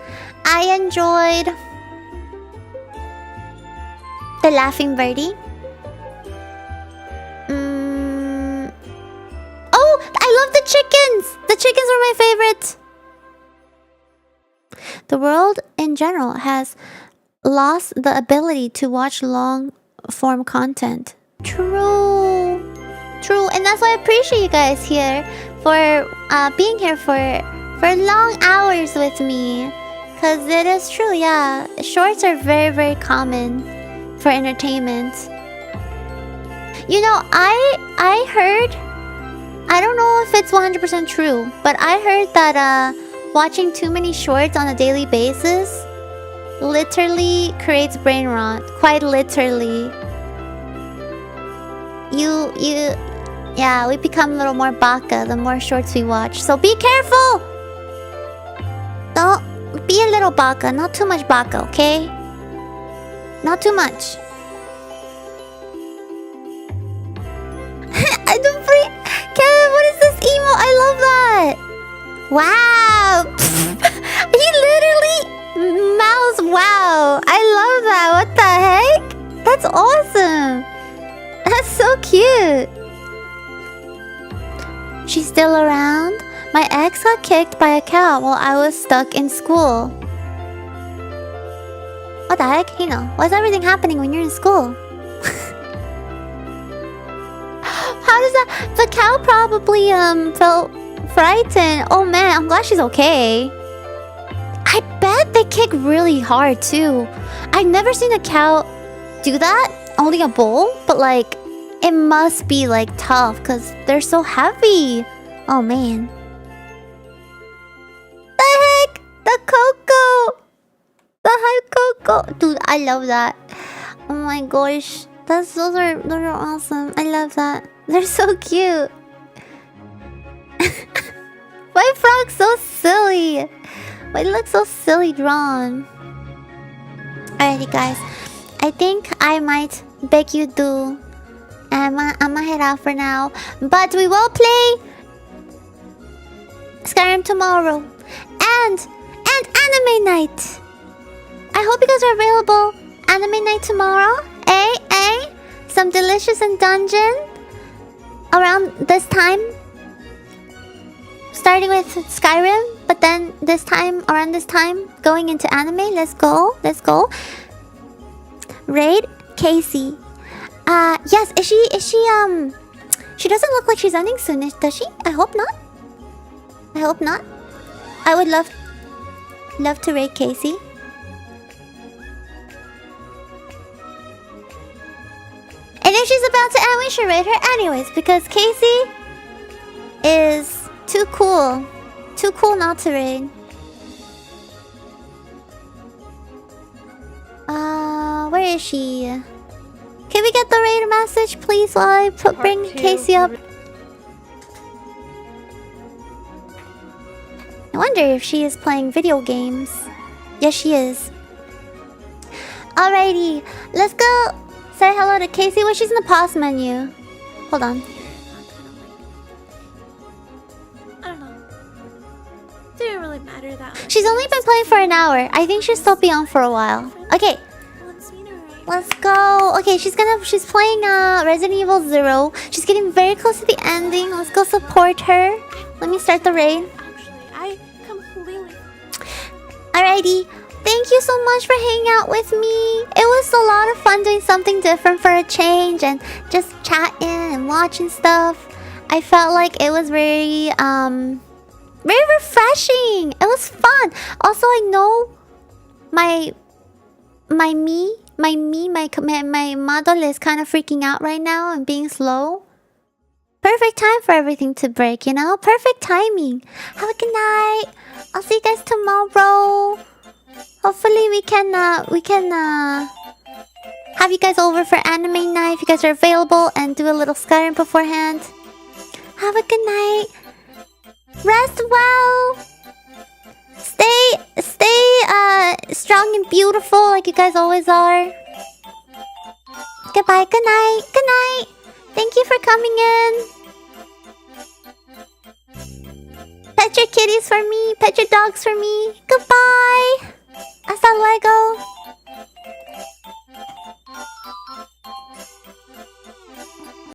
I enjoyed the laughing birdie. Oh, I love the chickens. The chickens were my favorite. The world in general has lost the ability to watch long form content. True. True. And that's why I appreciate you guys here for being here for long hours with me. Because it is true, yeah. Shorts are very, very common for entertainment. You know, I heard, I don't know if it's 100% true, but I heard that watching too many shorts on a daily basis literally creates brain rot. Quite literally. Yeah, we become a little more baka the more shorts we watch. So be careful! Don't be a little baka, not too much baka, okay? Not too much. I don't free. Kevin, what is this emo? I love that. Wow. He literally mouths wow. I love that. What the heck? That's awesome. That's so cute. She's still around? My ex got kicked by a cow while I was stuck in school. What the heck? You know, why's everything happening when you're in school? How does that... The cow probably felt frightened. Oh man, I'm glad she's okay. I bet they kick really hard too. I've never seen a cow do that. Only a bull, but like it must be like tough because they're so heavy. Oh man. The heck? The cocoa. The high cocoa. Dude, I love that. Oh my gosh. Those are awesome. I love that. They're so cute. My frog's so silly. Why it looks so silly drawn. Alrighty guys. I think I might beg you to. I'ma head out for now. But we will play Skyrim tomorrow. And anime night. I hope you guys are available. Anime night tomorrow. Some delicious and dungeon around this time. Starting with Skyrim, but then around this time, going into anime. Let's go. Raid Casey. Yes, is she she doesn't look like she's ending soon, does she? I hope not. I would love to raid Casey. And if she's about to end, we should raid her anyways, because Casey is too cool. Too cool not to raid. Where is she? Can we get the raid message, please, while I bring Casey up? I wonder if she is playing video games. Yes, she is. Alrighty, let's go say hello to Casey. Well, she's in the pause menu. Hold on. I don't know.
for that.
She's only been playing for an hour. I think she'll still be on for a while. Okay. Let's go. Okay, she's playing Resident Evil 0. She's getting very close to the ending. Let's go support her. Let me start the raid.
I completely...
Alrighty. Thank you so much for hanging out with me. It was a lot of fun doing something different for a change and just chatting and watching stuff. I felt like it was very refreshing. It was fun. Also, I know my model is kind of freaking out right now and being slow. Perfect time for everything to break, you know? Perfect timing. Have a good night. I'll see you guys tomorrow. Hopefully we can have you guys over for anime night if you guys are available and do a little Skyrim beforehand. Have a good night. Rest well. Stay strong and beautiful like you guys always are. Goodbye. Good night. Good night. Thank you for coming in. Pet your kitties for me. Pet your dogs for me. Goodbye. Hasta luego.